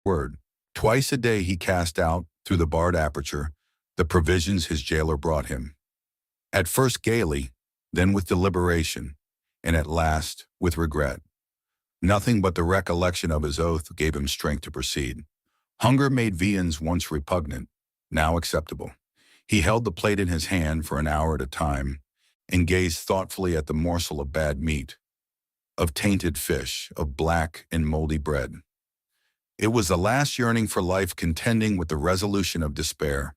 word. Twice a day he cast out, through the barred aperture, the provisions his jailer brought him. At first gaily, then with deliberation, and at last with regret. Nothing but the recollection of his oath gave him strength to proceed. Hunger made viands once repugnant, now acceptable. He held the plate in his hand for an hour at a time, and gazed thoughtfully at the morsel of bad meat, of tainted fish, of black and moldy bread. It was the last yearning for life contending with the resolution of despair.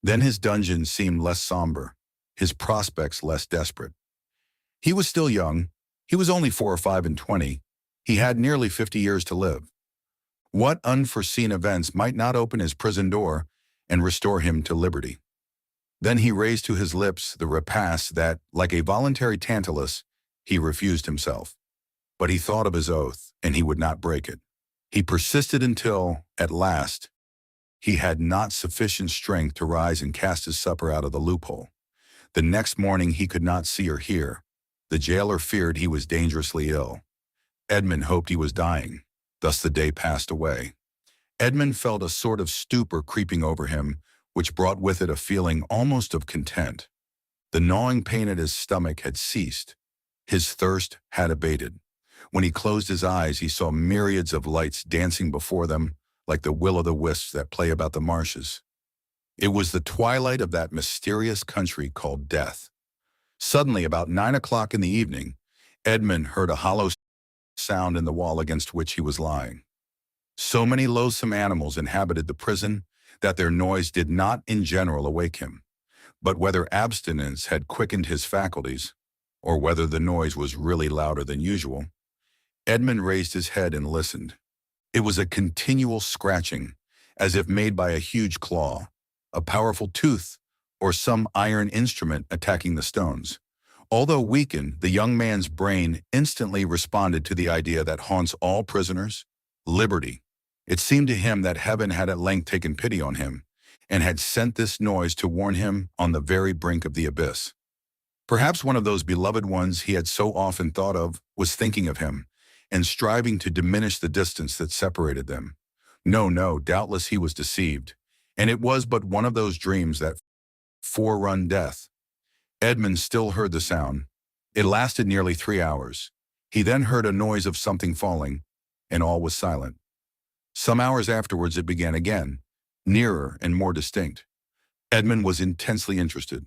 Then his dungeon seemed less somber, his prospects less desperate. He was still young. He was only 4 or 5 and 20. He had nearly 50 years to live. What unforeseen events might not open his prison door and restore him to liberty? Then he raised to his lips the repast that, like a voluntary Tantalus, he refused himself. But he thought of his oath, and he would not break it. He persisted until, at last, he had not sufficient strength to rise and cast his supper out of the loophole. The next morning he could not see or hear. The jailer feared he was dangerously ill. Edmond hoped he was dying. Thus the day passed away. Edmond felt a sort of stupor creeping over him, which brought with it a feeling almost of content. The gnawing pain at his stomach had ceased. His thirst had abated. When he closed his eyes, he saw myriads of lights dancing before them, like the will-o'-the-wisps that play about the marshes. It was the twilight of that mysterious country called death. Suddenly, about 9 o'clock in the evening, Edmond heard a hollow sound in the wall against which he was lying. So many loathsome animals inhabited the prison that their noise did not in general awake him. But whether abstinence had quickened his faculties, or whether the noise was really louder than usual, Edmond raised his head and listened. It was a continual scratching, as if made by a huge claw, a powerful tooth, or some iron instrument attacking the stones. Although weakened, the young man's brain instantly responded to the idea that haunts all prisoners: liberty. It seemed to him that heaven had at length taken pity on him, and had sent this noise to warn him on the very brink of the abyss. Perhaps one of those beloved ones he had so often thought of was thinking of him, and striving to diminish the distance that separated them. No, doubtless he was deceived, and it was but one of those dreams that forerun death. Edmond still heard the sound. It lasted nearly 3 hours. He then heard a noise of something falling, and all was silent. Some hours afterwards it began again, nearer and more distinct. Edmond was intensely interested.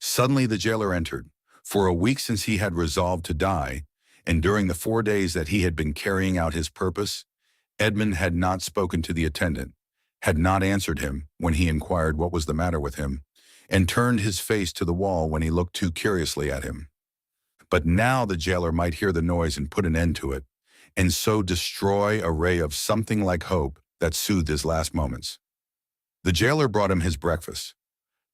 Suddenly the jailer entered. For a week since he had resolved to die, and during the 4 days that he had been carrying out his purpose, Edmond had not spoken to the attendant, had not answered him when he inquired what was the matter with him, and turned his face to the wall when he looked too curiously at him. But now the jailer might hear the noise and put an end to it, and so destroy a ray of something like hope that soothed his last moments. The jailer brought him his breakfast.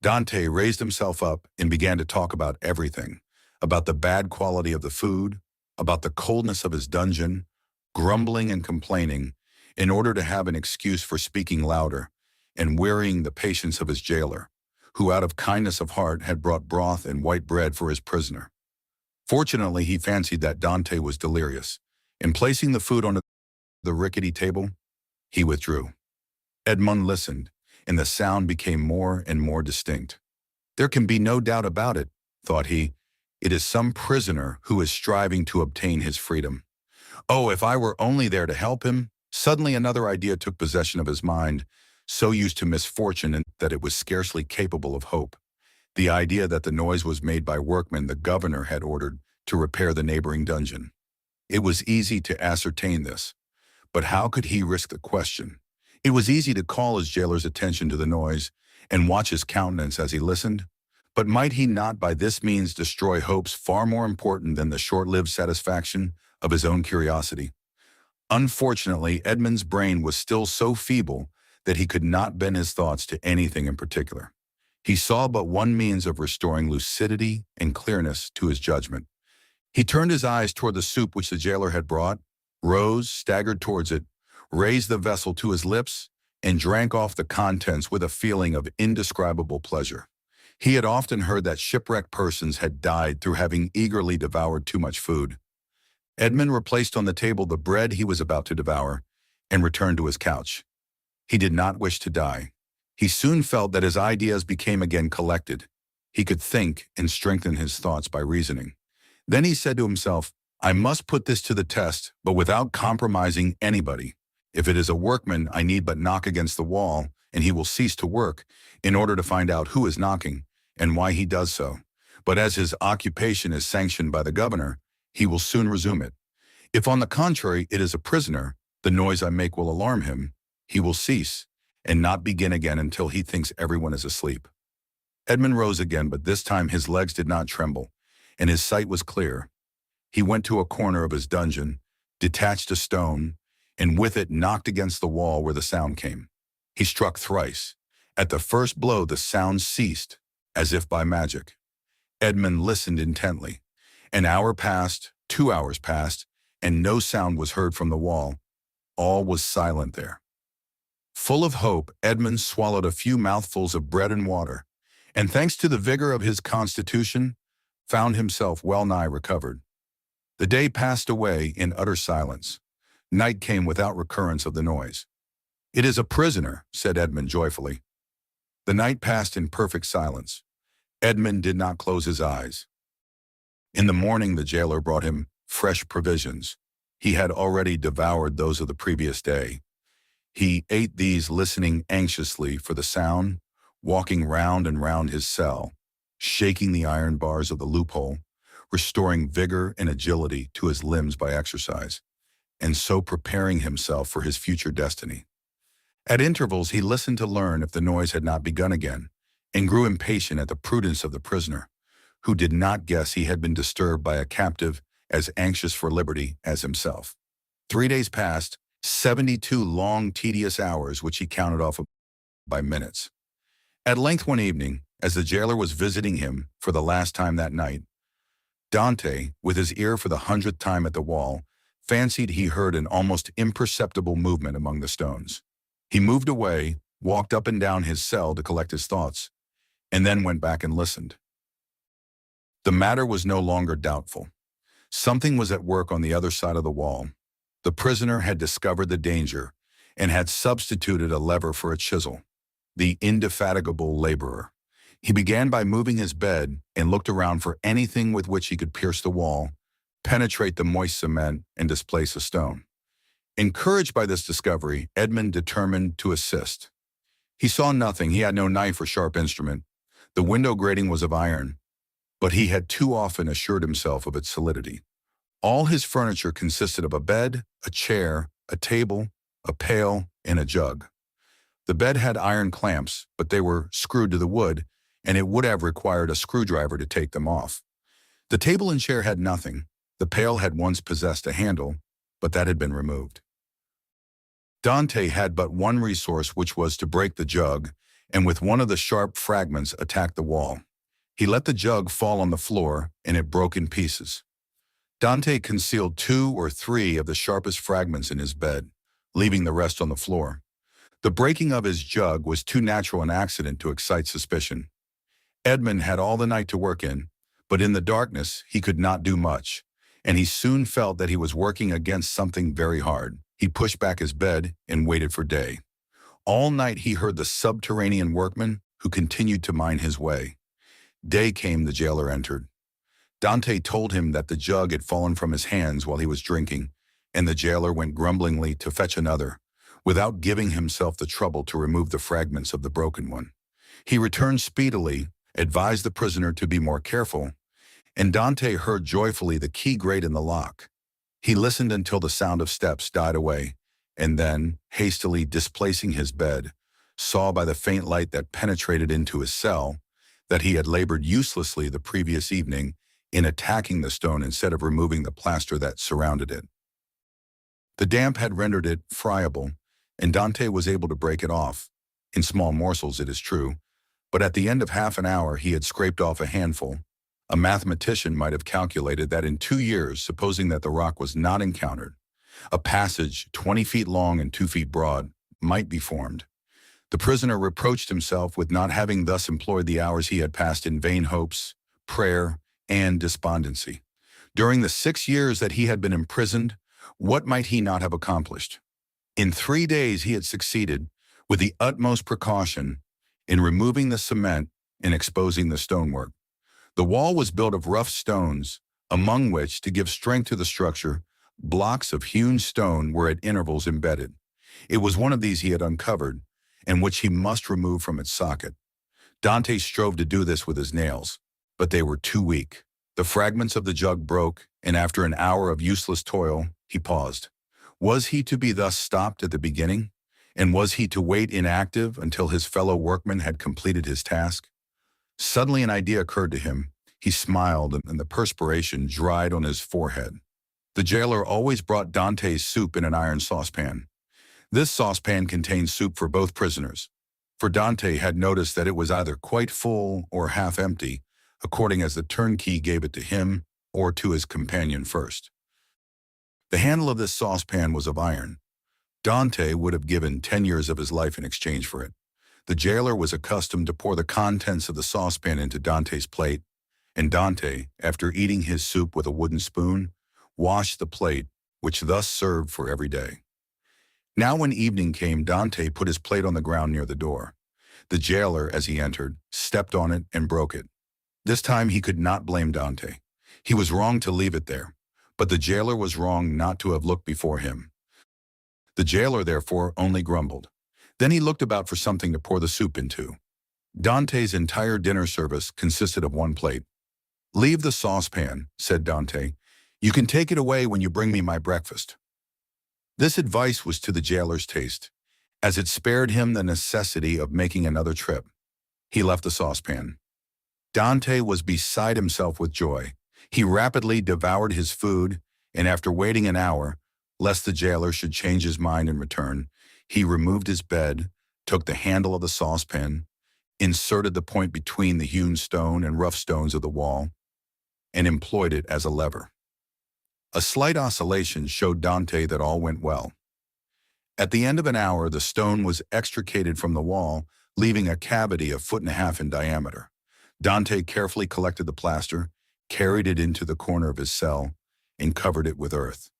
Dante raised himself up and began to talk about everything, about the bad quality of the food, about the coldness of his dungeon, grumbling and complaining, in order to have an excuse for speaking louder, and wearying the patience of his jailer, who out of kindness of heart had brought broth and white bread for his prisoner. Fortunately, he fancied that Dante was delirious. In placing the food on the rickety table, he withdrew. Edmond listened, and the sound became more and more distinct. There can be no doubt about it, thought he. It is some prisoner who is striving to obtain his freedom. Oh, if I were only there to help him! Suddenly another idea took possession of his mind, so used to misfortune that it was scarcely capable of hope. The idea that the noise was made by workmen the governor had ordered to repair the neighboring dungeon. It was easy to ascertain this, but how could he risk the question? It was easy to call his jailer's attention to the noise and watch his countenance as he listened, but might he not by this means destroy hopes far more important than the short-lived satisfaction of his own curiosity? Unfortunately, Edmond's brain was still so feeble that he could not bend his thoughts to anything in particular. He saw but one means of restoring lucidity and clearness to his judgment. He turned his eyes toward the soup which the jailer had brought, rose, staggered towards it, raised the vessel to his lips, and drank off the contents with a feeling of indescribable pleasure. He had often heard that shipwrecked persons had died through having eagerly devoured too much food. Edmond replaced on the table the bread he was about to devour, and returned to his couch. He did not wish to die. He soon felt that his ideas became again collected. He could think and strengthen his thoughts by reasoning. Then he said to himself, I must put this to the test, but without compromising anybody. If it is a workman, I need but knock against the wall, and he will cease to work, in order to find out who is knocking, and why he does so. But as his occupation is sanctioned by the governor, he will soon resume it. If on the contrary it is a prisoner, the noise I make will alarm him. He will cease, and not begin again until he thinks everyone is asleep. Edmond rose again, but this time his legs did not tremble, and his sight was clear. He went to a corner of his dungeon, detached a stone, and with it knocked against the wall where the sound came. He struck thrice. At the first blow the sound ceased, as if by magic. Edmond listened intently. An hour passed, 2 hours passed, and no sound was heard from the wall. All was silent there. Full of hope, Edmond swallowed a few mouthfuls of bread and water, and thanks to the vigor of his constitution, found himself well nigh recovered. The day passed away in utter silence. Night came without recurrence of the noise. It is a prisoner, said Edmond joyfully. The night passed in perfect silence. Edmond did not close his eyes. In the morning the jailer brought him fresh provisions. He had already devoured those of the previous day. He ate these, listening anxiously for the sound, walking round and round his cell, shaking the iron bars of the loophole, restoring vigor and agility to his limbs by exercise, and so preparing himself for his future destiny. At intervals he listened to learn if the noise had not begun again, and grew impatient at the prudence of the prisoner, who did not guess he had been disturbed by a captive as anxious for liberty as himself. 3 days passed, 72 long, tedious hours which he counted off by minutes. At length one evening, as the jailer was visiting him for the last time that night, Dante, with his ear for the 100th time at the wall, fancied he heard an almost imperceptible movement among the stones. He moved away, walked up and down his cell to collect his thoughts, and then went back and listened. The matter was no longer doubtful. Something was at work on the other side of the wall. The prisoner had discovered the danger and had substituted a lever for a chisel. The indefatigable laborer. He began by moving his bed and looked around for anything with which he could pierce the wall, penetrate the moist cement, and displace a stone. Encouraged by this discovery, Edmond determined to assist. He saw nothing. He had no knife or sharp instrument. The window grating was of iron, but he had too often assured himself of its solidity. All his furniture consisted of a bed, a chair, a table, a pail, and a jug. The bed had iron clamps, but they were screwed to the wood, and it would have required a screwdriver to take them off. The table and chair had nothing. The pail had once possessed a handle, but that had been removed. Dante had but one resource, which was to break the jug, and with one of the sharp fragments attack the wall. He let the jug fall on the floor, and it broke in pieces. Dante concealed 2 or 3 of the sharpest fragments in his bed, leaving the rest on the floor. The breaking of his jug was too natural an accident to excite suspicion. Edmond had all the night to work in, but in the darkness he could not do much, and he soon felt that he was working against something very hard. He pushed back his bed and waited for day. All night he heard the subterranean workman who continued to mine his way. Day came, the jailer entered. Dante told him that the jug had fallen from his hands while he was drinking, and the jailer went grumblingly to fetch another, without giving himself the trouble to remove the fragments of the broken one. He returned speedily, advised the prisoner to be more careful, and Dante heard joyfully the key grate in the lock. He listened until the sound of steps died away, and then, hastily displacing his bed, saw by the faint light that penetrated into his cell that he had labored uselessly the previous evening in attacking the stone instead of removing the plaster that surrounded it. The damp had rendered it friable, and Dante was able to break it off, in small morsels it is true, but at the end of half an hour he had scraped off a handful. A mathematician might have calculated that in 2 years, supposing that the rock was not encountered, a passage 20 feet long and 2 feet broad might be formed. The prisoner reproached himself with not having thus employed the hours he had passed in vain hopes, prayer, and despondency. During the 6 years that he had been imprisoned, what might he not have accomplished? In 3 days he had succeeded, with the utmost precaution, in removing the cement and exposing the stonework. The wall was built of rough stones, among which, to give strength to the structure, blocks of hewn stone were at intervals embedded. It was one of these he had uncovered, and which he must remove from its socket. Dante strove to do this with his nails, but they were too weak. The fragments of the jug broke, and after an hour of useless toil, he paused. Was he to be thus stopped at the beginning? And was he to wait inactive until his fellow workman had completed his task? Suddenly an idea occurred to him. He smiled, and the perspiration dried on his forehead. The jailer always brought Dante's soup in an iron saucepan. This saucepan contained soup for both prisoners, for Dante had noticed that it was either quite full or half empty, according as the turnkey gave it to him or to his companion first. The handle of this saucepan was of iron. Dante would have given 10 years of his life in exchange for it. The jailer was accustomed to pour the contents of the saucepan into Dante's plate, and Dante, after eating his soup with a wooden spoon, washed the plate, which thus served for every day. Now when evening came, Dante put his plate on the ground near the door. The jailer, as he entered, stepped on it and broke it. This time he could not blame Dante. He was wrong to leave it there, but the jailer was wrong not to have looked before him. The jailer, therefore, only grumbled. Then he looked about for something to pour the soup into. Dante's entire dinner service consisted of one plate. "Leave the saucepan," said Dante. "You can take it away when you bring me my breakfast." This advice was to the jailer's taste, as it spared him the necessity of making another trip. He left the saucepan. Dante was beside himself with joy. He rapidly devoured his food, and after waiting an hour, lest the jailer should change his mind and return, he removed his bed, took the handle of the saucepan, inserted the point between the hewn stone and rough stones of the wall, and employed it as a lever. A slight oscillation showed Dante that all went well. At the end of an hour, the stone was extricated from the wall, leaving a cavity 1.5 feet in diameter. Dante carefully collected the plaster, carried it into the corner of his cell, and covered it with earth.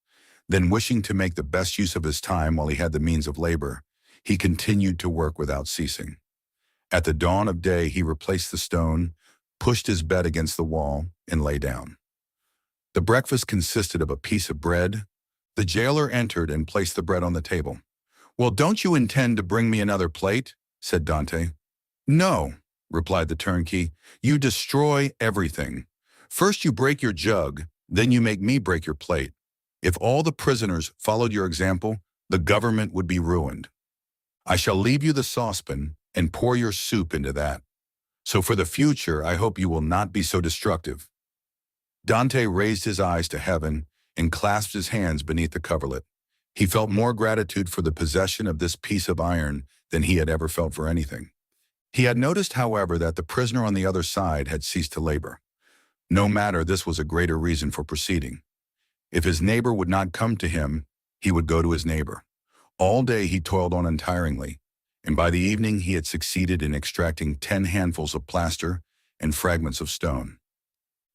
Then, wishing to make the best use of his time while he had the means of labor, he continued to work without ceasing. At the dawn of day, he replaced the stone, pushed his bed against the wall, and lay down. The breakfast consisted of a piece of bread. The jailer entered and placed the bread on the table. "Well, don't you intend to bring me another plate?" said Dante. "No," replied the turnkey. "You destroy everything. First you break your jug, then you make me break your plate. If all the prisoners followed your example, the government would be ruined. I shall leave you the saucepan and pour your soup into that. So for the future, I hope you will not be so destructive." Dante raised his eyes to heaven and clasped his hands beneath the coverlet. He felt more gratitude for the possession of this piece of iron than he had ever felt for anything. He had noticed, however, that the prisoner on the other side had ceased to labor. No matter, this was a greater reason for proceeding. If his neighbor would not come to him, he would go to his neighbor. All day he toiled on untiringly, and by the evening he had succeeded in extracting 10 handfuls of plaster and fragments of stone.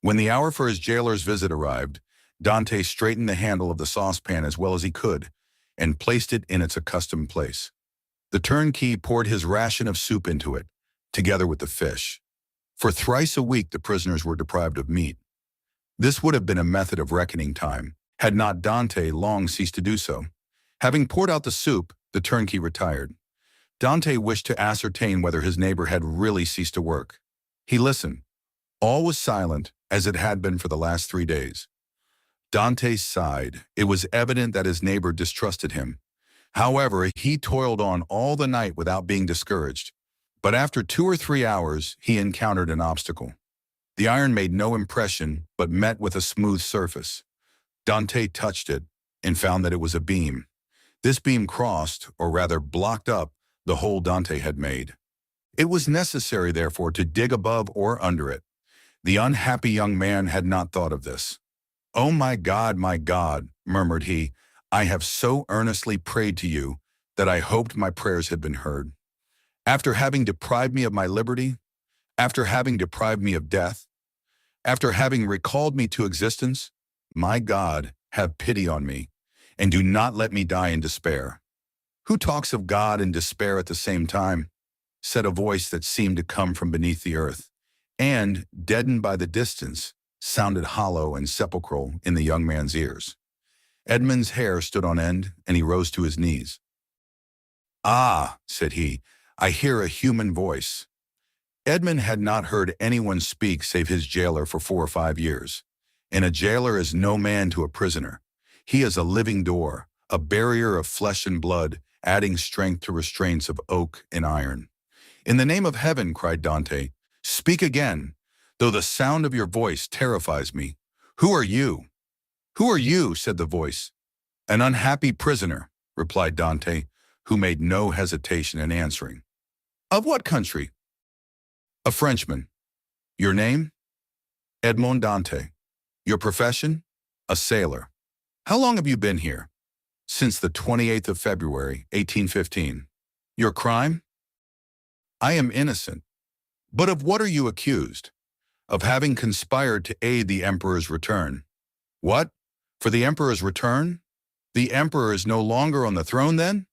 When the hour for his jailer's visit arrived, Dante straightened the handle of the saucepan as well as he could, and placed it in its accustomed place. The turnkey poured his ration of soup into it, together with the fish. For thrice a week the prisoners were deprived of meat. This would have been a method of reckoning time, had not Dante long ceased to do so. Having poured out the soup, the turnkey retired. Dante wished to ascertain whether his neighbor had really ceased to work. He listened. All was silent, as it had been for the last 3 days. Dante sighed. It was evident that his neighbor distrusted him. However, he toiled on all the night without being discouraged. But after 2 or 3 hours, he encountered an obstacle. The iron made no impression, but met with a smooth surface. Dante touched it and found that it was a beam. This beam crossed, or rather blocked up, the hole Dante had made. It was necessary, therefore, to dig above or under it. The unhappy young man had not thought of this. "Oh, my God, murmured he, "I have so earnestly prayed to you that I hoped my prayers had been heard. After having deprived me of my liberty, after having deprived me of death, after having recalled me to existence, my God, have pity on me, and do not let me die in despair." Who talks of God and despair at the same time? Said a voice that seemed to come from beneath the earth, and, deadened by the distance, sounded hollow and sepulchral in the young man's ears. Edmond's hair stood on end, and he rose to his knees. "Ah," said he, "I hear a human voice." Edmond had not heard anyone speak save his jailer for 4 or 5 years. And a jailer is no man to a prisoner. He is a living door, a barrier of flesh and blood, adding strength to restraints of oak and iron. "In the name of heaven," cried Dante, "speak again, though the sound of your voice terrifies me. Who are you?" "Who are you?" said the voice. "An unhappy prisoner," replied Dante, who made no hesitation in answering. "Of what country?" "A Frenchman." "Your name?" "Edmond Dantès." "Your profession?" "A sailor." "How long have you been here?" "Since the 28th of February, 1815. "Your crime?" "I am innocent." "But of what are you accused?" "Of having conspired to aid the emperor's return." "What? For the emperor's return? The emperor is no longer on the throne then?"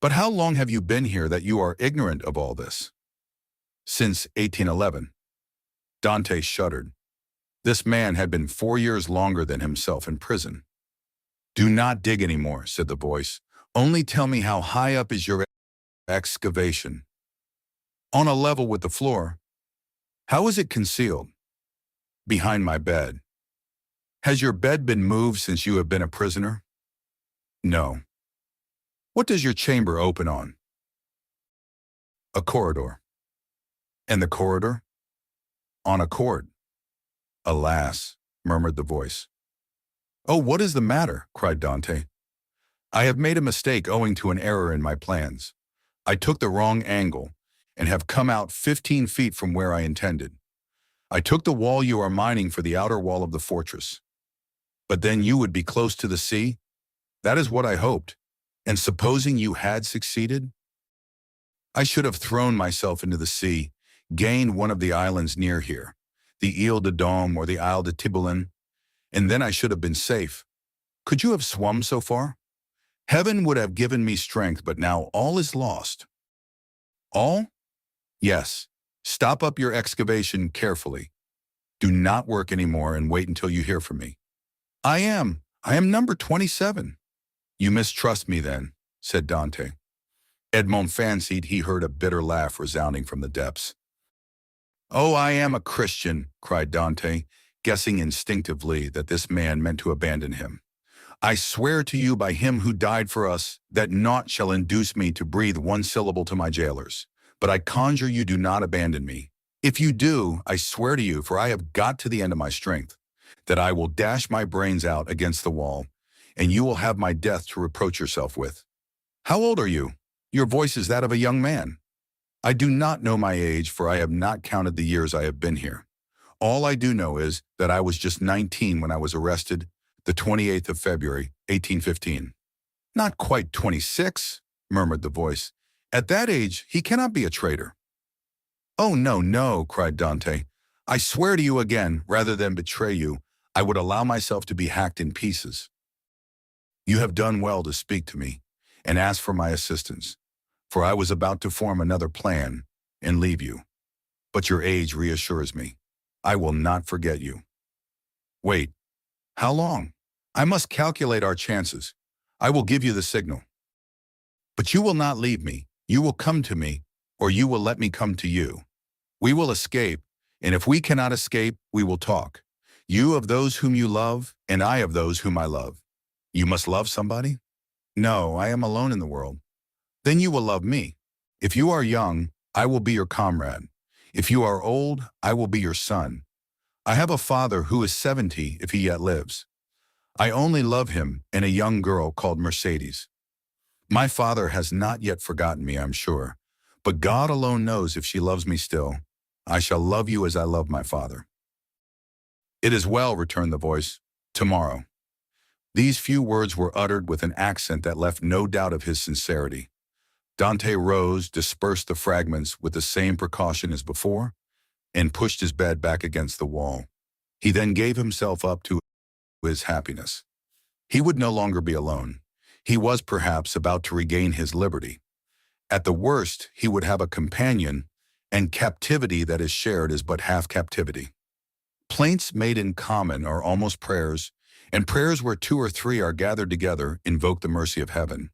"But how long have you been here that you are ignorant of all this?" "Since 1811. Dante shuddered. This man had been 4 years longer than himself in prison. "Do not dig any more," said the voice. "Only tell me how high up is your excavation." "On a level with the floor." "How is it concealed?" "Behind my bed." "Has your bed been moved since you have been a prisoner?" "No." "What does your chamber open on?" "A corridor." "And the corridor?" "On a court." "Alas," murmured the voice. "Oh, what is the matter?" cried Dante. "I have made a mistake owing to an error in my plans. I took the wrong angle and have come out 15 feet from where I intended. I took the wall you are mining for the outer wall of the fortress. But then you would be close to the sea? That is what I hoped. And supposing you had succeeded? I should have thrown myself into the sea, gained one of the islands near here, the Ile de Dôme or the Isle de Tiburon, and then I should have been safe. Could you have swum so far? Heaven would have given me strength, but now all is lost." "All?" "Yes. Stop up your excavation carefully. Do not work anymore and wait until you hear from me." I am number 27. "You mistrust me then," said Dante. Edmond fancied he heard a bitter laugh resounding from the depths. "Oh, I am a Christian," cried Dante, guessing instinctively that this man meant to abandon him. "I swear to you by him who died for us that naught shall induce me to breathe one syllable to my jailers. But I conjure you, do not abandon me. If you do, I swear to you, for I have got to the end of my strength, that I will dash my brains out against the wall, and you will have my death to reproach yourself with. How old are you? Your voice is that of a young man." "I do not know my age, for I have not counted the years I have been here. All I do know is that I was just 19 when I was arrested, the 28th of February, 1815. "Not quite 26, murmured the voice. "At that age, he cannot be a traitor." "Oh, no, no," cried Dante. "I swear to you again, rather than betray you, I would allow myself to be hacked in pieces." "You have done well to speak to me and ask for my assistance, for I was about to form another plan and leave you. But your age reassures me. I will not forget you." "Wait. How long?" "I must calculate our chances. I will give you the signal." "But you will not leave me. You will come to me, or you will let me come to you. We will escape, and if we cannot escape, we will talk. You of those whom you love, and I of those whom I love. You must love somebody?" "No, I am alone in the world." "Then you will love me. If you are young, I will be your comrade. If you are old, I will be your son. I have a father who is 70 if he yet lives. I only love him and a young girl called Mercédès. My father has not yet forgotten me, I'm sure, but God alone knows if she loves me still. I shall love you as I love my father." "It is well," returned the voice. "Tomorrow." These few words were uttered with an accent that left no doubt of his sincerity. Dante rose, dispersed the fragments with the same precaution as before, and pushed his bed back against the wall. He then gave himself up to his happiness. He would no longer be alone. He was perhaps about to regain his liberty. At the worst, he would have a companion, and captivity that is shared is but half captivity. Plaints made in common are almost prayers, and prayers where two or three are gathered together invoke the mercy of heaven.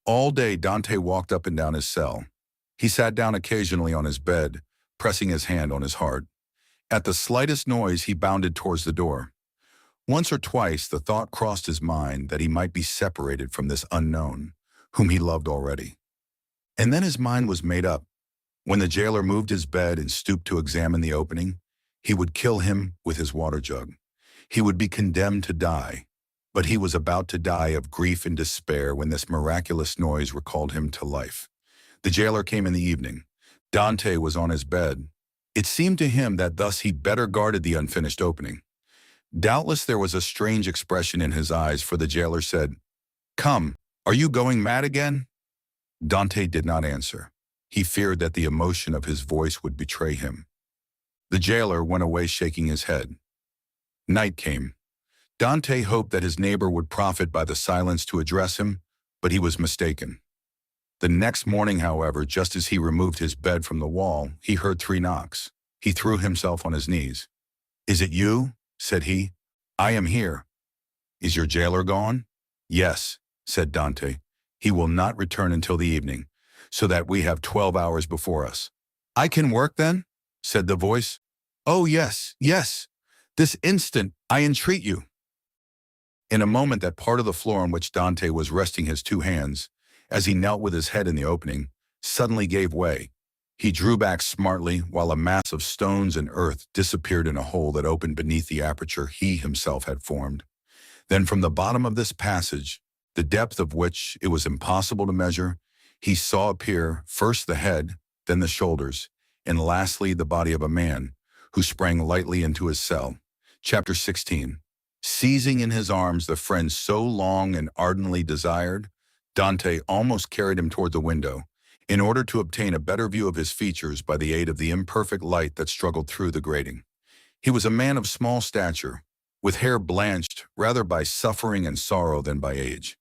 All day Dante walked up and down his cell. He sat down occasionally on his bed, pressing his hand on his heart. At the slightest noise he bounded towards the door. Once or twice the thought crossed his mind that he might be separated from this unknown, whom he loved already. And then his mind was made up. When the jailer moved his bed and stooped to examine the opening, he would kill him with his water jug. He would be condemned to die, but he was about to die of grief and despair when this miraculous noise recalled him to life. The jailer came in the evening. Dante was on his bed. It seemed to him that thus he better guarded the unfinished opening. Doubtless there was a strange expression in his eyes, for the jailer said, "Come, are you going mad again?" Dante did not answer. He feared that the emotion of his voice would betray him. The jailer went away shaking his head. Night came. Dante hoped that his neighbor would profit by the silence to address him, but he was mistaken. The next morning, however, just as he removed his bed from the wall, he heard 3 knocks. He threw himself on his knees. "Is it you?" said he. "I am here." "Is your jailer gone?" "Yes," said Dante. "He will not return until the evening, so that we have 12 hours before us." "I can work then?" said the voice. "Oh, yes, yes. This instant, I entreat you." In a moment that part of the floor on which Dante was resting his 2 hands, as he knelt with his head in the opening, suddenly gave way. He drew back smartly while a mass of stones and earth disappeared in a hole that opened beneath the aperture he himself had formed. Then from the bottom of this passage, the depth of which it was impossible to measure, he saw appear first the head, then the shoulders, and lastly the body of a man, who sprang lightly into his cell. Chapter 16. Seizing in his arms the friend so long and ardently desired, Dante almost carried him toward the window, in order to obtain a better view of his features by the aid of the imperfect light that struggled through the grating. He was a man of small stature, with hair blanched rather by suffering and sorrow than by age.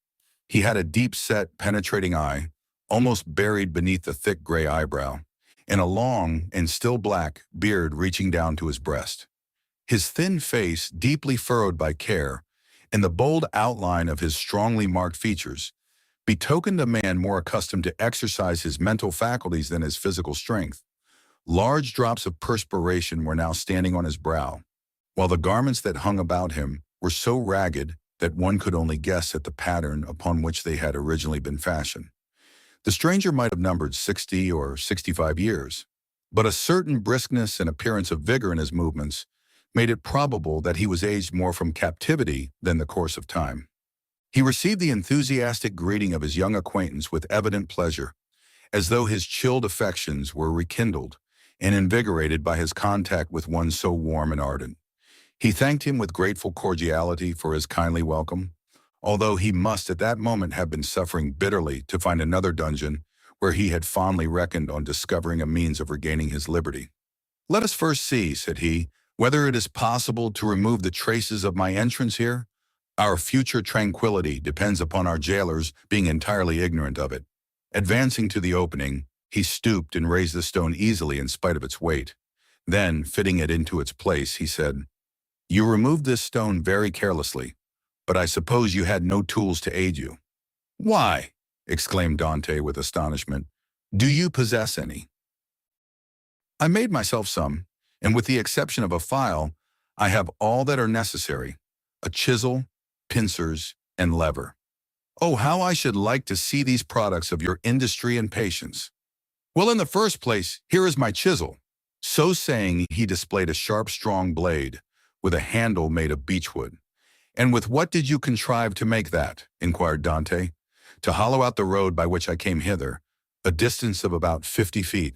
He had a deep-set, penetrating eye, almost buried beneath the thick gray eyebrow, and a long and still black beard reaching down to his breast. His thin face, deeply furrowed by care, and the bold outline of his strongly marked features, betokened a man more accustomed to exercise his mental faculties than his physical strength. Large drops of perspiration were now standing on his brow, while the garments that hung about him were so ragged that one could only guess at the pattern upon which they had originally been fashioned. The stranger might have numbered 60 or 65 years, but a certain briskness and appearance of vigor in his movements made it probable that he was aged more from captivity than the course of time. He received the enthusiastic greeting of his young acquaintance with evident pleasure, as though his chilled affections were rekindled and invigorated by his contact with one so warm and ardent. He thanked him with grateful cordiality for his kindly welcome, although he must at that moment have been suffering bitterly to find another dungeon where he had fondly reckoned on discovering a means of regaining his liberty. "Let us first see," said he, "whether it is possible to remove the traces of my entrance here. Our future tranquility depends upon our jailers being entirely ignorant of it." Advancing to the opening, he stooped and raised the stone easily in spite of its weight. Then, fitting it into its place, he said, "You removed this stone very carelessly, but I suppose you had no tools to aid you." "Why?" exclaimed Dante with astonishment. "Do you possess any?" "I made myself some, and with the exception of a file, I have all that are necessary: a chisel, pincers, and lever." "Oh, how I should like to see these products of your industry and patience." "Well, in the first place, here is my chisel." So saying, he displayed a sharp, strong blade, with a handle made of beechwood. "And with what did you contrive to make that?" inquired Dante. "To hollow out the road by which I came hither, a distance of about 50 feet.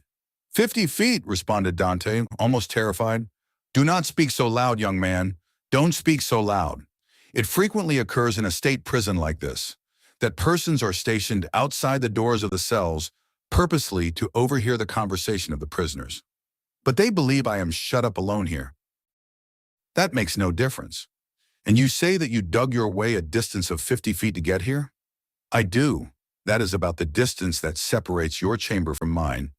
50 feet, responded Dante, almost terrified. "Do not speak so loud, young man. Don't speak so loud. It frequently occurs in a state prison like this, that persons are stationed outside the doors of the cells purposely to overhear the conversation of the prisoners. But they believe I am shut up alone here. That makes no difference. And you say that you dug your way a distance of 50 feet to get here?" I do. That is about the distance that separates your chamber from mine.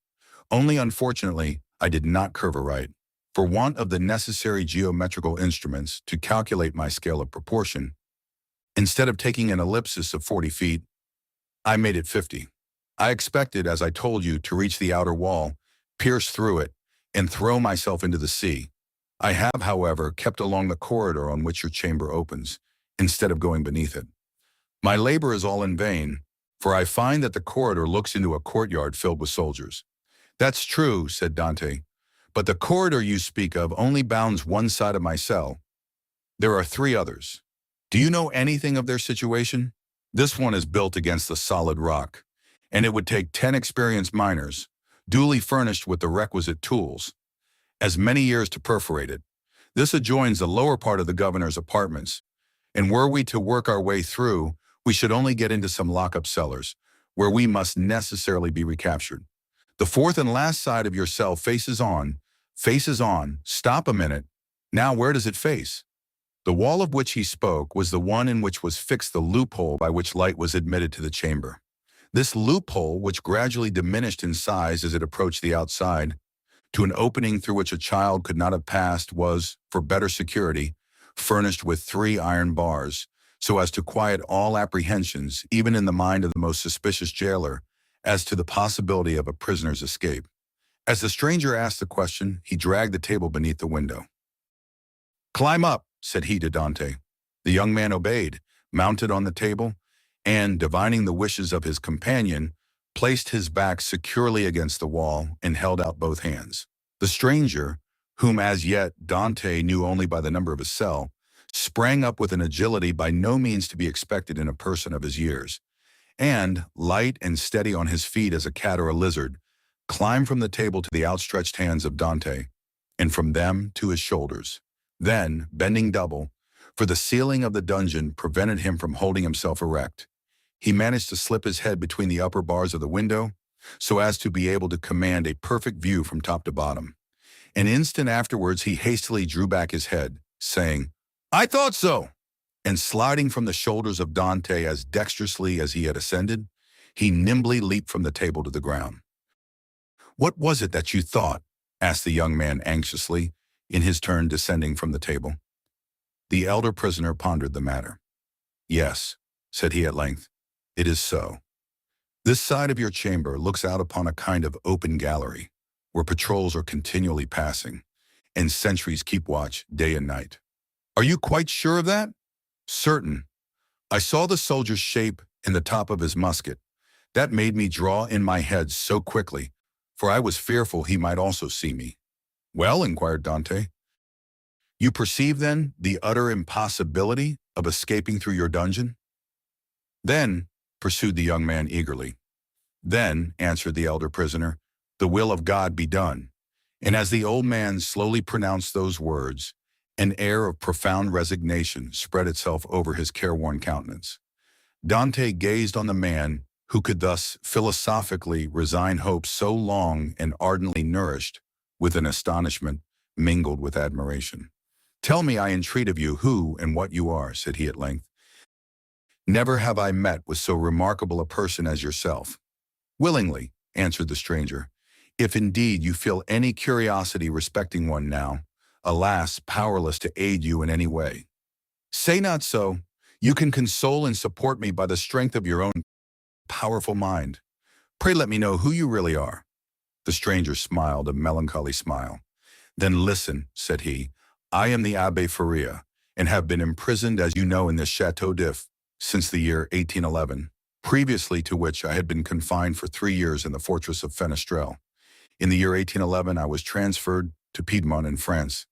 Only unfortunately, I did not curve aright. For want of the necessary geometrical instruments to calculate my scale of proportion, instead of taking an ellipsis of 40 feet, I made it 50. I expected, as I told you, to reach the outer wall, pierce through it, and throw myself into the sea. I have, however, kept along the corridor on which your chamber opens, instead of going beneath it. My labor is all in vain, for I find that the corridor looks into a courtyard filled with soldiers. That's true, said Dante, but the corridor you speak of only bounds one side of my cell. There are 3 others. Do you know anything of their situation? This one is built against the solid rock, and it would take 10 experienced miners, duly furnished with the requisite tools, as many years to perforate it. This adjoins the lower part of the governor's apartments, and were we to work our way through, we should only get into some lock-up cellars, where we must necessarily be recaptured. The 4th and last side of your cell faces on. Stop a minute. Now where does it face? The wall of which he spoke was the one in which was fixed the loophole by which light was admitted to the chamber. This loophole, which gradually diminished in size as it approached the outside, to an opening through which a child could not have passed, was, for better security, furnished with 3 iron bars, so as to quiet all apprehensions, even in the mind of the most suspicious jailer, as to the possibility of a prisoner's escape. As the stranger asked the question, he dragged the table beneath the window. "Climb up," said he to Dante. The young man obeyed, mounted on the table, and, divining the wishes of his companion, placed his back securely against the wall and held out both hands. The stranger, whom as yet Dante knew only by the number of his cell, sprang up with an agility by no means to be expected in a person of his years, and, light and steady on his feet as a cat or a lizard, climbed from the table to the outstretched hands of Dante, and from them to his shoulders. Then, bending double, for the ceiling of the dungeon prevented him from holding himself erect, he managed to slip his head between the upper bars of the window so as to be able to command a perfect view from top to bottom. An instant afterwards he hastily drew back his head, saying, "I thought so!" And sliding from the shoulders of Dante as dexterously as he had ascended, he nimbly leaped from the table to the ground. "What was it that you thought?" asked the young man anxiously, in his turn descending from the table. The elder prisoner pondered the matter. "Yes," said he at length, "it is so. This side of your chamber looks out upon a kind of open gallery, where patrols are continually passing, and sentries keep watch day and night." "Are you quite sure of that?" "Certain. I saw the soldier's shape in the top of his musket. That made me draw in my head so quickly, for I was fearful he might also see me." "Well," inquired Dante, "you perceive, then, the utter impossibility of escaping through your dungeon?" "Then," pursued the young man eagerly, "then," answered the elder prisoner, "the will of God be done." And as the old man slowly pronounced those words, an air of profound resignation spread itself over his careworn countenance. Dante gazed on the man who could thus philosophically resign hope so long and ardently nourished, with an astonishment mingled with admiration. "Tell me, I entreat of you, who and what you are," said he at length. "Never have I met with so remarkable a person as yourself." "Willingly," answered the stranger, "if indeed you feel any curiosity respecting one now, alas, powerless to aid you in any way." "Say not so. You can console and support me by the strength of your own powerful mind. Pray let me know who you really are." The stranger smiled a melancholy smile. "Then listen," said he. "I am the Abbé Faria, and have been imprisoned, as you know, in this Château d'If since the year 1811, previously to which I had been confined for 3 years in the fortress of Fenestrelle. In the year 1811 I was transferred to Piedmont in France.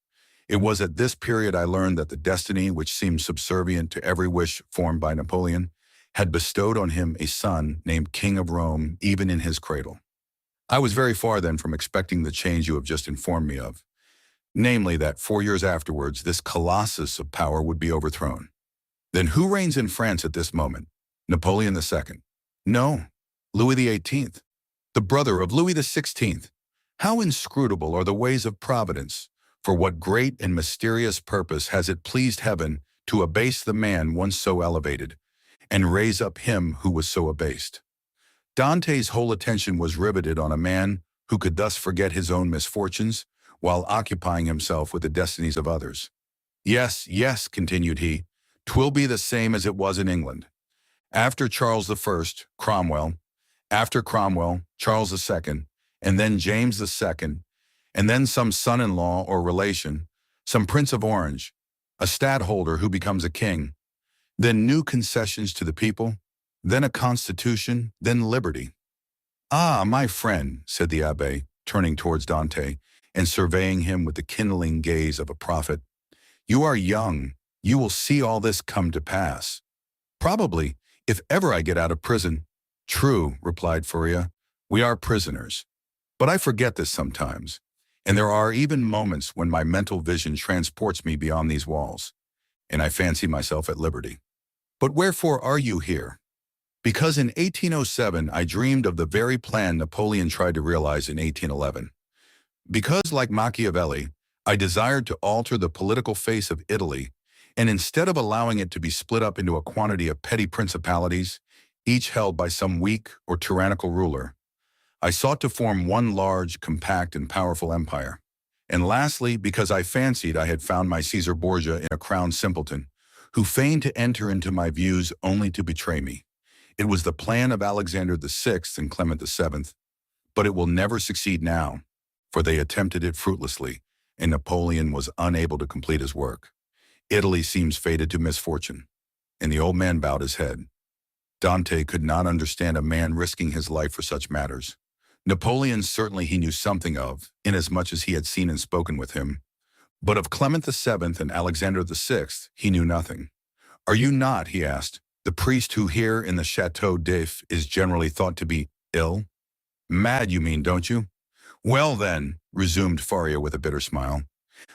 It was at this period I learned that the destiny, which seemed subservient to every wish formed by Napoleon, had bestowed on him a son named King of Rome even in his cradle. I was very far then from expecting the change you have just informed me of, namely that 4 years afterwards this colossus of power would be overthrown. Then who reigns in France at this moment? Napoleon II? No, Louis XVIII, the brother of Louis XVI. How inscrutable are the ways of Providence! For what great and mysterious purpose has it pleased heaven to abase the man once so elevated, and raise up him who was so abased. Dante's whole attention was riveted on a man who could thus forget his own misfortunes while occupying himself with the destinies of others. Yes, yes, continued he, 'twill be the same as it was in England. After Charles I, Cromwell, after Cromwell, Charles II, and then James II, and then some son-in-law or relation, some Prince of Orange, a stadtholder who becomes a king, then new concessions to the people, then a constitution, then liberty. Ah, my friend, said the abbé, turning towards Dante and surveying him with the kindling gaze of a prophet, you are young, you will see all this come to pass. Probably, if ever I get out of prison. True, replied Faria, we are prisoners. But I forget this sometimes, and there are even moments when my mental vision transports me beyond these walls, and I fancy myself at liberty. But wherefore are you here? Because in 1807 I dreamed of the very plan Napoleon tried to realize in 1811. Because, like Machiavelli, I desired to alter the political face of Italy, and instead of allowing it to be split up into a quantity of petty principalities, each held by some weak or tyrannical ruler, I sought to form one large, compact, and powerful empire. And lastly, because I fancied I had found my Caesar Borgia in a crowned simpleton, who feigned to enter into my views only to betray me. It was the plan of Alexander VI and Clement VII, but it will never succeed now, for they attempted it fruitlessly, and Napoleon was unable to complete his work. Italy seems fated to misfortune. And the old man bowed his head. Dante could not understand a man risking his life for such matters. Napoleon certainly he knew something of, inasmuch as he had seen and spoken with him. But of Clement VII and Alexander VI, he knew nothing. Are you not, he asked, the priest who here in the Château d'If is generally thought to be ill? Mad, you mean, don't you? Well then, resumed Faria with a bitter smile,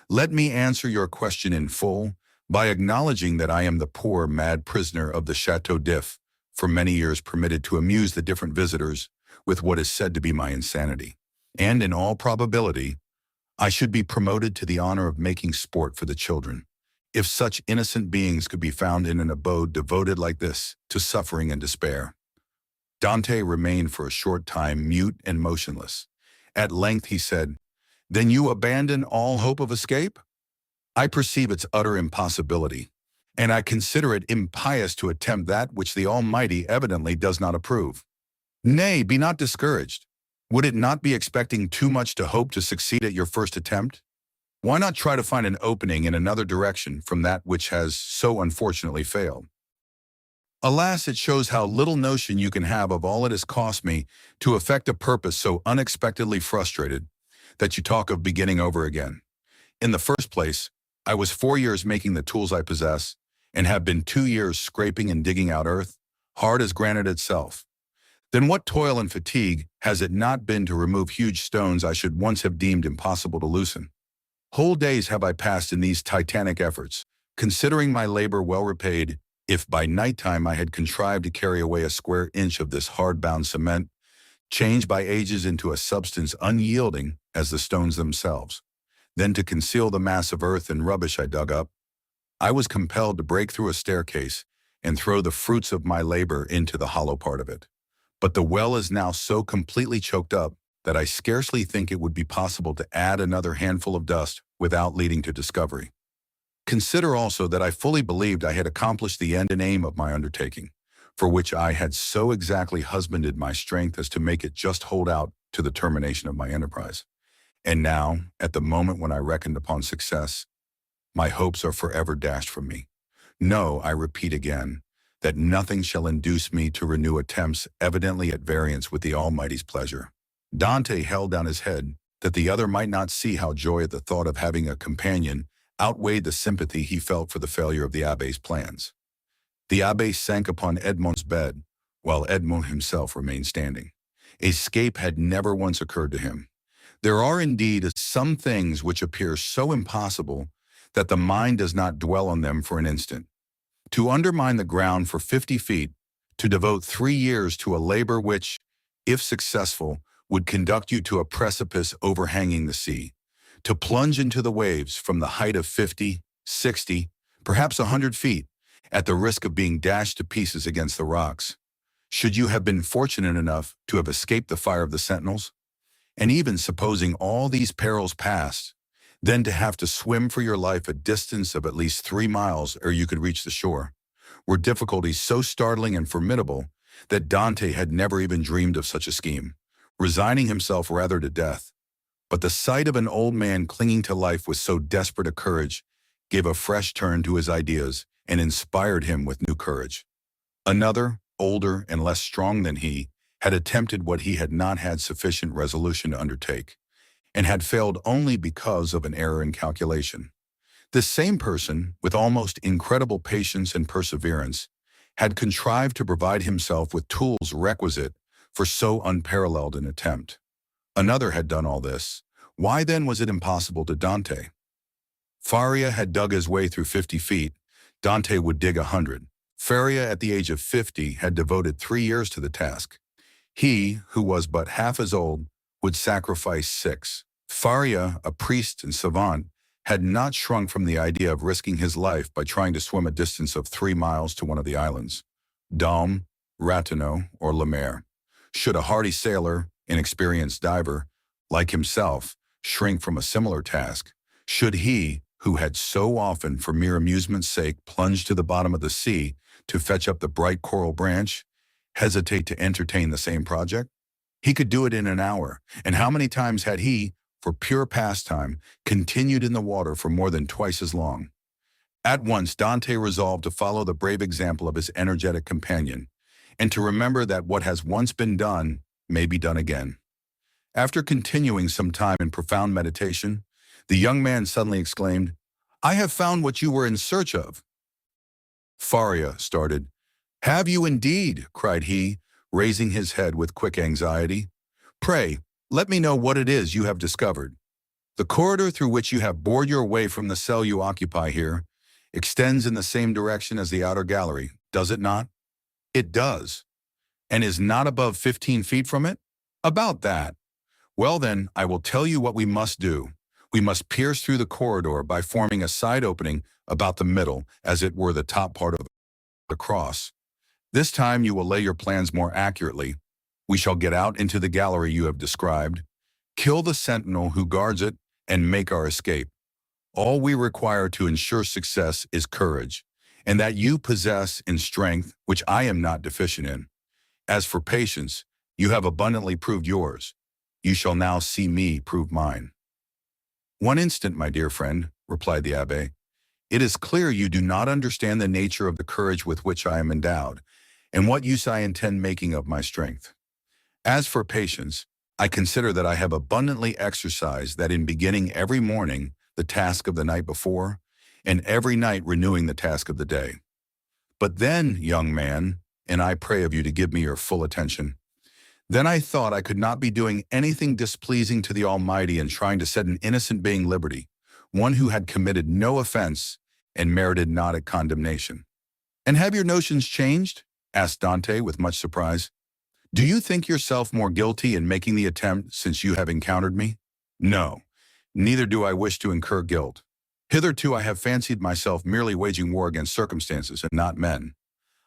let me answer your question in full by acknowledging that I am the poor, mad prisoner of the Château d'If, for many years permitted to amuse the different visitors with what is said to be my insanity. And in all probability, I should be promoted to the honor of making sport for the children, if such innocent beings could be found in an abode devoted like this to suffering and despair. Dante remained for a short time mute and motionless. At length he said, Then you abandon all hope of escape? I perceive its utter impossibility, and I consider it impious to attempt that which the Almighty evidently does not approve. Nay, be not discouraged. Would it not be expecting too much to hope to succeed at your first attempt? Why not try to find an opening in another direction from that which has so unfortunately failed? Alas, it shows how little notion you can have of all it has cost me to effect a purpose so unexpectedly frustrated that you talk of beginning over again. In the first place, I was 4 years making the tools I possess, and have been 2 years scraping and digging out earth, hard as granite itself. Then what toil and fatigue has it not been to remove huge stones I should once have deemed impossible to loosen? Whole days have I passed in these titanic efforts, considering my labor well repaid, if by nighttime I had contrived to carry away a square inch of this hard-bound cement, changed by ages into a substance unyielding as the stones themselves. Then to conceal the mass of earth and rubbish I dug up, I was compelled to break through a staircase and throw the fruits of my labor into the hollow part of it. But the well is now so completely choked up that I scarcely think it would be possible to add another handful of dust without leading to discovery. Consider also that I fully believed I had accomplished the end and aim of my undertaking, for which I had so exactly husbanded my strength as to make it just hold out to the termination of my enterprise. And now, at the moment when I reckoned upon success, my hopes are forever dashed from me. No, I repeat again, that nothing shall induce me to renew attempts evidently at variance with the Almighty's pleasure. Dante held down his head, that the other might not see how joy at the thought of having a companion outweighed the sympathy he felt for the failure of the abbé's plans. The abbé sank upon Edmond's bed, while Edmond himself remained standing. Escape had never once occurred to him. There are indeed some things which appear so impossible that the mind does not dwell on them for an instant. To undermine the ground for 50 feet, to devote 3 years to a labor which, if successful, would conduct you to a precipice overhanging the sea, to plunge into the waves from the height of 50, 60, perhaps 100 feet, at the risk of being dashed to pieces against the rocks. Should you have been fortunate enough to have escaped the fire of the sentinels? And even supposing all these perils passed, then to have to swim for your life a distance of at least 3 miles ere you could reach the shore, were difficulties so startling and formidable that Dante had never even dreamed of such a scheme, resigning himself rather to death. But the sight of an old man clinging to life with so desperate a courage gave a fresh turn to his ideas and inspired him with new courage. Another, older and less strong than he, had attempted what he had not had sufficient resolution to undertake, and had failed only because of an error in calculation. This same person, with almost incredible patience and perseverance, had contrived to provide himself with tools requisite for so unparalleled an attempt. Another had done all this. Why then was it impossible to Dante? Faria had dug his way through 50 feet. Dante would dig 100. Faria, at the age of 50, had devoted 3 years to the task. He, who was but half as old, would sacrifice 6. Faria, a priest and savant, had not shrunk from the idea of risking his life by trying to swim a distance of 3 miles to one of the islands, Daume, Ratonneau, or Le Maire. Should a hardy sailor, inexperienced diver, like himself, shrink from a similar task? Should he, who had so often, for mere amusement's sake, plunged to the bottom of the sea to fetch up the bright coral branch, hesitate to entertain the same project? He could do it in an hour, and how many times had he, for pure pastime, continued in the water for more than twice as long? At once Dante resolved to follow the brave example of his energetic companion, and to remember that what has once been done may be done again. After continuing some time in profound meditation, the young man suddenly exclaimed, "I have found what you were in search of." Faria started. "Have you indeed?" cried he, raising his head with quick anxiety. "Pray, let me know what it is you have discovered." "The corridor through which you have bored your way from the cell you occupy here extends in the same direction as the outer gallery, does it not?" "It does." "And is not above 15 feet from it?" "About that." "Well then, I will tell you what we must do. We must pierce through the corridor by forming a side opening about the middle, as it were the top part of the cross. This time you will lay your plans more accurately. We shall get out into the gallery you have described, kill the sentinel who guards it, and make our escape. All we require to ensure success is courage, and that you possess in strength, which I am not deficient in. As for patience, you have abundantly proved yours. You shall now see me prove mine." "One instant, my dear friend," replied the abbé. "It is clear you do not understand the nature of the courage with which I am endowed, and what use I intend making of my strength. As for patience, I consider that I have abundantly exercised that in beginning every morning the task of the night before, and every night renewing the task of the day. But then, young man, and I pray of you to give me your full attention, then I thought I could not be doing anything displeasing to the Almighty in trying to set an innocent being liberty, one who had committed no offense and merited not a condemnation." "And have your notions changed?" asked Dante with much surprise. "Do you think yourself more guilty in making the attempt since you have encountered me?" "No, neither do I wish to incur guilt. Hitherto I have fancied myself merely waging war against circumstances and not men.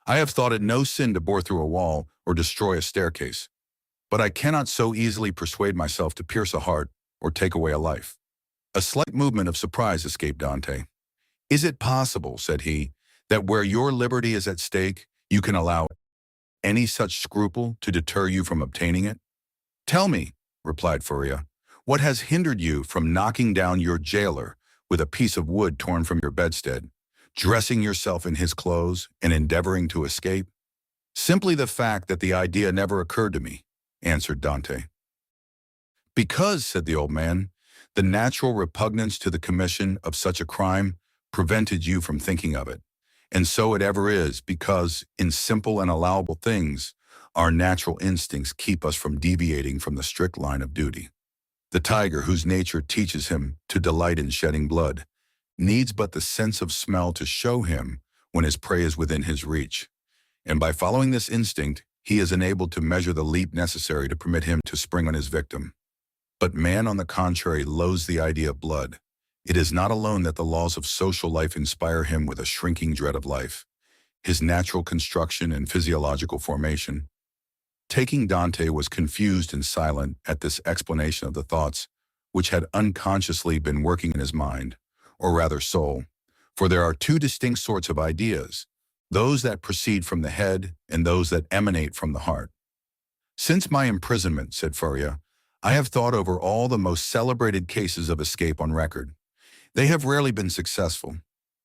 I have thought it no sin to bore through a wall or destroy a staircase. But I cannot so easily persuade myself to pierce a heart or take away a life." A slight movement of surprise escaped Dante. "Is it possible," said he, "that where your liberty is at stake, you can allow any such scruple to deter you from obtaining it?" "Tell me," replied Faria, "what has hindered you from knocking down your jailer with a piece of wood torn from your bedstead, dressing yourself in his clothes, and endeavoring to escape?" "Simply the fact that the idea never occurred to me," answered Dante. "Because," said the old man, "the natural repugnance to the commission of such a crime prevented you from thinking of it. And so it ever is, because in simple and allowable things, our natural instincts keep us from deviating from the strict line of duty. The tiger, whose nature teaches him to delight in shedding blood, needs but the sense of smell to show him when his prey is within his reach. And by following this instinct, he is enabled to measure the leap necessary to permit him to spring on his victim. But man, on the contrary, loathes the idea of blood. It is not alone that the laws of social life inspire him with a shrinking dread of life. his natural construction and physiological formation. Taking Dante was confused and silent at this explanation of the thoughts which had unconsciously been working in his mind, or rather soul, for there are two distinct sorts of ideas, those that proceed from the head and those that emanate from the heart. Since my imprisonment, said Faria, I have thought over all the most celebrated cases of escape on record. They have rarely been successful.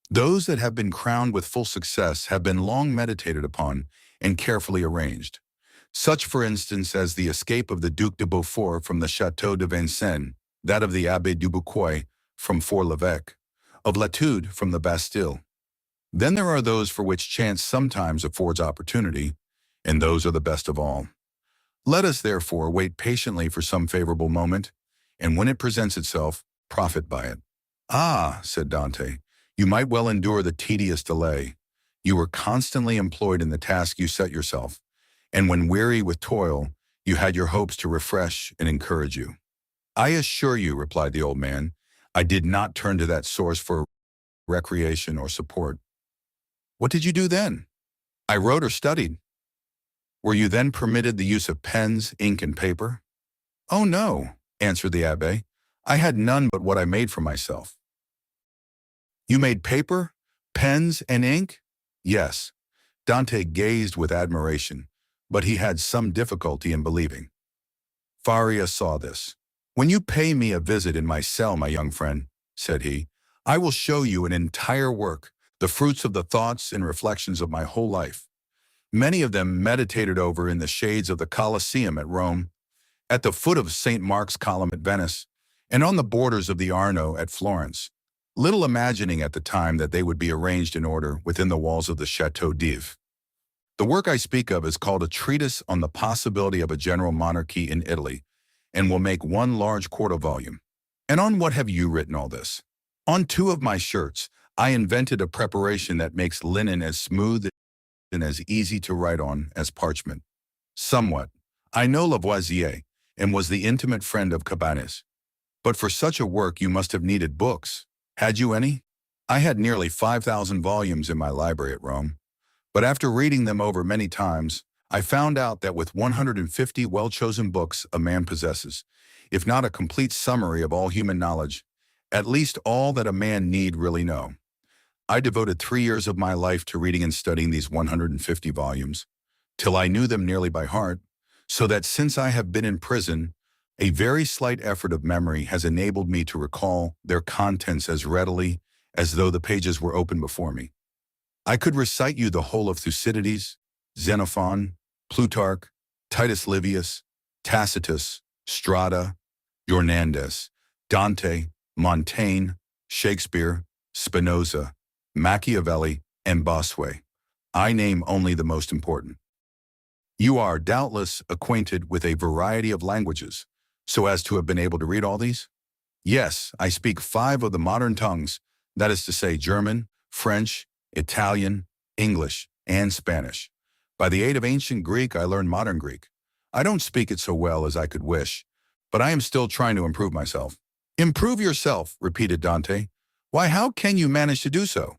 Those that have been crowned with full success have been long meditated upon and carefully arranged. Such, for instance, as the escape of the Duc de Beaufort from the Château de Vincennes, that of the Abbé Dubuquoy from Fort-l'Évêque, of Latude from the Bastille. Then there are those for which chance sometimes affords opportunity, and those are the best of all. Let us, therefore, wait patiently for some favorable moment, and when it presents itself, profit by it. Ah, said Dante, you might well endure the tedious delay. You were constantly employed in the task you set yourself, and when weary with toil, you had your hopes to refresh and encourage you. I assure you, replied the old man, I did not turn to that source for recreation or support. What did you do then? I wrote or studied. Were you then permitted the use of pens, ink, and paper? Oh no, answered the abbé. I had none but what I made for myself. You made paper, pens, and ink? Yes. Dante gazed with admiration, but he had some difficulty in believing. Faria saw this. When you pay me a visit in my cell, my young friend, said he, I will show you an entire work, the fruits of the thoughts and reflections of my whole life. Many of them meditated over in the shades of the Colosseum at Rome, at the foot of St. Mark's Column at Venice, and on the borders of the Arno at Florence, little imagining at the time that they would be arranged in order within the walls of the Château d'If. The work I speak of is called A Treatise on the Possibility of a General Monarchy in Italy, and will make one large quarto volume. And on what have you written all this? On 2 of my shirts, I invented a preparation that makes linen as smooth and as easy to write on as parchment. Somewhat. I know Lavoisier, and was the intimate friend of Cabanis. But for such a work you must have needed books. Had you any? I had nearly 5,000 volumes in my library at Rome. But after reading them over many times, I found out that with 150 well-chosen books a man possesses, if not a complete summary of all human knowledge, at least all that a man need really know. I devoted 3 years of my life to reading and studying these 150 volumes, till I knew them nearly by heart, so that since I have been in prison, a very slight effort of memory has enabled me to recall their contents as readily as though the pages were open before me. I could recite you the whole of Thucydides, Xenophon, Plutarch, Titus Livius, Tacitus, Strada, Jornandes, Dante, Montaigne, Shakespeare, Spinoza, Machiavelli, and Bossuet. I name only the most important. You are doubtless acquainted with a variety of languages, so as to have been able to read all these? Yes, I speak 5 of the modern tongues, that is to say German, French, Italian, English, and Spanish. By the aid of ancient Greek, I learned modern Greek. I don't speak it so well as I could wish, but I am still trying to improve myself. Improve yourself, repeated Dante. Why, how can you manage to do so?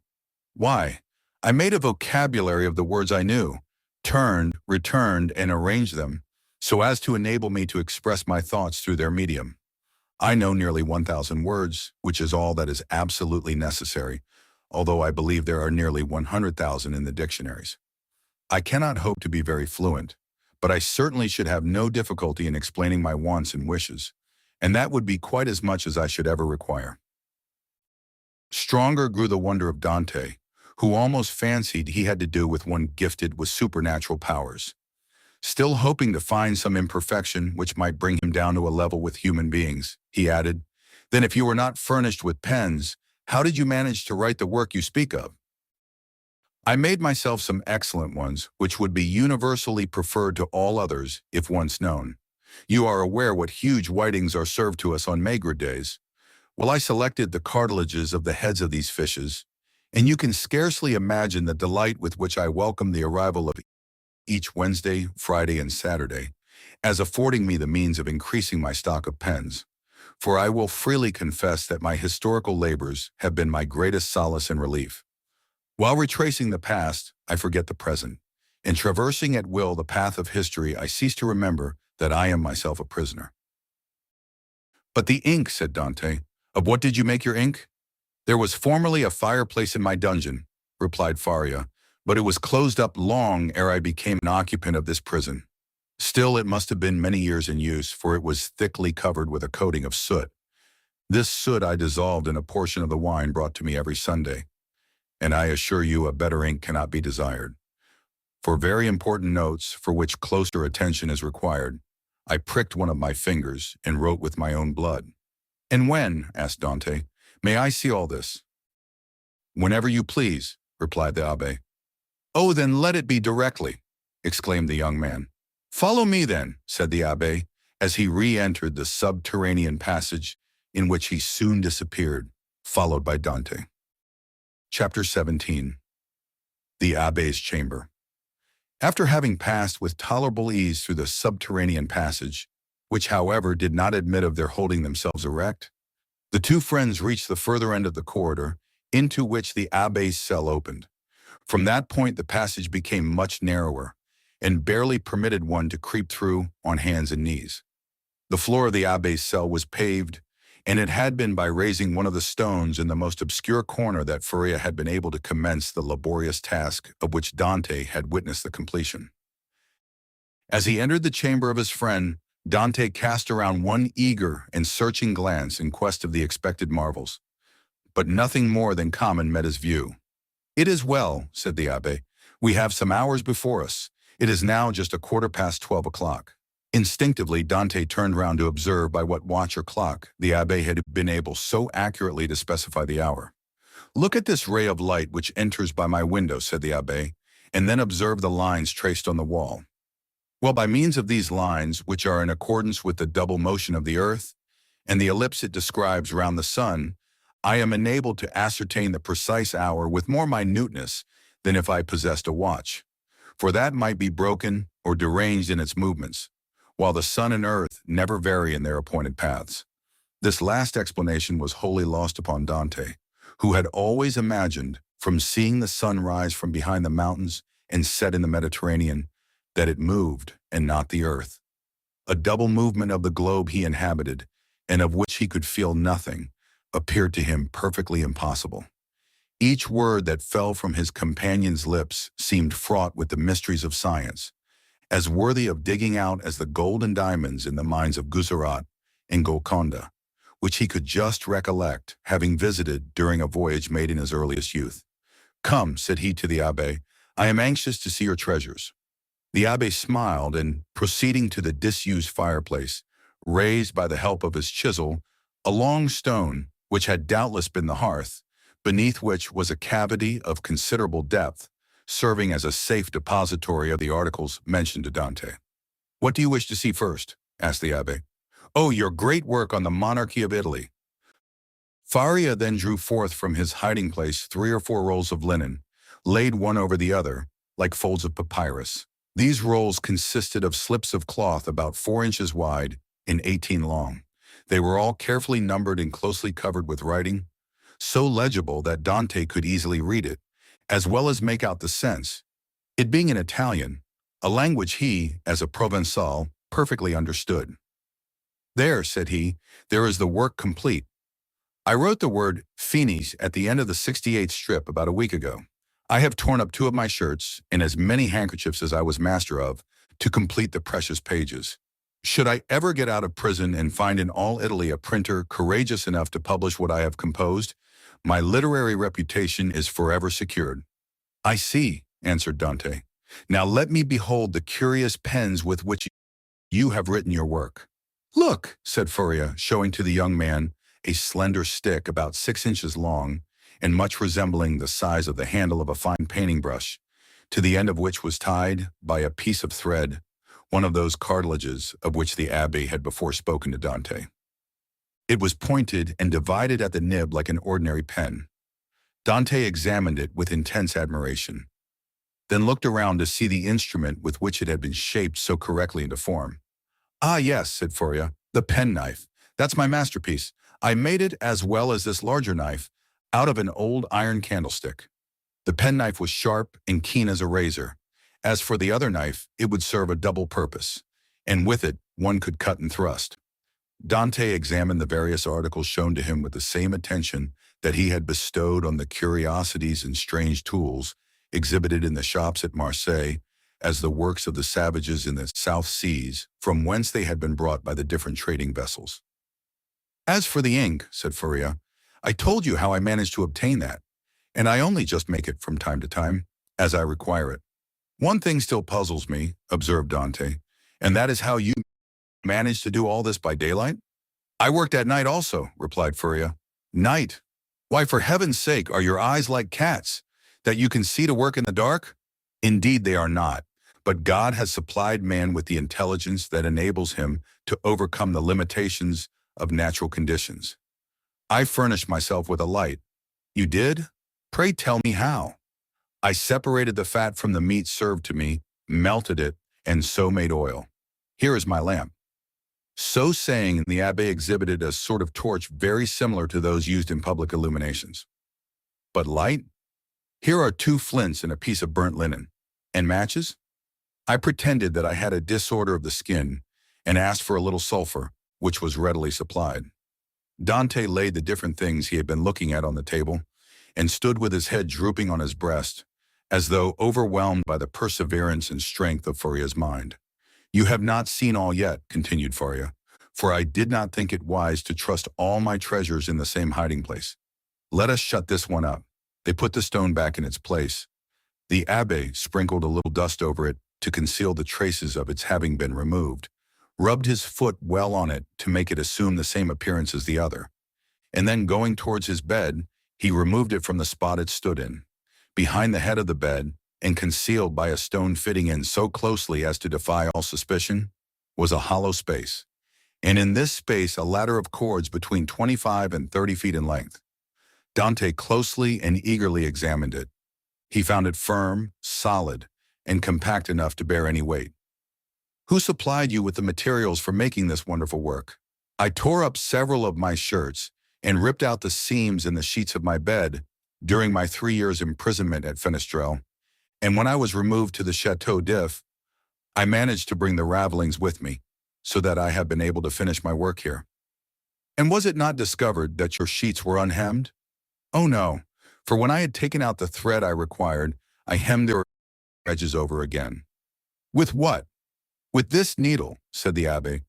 Why, I made a vocabulary of the words I knew, turned, returned, and arranged them, so as to enable me to express my thoughts through their medium. I know nearly 1,000 words, which is all that is absolutely necessary, although I believe there are nearly 100,000 in the dictionaries. I cannot hope to be very fluent, but I certainly should have no difficulty in explaining my wants and wishes, and that would be quite as much as I should ever require. Stronger grew the wonder of Dante, who almost fancied he had to do with one gifted with supernatural powers. Still hoping to find some imperfection which might bring him down to a level with human beings, he added, "Then if you were not furnished with pens, how did you manage to write the work you speak of?" "I made myself some excellent ones, which would be universally preferred to all others if once known. You are aware what huge whitings are served to us on maigre days. Well, I selected the cartilages of the heads of these fishes, and you can scarcely imagine the delight with which I welcomed the arrival of each Wednesday, Friday, and Saturday, as affording me the means of increasing my stock of pens. For I will freely confess that my historical labors have been my greatest solace and relief. While retracing the past, I forget the present. In traversing at will the path of history, I cease to remember that I am myself a prisoner. But the ink, said Dante. Of what did you make your ink? There was formerly a fireplace in my dungeon, replied Faria, but it was closed up long ere I became an occupant of this prison. Still, it must have been many years in use, for it was thickly covered with a coating of soot. This soot I dissolved in a portion of the wine brought to me every Sunday, and I assure you a better ink cannot be desired. For very important notes, for which closer attention is required, I pricked one of my fingers and wrote with my own blood. And when, asked Dante, may I see all this? Whenever you please, replied the abbé. Oh, then let it be directly, exclaimed the young man. Follow me then, said the abbé, as he re-entered the subterranean passage in which he soon disappeared, followed by Dante. Chapter 17. The abbé's chamber. After having passed with tolerable ease through the subterranean passage, which however did not admit of their holding themselves erect, the two friends reached the further end of the corridor, into which the abbé's cell opened. From that point the passage became much narrower, and barely permitted one to creep through on hands and knees. The floor of the abbé's cell was paved, and it had been by raising one of the stones in the most obscure corner that Faria had been able to commence the laborious task of which Dante had witnessed the completion. As he entered the chamber of his friend, Dante cast around one eager and searching glance in quest of the expected marvels. But nothing more than common met his view. It is well, said the abbé. We have some hours before us. It is now just 12:15 o'clock. Instinctively, Dante turned round to observe by what watch or clock the abbé had been able so accurately to specify the hour. Look at this ray of light which enters by my window, said the abbé, and then observe the lines traced on the wall. Well, by means of these lines, which are in accordance with the double motion of the earth and the ellipse it describes round the sun, I am enabled to ascertain the precise hour with more minuteness than if I possessed a watch, for that might be broken or deranged in its movements, while the sun and earth never vary in their appointed paths. This last explanation was wholly lost upon Dante, who had always imagined, from seeing the sun rise from behind the mountains and set in the Mediterranean, that it moved and not the earth. A double movement of the globe he inhabited, and of which he could feel nothing, appeared to him perfectly impossible. Each word that fell from his companion's lips seemed fraught with the mysteries of science, as worthy of digging out as the gold and diamonds in the mines of Gujarat and Golconda, which he could just recollect, having visited during a voyage made in his earliest youth. Come, said he to the abbé, I am anxious to see your treasures. The abbé smiled and, proceeding to the disused fireplace, raised by the help of his chisel a long stone, which had doubtless been the hearth, beneath which was a cavity of considerable depth, serving as a safe depository of the articles mentioned to Dante. What do you wish to see first? Asked the abbé. Oh, your great work on the monarchy of Italy. Faria then drew forth from his hiding place 3 or 4 rolls of linen, laid one over the other, like folds of papyrus. These rolls consisted of slips of cloth about 4 inches wide and 18 long. They were all carefully numbered and closely covered with writing, so legible that Dante could easily read it, as well as make out the sense, it being in Italian, a language he, as a Provençal, perfectly understood. There, said he, there is the work complete. I wrote the word finis at the end of the 68th strip about a week ago. I have torn up 2 of my shirts and as many handkerchiefs as I was master of to complete the precious pages. Should I ever get out of prison and find in all Italy a printer courageous enough to publish what I have composed, my literary reputation is forever secured. I see, answered Dante. Now let me behold the curious pens with which you have written your work. Look, said Faria, showing to the young man a slender stick about 6 inches long and much resembling the size of the handle of a fine painting brush, to the end of which was tied, by a piece of thread, one of those cartilages of which the abbé had before spoken to Dante. It was pointed and divided at the nib like an ordinary pen. Dante examined it with intense admiration, then looked around to see the instrument with which it had been shaped so correctly into form. Ah, yes, said Faria, the penknife. That's my masterpiece. I made it, as well as this larger knife, out of an old iron candlestick. The penknife was sharp and keen as a razor. As for the other knife, it would serve a double purpose, and with it one could cut and thrust. Dante examined the various articles shown to him with the same attention that he had bestowed on the curiosities and strange tools exhibited in the shops at Marseilles as the works of the savages in the South Seas, from whence they had been brought by the different trading vessels. "As for the ink," said Faria, "I told you how I managed to obtain that, and I only just make it from time to time, as I require it." "One thing still puzzles me," observed Dante, "and that is how you managed to do all this by daylight?" "I worked at night also," replied Faria. "Night? Why, for heaven's sake, are your eyes like cats, that you can see to work in the dark?" "Indeed they are not, but God has supplied man with the intelligence that enables him to overcome the limitations of natural conditions. I furnished myself with a light." "You did? Pray tell me how." "I separated the fat from the meat served to me, melted it, and so made oil. Here is my lamp." So saying, the abbé exhibited a sort of torch very similar to those used in public illuminations. "But light? Here are 2 flints and a piece of burnt linen. And matches?" I pretended that I had a disorder of the skin and asked for a little sulfur, which was readily supplied. Dante laid the different things he had been looking at on the table and stood with his head drooping on his breast, as though overwhelmed by the perseverance and strength of Faria's mind. "You have not seen all yet," continued Faria, "for I did not think it wise to trust all my treasures in the same hiding place. Let us shut this one up." They put the stone back in its place. The abbé sprinkled a little dust over it to conceal the traces of its having been removed, rubbed his foot well on it to make it assume the same appearance as the other, and then going towards his bed, he removed it from the spot it stood in. Behind the head of the bed, and concealed by a stone fitting in so closely as to defy all suspicion, was a hollow space, and in this space a ladder of cords between 25 and 30 feet in length. Dante closely and eagerly examined it. He found it firm, solid, and compact enough to bear any weight. "Who supplied you with the materials for making this wonderful work?" "I tore up several of my shirts and ripped out the seams in the sheets of my bed during my 3 years' imprisonment at Fenestrelle, and when I was removed to the Château d'If, I managed to bring the ravelings with me, so that I have been able to finish my work here." "And was it not discovered that your sheets were unhemmed?" "Oh no, for when I had taken out the thread I required, I hemmed their edges over again." "With what?" "With this needle," said the abbé,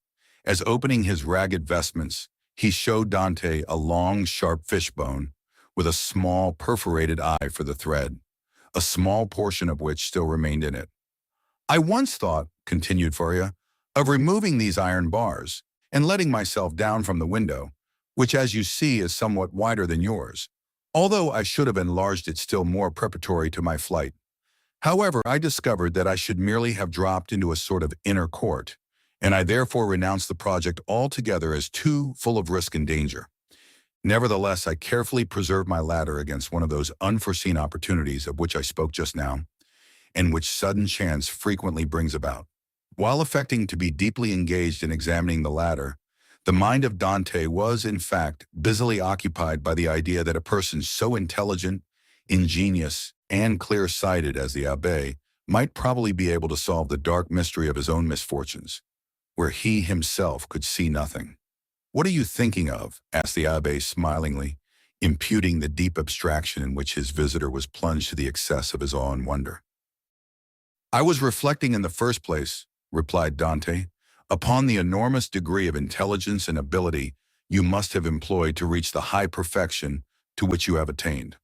as opening his ragged vestments, he showed Dante a long, sharp fishbone, with a small perforated eye for the thread, a small portion of which still remained in it. "I once thought," continued Faria, "of removing these iron bars, and letting myself down from the window, which as you see is somewhat wider than yours, although I should have enlarged it still more preparatory to my flight. However, I discovered that I should merely have dropped into a sort of inner court, and I therefore renounced the project altogether as too full of risk and danger. Nevertheless, I carefully preserved my ladder against one of those unforeseen opportunities of which I spoke just now, and which sudden chance frequently brings about." While affecting to be deeply engaged in examining the ladder, the mind of Dante was, in fact, busily occupied by the idea that a person so intelligent, ingenious, and clear-sighted as the abbé might probably be able to solve the dark mystery of his own misfortunes, where he himself could see nothing. "What are you thinking of?" asked the abbé smilingly, imputing the deep abstraction in which his visitor was plunged to the excess of his awe and wonder. "I was reflecting in the first place," replied Dante, "upon the enormous degree of intelligence and ability you must have employed to reach the high perfection to which you have attained.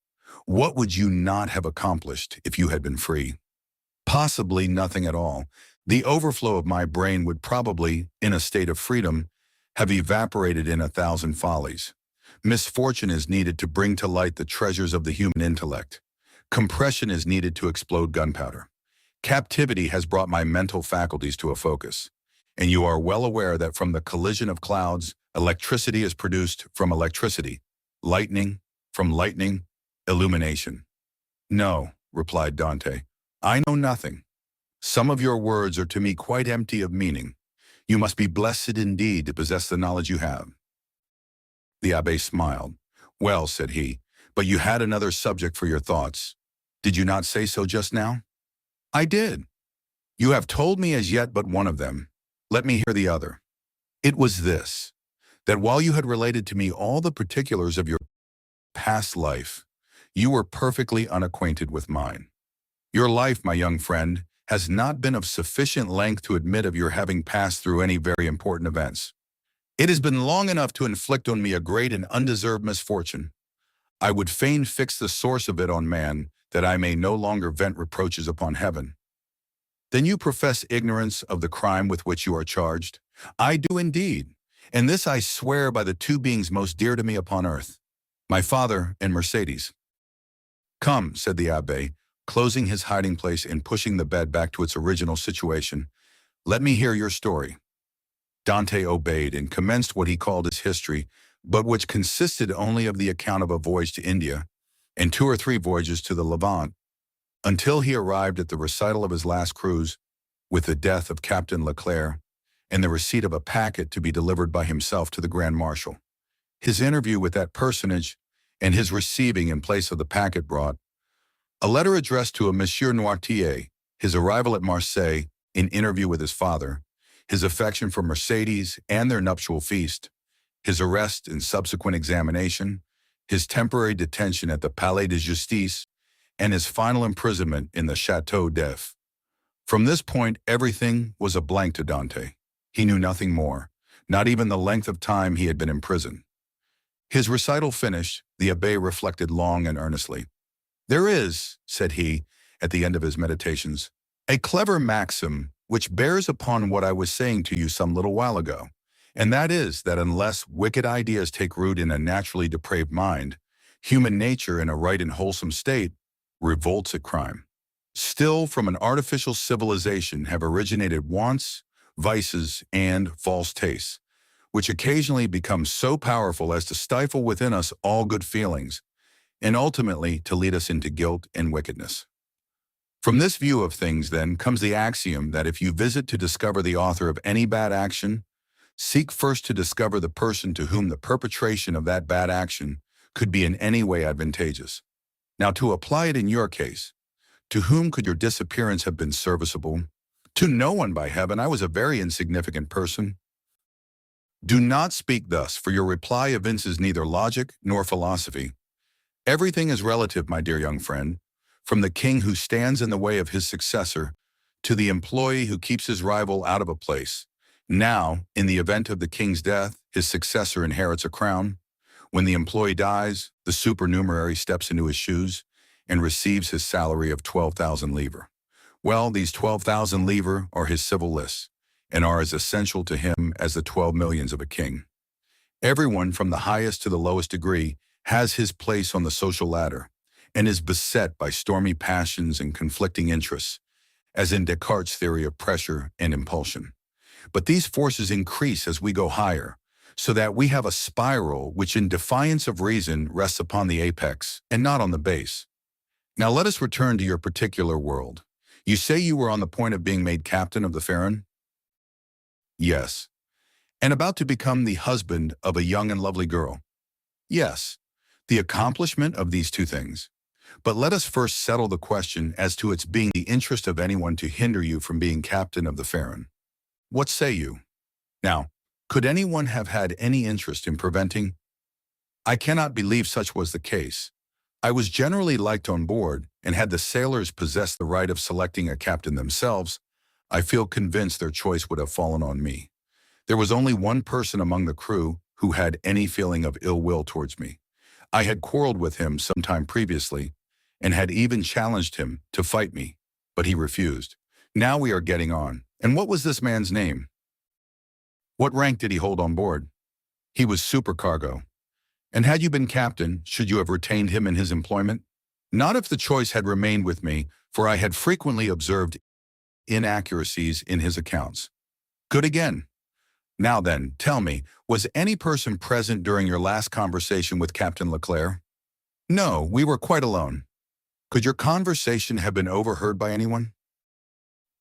What would you not have accomplished if you had been free? Possibly nothing at all. The overflow of my brain would probably, in a state of freedom, have evaporated in 1,000 follies. Misfortune is needed to bring to light the treasures of the human intellect. Compression is needed to explode gunpowder. Captivity has brought my mental faculties to a focus. And you are well aware that from the collision of clouds, electricity is produced from electricity, lightning from lightning, illumination." "No," replied Dante, "I know nothing. Some of your words are to me quite empty of meaning. You must be blessed indeed to possess the knowledge you have." The abbé smiled. "Well," said he, "but you had another subject for your thoughts." Did you not say so just now? I did. You have told me as yet but one of them. Let me hear the other. It was this, that while you had related to me all the particulars of your past life, you were perfectly unacquainted with mine. Your life, my young friend, has not been of sufficient length to admit of your having passed through any very important events. It has been long enough to inflict on me a great and undeserved misfortune. I would fain fix the source of it on man, that I may no longer vent reproaches upon heaven. Then you profess ignorance of the crime with which you are charged? I do indeed, and this I swear by the two beings most dear to me upon earth, my father and Mercédès. Come, said the abbé, closing his hiding place and pushing the bed back to its original situation. Let me hear your story. Dante obeyed and commenced what he called his history, but which consisted only of the account of a voyage to India and 2 or 3 voyages to the Levant, until he arrived at the recital of his last cruise, with the death of Captain Leclerc and the receipt of a packet to be delivered by himself to the Grand Marshal. His interview with that personage and his receiving in place of the packet brought a letter addressed to a Monsieur Noirtier, his arrival at Marseille, an interview with his father, his affection for Mercédès and their nuptial feast, his arrest and subsequent examination, his temporary detention at the Palais de Justice, and his final imprisonment in the Château d'If. From this point, everything was a blank to Dante. He knew nothing more, not even the length of time he had been imprisoned. His recital finished, the abbé reflected long and earnestly. There is, said he, at the end of his meditations, a clever maxim which bears upon what I was saying to you some little while ago, and that is that unless wicked ideas take root in a naturally depraved mind, human nature in a right and wholesome state revolts at crime. Still, from an artificial civilization have originated wants, vices, and false tastes, which occasionally become so powerful as to stifle within us all good feelings, and ultimately to lead us into guilt and wickedness. From this view of things, then, comes the axiom that if you visit to discover the author of any bad action, seek first to discover the person to whom the perpetration of that bad action could be in any way advantageous. Now, to apply it in your case, to whom could your disappearance have been serviceable? To no one, by heaven. I was a very insignificant person. Do not speak thus, for your reply evinces neither logic nor philosophy. Everything is relative, my dear young friend, from the king who stands in the way of his successor to the employee who keeps his rival out of a place. Now, in the event of the king's death, his successor inherits a crown. When the employee dies, the supernumerary steps into his shoes and receives his salary of 12,000 livres. Well, these 12,000 livres are his civil lists and are as essential to him as the 12 millions of a king. Everyone from the highest to the lowest degree has his place on the social ladder and is beset by stormy passions and conflicting interests, as in Descartes' theory of pressure and impulsion. But these forces increase as we go higher, so that we have a spiral which in defiance of reason rests upon the apex and not on the base. Now let us return to your particular world. You say you were on the point of being made captain of the Pharaon? Yes. And about to become the husband of a young and lovely girl? Yes. The accomplishment of these two things. But let us first settle the question as to its being the interest of anyone to hinder you from being captain of the Pharaon. What say you? Now, could anyone have had any interest in preventing? I cannot believe such was the case. I was generally liked on board, and had the sailors possessed the right of selecting a captain themselves, I feel convinced their choice would have fallen on me. There was only one person among the crew who had any feeling of ill will towards me. I had quarreled with him some time previously, and had even challenged him to fight me, but he refused. Now we are getting on. And what was this man's name? What rank did he hold on board? He was supercargo. And had you been captain, should you have retained him in his employment? Not if the choice had remained with me, for I had frequently observed inaccuracies in his accounts. Good again. Now then, tell me, was any person present during your last conversation with Captain Leclerc? No, we were quite alone. Could your conversation have been overheard by anyone?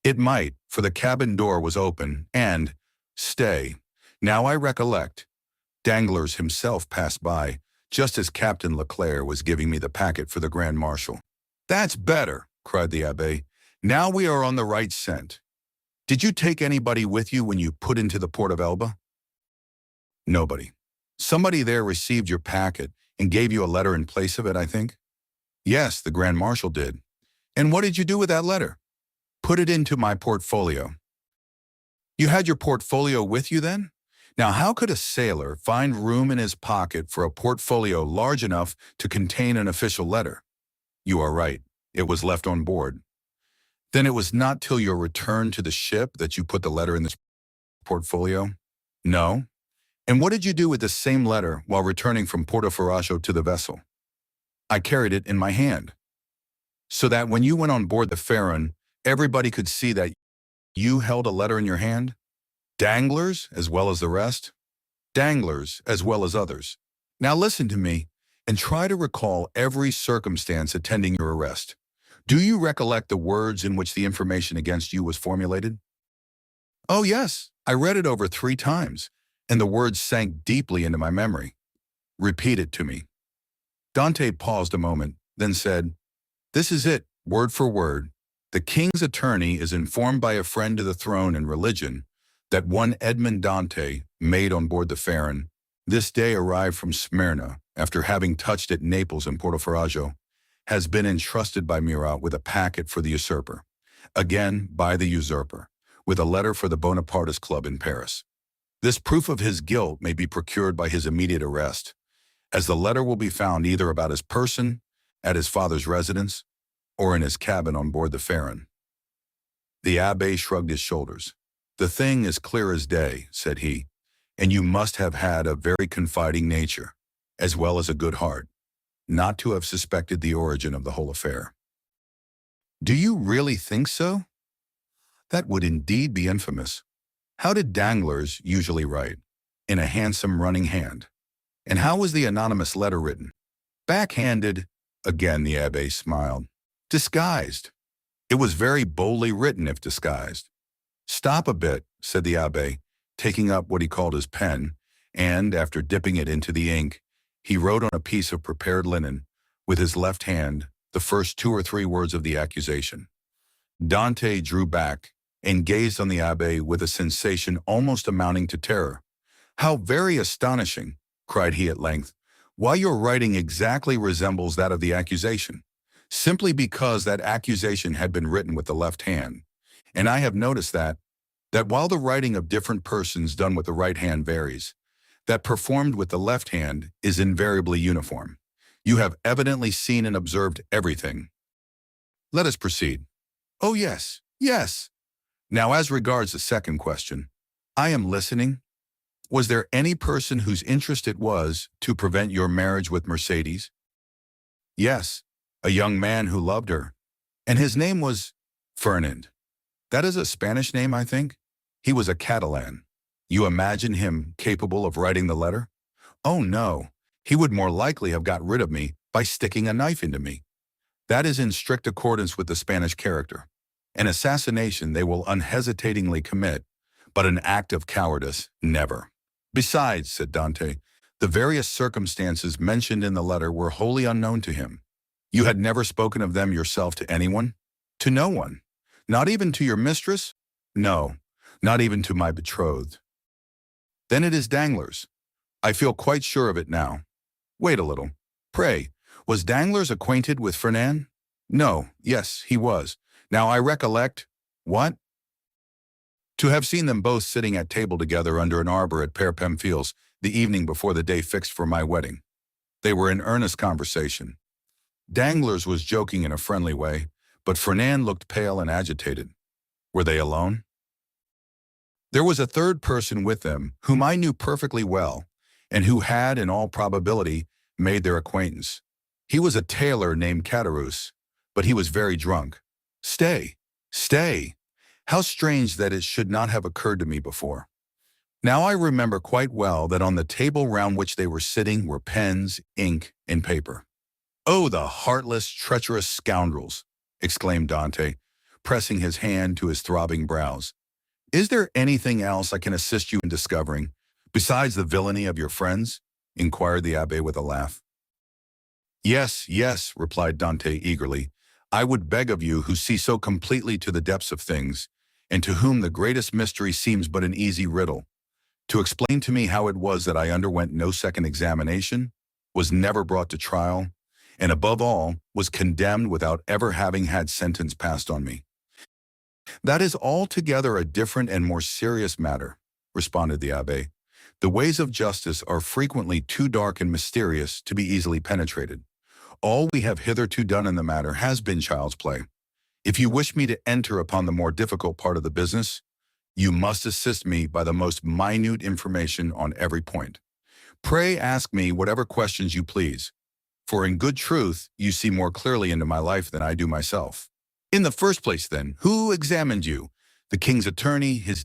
It might, for the cabin door was open, and, stay, now I recollect, Danglars himself passed by, just as Captain Leclerc was giving me the packet for the Grand Marshal. That's better, cried the abbé. Now we are on the right scent. Did you take anybody with you when you put into the port of Elba? Nobody. Somebody there received your packet and gave you a letter in place of it, I think? Yes, the Grand Marshal did. And what did you do with that letter? Put it into my portfolio. You had your portfolio with you then? Now, how could a sailor find room in his pocket for a portfolio large enough to contain an official letter? You are right. It was left on board. Then it was not till your return to the ship that you put the letter in this portfolio? No. And what did you do with the same letter while returning from Porto Ferrajo to the vessel? I carried it in my hand. So that when you went on board the Pharaon, everybody could see that you held a letter in your hand? Danglers as well as the rest? Danglers as well as others. Now listen to me and try to recall every circumstance attending your arrest. Do you recollect the words in which the information against you was formulated? Oh yes, I read it over 3 times, and the words sank deeply into my memory. Repeat it to me. Dante paused a moment, then said, This is it, word for word. The king's attorney is informed by a friend to the throne and religion that one Edmond Dantès, made on board the Pharaon, this day arrived from Smyrna after having touched at Naples and Porto Ferrajo, has been entrusted by Murat with a packet for the usurper, again by the usurper, with a letter for the Bonapartist Club in Paris. This proof of his guilt may be procured by his immediate arrest, as the letter will be found either about his person, at his father's residence, or in his cabin on board the Pharaon. The abbé shrugged his shoulders. The thing is clear as day, said he, and you must have had a very confiding nature, as well as a good heart, not to have suspected the origin of the whole affair. Do you really think so? That would indeed be infamous. How did Danglars usually write? In a handsome running hand. And how was the anonymous letter written? Backhanded. Again the abbé smiled. Disguised. It was very boldly written if disguised. Stop a bit, said the abbé, taking up what he called his pen, and, after dipping it into the ink, he wrote on a piece of prepared linen, with his left hand, the first 2 or 3 words of the accusation. Dante drew back and gazed on the abbé with a sensation almost amounting to terror. How very astonishing, cried he at length. Why, your writing exactly resembles that of the accusation, simply because that accusation had been written with the left hand. And I have noticed that while the writing of different persons done with the right hand varies, that performed with the left hand is invariably uniform. You have evidently seen and observed everything. Let us proceed. Oh yes, yes. Now as regards the second question, I am listening. Was there any person whose interest it was to prevent your marriage with Mercédès? Yes, a young man who loved her, and his name was Fernand. That is a Spanish name, I think. He was a Catalan. You imagine him capable of writing the letter? Oh no, he would more likely have got rid of me by sticking a knife into me. That is in strict accordance with the Spanish character. An assassination they will unhesitatingly commit, but an act of cowardice, never. Besides, said Dante, the various circumstances mentioned in the letter were wholly unknown to him. You had never spoken of them yourself to anyone? To no one. Not even to your mistress? No, not even to my betrothed. Then it is Danglars. I feel quite sure of it now. Wait a little. Pray, was Danglars acquainted with Fernand? No, yes, he was. Now I recollect. What? To have seen them both sitting at table together under an arbor at Père Pamphil's the evening before the day fixed for my wedding. They were in earnest conversation. Danglars was joking in a friendly way, but Fernand looked pale and agitated. Were they alone? There was a third person with them, whom I knew perfectly well, and who had, in all probability, made their acquaintance. He was a tailor named Caderousse, but he was very drunk. Stay, stay! How strange that it should not have occurred to me before. Now I remember quite well that on the table round which they were sitting were pens, ink, and paper. Oh, the heartless, treacherous scoundrels! Exclaimed Dante, pressing his hand to his throbbing brows. Is there anything else I can assist you in discovering, besides the villainy of your friends? Inquired the abbé with a laugh. Yes, yes, replied Dante eagerly. I would beg of you, who see so completely to the depths of things, and to whom the greatest mystery seems but an easy riddle, to explain to me how it was that I underwent no second examination, was never brought to trial, and above all, was condemned without ever having had sentence passed on me. That is altogether a different and more serious matter, responded the abbé. The ways of justice are frequently too dark and mysterious to be easily penetrated. All we have hitherto done in the matter has been child's play. If you wish me to enter upon the more difficult part of the business, you must assist me by the most minute information on every point. Pray ask me whatever questions you please, for in good truth you see more clearly into my life than I do myself. In the first place, then, who examined you? The king's attorney, his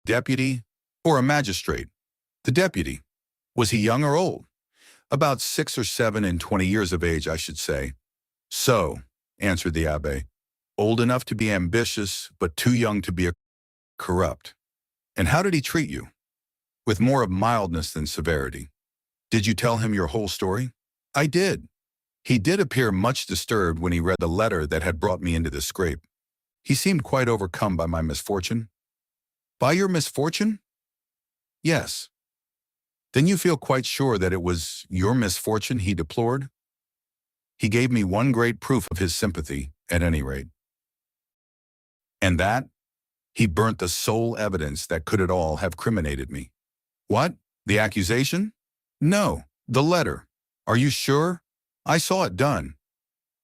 deputy, or a magistrate? The deputy. Was he young or old? About 6 or 7 and 20 years of age, I should say. So, answered the abbé, old enough to be ambitious, but too young to be corrupt. And how did he treat you? With more of mildness than severity. Did you tell him your whole story? I did. He did appear much disturbed when he read the letter that had brought me into this scrape. He seemed quite overcome by my misfortune. By your misfortune? Yes. Then you feel quite sure that it was your misfortune he deplored? He gave me one great proof of his sympathy, at any rate. And that? He burnt the sole evidence that could at all have criminated me. What? The accusation? No, the letter. Are you sure? I saw it done.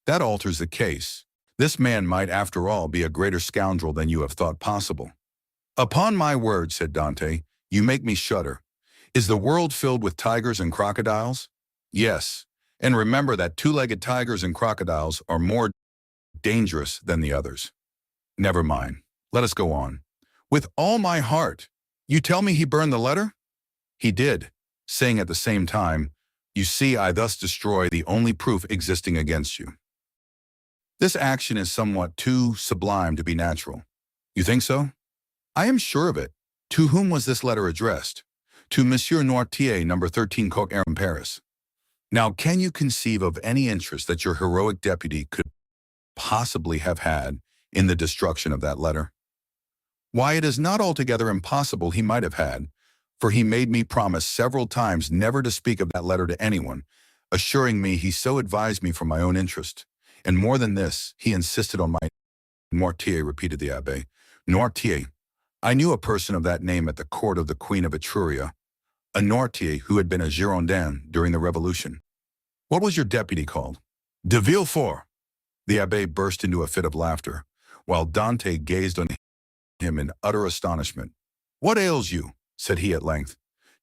That alters the case. This man might, after all, be a greater scoundrel than you have thought possible. Upon my word, said Dante, you make me shudder. Is the world filled with tigers and crocodiles? Yes, and remember that two-legged tigers and crocodiles are more dangerous than the others. Never mind. Let us go on. With all my heart. You tell me he burned the letter? He did, saying at the same time, you see, I thus destroy the only proof existing against you. This action is somewhat too sublime to be natural. You think so? I am sure of it. To whom was this letter addressed? To Monsieur Noirtier, number 13 Coq in Paris. Now, can you conceive of any interest that your heroic deputy could possibly have had in the destruction of that letter? Why, it is not altogether impossible he might have had, for he made me promise several times never to speak of that letter to anyone, assuring me he so advised me for my own interest. And more than this, he insisted on my— Noirtier, repeated the abbé. Noirtier. I knew a person of that name at the court of the Queen of Etruria, a Noirtier who had been a Girondin during the Revolution. What was your deputy called? De Villefort. The abbé burst into a fit of laughter, while Dante gazed on him in utter astonishment. What ails you? Said he at length.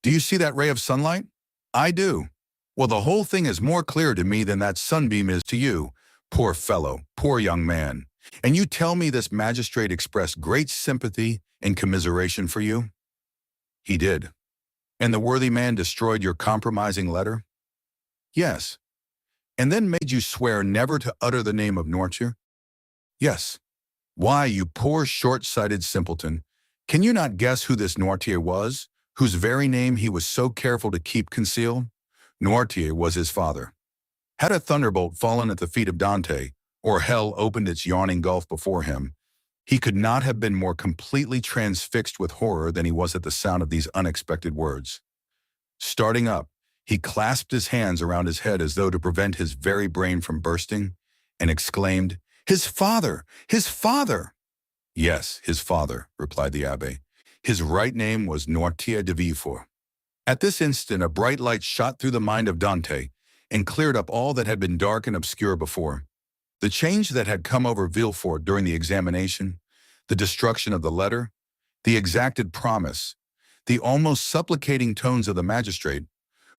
Do you see that ray of sunlight? I do. Well, the whole thing is more clear to me than that sunbeam is to you. Poor fellow, poor young man. And you tell me this magistrate expressed great sympathy and commiseration for you? He did. And the worthy man destroyed your compromising letter? Yes. And then made you swear never to utter the name of Noirtier? Yes. Why, you poor short-sighted simpleton, can you not guess who this Noirtier was, whose very name he was so careful to keep concealed? Noirtier was his father. Had a thunderbolt fallen at the feet of Dante, or hell opened its yawning gulf before him, he could not have been more completely transfixed with horror than he was at the sound of these unexpected words. Starting up, he clasped his hands around his head as though to prevent his very brain from bursting, and exclaimed, His father! His father! Yes, his father, replied the abbé. His right name was Noirtier de Villefort. At this instant, a bright light shot through the mind of Dante and cleared up all that had been dark and obscure before. The change that had come over Villefort during the examination, the destruction of the letter, the exacted promise, the almost supplicating tones of the magistrate,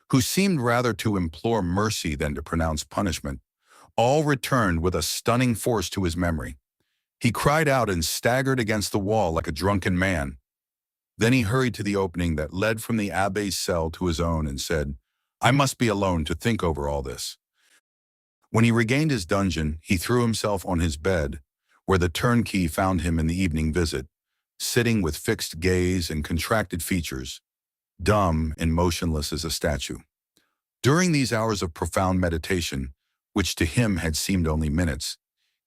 who seemed rather to implore mercy than to pronounce punishment, all returned with a stunning force to his memory. He cried out and staggered against the wall like a drunken man. Then he hurried to the opening that led from the abbé's cell to his own and said, I must be alone to think over all this. When he regained his dungeon, he threw himself on his bed, where the turnkey found him in the evening visit, sitting with fixed gaze and contracted features, dumb and motionless as a statue. During these hours of profound meditation, which to him had seemed only minutes,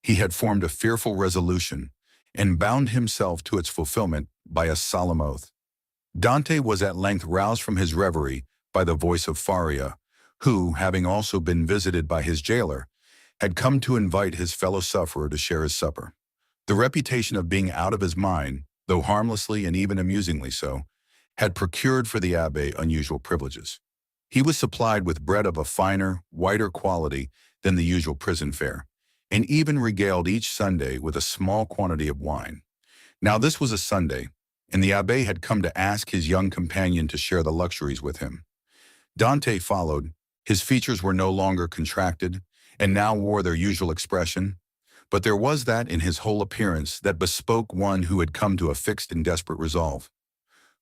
he had formed a fearful resolution and bound himself to its fulfillment by a solemn oath. Dante was at length roused from his reverie by the voice of Faria, who, having also been visited by his jailer, had come to invite his fellow sufferer to share his supper. The reputation of being out of his mind, though harmlessly and even amusingly so, had procured for the abbé unusual privileges. He was supplied with bread of a finer, whiter quality than the usual prison fare, and even regaled each Sunday with a small quantity of wine. Now this was a Sunday, and the abbé had come to ask his young companion to share the luxuries with him. Dante followed. His features were no longer contracted, and now wore their usual expression, but there was that in his whole appearance that bespoke one who had come to a fixed and desperate resolve.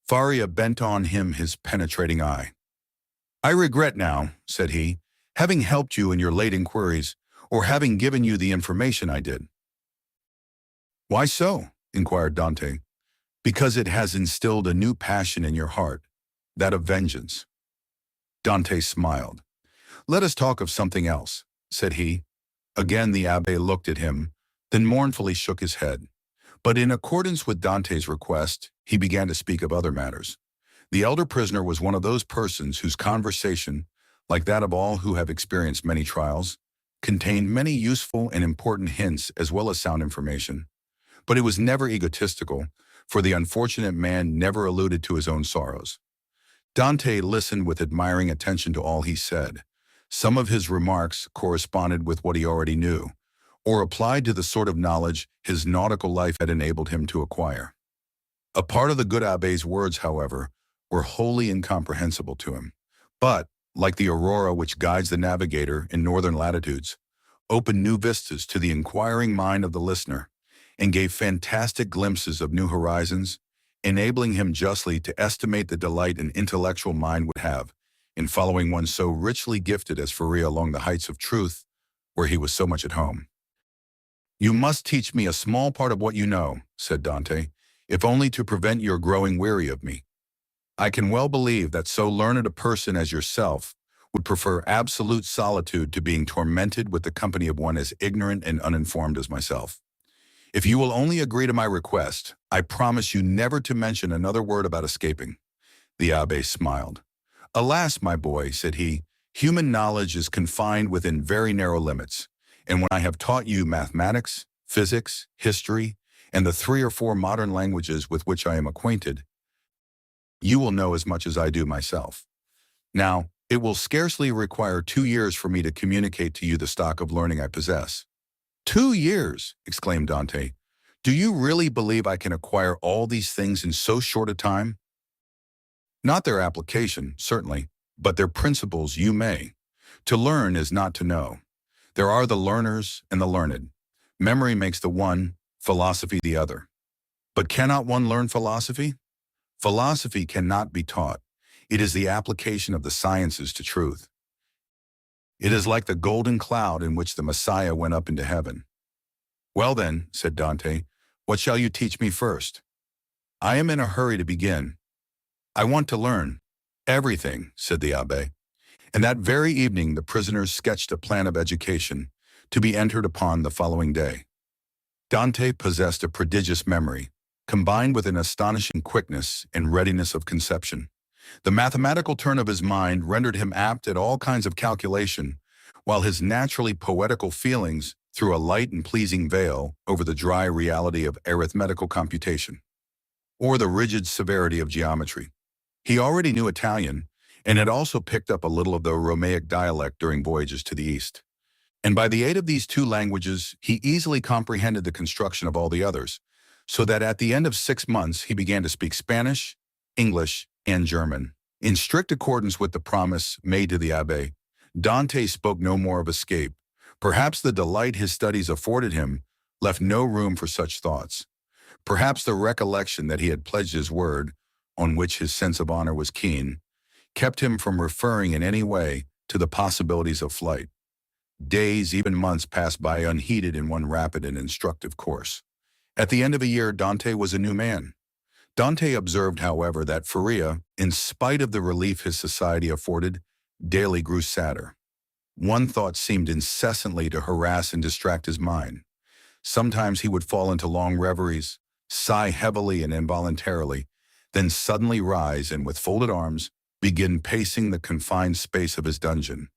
Faria bent on him his penetrating eye. "I regret now," said he, "having helped you in your late inquiries, or having given you the information I did." "Why so?" inquired Dante. "Because it has instilled a new passion in your heart, that of vengeance." Dante smiled. "Let us talk of something else," said he. Again the abbé looked at him, then mournfully shook his head. But in accordance with Dante's request, he began to speak of other matters. The elder prisoner was one of those persons whose conversation, like that of all who have experienced many trials, contained many useful and important hints as well as sound information. But it was never egotistical, for the unfortunate man never alluded to his own sorrows. Dante listened with admiring attention to all he said. Some of his remarks corresponded with what he already knew, or applied to the sort of knowledge his nautical life had enabled him to acquire. A part of the good abbé's words, however, were wholly incomprehensible to him, but, like the aurora which guides the navigator in northern latitudes, opened new vistas to the inquiring mind of the listener, and gave fantastic glimpses of new horizons, enabling him justly to estimate the delight an intellectual mind would have in following one so richly gifted as Faria along the heights of truth, where he was so much at home. "You must teach me a small part of what you know," said Dante, "if only to prevent your growing weary of me. I can well believe that so learned a person as yourself would prefer absolute solitude to being tormented with the company of one as ignorant and uninformed as myself. If you will only agree to my request, I promise you never to mention another word about escaping." The abbé smiled. "Alas, my boy," said he, "human knowledge is confined within very narrow limits, and when I have taught you mathematics, physics, history, and the 3 or 4 modern languages with which I am acquainted, you will know as much as I do myself. Now, it will scarcely require 2 years for me to communicate to you the stock of learning I possess." "2 years!" exclaimed Dante. "Do you really believe I can acquire all these things in so short a time?" "Not their application, certainly, but their principles you may. To learn is not to know. There are the learners and the learned. Memory makes the one, philosophy the other. But cannot one learn philosophy? Philosophy cannot be taught. It is the application of the sciences to truth. It is like the golden cloud in which the Messiah went up into heaven." "Well then," said Dante, "what shall you teach me first?" "I am in a hurry to begin. I want to learn." "Everything," said the abbé. And that very evening the prisoners sketched a plan of education, to be entered upon the following day. Dante possessed a prodigious memory, combined with an astonishing quickness and readiness of conception. The mathematical turn of his mind rendered him apt at all kinds of calculation, while his naturally poetical feelings threw a light and pleasing veil over the dry reality of arithmetical computation, or the rigid severity of geometry. He already knew Italian, and had also picked up a little of the Romaic dialect during voyages to the East. And by the aid of these 2 languages, he easily comprehended the construction of all the others, so that at the end of 6 months he began to speak Spanish, English, and German. In strict accordance with the promise made to the abbé, Dante spoke no more of escape. Perhaps the delight his studies afforded him left no room for such thoughts. Perhaps the recollection that he had pledged his word, on which his sense of honor was keen, kept him from referring in any way to the possibilities of flight. Days, even months, passed by unheeded in one rapid and instructive course. At the end of a year, Dante was a new man. Dante observed, however, that Faria, in spite of the relief his society afforded, daily grew sadder. One thought seemed incessantly to harass and distract his mind. Sometimes he would fall into long reveries, sigh heavily and involuntarily, then suddenly rise and with folded arms, begin pacing the confined space of his dungeon.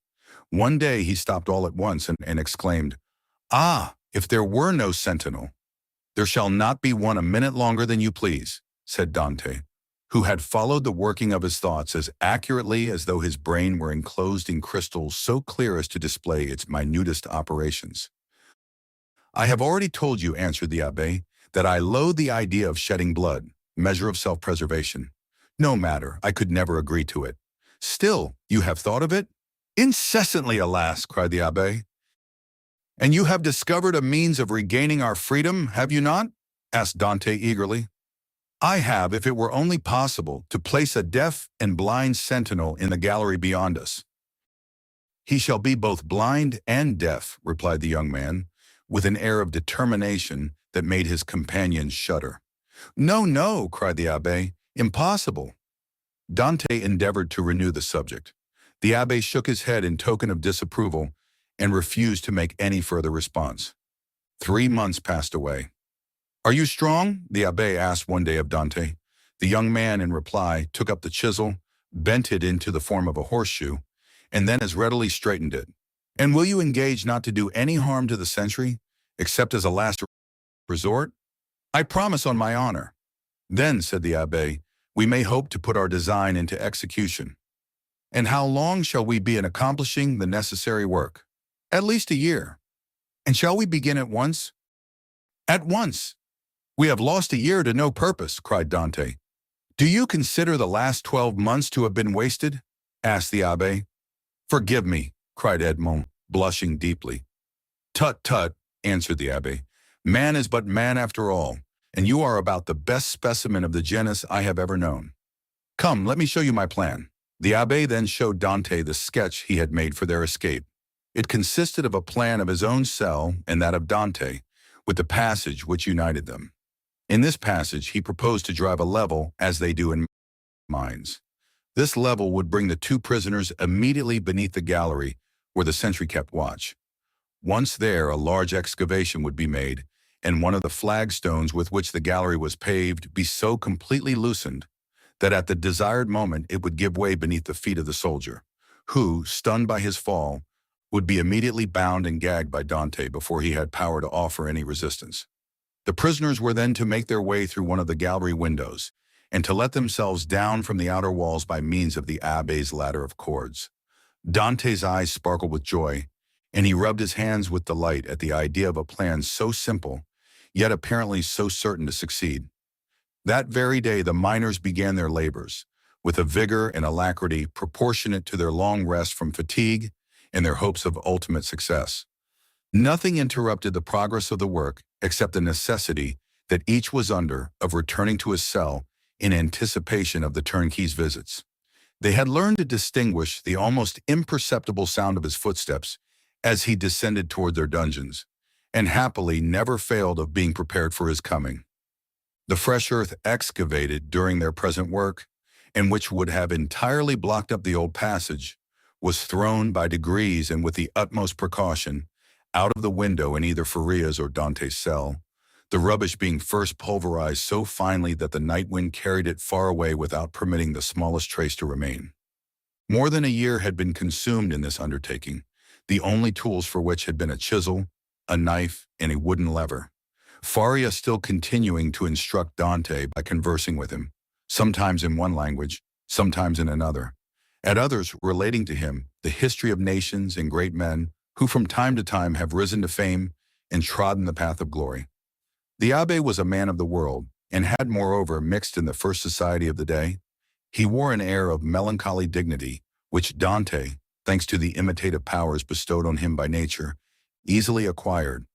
One day he stopped all at once and exclaimed, "Ah, if there were no sentinel!" "There shall not be one a minute longer than you please," said Dante, who had followed the working of his thoughts as accurately as though his brain were enclosed in crystal so clear as to display its minutest operations. "I have already told you," answered the abbé, "that I loathe the idea of shedding blood, measure of self-preservation. No matter, I could never agree to it." "Still, you have thought of it?" "Incessantly, alas," cried the abbé. "And you have discovered a means of regaining our freedom, have you not?" asked Dante eagerly. "I have, if it were only possible, to place a deaf and blind sentinel in the gallery beyond us." "He shall be both blind and deaf," replied the young man, with an air of determination that made his companions shudder. "No, no," cried the abbé, "impossible." Dante endeavored to renew the subject. The abbé shook his head in token of disapproval and refused to make any further response. 3 months passed away. "Are you strong?" the abbé asked one day of Dante. The young man, in reply, took up the chisel, bent it into the form of a horseshoe, and then as readily straightened it. "And will you engage not to do any harm to the sentry, except as a last resort?" "I promise on my honor." "Then," said the abbé, "we may hope to put our design into execution." "And how long shall we be in accomplishing the necessary work?" "At least a year." "And shall we begin at once?" "At once." "We have lost a year to no purpose," cried Dante. "Do you consider the last 12 months to have been wasted?" asked the abbé. "Forgive me," cried Edmond, blushing deeply. "Tut, tut," answered the abbé. "Man is but man after all, and you are about the best specimen of the genus I have ever known. Come, let me show you my plan." The abbé then showed Dante the sketch he had made for their escape. It consisted of a plan of his own cell and that of Dante, with the passage which united them. In this passage, he proposed to drive a level, as they do in mines. This level would bring the 2 prisoners immediately beneath the gallery where the sentry kept watch. Once there, a large excavation would be made, and one of the flagstones with which the gallery was paved be so completely loosened that at the desired moment it would give way beneath the feet of the soldier, who, stunned by his fall, would be immediately bound and gagged by Dante before he had power to offer any resistance. The prisoners were then to make their way through one of the gallery windows, and to let themselves down from the outer walls by means of the abbé's ladder of cords. Dante's eyes sparkled with joy, and he rubbed his hands with delight at the idea of a plan so simple, yet apparently so certain to succeed. That very day the miners began their labors, with a vigor and alacrity proportionate to their long rest from fatigue and their hopes of ultimate success. Nothing interrupted the progress of the work except the necessity that each was under of returning to his cell in anticipation of the turnkey's visits. They had learned to distinguish the almost imperceptible sound of his footsteps as he descended toward their dungeons, and happily never failed of being prepared for his coming. The fresh earth excavated during their present work, and which would have entirely blocked up the old passage, was thrown by degrees and with the utmost precaution out of the window in either Faria's or Dante's cell, the rubbish being first pulverized so finely that the night wind carried it far away without permitting the smallest trace to remain. More than a year had been consumed in this undertaking, the only tools for which had been a chisel, a knife, and a wooden lever. Faria still continuing to instruct Dante by conversing with him, sometimes in one language, sometimes in another, at others relating to him the history of nations and great men who from time to time have risen to fame and trodden the path of glory. The abbé was a man of the world, and had moreover mixed in the first society of the day. He wore an air of melancholy dignity, which Dante, thanks to the imitative powers bestowed on him by nature, easily acquired,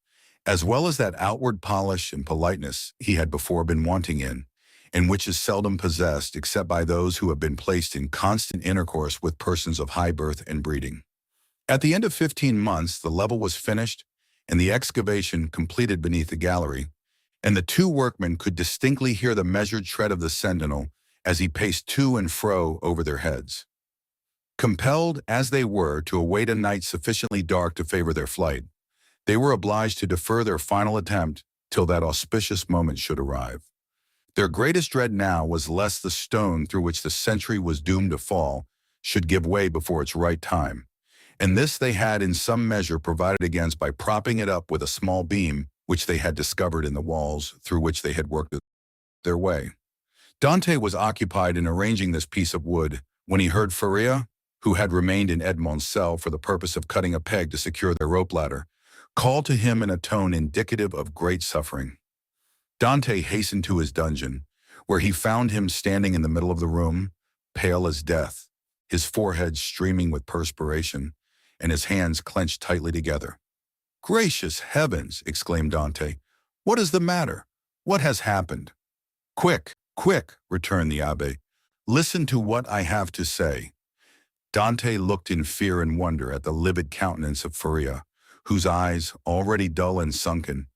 as well as that outward polish and politeness he had before been wanting in, and which is seldom possessed except by those who have been placed in constant intercourse with persons of high birth and breeding. At the end of 15 months, the level was finished, and the excavation completed beneath the gallery, and the 2 workmen could distinctly hear the measured tread of the sentinel as he paced to and fro over their heads. Compelled, as they were, to await a night sufficiently dark to favor their flight, They were obliged to defer their final attempt till that auspicious moment should arrive. Their greatest dread now was lest the stone through which the century was doomed to fall should give way before its right time, and this they had in some measure provided against by propping it up with a small beam which they had discovered in the walls through which they had worked their way. Dante was occupied in arranging this piece of wood when he heard Faria, who had remained in Edmond's cell for the purpose of cutting a peg to secure their rope ladder, call to him in a tone indicative of great suffering. Dante hastened to his dungeon, where he found him standing in the middle of the room, pale as death, his forehead streaming with perspiration, and his hands clenched tightly together. "Gracious heavens!" exclaimed Dante. "What is the matter? What has happened?" "Quick, quick," returned the abbé. "Listen to what I have to say." Dante looked in fear and wonder at the livid countenance of Faria, whose eyes, already dull and sunken,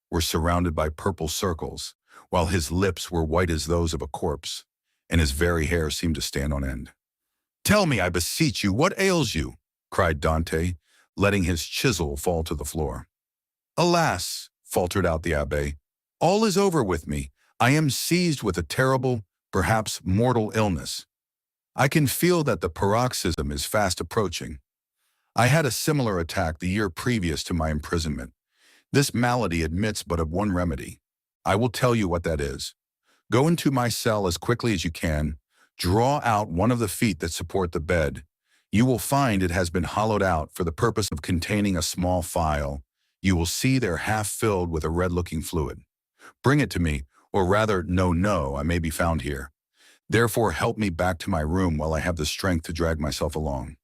were surrounded by purple circles, while his lips were white as those of a corpse, and his very hair seemed to stand on end. "Tell me, I beseech you, what ails you?" cried Dante, letting his chisel fall to the floor. "Alas," faltered out the abbé, "all is over with me. I am seized with a terrible, perhaps mortal illness. I can feel that the paroxysm is fast approaching. I had a similar attack the year previous to my imprisonment. This malady admits but of one remedy. I will tell you what that is. Go into my cell as quickly as you can, draw out one of the feet that support the bed. You will find it has been hollowed out for the purpose of containing a small phial. You will see they're half filled with a red-looking fluid. Bring it to me, or rather, no, I may be found here. Therefore help me back to my room while I have the strength to drag myself along.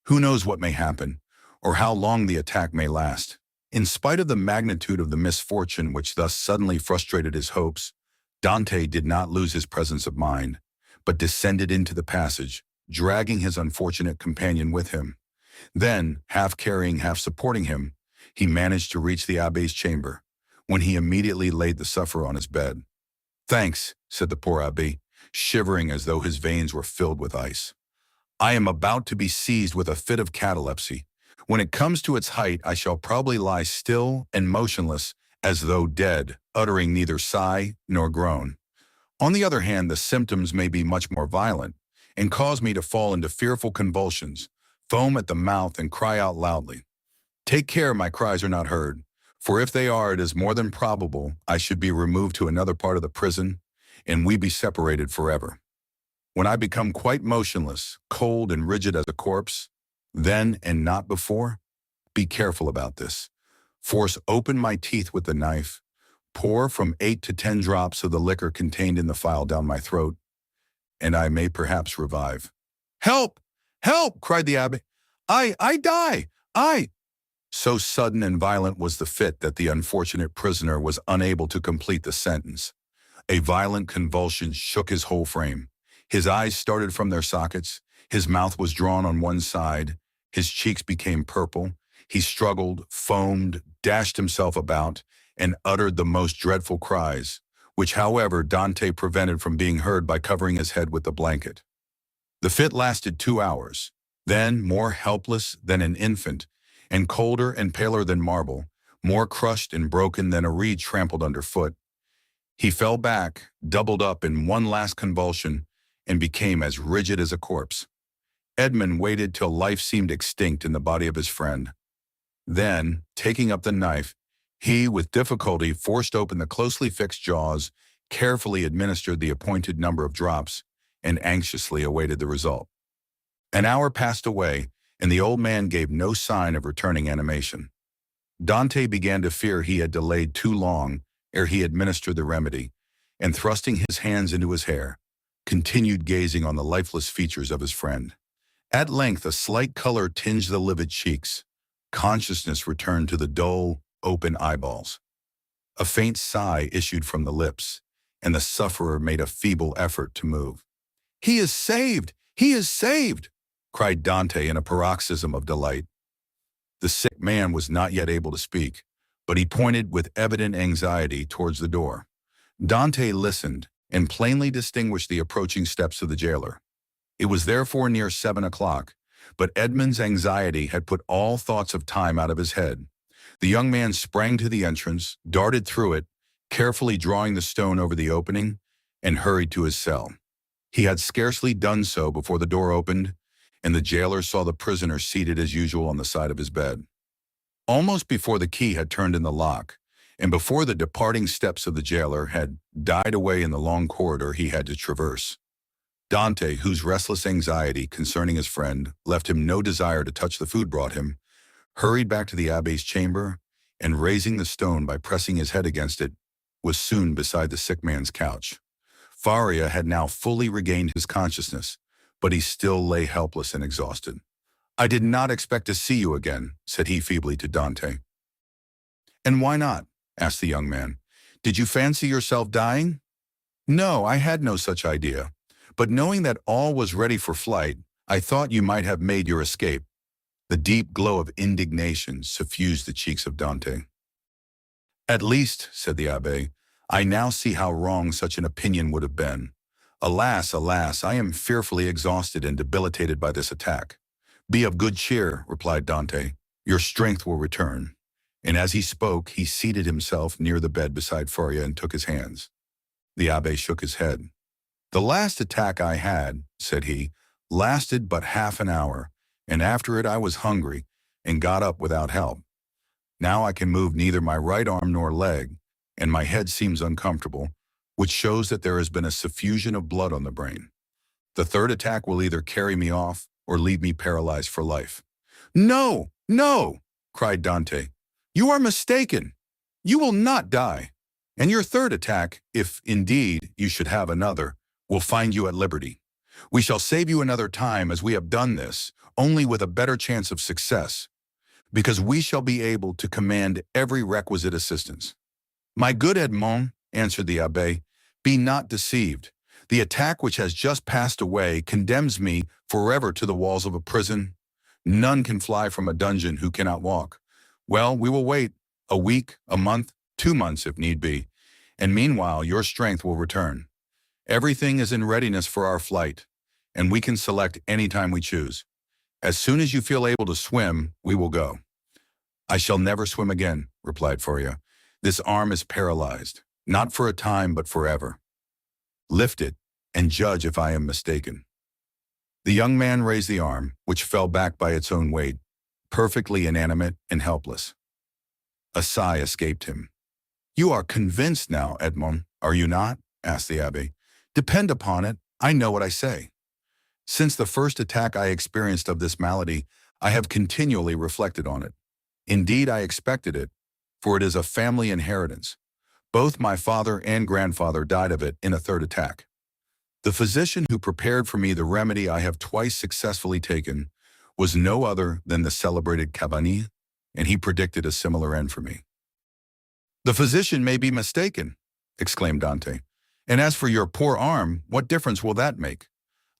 Who knows what may happen, or how long the attack may last. In spite of the magnitude of the misfortune which thus suddenly frustrated his hopes, Dante did not lose his presence of mind, but descended into the passage, dragging his unfortunate companion with him. Then, half carrying, half supporting him, he managed to reach the abbé's chamber, when he immediately laid the sufferer on his bed. "Thanks," said the poor abbé, shivering as though his veins were filled with ice. "I am about to be seized with a fit of catalepsy. When it comes to its height, I shall probably lie still and motionless as though dead, uttering neither sigh nor groan. On the other hand, the symptoms may be much more violent, and cause me to fall into fearful convulsions, foam at the mouth, and cry out loudly. Take care my cries are not heard, for if they are, it is more than probable I should be removed to another part of the prison, and we be separated forever. When I become quite motionless, cold and rigid as a corpse, then and not before, be careful about this. Force open my teeth with the knife, pour from 8 to 10 drops of the liquor contained in the phial down my throat, and I may perhaps revive." "Help! Help!" cried the abbé. I die! I—" So sudden and violent was the fit that the unfortunate prisoner was unable to complete the sentence. A violent convulsion shook his whole frame. His eyes started from their sockets, his mouth was drawn on one side, his cheeks became purple, he struggled, foamed, dashed himself about, and uttered the most dreadful cries, which, however, Dante prevented from being heard by covering his head with the blanket. The fit lasted 2 hours. Then, more helpless than an infant, and colder and paler than marble, more crushed and broken than a reed trampled underfoot, he fell back, doubled up in one last convulsion, and became as rigid as a corpse. Edmond waited till life seemed extinct in the body of his friend. Then, taking up the knife, he, with difficulty, forced open the closely fixed jaws, carefully administered the appointed number of drops, and anxiously awaited the result. An hour passed away, and the old man gave no sign of returning animation. Dante began to fear he had delayed too long ere he administered the remedy, and thrusting his hands into his hair, continued gazing on the lifeless features of his friend. At length a slight color tinged the livid cheeks. Consciousness returned to the dull, open eyeballs. A faint sigh issued from the lips, and the sufferer made a feeble effort to move. "He is saved! He is saved!" cried Dante in a paroxysm of delight. The sick man was not yet able to speak, but he pointed with evident anxiety towards the door. Dante listened, and plainly distinguished the approaching steps of the jailer. It was therefore near 7 o'clock, but Edmond's anxiety had put all thoughts of time out of his head. The young man sprang to the entrance, darted through it, carefully drawing the stone over the opening, and hurried to his cell. He had scarcely done so before the door opened, and the jailer saw the prisoner seated as usual on the side of his bed. Almost before the key had turned in the lock, and before the departing steps of the jailer had died away in the long corridor he had to traverse, Dante, whose restless anxiety concerning his friend left him no desire to touch the food brought him, hurried back to the abbé's chamber, and raising the stone by pressing his head against it, was soon beside the sick man's couch. Faria had now fully regained his consciousness, but he still lay helpless and exhausted. "I did not expect to see you again," said he feebly to Dante. "And why not?" asked the young man. "Did you fancy yourself dying?" "No, I had no such idea. But knowing that all was ready for flight, I thought you might have made your escape." The deep glow of indignation suffused the cheeks of Dante. "At least," said the abbé, "I now see how wrong such an opinion would have been. Alas, alas, I am fearfully exhausted and debilitated by this attack." "Be of good cheer," replied Dante. "Your strength will return." And as he spoke, he seated himself near the bed beside Faria and took his hands. The abbé shook his head. "The last attack I had," said he, "lasted but half an hour, and after it I was hungry and got up without help. Now I can move neither my right arm nor leg, and my head seems uncomfortable, which shows that there has been a suffusion of blood on the brain. The third attack will either carry me off or leave me paralyzed for life." "No, no," cried Dante. "You are mistaken. You will not die. And your third attack, if indeed you should have another, will find you at liberty. We shall save you another time as we have done this, only with a better chance of success, because we shall be able to command every requisite assistance." "My good Edmond," answered the abbé, "be not deceived. The attack which has just passed away condemns me forever to the walls of a prison. None can fly from a dungeon who cannot walk. Well, we will wait a week, a month, 2 months if need be, and meanwhile your strength will return. Everything is in readiness for our flight, and we can select any time we choose. As soon as you feel able to swim, we will go." "I shall never swim again," replied Faria. "This arm is paralyzed, not for a time but forever. Lift it, and judge if I am mistaken." The young man raised the arm, which fell back by its own weight, perfectly inanimate and helpless. A sigh escaped him. "You are convinced now, Edmond, are you not?" asked the abbé. "Depend upon it, I know what I say. Since the first attack I experienced of this malady, I have continually reflected on it. Indeed, I expected it, for it is a family inheritance. Both my father and grandfather died of it in a third attack. The physician who prepared for me the remedy I have twice successfully taken was no other than the celebrated Cavani, and he predicted a similar end for me." "The physician may be mistaken," exclaimed Dante. "And as for your poor arm, what difference will that make?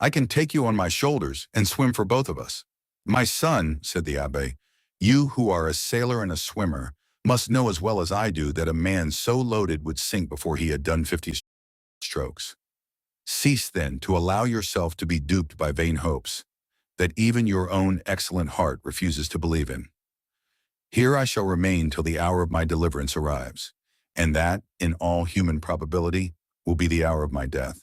I can take you on my shoulders and swim for both of us." "My son," said the abbé, "you who are a sailor and a swimmer must know as well as I do that a man so loaded would sink before he had done 50 strokes. Cease then to allow yourself to be duped by vain hopes that even your own excellent heart refuses to believe in. Here I shall remain till the hour of my deliverance arrives, and that, in all human probability, will be the hour of my death.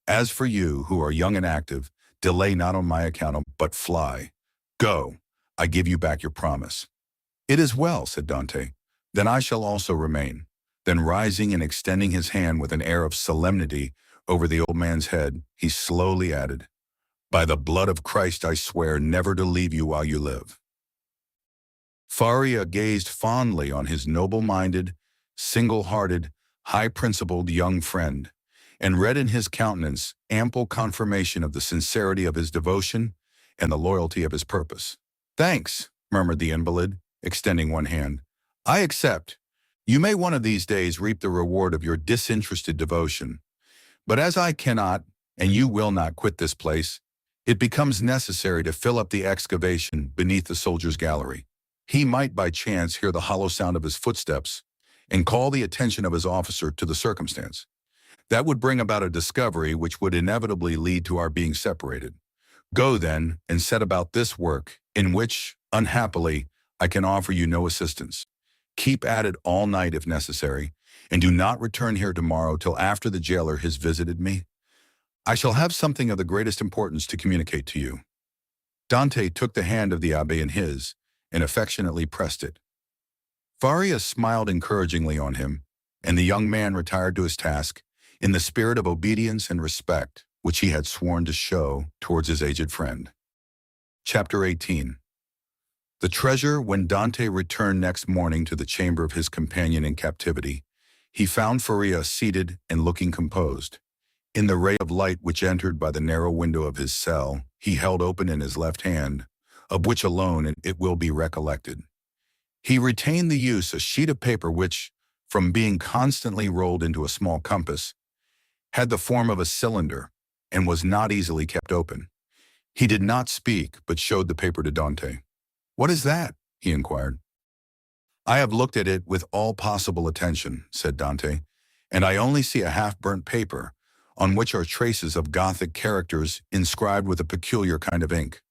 As for you, who are young and active, delay not on my account, but fly. Go, I give you back your promise." "It is well," said Dante. "Then I shall also remain." Then rising and extending his hand with an air of solemnity over the old man's head, he slowly added, "By the blood of Christ I swear never to leave you while you live." Faria gazed fondly on his noble-minded, single-hearted, high-principled young friend, and read in his countenance ample confirmation of the sincerity of his devotion and the loyalty of his purpose. "Thanks," murmured the invalid, extending one hand. "I accept. You may one of these days reap the reward of your disinterested devotion. But as I cannot, and you will not quit this place, it becomes necessary to fill up the excavation beneath the soldier's gallery. He might by chance hear the hollow sound of his footsteps and call the attention of his officer to the circumstance. That would bring about a discovery which would inevitably lead to our being separated. Go then and set about this work, in which, unhappily, I can offer you no assistance. Keep at it all night if necessary, and do not return here tomorrow till after the jailer has visited me. I shall have something of the greatest importance to communicate to you." Dante took the hand of the abbé in his and affectionately pressed it. Faria smiled encouragingly on him, and the young man retired to his task in the spirit of obedience and respect which he had sworn to show towards his aged friend. Chapter 18. The treasure. When Dante returned next morning to the chamber of his companion in captivity, he found Faria seated and looking composed. In the ray of light which entered by the narrow window of his cell, he held open in his left hand, of which alone it will be recollected, he retained the use a sheet of paper which, from being constantly rolled into a small compass, had the form of a cylinder and was not easily kept open. He did not speak, but showed the paper to Dante. "What is that?" he inquired. "I have looked at it with all possible attention," said Dante, "and I only see a half-burnt paper, on which are traces of Gothic characters inscribed with a peculiar kind of ink."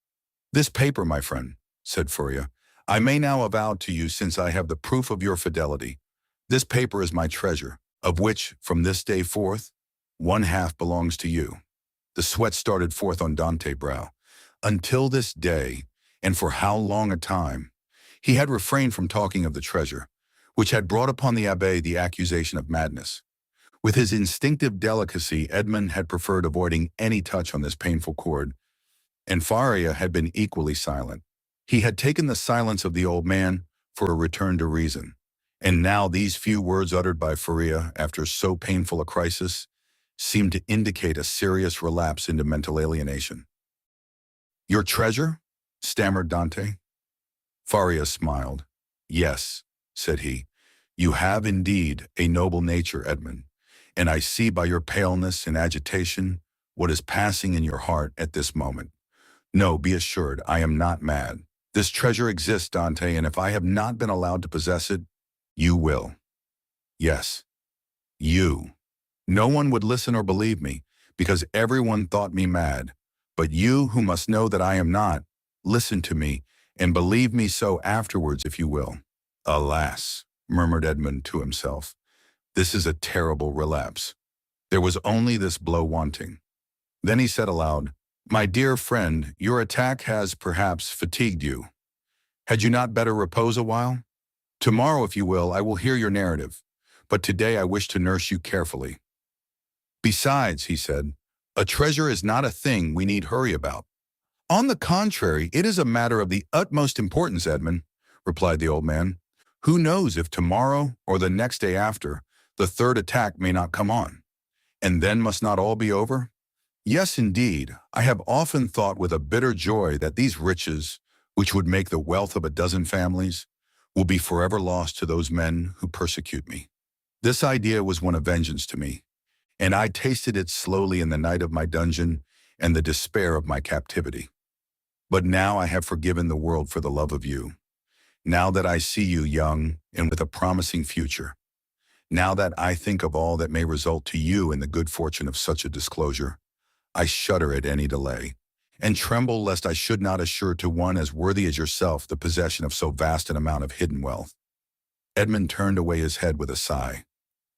"This paper, my friend," said Faria, "I may now avow to you, since I have the proof of your fidelity. This paper is my treasure, of which, from this day forth, one half belongs to you." The sweat started forth on Dante's brow. Until this day, and for how long a time, he had refrained from talking of the treasure, which had brought upon the abbé the accusation of madness. With his instinctive delicacy, Edmond had preferred avoiding any touch on this painful chord, and Faria had been equally silent. He had taken the silence of the old man for a return to reason, and now these few words uttered by Faria after so painful a crisis seemed to indicate a serious relapse into mental alienation. "Your treasure?" stammered Dante. Faria smiled. "Yes," said he, "you have indeed a noble nature, Edmond, and I see by your paleness and agitation what is passing in your heart at this moment. No, be assured, I am not mad. This treasure exists, Dante, and if I have not been allowed to possess it, you will. Yes, you. No one would listen or believe me, because everyone thought me mad. But you, who must know that I am not, listen to me, and believe me so afterwards, if you will." "Alas," murmured Edmond to himself, "this is a terrible relapse. There was only this blow wanting." Then he said aloud, "My dear friend, your attack has perhaps fatigued you. Had you not better repose a while? Tomorrow, if you will, I will hear your narrative, but today I wish to nurse you carefully." "Besides," he said, "a treasure is not a thing we need hurry about." "On the contrary, it is a matter of the utmost importance, Edmond," replied the old man. "Who knows if tomorrow or the next day after, the third attack may not come on? And then must not all be over? Yes, indeed, I have often thought with a bitter joy that these riches, which would make the wealth of a dozen families, will be forever lost to those men who persecute me. This idea was one of vengeance to me, and I tasted it slowly in the night of my dungeon and the despair of my captivity. But now I have forgiven the world for the love of you. Now that I see you young and with a promising future, now that I think of all that may result to you in the good fortune of such a disclosure, I shudder at any delay, and tremble lest I should not assure to one as worthy as yourself the possession of so vast an amount of hidden wealth." Edmond turned away his head with a sigh.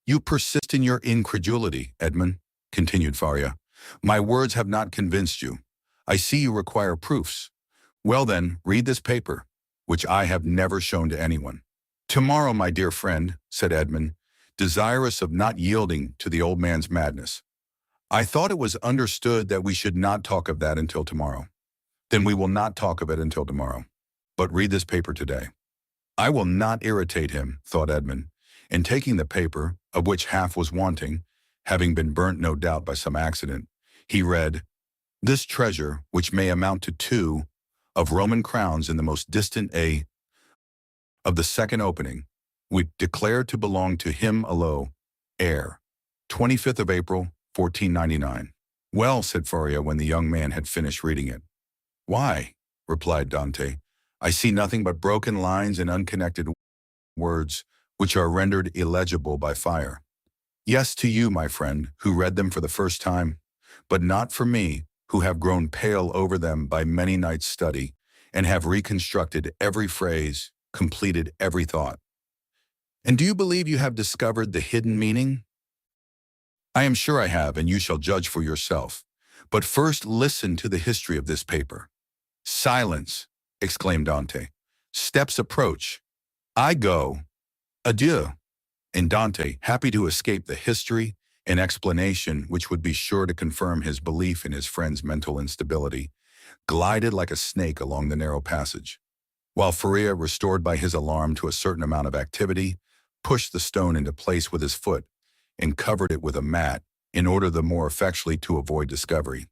"You persist in your incredulity, Edmond," continued Faria. "My words have not convinced you. I see you require proofs. Well then, read this paper, which I have never shown to anyone." "Tomorrow, my dear friend," said Edmond, desirous of not yielding to the old man's madness. "I thought it was understood that we should not talk of that until tomorrow." "Then we will not talk of it until tomorrow. But read this paper today." "I will not irritate him," thought Edmond, and taking the paper, of which half was wanting, having been burnt no doubt by some accident, he read, "This treasure, which may amount to 2 of Roman crowns in the most distant A of the second opening, we declare to belong to him alone, heir, 25th of April, 1499. "Well," said Faria when the young man had finished reading it. "Why," replied Dante, "I see nothing but broken lines and unconnected words, which are rendered illegible by fire." "Yes, to you, my friend, who read them for the first time, but not for me, who have grown pale over them by many nights' study, and have reconstructed every phrase, completed every thought. And do you believe you have discovered the hidden meaning? I am sure I have, and you shall judge for yourself. But first listen to the history of this paper. Silence, exclaimed Dante. Steps approach. I go. Adieu. And Dante, happy to escape the history and explanation which would be sure to confirm his belief in his friend's mental instability, glided like a snake along the narrow passage, while Faria, restored by his alarm to a certain amount of activity, pushed the stone into place with his foot and covered it with a mat in order the more effectually to avoid discovery.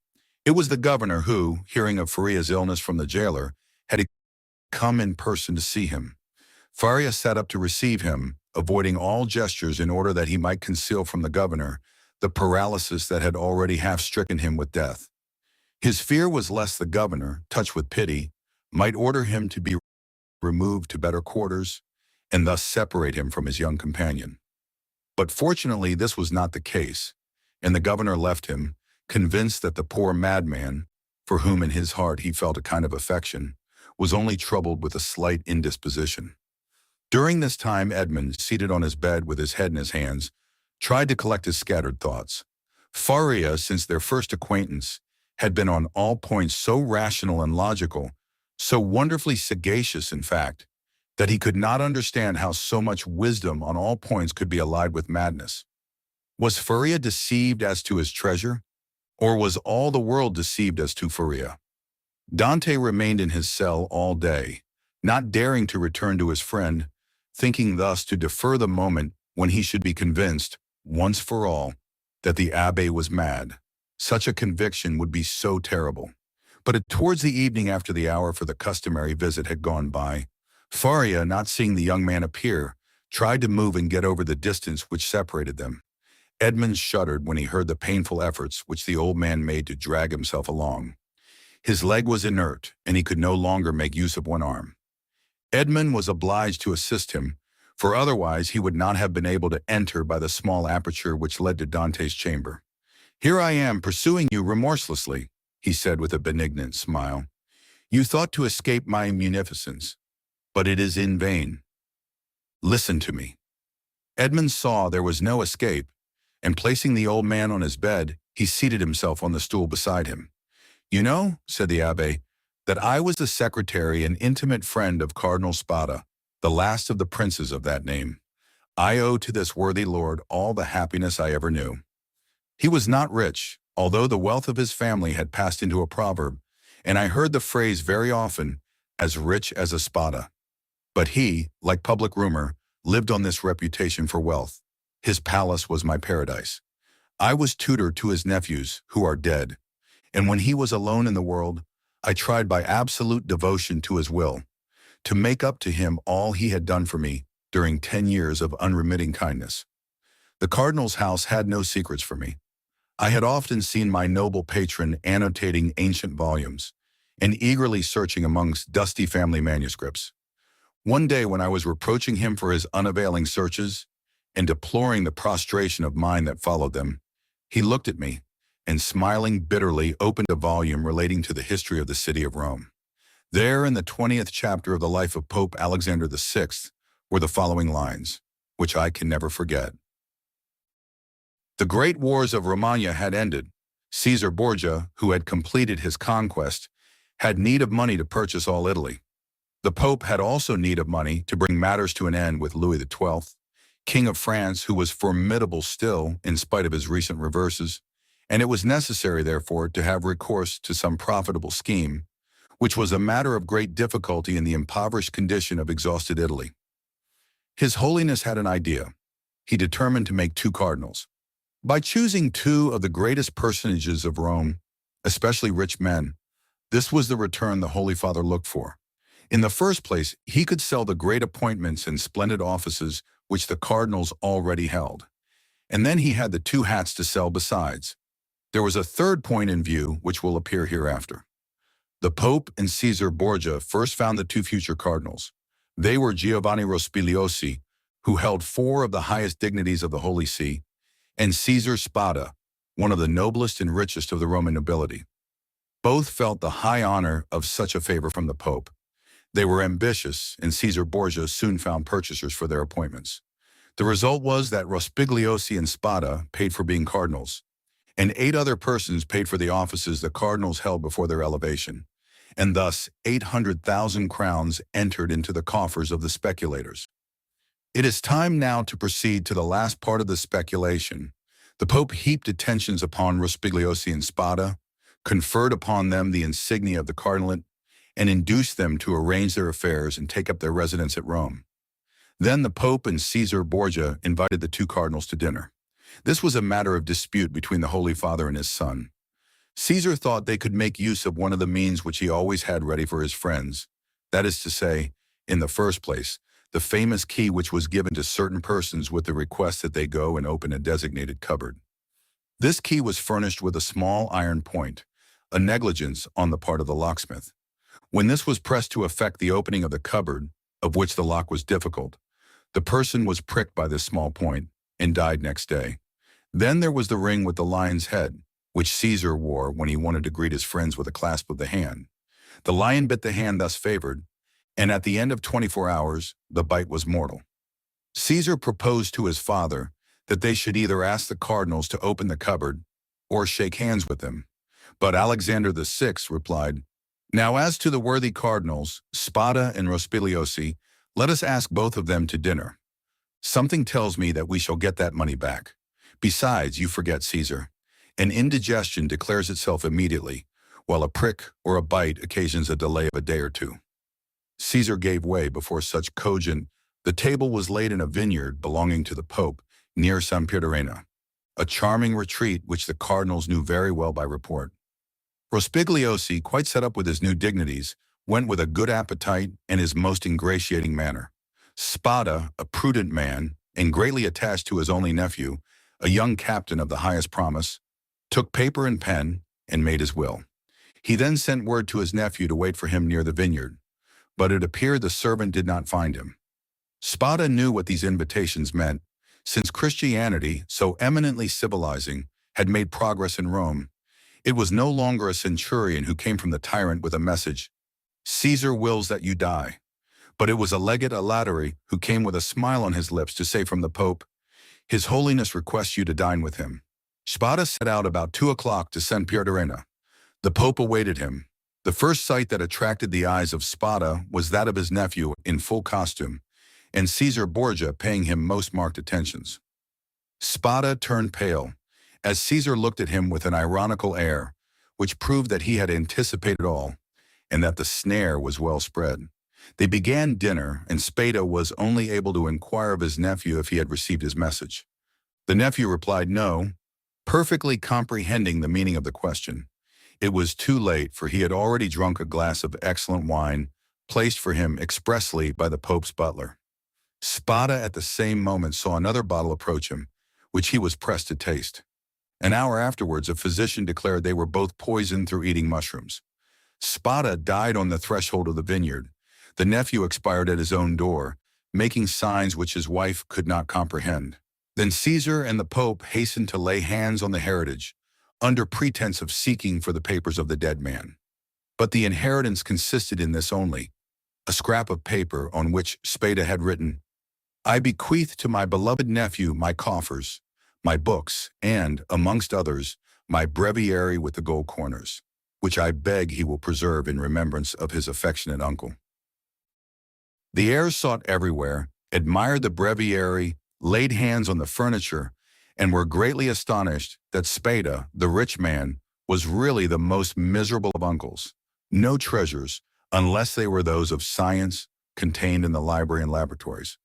It was the governor who, hearing of Faria's illness from the jailer, had come in person to see him. Faria sat up to receive him, avoiding all gestures in order that he might conceal from the governor the paralysis that had already half-stricken him with death. His fear was lest the governor, touched with pity, might order him to be removed to better quarters and thus separate him from his young companion. But fortunately this was not the case, and the governor left him, convinced that the poor madman, for whom in his heart he felt a kind of affection, was only troubled with a slight indisposition. During this time Edmond, seated on his bed with his head in his hands, tried to collect his scattered thoughts. Faria, since their first acquaintance, had been on all points so rational and logical, so wonderfully sagacious in fact, that he could not understand how so much wisdom on all points could be allied with madness. Was Faria deceived as to his treasure, or was all the world deceived as to Faria? Dante remained in his cell all day, not daring to return to his friend, thinking thus to defer the moment when he should be convinced, once for all, that the abbé was mad. Such a conviction would be so terrible. But towards the evening, after the hour for the customary visit had gone by, Faria, not seeing the young man appear, tried to move and get over the distance which separated them. Edmond shuddered when he heard the painful efforts which the old man made to drag himself along. His leg was inert, and he could no longer make use of one arm. Edmond was obliged to assist him, for otherwise he would not have been able to enter by the small aperture which led to Dante's chamber. "Here I am, pursuing you remorselessly," he said with a benignant smile. "You thought to escape my munificence, but it is in vain. Listen to me." Edmond saw there was no escape, and placing the old man on his bed, he seated himself on the stool beside him. "You know," said the abbé, "that I was the secretary and intimate friend of Cardinal Spada, the last of the princes of that name. I owe to this worthy lord all the happiness I ever knew. He was not rich, although the wealth of his family had passed into a proverb, and I heard the phrase very often, as rich as a Spada. But he, like public rumor, lived on this reputation for wealth. His palace was my paradise. I was tutor to his nephews, who are dead, and when he was alone in the world, I tried by absolute devotion to his will to make up to him all he had done for me during 10 years of unremitting kindness. The cardinal's house had no secrets for me. I had often seen my noble patron annotating ancient volumes and eagerly searching amongst dusty family manuscripts. One day when I was reproaching him for his unavailing searches and deploring the prostration of mind that followed them, he looked at me and, smiling bitterly, opened a volume relating to the history of the city of Rome. There, in the 20th chapter of the life of Pope Alexander VI, were the following lines, which I can never forget. The great wars of Romagna had ended. Caesar Borgia, who had completed his conquest, had need of money to purchase all Italy. The Pope had also need of money to bring matters to an end with Louis XII, King of France, who was formidable still in spite of his recent reverses, and it was necessary, therefore, to have recourse to some profitable scheme, which was a matter of great difficulty in the impoverished condition of exhausted Italy. His Holiness had an idea. He determined to make 2 cardinals. By choosing 2 of the greatest personages of Rome, especially rich men, this was the return the Holy Father looked for. In the first place, he could sell the great appointments and splendid offices which the cardinals already held. And then he had the 2 hats to sell besides. There was a third point in view which will appear hereafter. The Pope and Caesar Borgia first found the 2 future cardinals. They were Giovanni Rospigliosi, who held 4 of the highest dignities of the Holy See, and Caesar Spada, one of the noblest and richest of the Roman nobility. Both felt the high honor of such a favor from the Pope. They were ambitious, and Caesar Borgia soon found purchasers for their appointments. The result was that Rospigliosi and Spada paid for being cardinals, and 8 other persons paid for the offices the cardinals held before their elevation, and thus 800,000 crowns entered into the coffers of the speculators. It is time now to proceed to the last part of the speculation. The Pope heaped attentions upon Rospigliosi and Spada, conferred upon them the insignia of the cardinalate, and induced them to arrange their affairs and take up their residence at Rome. Then the Pope and Caesar Borgia invited the 2 cardinals to dinner. This was a matter of dispute between the Holy Father and his son. Caesar thought they could make use of one of the means which he always had ready for his friends, that is to say, in the first place, the famous key which was given to certain persons with the request that they go and open a designated cupboard. This key was furnished with a small iron point, a negligence on the part of the locksmith. When this was pressed to effect the opening of the cupboard, of which the lock was difficult, the person was pricked by this small point and died next day. Then there was the ring with the lion's head, which Caesar wore when he wanted to greet his friends with a clasp of the hand. The lion bit the hand thus favored, and at the end of 24 hours, the bite was mortal. Caesar proposed to his father that they should either ask the cardinals to open the cupboard or shake hands with them. But Alexander VI replied, "Now as to the worthy cardinals, Spada and Rospigliosi, let us ask both of them to dinner. Something tells me that we shall get that money back. Besides, you forget Caesar. An indigestion declares itself immediately, while a prick or a bite occasions a delay of a day or 2. Caesar gave way before such cogent. The table was laid in a vineyard belonging to the Pope, near San Pierdarena, a charming retreat which the cardinals knew very well by report. Rospigliosi, quite set up with his new dignities, went with a good appetite and his most ingratiating manner. Spada, a prudent man, and greatly attached to his only nephew, a young captain of the highest promise, took paper and pen and made his will. He then sent word to his nephew to wait for him near the vineyard, but it appeared the servant did not find him. Spada knew what these invitations meant, since Christianity, so eminently civilizing, had made progress in Rome. It was no longer a centurion who came from the tyrant with a message, "Caesar wills that you die," but it was a legate Latery who came with a smile on his lips to say from the Pope, "His Holiness requests you to dine with him." Spada set out about 2 o'clock to San Pierdarena. The Pope awaited him. The first sight that attracted the eyes of Spada was that of his nephew in full costume, and Caesar Borgia paying him most marked attentions. Spada turned pale, as Caesar looked at him with an ironical air, which proved that he had anticipated all, and that the snare was well spread. They began dinner, and Spada was only able to inquire of his nephew if he had received his message. The nephew replied no, perfectly comprehending the meaning of the question. It was too late, for he had already drunk a glass of excellent wine, placed for him expressly by the Pope's butler. Spada at the same moment saw another bottle approach him, which he was pressed to taste. An hour afterwards, a physician declared they were both poisoned through eating mushrooms. Spada died on the threshold of the vineyard. The nephew expired at his own door, making signs which his wife could not comprehend. Then Caesar and the Pope hastened to lay hands on the heritage, under pretense of seeking for the papers of the dead man. But the inheritance consisted in this only, a scrap of paper on which Spada had written, "I bequeath to my beloved nephew my coffers, my books, and, amongst others, my breviary with the gold corners, which I beg he will preserve in remembrance of his affectionate uncle." The heirs sought everywhere, admired the breviary, laid hands on the furniture, and were greatly astonished that Spada, the rich man, was really the most miserable of uncles. No treasures, unless they were those of science, contained in the library and laboratories.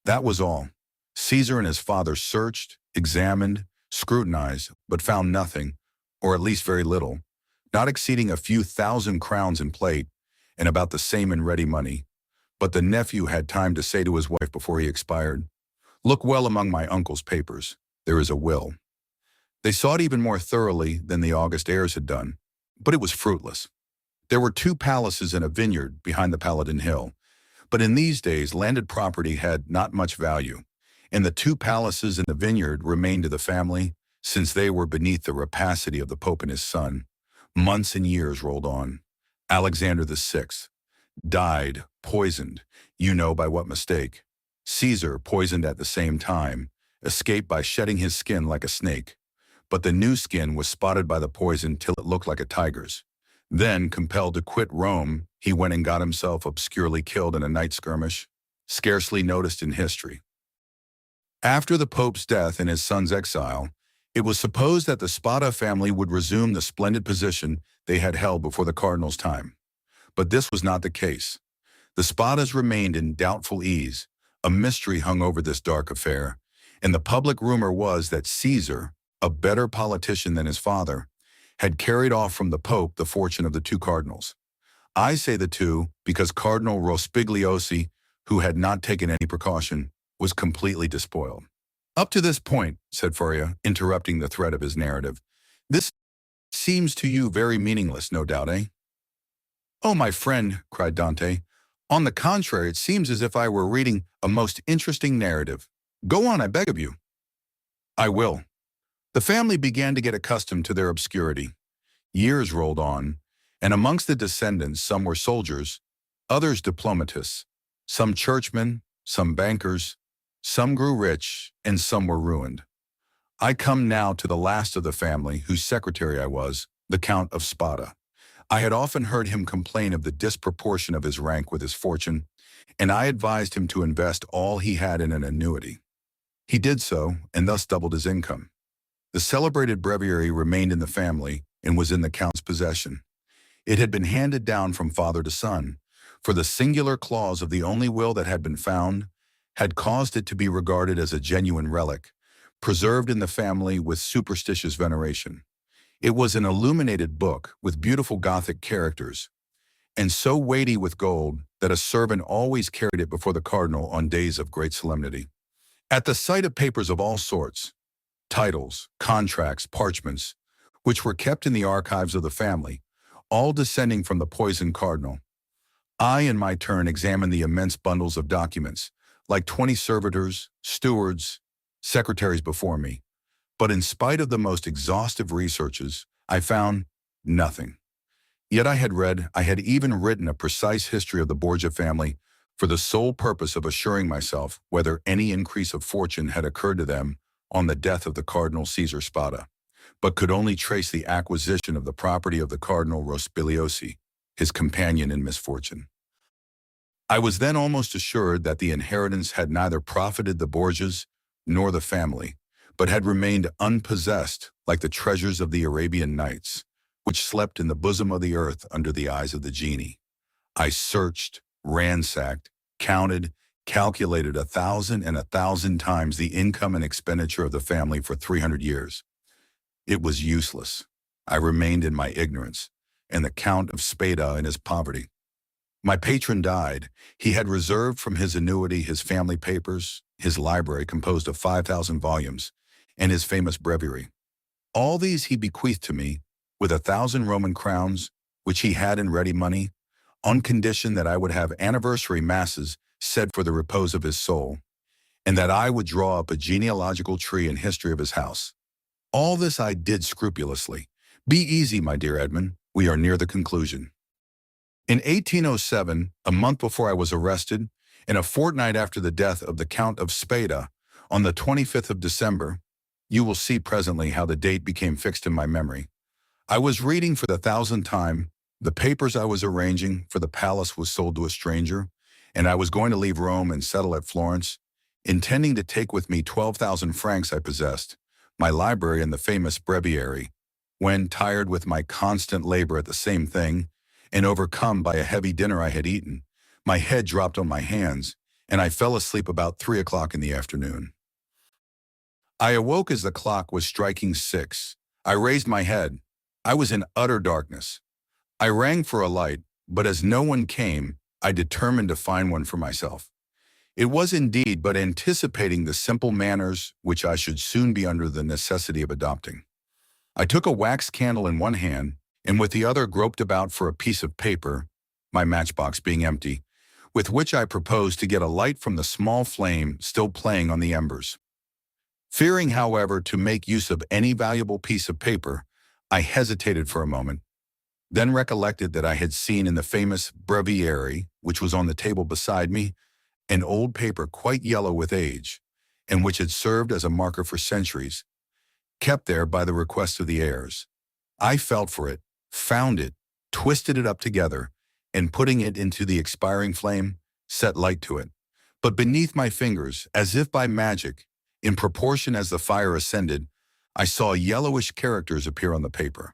That was all. Caesar and his father searched, examined, scrutinized, but found nothing, or at least very little, not exceeding a few thousand crowns in plate, and about the same in ready money. But the nephew had time to say to his wife before he expired, "Look well among my uncle's papers. There is a will." They sought even more thoroughly than the august heirs had done, but it was fruitless. There were 2 palaces and a vineyard behind the Palatine Hill, but in these days landed property had not much value, and the 2 palaces and the vineyard remained to the family, since they were beneath the rapacity of the Pope and his son. Months and years rolled on. Alexander VI died, poisoned, you know by what mistake. Caesar, poisoned at the same time, escaped by shedding his skin like a snake, but the new skin was spotted by the poison till it looked like a tiger's. Then, compelled to quit Rome, he went and got himself obscurely killed in a night skirmish, scarcely noticed in history. After the Pope's death and his son's exile, it was supposed that the Spada family would resume the splendid position they had held before the cardinal's time. But this was not the case. The Spadas remained in doubtful ease. A mystery hung over this dark affair, and the public rumor was that Caesar, a better politician than his father, had carried off from the Pope the fortune of the two cardinals. I say the two because Cardinal Rospigliosi, who had not taken any precaution, was completely despoiled. Up to this point, said Furia, interrupting the thread of his narrative, this seems to you very meaningless, no doubt, eh? Oh, my friend, cried Dante. On the contrary, it seems as if I were reading a most interesting narrative. Go on, I beg of you. I will. The family began to get accustomed to their obscurity. Years rolled on, and amongst the descendants some were soldiers, others diplomatists, some churchmen, some bankers, some grew rich, and some were ruined. I come now to the last of the family, whose secretary I was, the Count of Spada. I had often heard him complain of the disproportion of his rank with his fortune, and I advised him to invest all he had in an annuity. He did so, and thus doubled his income. The celebrated breviary remained in the family and was in the Count's possession. It had been handed down from father to son, for the singular clause of the only will that had been found had caused it to be regarded as a genuine relic, preserved in the family with superstitious veneration. It was an illuminated book with beautiful Gothic characters, and so weighty with gold that a servant always carried it before the cardinal on days of great solemnity. At the sight of papers of all sorts, titles, contracts, parchments, which were kept in the archives of the family, all descending from the poisoned cardinal, I in my turn examined the immense bundles of documents, like 20 servitors, stewards, secretaries before me. But in spite of the most exhaustive researches, I found nothing. Yet I had even written a precise history of the Borgia family for the sole purpose of assuring myself whether any increase of fortune had occurred to them on the death of the Cardinal Caesar Spada, but could only trace the acquisition of the property of the Cardinal Rospigliosi, his companion in misfortune. I was then almost assured that the inheritance had neither profited the Borgias nor the family, but had remained unpossessed like the treasures of the Arabian Nights, which slept in the bosom of the earth under the eyes of the genie. I searched, ransacked, counted, calculated 1,000 and 1,000 times the income and expenditure of the family for 300 years. It was useless. I remained in my ignorance, and the Count of Spada in his poverty. My patron died. He had reserved from his annuity his family papers, his library composed of 5,000 volumes, and his famous breviary. All these he bequeathed to me, with 1,000 Roman crowns, which he had in ready money, on condition that I would have anniversary masses said for the repose of his soul, and that I would draw up a genealogical tree and history of his house. All this I did scrupulously. Be easy, my dear Edmond, we are near the conclusion. In 1807, a month before I was arrested, and a fortnight after the death of the Count of Spada, on the 25th of December, you will see presently how the date became fixed in my memory, I was reading for the 1,000th time the papers I was arranging for the palace was sold to a stranger, and I was going to leave Rome and settle at Florence, intending to take with me 12,000 francs I possessed, my library and the famous breviary, when, tired with my constant labor at the same thing, and overcome by a heavy dinner I had eaten, my head dropped on my hands, and I fell asleep about 3 o'clock in the afternoon. I awoke as the clock was striking 6. I raised my head. I was in utter darkness. I rang for a light, but as no one came, I determined to find one for myself. It was indeed but anticipating the simple manners which I should soon be under the necessity of adopting. I took a wax candle in one hand, and with the other groped about for a piece of paper, my matchbox being empty, with which I proposed to get a light from the small flame still playing on the embers. Fearing, however, to make use of any valuable piece of paper, I hesitated for a moment, then recollected that I had seen in the famous breviary, which was on the table beside me, an old paper quite yellow with age, and which had served as a marker for centuries, kept there by the request of the heirs. I felt for it, found it, twisted it up together, and putting it into the expiring flame, set light to it. But beneath my fingers, as if by magic, in proportion as the fire ascended, I saw yellowish characters appear on the paper.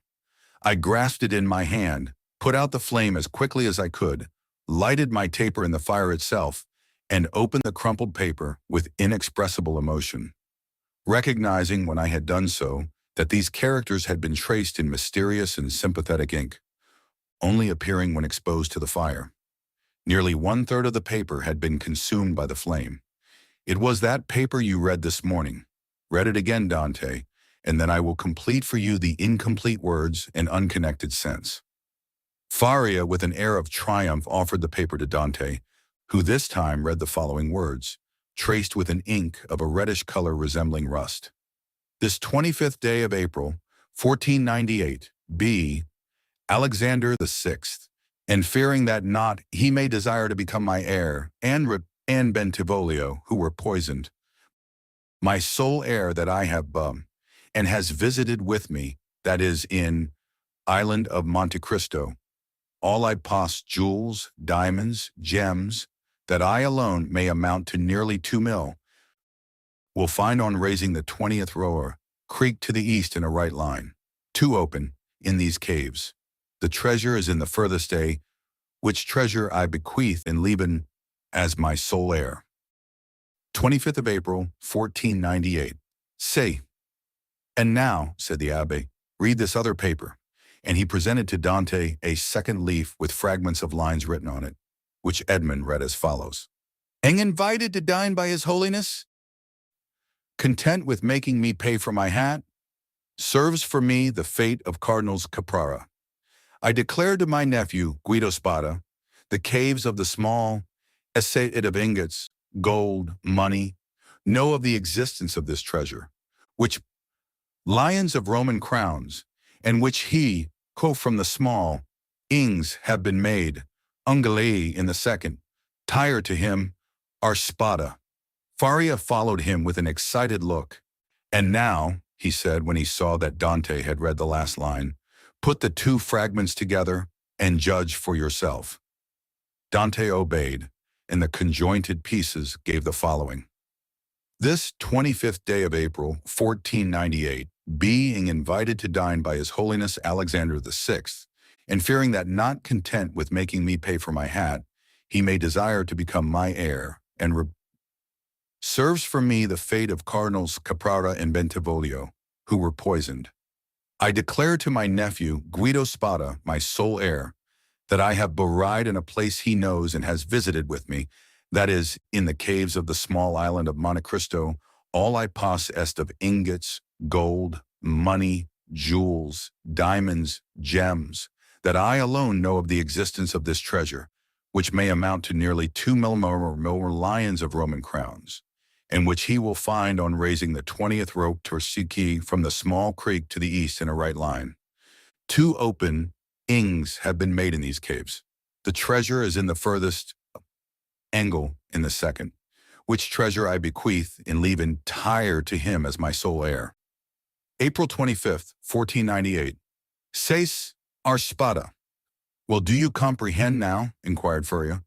I grasped it in my hand, put out the flame as quickly as I could, lighted my taper in the fire itself, and opened the crumpled paper with inexpressible emotion. Recognizing when I had done so that these characters had been traced in mysterious and sympathetic ink, only appearing when exposed to the fire. Nearly 1/3 of the paper had been consumed by the flame. It was that paper you read this morning. Read it again, Dante, and then I will complete for you the incomplete words and unconnected sense. Faria, with an air of triumph, offered the paper to Dante, who this time read the following words, traced with an ink of a reddish color resembling rust. This 25th day of April, 1498, B. Alexander VI, and fearing that not he may desire to become my heir, and Bentivoglio, who were poisoned, my sole heir that I have and has visited with me, that is in island of Monte Cristo, all I possess jewels, diamonds, gems, that I alone may amount to nearly 2 mil, will find on raising the 20th rower, creek to the east in a right line, 2 open, in these caves. The treasure is in the furthest day, which treasure I bequeath in Lebanon as my sole heir. 25th of April, 1498. Say, and now, said the abbé, read this other paper. And he presented to Dante a second leaf with fragments of lines written on it, which Edmond read as follows. Am invited to dine by His Holiness? Content with making me pay for my hat? Serves for me the fate of Cardinals Caprara. I declare to my nephew, Guido Spada, the caves of the small estate of ingots, gold, money, know of the existence of this treasure, which lions of Roman crowns, and which he, quoth from the small, ings have been made, Ungalei in the second, tire to him, our Spada. Faria followed him with an excited look. And now, he said when he saw that Dante had read the last line, put the 2 fragments together and judge for yourself. Dante obeyed, and the conjointed pieces gave the following. This 25th day of April, 1498, being invited to dine by His Holiness Alexander VI, and fearing that not content with making me pay for my hat, he may desire to become my heir, and serves for me the fate of Cardinals Caprara and Bentivoglio, who were poisoned. I declare to my nephew, Guido Spada, my sole heir, that I have buried in a place he knows and has visited with me, that is, in the caves of the small island of Monte Cristo, all I possess of ingots, gold, money, jewels, diamonds, gems, that I alone know of the existence of this treasure, which may amount to nearly 2 mil lions of Roman crowns, and which he will find on raising the 20th rope Torsiki from the small creek to the east in a right line. 2 open ings have been made in these caves. The treasure is in the furthest angle in the second, which treasure I bequeath and leave entire to him as my sole heir. April 25th, 1498. Says our Spada. Well, do you comprehend now? Inquired Faria.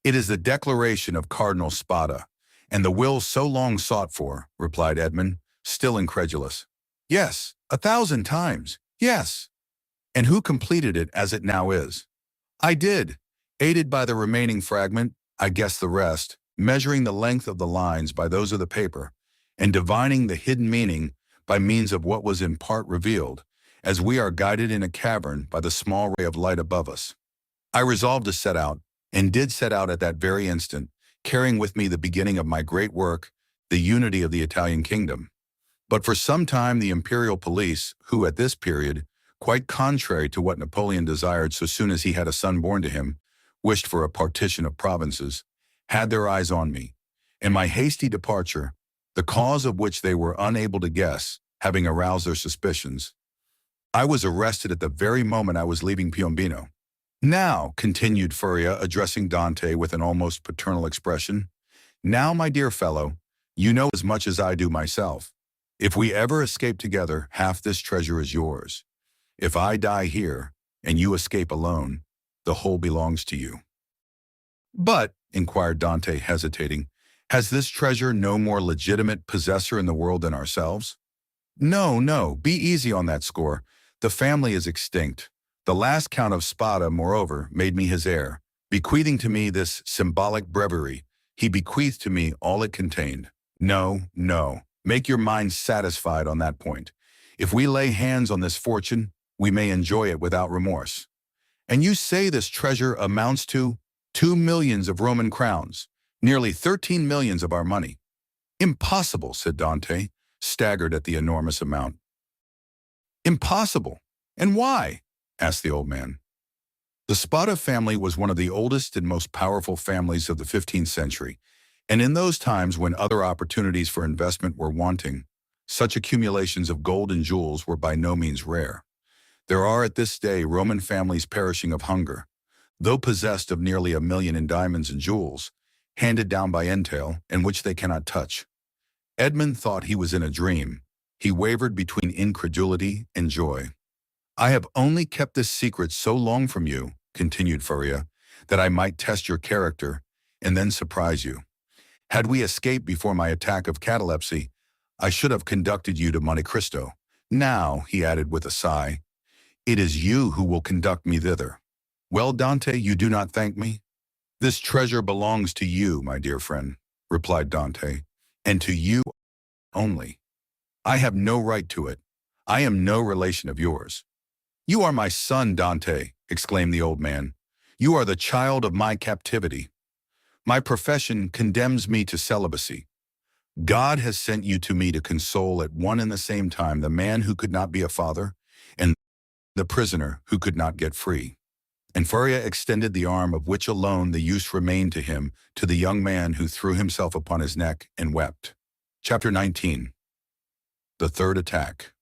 It is the declaration of Cardinal Spada, and the will so long sought for, replied Edmond, still incredulous. Yes, 1,000 times, yes. And who completed it as it now is? I did. Aided by the remaining fragment, I guessed the rest, measuring the length of the lines by those of the paper, and divining the hidden meaning by means of what was in part revealed, as we are guided in a cavern by the small ray of light above us. I resolved to set out, and did set out at that very instant, carrying with me the beginning of my great work, the unity of the Italian kingdom. But for some time the imperial police, who at this period, quite contrary to what Napoleon desired so soon as he had a son born to him, wished for a partition of provinces, had their eyes on me, and my hasty departure, the cause of which they were unable to guess, having aroused their suspicions. I was arrested at the very moment I was leaving Piombino. Now, continued Furia, addressing Dante with an almost paternal expression, now, my dear fellow, you know as much as I do myself. If we ever escape together, half this treasure is yours. If I die here, and you escape alone, the whole belongs to you. But, inquired Dante, hesitating, has this treasure no more legitimate possessor in the world than ourselves? No, no, be easy on that score. The family is extinct. The last Count of Spada, moreover, made me his heir, bequeathing to me this symbolic breviary. He bequeathed to me all it contained. No, no, make your mind satisfied on that point. If we lay hands on this fortune, we may enjoy it without remorse. And you say this treasure amounts to 2 millions of Roman crowns, nearly 13 millions of our money. Impossible, said Dante, staggered at the enormous amount. Impossible? And why? Asked the old man. The Spada family was one of the oldest and most powerful families of the 15th century, and in those times when other opportunities for investment were wanting, such accumulations of gold and jewels were by no means rare. There are at this day Roman families perishing of hunger, though possessed of nearly 1 million in diamonds and jewels, handed down by entail, and which they cannot touch. Edmond thought he was in a dream. He wavered between incredulity and joy. I have only kept this secret so long from you, continued Furia, that I might test your character and then surprise you. Had we escaped before my attack of catalepsy, I should have conducted you to Monte Cristo. Now, he added with a sigh, it is you who will conduct me thither. Well, Dante, you do not thank me? This treasure belongs to you, my dear friend, replied Dante, and to you only. I have no right to it. I am no relation of yours. You are my son, Dante, exclaimed the old man. You are the child of my captivity. My profession condemns me to celibacy. God has sent you to me to console at one and the same time the man who could not be a father and the prisoner who could not get free. And Furia extended the arm of which alone the use remained to him to the young man who threw himself upon his neck and wept. Chapter 19. The Third Attack.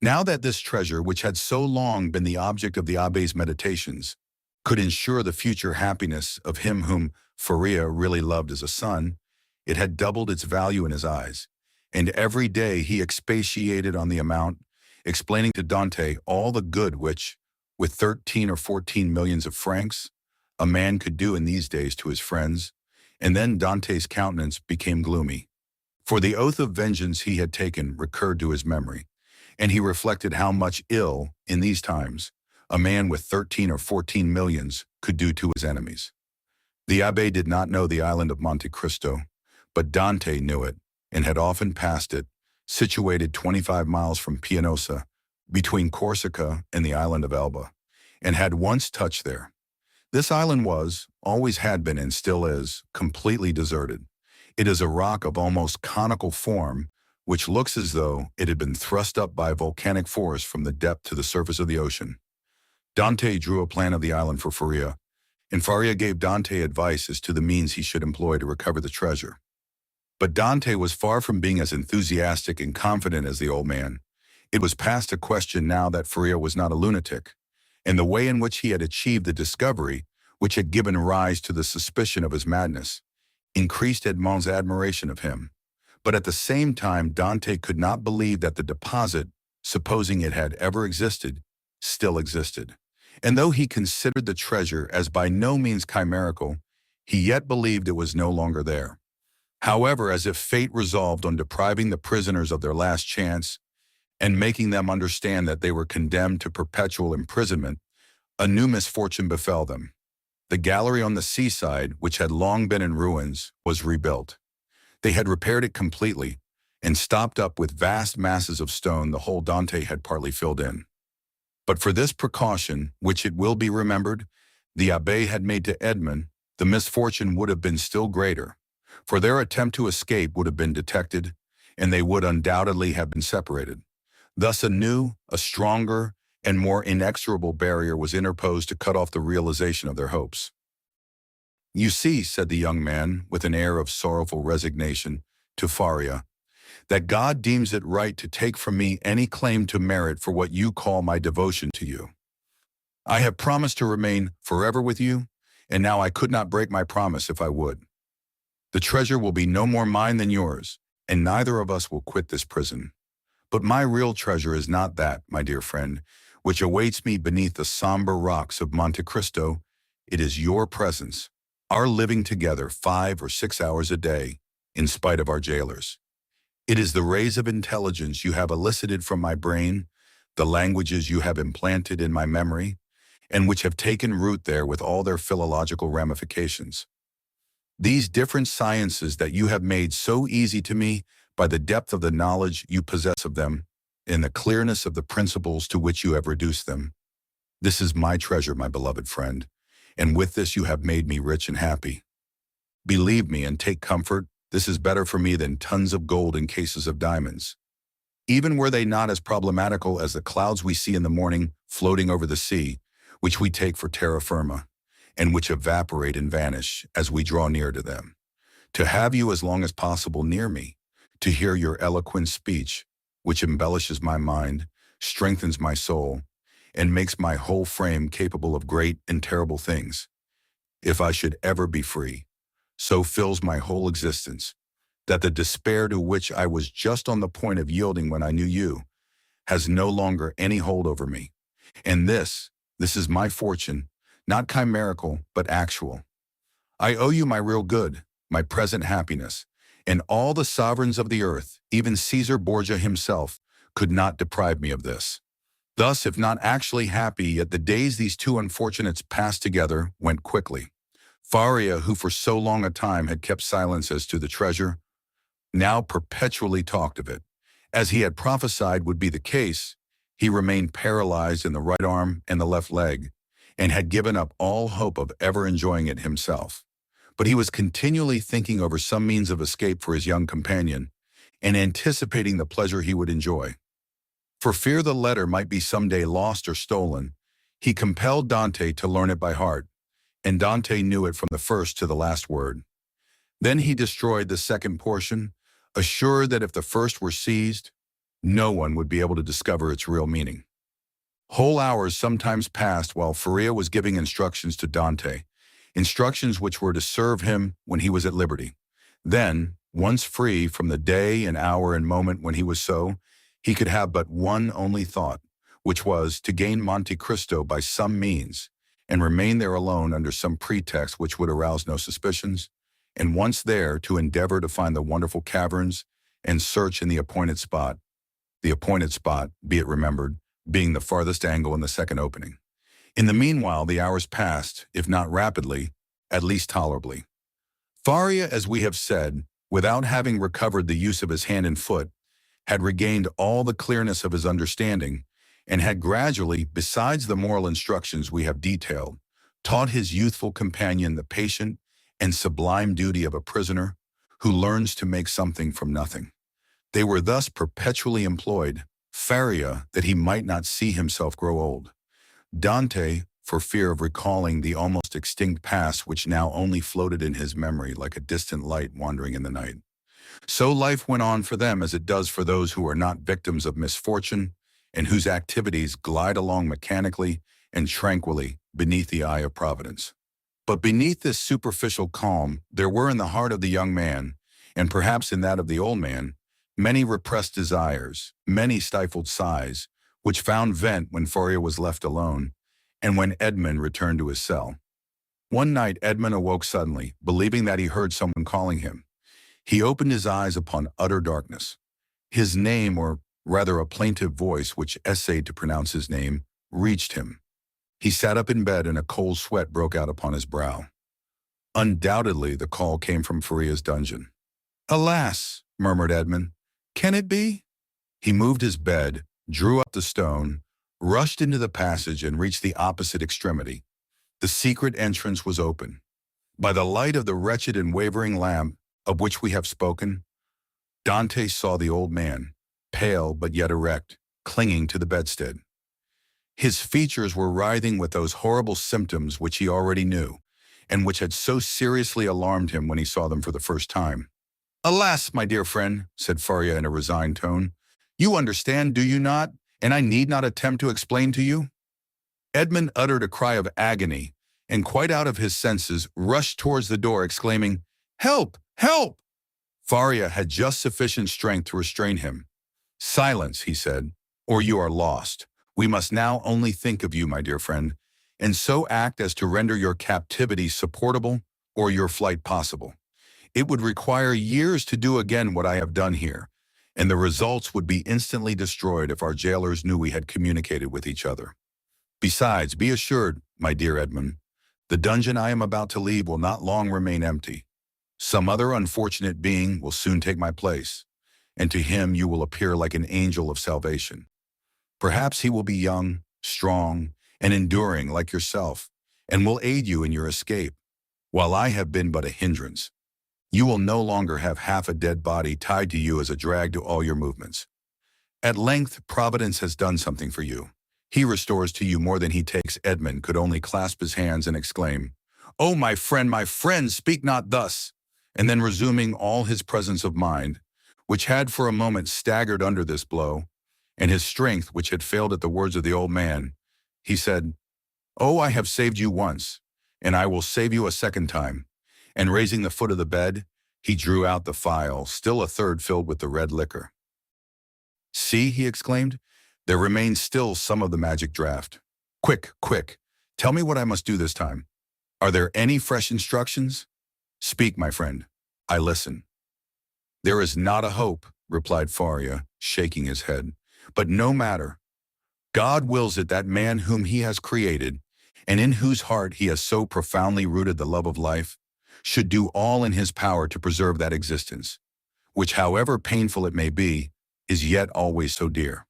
Now that this treasure, which had so long been the object of the abbé's meditations, could ensure the future happiness of him whom Furia really loved as a son, it had doubled its value in his eyes, and every day he expatiated on the amount, explaining to Dante all the good which, with 13 or 14 millions of francs, a man could do in these days to his friends, and then Dante's countenance became gloomy. For the oath of vengeance he had taken recurred to his memory, and he reflected how much ill, in these times, a man with 13 or 14 millions could do to his enemies. The abbé did not know the island of Monte Cristo, but Dante knew it and had often passed it, situated 25 miles from Pianosa, between Corsica and the island of Elba, and had once touched there. This island was, always had been and still is, completely deserted. It is a rock of almost conical form, which looks as though it had been thrust up by volcanic force from the depth to the surface of the ocean. Dante drew a plan of the island for Furia, and Furia gave Dante advice as to the means he should employ to recover the treasure. But Dante was far from being as enthusiastic and confident as the old man. It was past a question now that Furia was not a lunatic, and the way in which he had achieved the discovery, which had given rise to the suspicion of his madness, increased Edmond's admiration of him. But at the same time, Dante could not believe that the deposit, supposing it had ever existed, still existed. And though he considered the treasure as by no means chimerical, he yet believed it was no longer there. However, as if fate resolved on depriving the prisoners of their last chance and making them understand that they were condemned to perpetual imprisonment, a new misfortune befell them. The gallery on the seaside, which had long been in ruins, was rebuilt. They had repaired it completely and stopped up with vast masses of stone the hole Dante had partly filled in. But for this precaution, which it will be remembered, the abbé had made to Edmond, the misfortune would have been still greater, for their attempt to escape would have been detected, and they would undoubtedly have been separated. Thus a new, a stronger, and more inexorable barrier was interposed to cut off the realization of their hopes. You see, said the young man, with an air of sorrowful resignation, to Furia, that God deems it right to take from me any claim to merit for what you call my devotion to you. I have promised to remain forever with you, and now I could not break my promise if I would. The treasure will be no more mine than yours, and neither of us will quit this prison. But my real treasure is not that, my dear friend, which awaits me beneath the somber rocks of Monte Cristo. It is your presence, our living together 5 or 6 hours a day, in spite of our jailers. It is the rays of intelligence you have elicited from my brain, the languages you have implanted in my memory, and which have taken root there with all their philological ramifications. These different sciences that you have made so easy to me by the depth of the knowledge you possess of them, and the clearness of the principles to which you have reduced them. This is my treasure, my beloved friend, and with this you have made me rich and happy. Believe me and take comfort, this is better for me than tons of gold in cases of diamonds. Even were they not as problematical as the clouds we see in the morning floating over the sea, which we take for terra firma, and which evaporate and vanish as we draw near to them. To have you as long as possible near me, to hear your eloquent speech, which embellishes my mind, strengthens my soul, and makes my whole frame capable of great and terrible things. If I should ever be free, so fills my whole existence, that the despair to which I was just on the point of yielding when I knew you, has no longer any hold over me. And this is my fortune, not chimerical, but actual. I owe you my real good, my present happiness, and all the sovereigns of the earth, even Caesar Borgia himself, could not deprive me of this. Thus, if not actually happy, yet the days these two unfortunates passed together went quickly. Faria, who for so long a time had kept silence as to the treasure, now perpetually talked of it. As he had prophesied would be the case, he remained paralyzed in the right arm and the left leg, and had given up all hope of ever enjoying it himself. But he was continually thinking over some means of escape for his young companion, and anticipating the pleasure he would enjoy. For fear the letter might be some day lost or stolen, he compelled Dante to learn it by heart, and Dante knew it from the first to the last word. Then he destroyed the second portion, assured that if the first were seized, no one would be able to discover its real meaning. Whole hours sometimes passed while Faria was giving instructions to Dante, instructions which were to serve him when he was at liberty. Then, once free from the day and hour and moment when he was so, he could have but one only thought, which was to gain Monte Cristo by some means, and remain there alone under some pretext which would arouse no suspicions, and once there to endeavor to find the wonderful caverns and search in the appointed spot, be it remembered, being the farthest angle in the second opening. In the meanwhile, the hours passed, if not rapidly, at least tolerably. Faria, as we have said, without having recovered the use of his hand and foot, had regained all the clearness of his understanding, and had gradually, besides the moral instructions we have detailed, taught his youthful companion the patient and sublime duty of a prisoner who learns to make something from nothing. They were thus perpetually employed, Faria that he might not see himself grow old, Dante for fear of recalling the almost extinct past which now only floated in his memory like a distant light wandering in the night. So life went on for them as it does for those who are not victims of misfortune and whose activities glide along mechanically and tranquilly beneath the eye of Providence. But beneath this superficial calm, there were in the heart of the young man, and perhaps in that of the old man, many repressed desires, many stifled sighs, which found vent when Faria was left alone, and when Edmond returned to his cell. One night Edmond awoke suddenly, believing that he heard someone calling him. He opened his eyes upon utter darkness. His name, or rather a plaintive voice which essayed to pronounce his name, reached him. He sat up in bed and a cold sweat broke out upon his brow. Undoubtedly the call came from Faria's dungeon. "Alas," murmured Edmond, "can it be?" He moved his bed, drew up the stone, rushed into the passage and reached the opposite extremity. The secret entrance was open. By the light of the wretched and wavering lamp of which we have spoken, Dante saw the old man, pale but yet erect, clinging to the bedstead. His features were writhing with those horrible symptoms which he already knew, and which had so seriously alarmed him when he saw them for the first time. "Alas, my dear friend," said Faria in a resigned tone, "you understand, do you not, and I need not attempt to explain to you?" Edmond uttered a cry of agony and, quite out of his senses, rushed towards the door, exclaiming, "Help! Help!" Faria had just sufficient strength to restrain him. "Silence," he said, "or you are lost. We must now only think of you, my dear friend, and so act as to render your captivity supportable or your flight possible. It would require years to do again what I have done here, and the results would be instantly destroyed if our jailers knew we had communicated with each other. Besides, be assured, my dear Edmond, the dungeon I am about to leave will not long remain empty. Some other unfortunate being will soon take my place, and to him you will appear like an angel of salvation. Perhaps he will be young, strong, and enduring like yourself, and will aid you in your escape, while I have been but a hindrance. You will no longer have half a dead body tied to you as a drag to all your movements. At length, Providence has done something for you. He restores to you more than he takes." Edmond could only clasp his hands and exclaim, "Oh, my friend, speak not thus!" And then, resuming all his presence of mind, which had for a moment staggered under this blow, and his strength, which had failed at the words of the old man, he said, "Oh, I have saved you once, and I will save you a second time." And raising the foot of the bed, he drew out the phial, still a third filled with the red liquor. "See," he exclaimed, "there remains still some of the magic draught. Quick, quick, tell me what I must do this time. Are there any fresh instructions? Speak, my friend. I listen." "There is not a hope," replied Faria, shaking his head. "But no matter. God wills it that man whom he has created, and in whose heart he has so profoundly rooted the love of life, should do all in his power to preserve that existence, which, however painful it may be, is yet always so dear."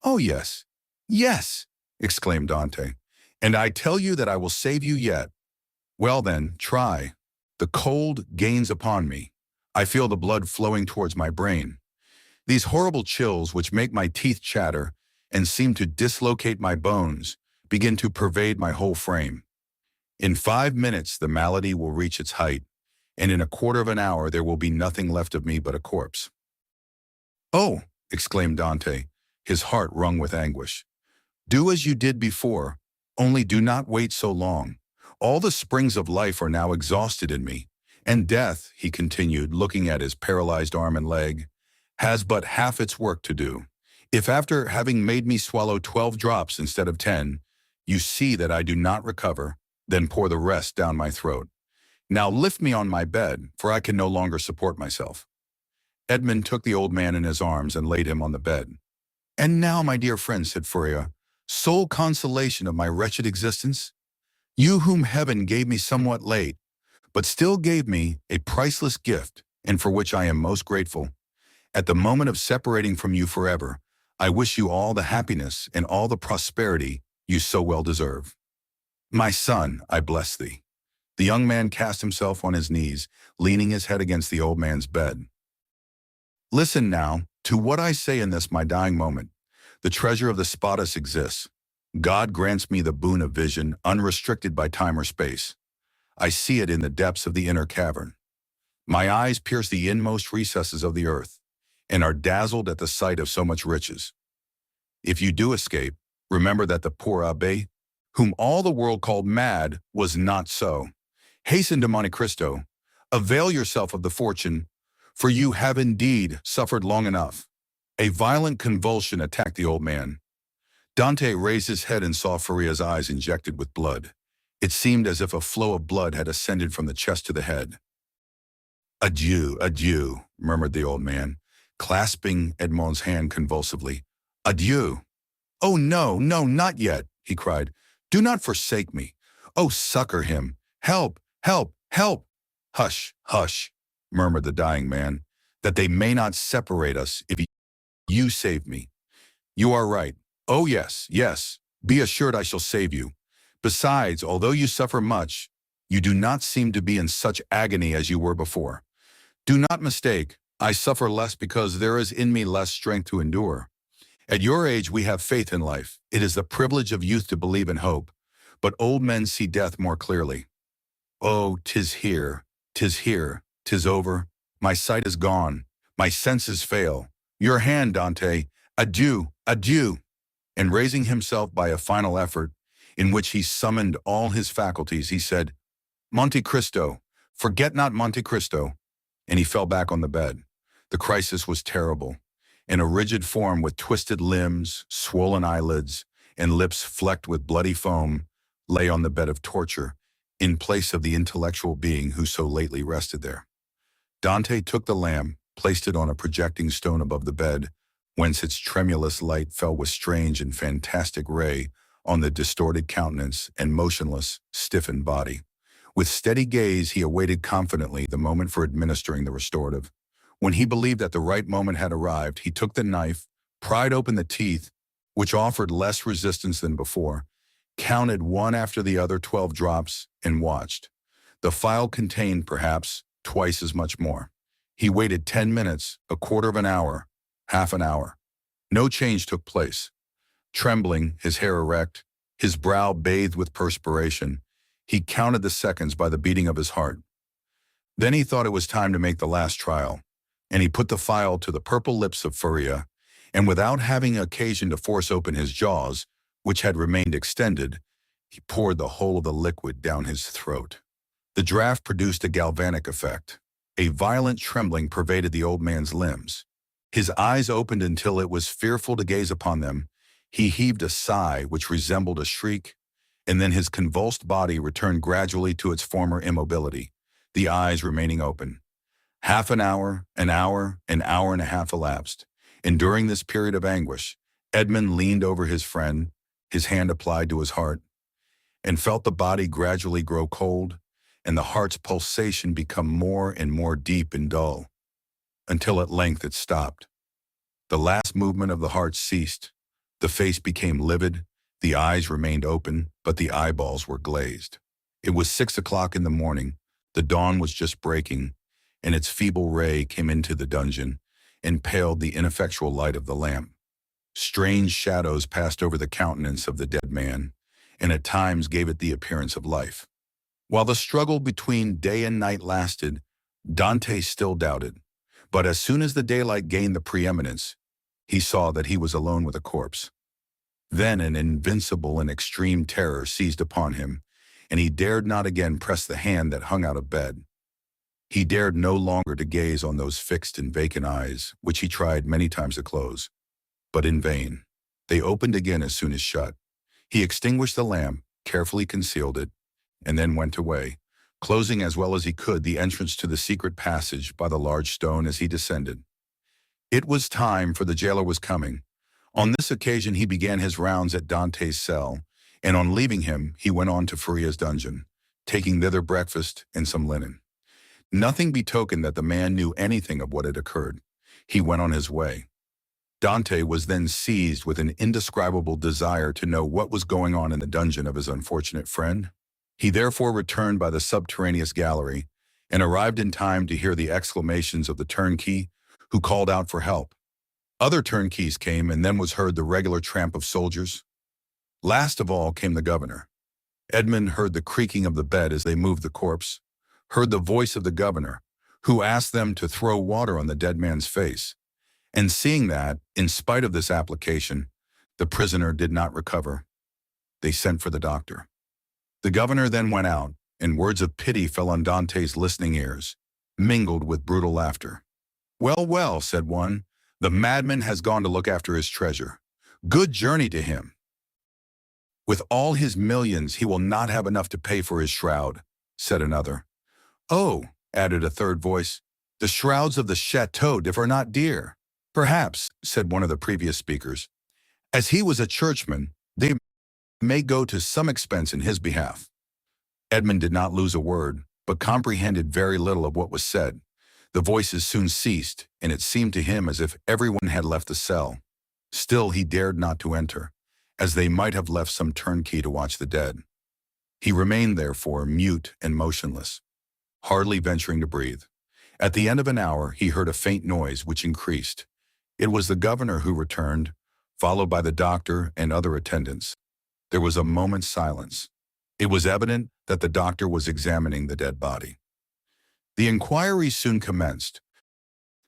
"Oh, yes, yes," exclaimed Dante, "and I tell you that I will save you yet." "Well then, try." "The cold gains upon me. I feel the blood flowing towards my brain. These horrible chills, which make my teeth chatter and seem to dislocate my bones, begin to pervade my whole frame. In 5 minutes the malady will reach its height, and in a quarter of an hour there will be nothing left of me but a corpse." "Oh," exclaimed Dante, his heart wrung with anguish. "Do as you did before, only do not wait so long. All the springs of life are now exhausted in me, and death," he continued, looking at his paralyzed arm and leg, "has but half its work to do. If after having made me swallow 12 drops instead of 10, you see that I do not recover, then pour the rest down my throat. Now lift me on my bed, for I can no longer support myself." Edmond took the old man in his arms and laid him on the bed. "And now, my dear friend," said Faria, "sole consolation of my wretched existence, you whom heaven gave me somewhat late, but still gave me a priceless gift, and for which I am most grateful. At the moment of separating from you forever, I wish you all the happiness and all the prosperity you so well deserve. My son, I bless thee." The young man cast himself on his knees, leaning his head against the old man's bed. "Listen now to what I say in this my dying moment. The treasure of the Spadus exists. God grants me the boon of vision, unrestricted by time or space. I see it in the depths of the inner cavern. My eyes pierce the inmost recesses of the earth, and are dazzled at the sight of so much riches. If you do escape, remember that the poor abbé, whom all the world called mad, was not so. Hasten to Monte Cristo. Avail yourself of the fortune, for you have indeed suffered long enough." A violent convulsion attacked the old man. Dante raised his head and saw Faria's eyes injected with blood. It seemed as if a flow of blood had ascended from the chest to the head. "Adieu, adieu," murmured the old man, clasping Edmond's hand convulsively. "Adieu." "Oh, no, no, not yet," he cried. "Do not forsake me. Oh, succor him. Help, help, help." "Hush, hush," murmured the dying man, "that they may not separate us if you save me. You are right. Oh, yes, yes. Be assured I shall save you. Besides, although you suffer much, you do not seem to be in such agony as you were before. Do not mistake, I suffer less because there is in me less strength to endure. At your age we have faith in life. It is the privilege of youth to believe in hope, but old men see death more clearly. Oh, 'tis here, 'tis here, 'tis over. My sight is gone, my senses fail. Your hand, Dante. Adieu, adieu." And raising himself by a final effort, in which he summoned all his faculties. He said, "Monte Cristo, forget not Monte Cristo," and he fell back on the bed. The crisis was terrible. In a rigid form with twisted limbs, swollen eyelids, and lips flecked with bloody foam, lay on the bed of torture, in place of the intellectual being who so lately rested there. Dante took the lamp, placed it on a projecting stone above the bed, whence its tremulous light fell with strange and fantastic ray on the distorted countenance and motionless, stiffened body. With steady gaze, he awaited confidently the moment for administering the restorative. When he believed that the right moment had arrived, he took the knife, pried open the teeth, which offered less resistance than before, counted one after the other 12 drops, and watched. The phial contained, perhaps, twice as much more. He waited 10 minutes, a quarter of an hour, half an hour. No change took place. Trembling, his hair erect, his brow bathed with perspiration, he counted the seconds by the beating of his heart. Then he thought it was time to make the last trial, and he put the phial to the purple lips of Furia, and without having occasion to force open his jaws, which had remained extended, he poured the whole of the liquid down his throat. The draught produced a galvanic effect. A violent trembling pervaded the old man's limbs. His eyes opened until it was fearful to gaze upon them. He heaved a sigh which resembled a shriek, and then his convulsed body returned gradually to its former immobility, the eyes remaining open. Half an hour and a half elapsed, and during this period of anguish, Edmond leaned over his friend, his hand applied to his heart, and felt the body gradually grow cold, and the heart's pulsation become more and more deep and dull, until at length it stopped. The last movement of the heart ceased. The face became livid, the eyes remained open, but the eyeballs were glazed. It was 6 o'clock in the morning. The dawn was just breaking, and its feeble ray came into the dungeon and paled the ineffectual light of the lamp. Strange shadows passed over the countenance of the dead man, and at times gave it the appearance of life. While the struggle between day and night lasted, Dante still doubted. But as soon as the daylight gained the preeminence, he saw that he was alone with a corpse. Then an invincible and extreme terror seized upon him, and he dared not again press the hand that hung out of bed. He dared no longer to gaze on those fixed and vacant eyes, which he tried many times to close, but in vain. They opened again as soon as shut. He extinguished the lamp, carefully concealed it, and then went away, closing as well as he could the entrance to the secret passage by the large stone as he descended. It was time, for the jailer was coming. On this occasion he began his rounds at Dante's cell, and on leaving him he went on to Furia's dungeon, taking thither breakfast and some linen. Nothing betokened that the man knew anything of what had occurred. He went on his way. Dante was then seized with an indescribable desire to know what was going on in the dungeon of his unfortunate friend. He therefore returned by the subterraneous gallery and arrived in time to hear the exclamations of the turnkey, who called out for help. Other turnkeys came, and then was heard the regular tramp of soldiers. Last of all came the governor. Edmond heard the creaking of the bed as they moved the corpse, heard the voice of the governor, who asked them to throw water on the dead man's face, and seeing that, in spite of this application, the prisoner did not recover, they sent for the doctor. The governor then went out, and words of pity fell on Dante's listening ears, mingled with brutal laughter. "Well, well," said one, "the madman has gone to look after his treasure. Good journey to him. With all his millions, he will not have enough to pay for his shroud," said another. "Oh," added a third voice, "the shrouds of the Château differ not dear." "Perhaps," said one of the previous speakers, "as he was a churchman, they may go to some expense in his behalf." Edmond did not lose a word, but comprehended very little of what was said. The voices soon ceased, and it seemed to him as if everyone had left the cell. Still he dared not to enter, as they might have left some turnkey to watch the dead. He remained, therefore, mute and motionless, hardly venturing to breathe. At the end of an hour he heard a faint noise which increased. It was the governor who returned, followed by the doctor and other attendants. There was a moment's silence. It was evident that the doctor was examining the dead body. The inquiry soon commenced.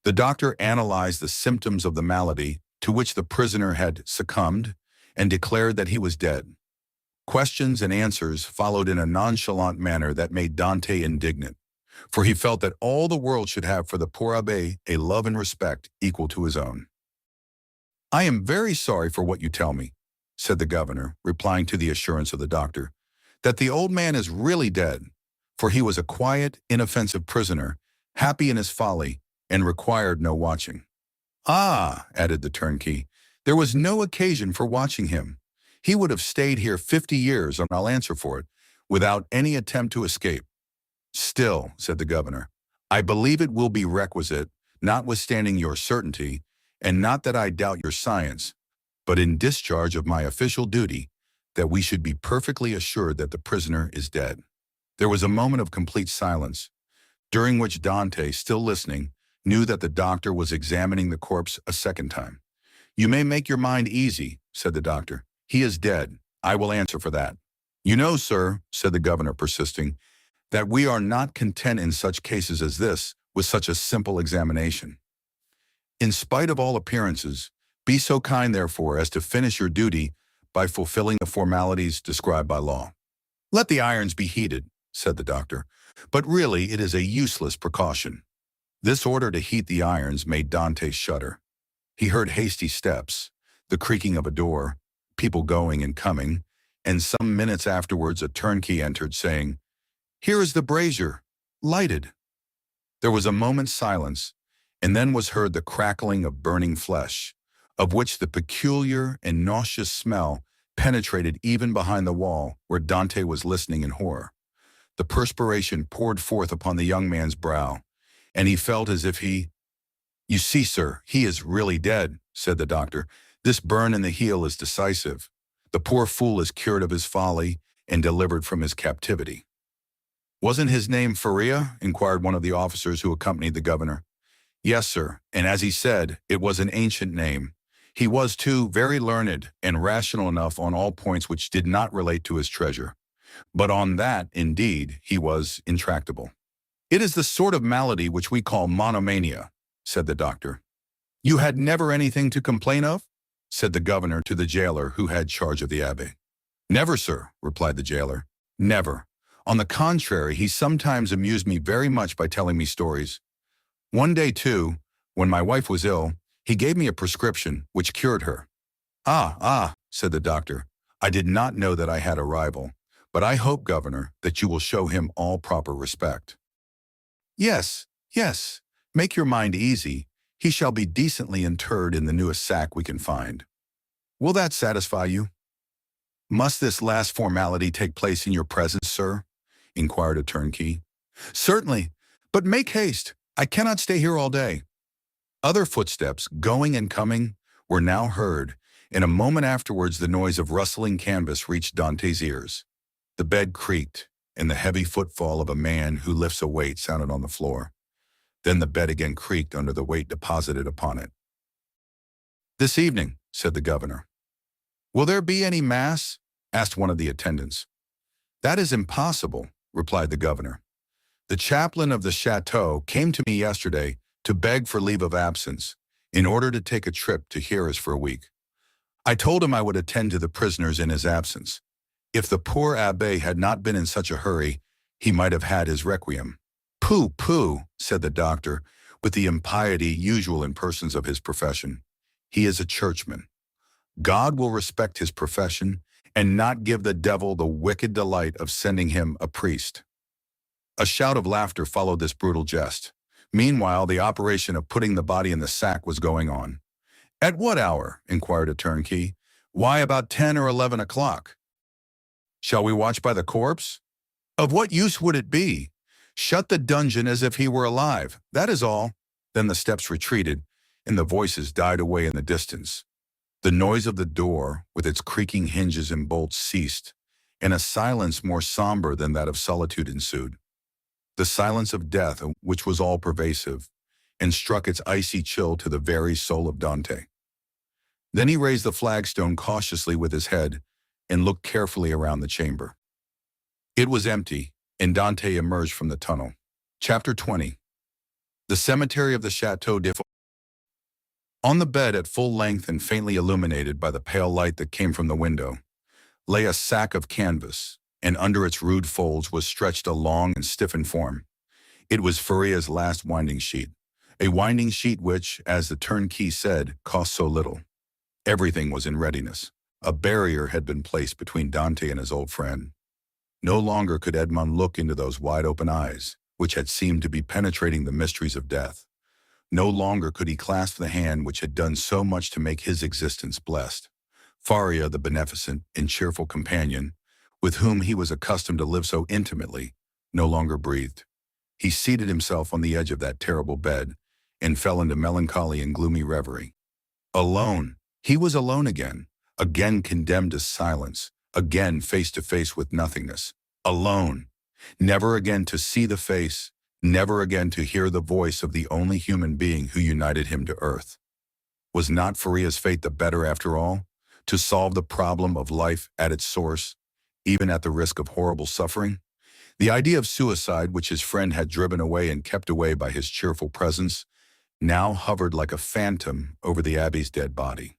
The doctor analyzed the symptoms of the malady to which the prisoner had succumbed and declared that he was dead. Questions and answers followed in a nonchalant manner that made Dante indignant, for he felt that all the world should have for the poor abbé a love and respect equal to his own. "I am very sorry for what you tell me," said the governor, replying to the assurance of the doctor, "that the old man is really dead, for he was a quiet, inoffensive prisoner, happy in his folly, and required no watching." "Ah," added the turnkey, "there was no occasion for watching him. He would have stayed here 50 years, and I'll answer for it, without any attempt to escape." "Still," said the governor, "I believe it will be requisite, notwithstanding your certainty, and not that I doubt your science, but in discharge of my official duty, that we should be perfectly assured that the prisoner is dead." There was a moment of complete silence, during which Dante, still listening, knew that the doctor was examining the corpse a second time. "You may make your mind easy," said the doctor. "He is dead. I will answer for that." "You know, sir," said the governor, persisting, "that we are not content in such cases as this with such a simple examination. In spite of all appearances, be so kind, therefore, as to finish your duty by fulfilling the formalities described by law." "Let the irons be heated," said the doctor, "but really it is a useless precaution." This order to heat the irons made Dante shudder. He heard hasty steps, the creaking of a door, people going and coming, and some minutes afterwards a turnkey entered, saying, "Here is the brazier, lighted." There was a moment's silence, and then was heard the crackling of burning flesh, of which the peculiar and nauseous smell penetrated even behind the wall where Dante was listening in horror. The perspiration poured forth upon the young man's brow, and he felt as if he— "You see, sir, he is really dead," said the doctor. "This burn in the heel is decisive. The poor fool is cured of his folly and delivered from his captivity." "Wasn't his name Faria?" inquired one of the officers who accompanied the governor. "Yes, sir, and as he said, it was an ancient name. He was, too, very learned and rational enough on all points which did not relate to his treasure. But on that, indeed, he was intractable." "It is the sort of malady which we call monomania," said the doctor. "You had never anything to complain of?" said the governor to the jailer who had charge of the abbé. "Never, sir," replied the jailer. "Never. On the contrary, he sometimes amused me very much by telling me stories. One day, too, when my wife was ill, he gave me a prescription which cured her." Ah," said the doctor, "I did not know that I had a rival, but I hope, governor, that you will show him all proper respect." Yes, make your mind easy. He shall be decently interred in the newest sack we can find. Will that satisfy you?" "Must this last formality take place in your presence, sir?" inquired a turnkey. "Certainly, but make haste. I cannot stay here all day." Other footsteps, going and coming, were now heard, and a moment afterwards the noise of rustling canvas reached Dante's ears. The bed creaked, and the heavy footfall of a man who lifts a weight sounded on the floor. Then the bed again creaked under the weight deposited upon it. "This evening," said the governor. "Will there be any mass?" asked one of the attendants. "That is impossible," replied the governor. "The chaplain of the Château came to me yesterday to beg for leave of absence, in order to take a trip to hear us for a week. I told him I would attend to the prisoners in his absence. If the poor abbé had not been in such a hurry, he might have had his requiem." "Pooh," said the doctor, with the impiety usual in persons of his profession. "He is a churchman. God will respect his profession and not give the devil the wicked delight of sending him a priest." A shout of laughter followed this brutal jest. Meanwhile, the operation of putting the body in the sack was going on. "At what hour?" inquired a turnkey. "Why, about 10 or 11 o'clock." "Shall we watch by the corpse?" "Of what use would it be? Shut the dungeon as if he were alive, that is all." Then the steps retreated, and the voices died away in the distance. The noise of the door, with its creaking hinges and bolts, ceased, and a silence more somber than that of solitude ensued. The silence of death, which was all-pervasive, and struck its icy chill to the very soul of Dante. Then he raised the flagstone cautiously with his head, and looked carefully around the chamber. It was empty, and Dante emerged from the tunnel. Chapter 20. The cemetery of the Château de. On the bed at full length and faintly illuminated by the pale light that came from the window, lay a sack of canvas, and under its rude folds was stretched a long and stiffened form. It was Faria's last winding sheet, a winding sheet which, as the turnkey said, cost so little. Everything was in readiness. A barrier had been placed between Dante and his old friend. No longer could Edmond look into those wide-open eyes, which had seemed to be penetrating the mysteries of death. No longer could he clasp the hand which had done so much to make his existence blessed. Faria, the beneficent and cheerful companion, with whom he was accustomed to live so intimately, no longer breathed. He seated himself on the edge of that terrible bed and fell into melancholy and gloomy reverie. Alone. He was alone again condemned to silence, again face to face with nothingness. Alone. Never again to see the face, never again to hear the voice of the only human being who united him to earth. Was not Faria's fate the better after all? To solve the problem of life at its source, even at the risk of horrible suffering? The idea of suicide, which his friend had driven away and kept away by his cheerful presence, now hovered like a phantom over the abbé's dead body.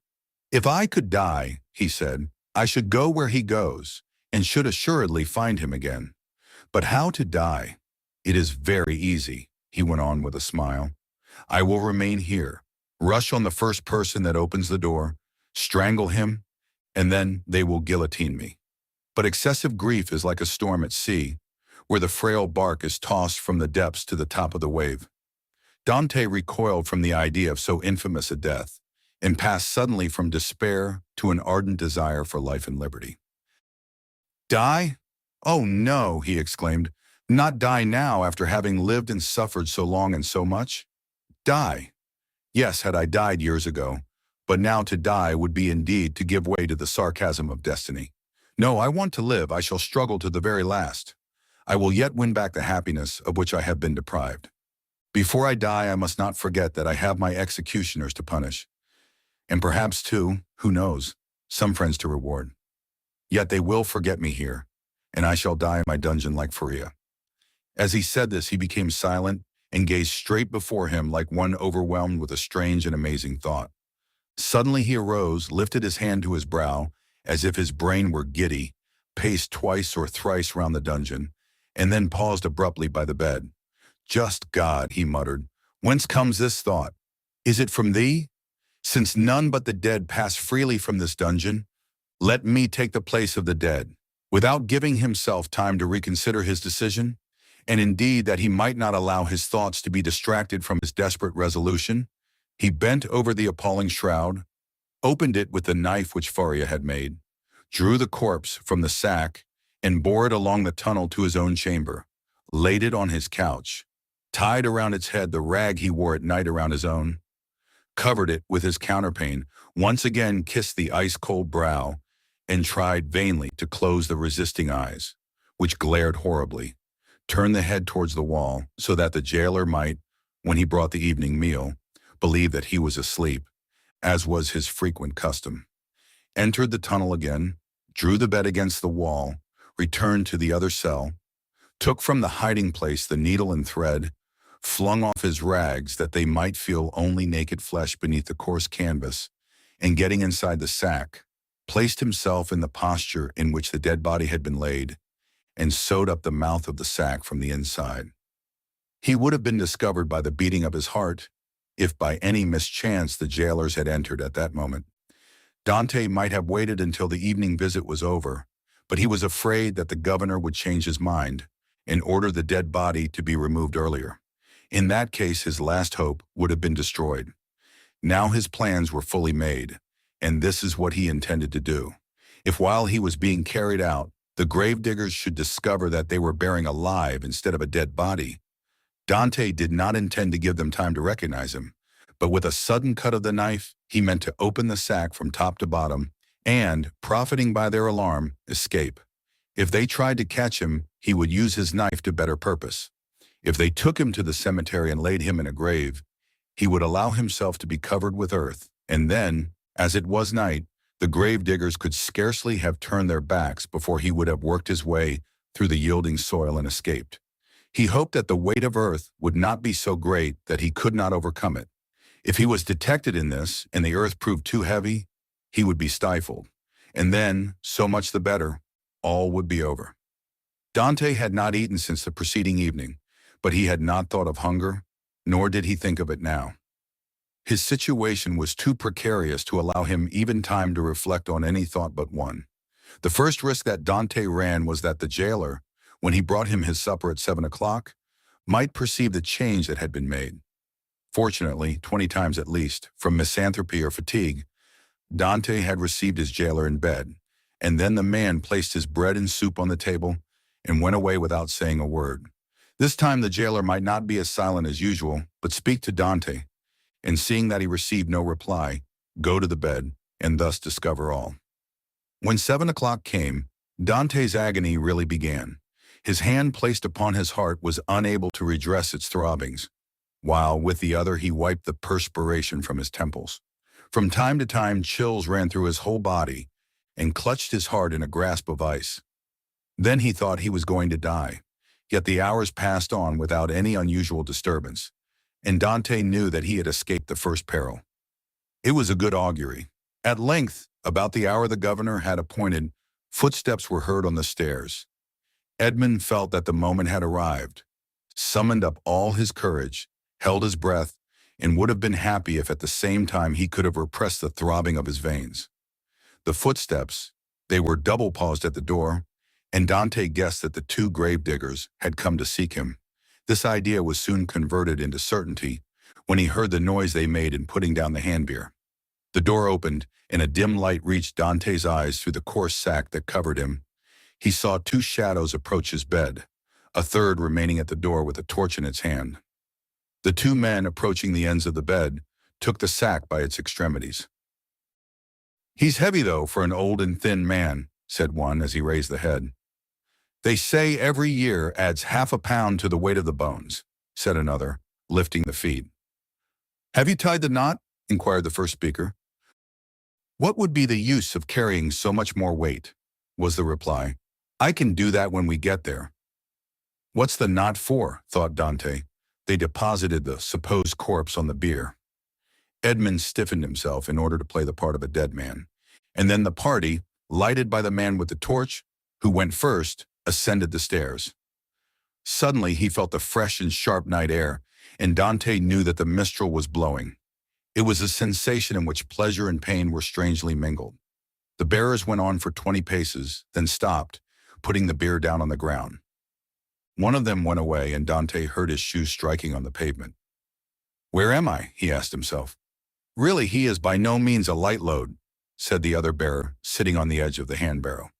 "If I could die," he said, "I should go where he goes, and should assuredly find him again. But how to die? It is very easy," he went on with a smile. "I will remain here, rush on the first person that opens the door, strangle him, and then they will guillotine me. But excessive grief is like a storm at sea, where the frail bark is tossed from the depths to the top of the wave." Dante recoiled from the idea of so infamous a death, and passed suddenly from despair to an ardent desire for life and liberty. "Die? Oh no," he exclaimed, "not die now after having lived and suffered so long and so much? Die? Yes, had I died years ago, but now to die would be indeed to give way to the sarcasm of destiny. No, I want to live. I shall struggle to the very last. I will yet win back the happiness of which I have been deprived. Before I die, I must not forget that I have my executioners to punish, and perhaps, too, who knows, some friends to reward. Yet they will forget me here, and I shall die in my dungeon like Faria." As he said this, he became silent and gazed straight before him like one overwhelmed with a strange and amazing thought. Suddenly he arose, lifted his hand to his brow, as if his brain were giddy, paced twice or thrice round the dungeon, and then paused abruptly by the bed. "Just God," he muttered, "whence comes this thought? Is it from thee? Since none but the dead pass freely from this dungeon, let me take the place of the dead." Without giving himself time to reconsider his decision, and indeed that he might not allow his thoughts to be distracted from his desperate resolution, he bent over the appalling shroud, opened it with the knife which Faria had made, drew the corpse from the sack, and bore it along the tunnel to his own chamber, laid it on his couch, tied around its head the rag he wore at night around his own, covered it with his counterpane, once again kissed the ice-cold brow, and tried vainly to close the resisting eyes, which glared horribly, turned the head towards the wall so that the jailer might, when he brought the evening meal, believe that he was asleep, as was his frequent custom. Entered the tunnel again, drew the bed against the wall, returned to the other cell, took from the hiding place the needle and thread, flung off his rags that they might feel only naked flesh beneath the coarse canvas, and getting inside the sack, placed himself in the posture in which the dead body had been laid, and sewed up the mouth of the sack from the inside. He would have been discovered by the beating of his heart, if by any mischance the jailers had entered at that moment. Dante might have waited until the evening visit was over, but he was afraid that the governor would change his mind and order the dead body to be removed earlier. In that case, his last hope would have been destroyed. Now his plans were fully made, and this is what he intended to do. If while he was being carried out, the gravediggers should discover that they were bearing alive instead of a dead body, Dante did not intend to give them time to recognize him, but with a sudden cut of the knife, he meant to open the sack from top to bottom and, profiting by their alarm, escape. If they tried to catch him, he would use his knife to better purpose. If they took him to the cemetery and laid him in a grave, he would allow himself to be covered with earth, and then, as it was night, the gravediggers could scarcely have turned their backs before he would have worked his way through the yielding soil and escaped. He hoped that the weight of earth would not be so great that he could not overcome it. If he was detected in this, and the earth proved too heavy, he would be stifled. And then, so much the better, all would be over. Dante had not eaten since the preceding evening, but he had not thought of hunger, nor did he think of it now. His situation was too precarious to allow him even time to reflect on any thought but one. The first risk that Dante ran was that the jailer, when he brought him his supper at 7 o'clock, might perceive the change that had been made. Fortunately, 20 times at least, from misanthropy or fatigue, Dante had received his jailer in bed, and then the man placed his bread and soup on the table and went away without saying a word. This time the jailer might not be as silent as usual, but speak to Dante, and seeing that he received no reply, go to the bed, and thus discover all. When 7 o'clock came, Dante's agony really began. His hand placed upon his heart was unable to redress its throbbings, while with the other he wiped the perspiration from his temples. From time to time chills ran through his whole body and clutched his heart in a grasp of ice. Then he thought he was going to die, yet the hours passed on without any unusual disturbance, and Dante knew that he had escaped the first peril. It was a good augury. At length, about the hour the governor had appointed, footsteps were heard on the stairs. Edmond felt that the moment had arrived, summoned up all his courage, held his breath, and would have been happy if at the same time he could have repressed the throbbing of his veins. The footsteps, they were double-paused at the door, and Dante guessed that the two gravediggers had come to seek him. This idea was soon converted into certainty when he heard the noise they made in putting down the handbier. The door opened, and a dim light reached Dante's eyes through the coarse sack that covered him. He saw two shadows approach his bed, a third remaining at the door with a torch in its hand. The two men approaching the ends of the bed took the sack by its extremities. "He's heavy, though, for an old and thin man," said one as he raised the head. "They say every year adds half a pound to the weight of the bones," said another, lifting the feet. "Have you tied the knot?" inquired the first speaker. "What would be the use of carrying so much more weight?" was the reply. "I can do that when we get there." "What's the knot for?" thought Dante. They deposited the supposed corpse on the bier. Edmond stiffened himself in order to play the part of a dead man, and then the party, lighted by the man with the torch, who went first, ascended the stairs. Suddenly he felt the fresh and sharp night air, and Dante knew that the mistral was blowing. It was a sensation in which pleasure and pain were strangely mingled. The bearers went on for 20 paces, then stopped, putting the bier down on the ground. One of them went away, and Dante heard his shoes striking on the pavement. "Where am I?" he asked himself. "Really, he is by no means a light load," said the other bearer, sitting on the edge of the hand-barrow.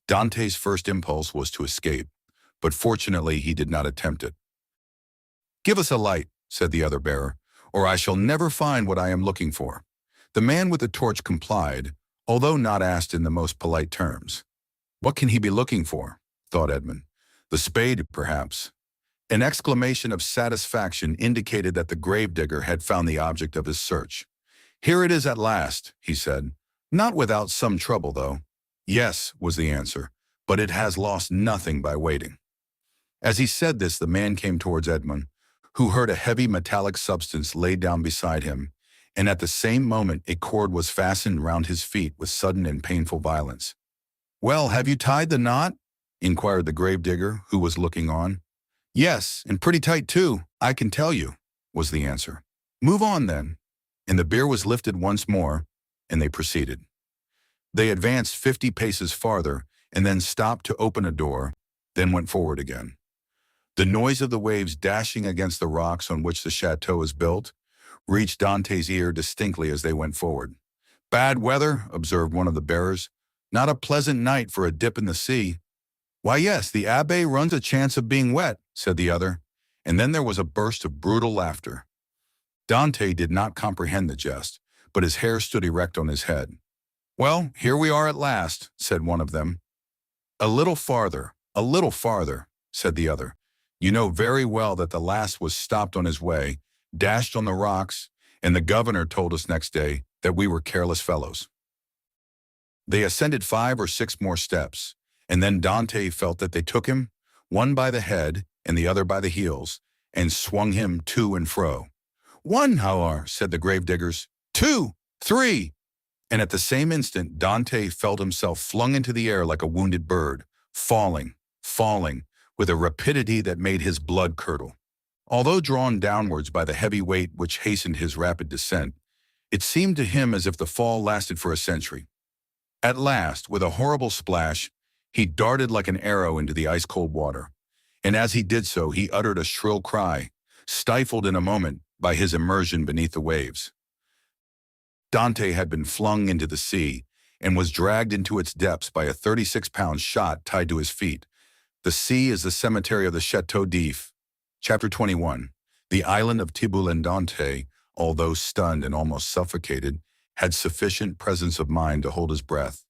Dante's first impulse was to escape, but fortunately he did not attempt it. "Give us a light," said the other bearer, "or I shall never find what I am looking for." The man with the torch complied, although not asked in the most polite terms. "What can he be looking for?" thought Edmond. "The spade, perhaps." An exclamation of satisfaction indicated that the gravedigger had found the object of his search. "Here it is at last," he said. "Not without some trouble, though." "Yes," was the answer, "but it has lost nothing by waiting." As he said this, the man came towards Edmond, who heard a heavy metallic substance laid down beside him, and at the same moment a cord was fastened round his feet with sudden and painful violence. "Well, have you tied the knot?" inquired the gravedigger, who was looking on. "Yes, and pretty tight too, I can tell you," was the answer. "Move on, then." And the bier was lifted once more, and they proceeded. They advanced 50 paces farther, and then stopped to open a door, then went forward again. The noise of the waves dashing against the rocks on which the chateau is built reached Dante's ear distinctly as they went forward. "Bad weather," observed one of the bearers. "Not a pleasant night for a dip in the sea." "Why, yes, the abbé runs a chance of being wet," said the other, and then there was a burst of brutal laughter. Dante did not comprehend the jest, but his hair stood erect on his head. "Well, here we are at last," said one of them. A little farther," said the other. "You know very well that the last was stopped on his way, dashed on the rocks, and the governor told us next day that we were careless fellows." They ascended 5 or 6 more steps, and then Dante felt that they took him, one by the head and the other by the heels, and swung him to and fro. "One, however," said the gravediggers. "2, 3. And at the same instant, Dante felt himself flung into the air like a wounded bird, falling, with a rapidity that made his blood curdle. Although drawn downwards by the heavy weight which hastened his rapid descent, it seemed to him as if the fall lasted for a century. At last, with a horrible splash, he darted like an arrow into the ice-cold water, and as he did so, he uttered a shrill cry, stifled in a moment by his immersion beneath the waves. Dante had been flung into the sea and was dragged into its depths by a 36-pound shot tied to his feet. The sea is the cemetery of the Château d'If. Chapter 21. The island of Tiboulen. Dante, although stunned and almost suffocated, had sufficient presence of mind to hold his breath,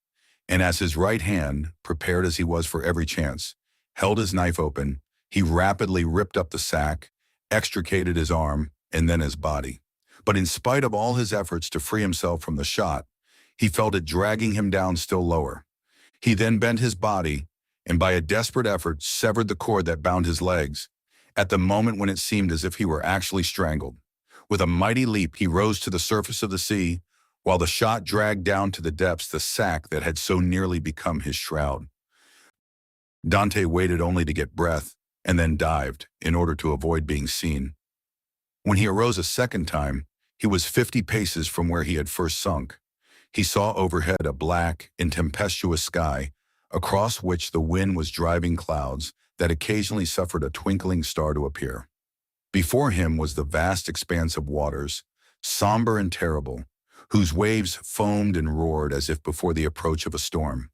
and as his right hand, prepared as he was for every chance, held his knife open, he rapidly ripped up the sack, extricated his arm, and then his body. But in spite of all his efforts to free himself from the shot, he felt it dragging him down still lower. He then bent his body, and by a desperate effort severed the cord that bound his legs, at the moment when it seemed as if he were actually strangled. With a mighty leap, he rose to the surface of the sea, while the shot dragged down to the depths the sack that had so nearly become his shroud. Dante waited only to get breath, and then dived, in order to avoid being seen. When he arose a second time, he was 50 paces from where he had first sunk. He saw overhead a black and tempestuous sky, across which the wind was driving clouds that occasionally suffered a twinkling star to appear. Before him was the vast expanse of waters, somber and terrible, whose waves foamed and roared as if before the approach of a storm.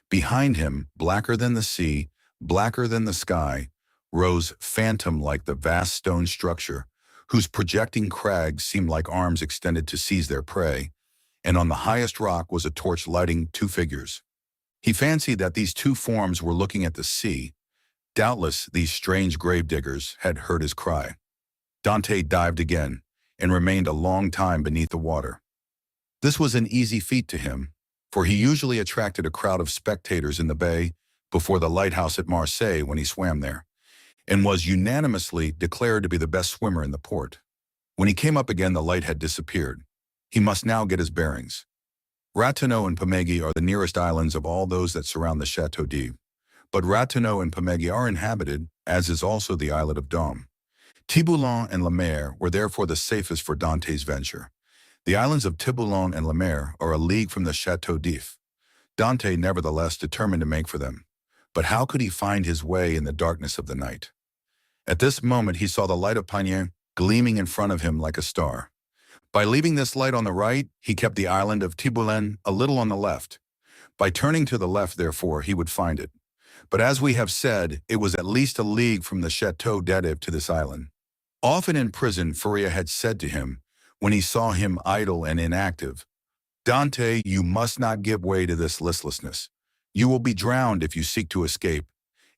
Behind him, blacker than the sea, blacker than the sky, rose phantom-like the vast stone structure, whose projecting crags seemed like arms extended to seize their prey, and on the highest rock was a torch lighting two figures. He fancied that these two forms were looking at the sea. Doubtless, these strange grave-diggers had heard his cry. Dante dived again, and remained a long time beneath the water. This was an easy feat to him, for he usually attracted a crowd of spectators in the bay before the lighthouse at Marseille when he swam there, and was unanimously declared to be the best swimmer in the port. When he came up again, the light had disappeared. He must now get his bearings. Ratonneau and Pameggi are the nearest islands of all those that surround the Château d'If, but Ratonneau and Pameggi are inhabited, as is also the islet of Dôme. Tiboulen and La Mer were therefore the safest for Dante's venture. The islands of Tiboulen and La Mer are a league from the Château d'If. Dante nevertheless determined to make for them. But how could he find his way in the darkness of the night? At this moment he saw the light of Pagny gleaming in front of him like a star. By leaving this light on the right, he kept the island of Tiboulen a little on the left. By turning to the left, therefore, he would find it. But as we have said, it was at least a league from the Château d'If to this island. Often in prison, Faria had said to him, when he saw him idle and inactive, "Dante, you must not give way to this listlessness. You will be drowned if you seek to escape,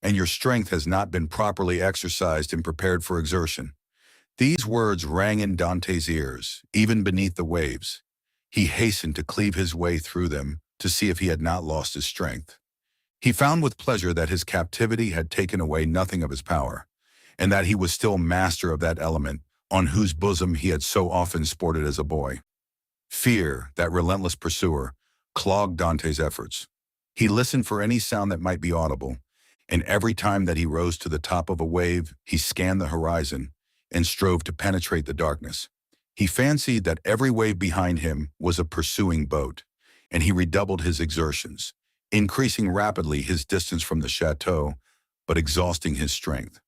and your strength has not been properly exercised and prepared for exertion." These words rang in Dante's ears, even beneath the waves. He hastened to cleave his way through them to see if he had not lost his strength. He found with pleasure that his captivity had taken away nothing of his power, and that he was still master of that element on whose bosom he had so often sported as a boy. Fear, that relentless pursuer, clogged Dante's efforts. He listened for any sound that might be audible, and every time that he rose to the top of a wave, he scanned the horizon and strove to penetrate the darkness. He fancied that every wave behind him was a pursuing boat, and he redoubled his exertions, increasing rapidly his distance from the chateau, but exhausting his strength.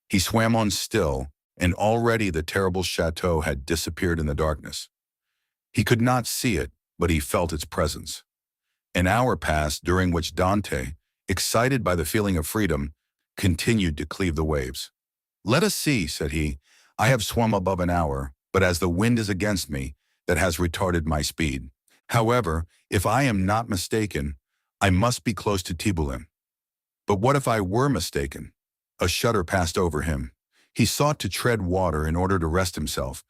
He swam on still, and already the terrible chateau had disappeared in the darkness. He could not see it, but he felt its presence. An hour passed, during which Dante, excited by the feeling of freedom, continued to cleave the waves. "Let us see," said he. "I have swum above an hour, but as the wind is against me, that has retarded my speed. However, if I am not mistaken, I must be close to Tiboulen. But what if I were mistaken?" A shudder passed over him. He sought to tread water in order to rest himself,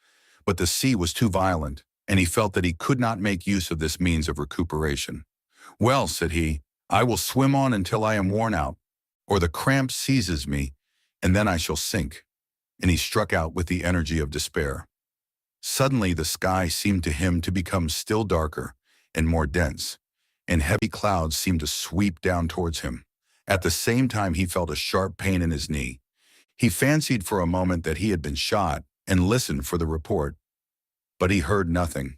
but the sea was too violent, and he felt that he could not make use of this means of recuperation. "Well," said he, "I will swim on until I am worn out, or the cramp seizes me, and then I shall sink." And he struck out with the energy of despair. Suddenly the sky seemed to him to become still darker, and more dense, and heavy clouds seemed to sweep down towards him. At the same time, he felt a sharp pain in his knee. He fancied for a moment that he had been shot and listened for the report, but he heard nothing.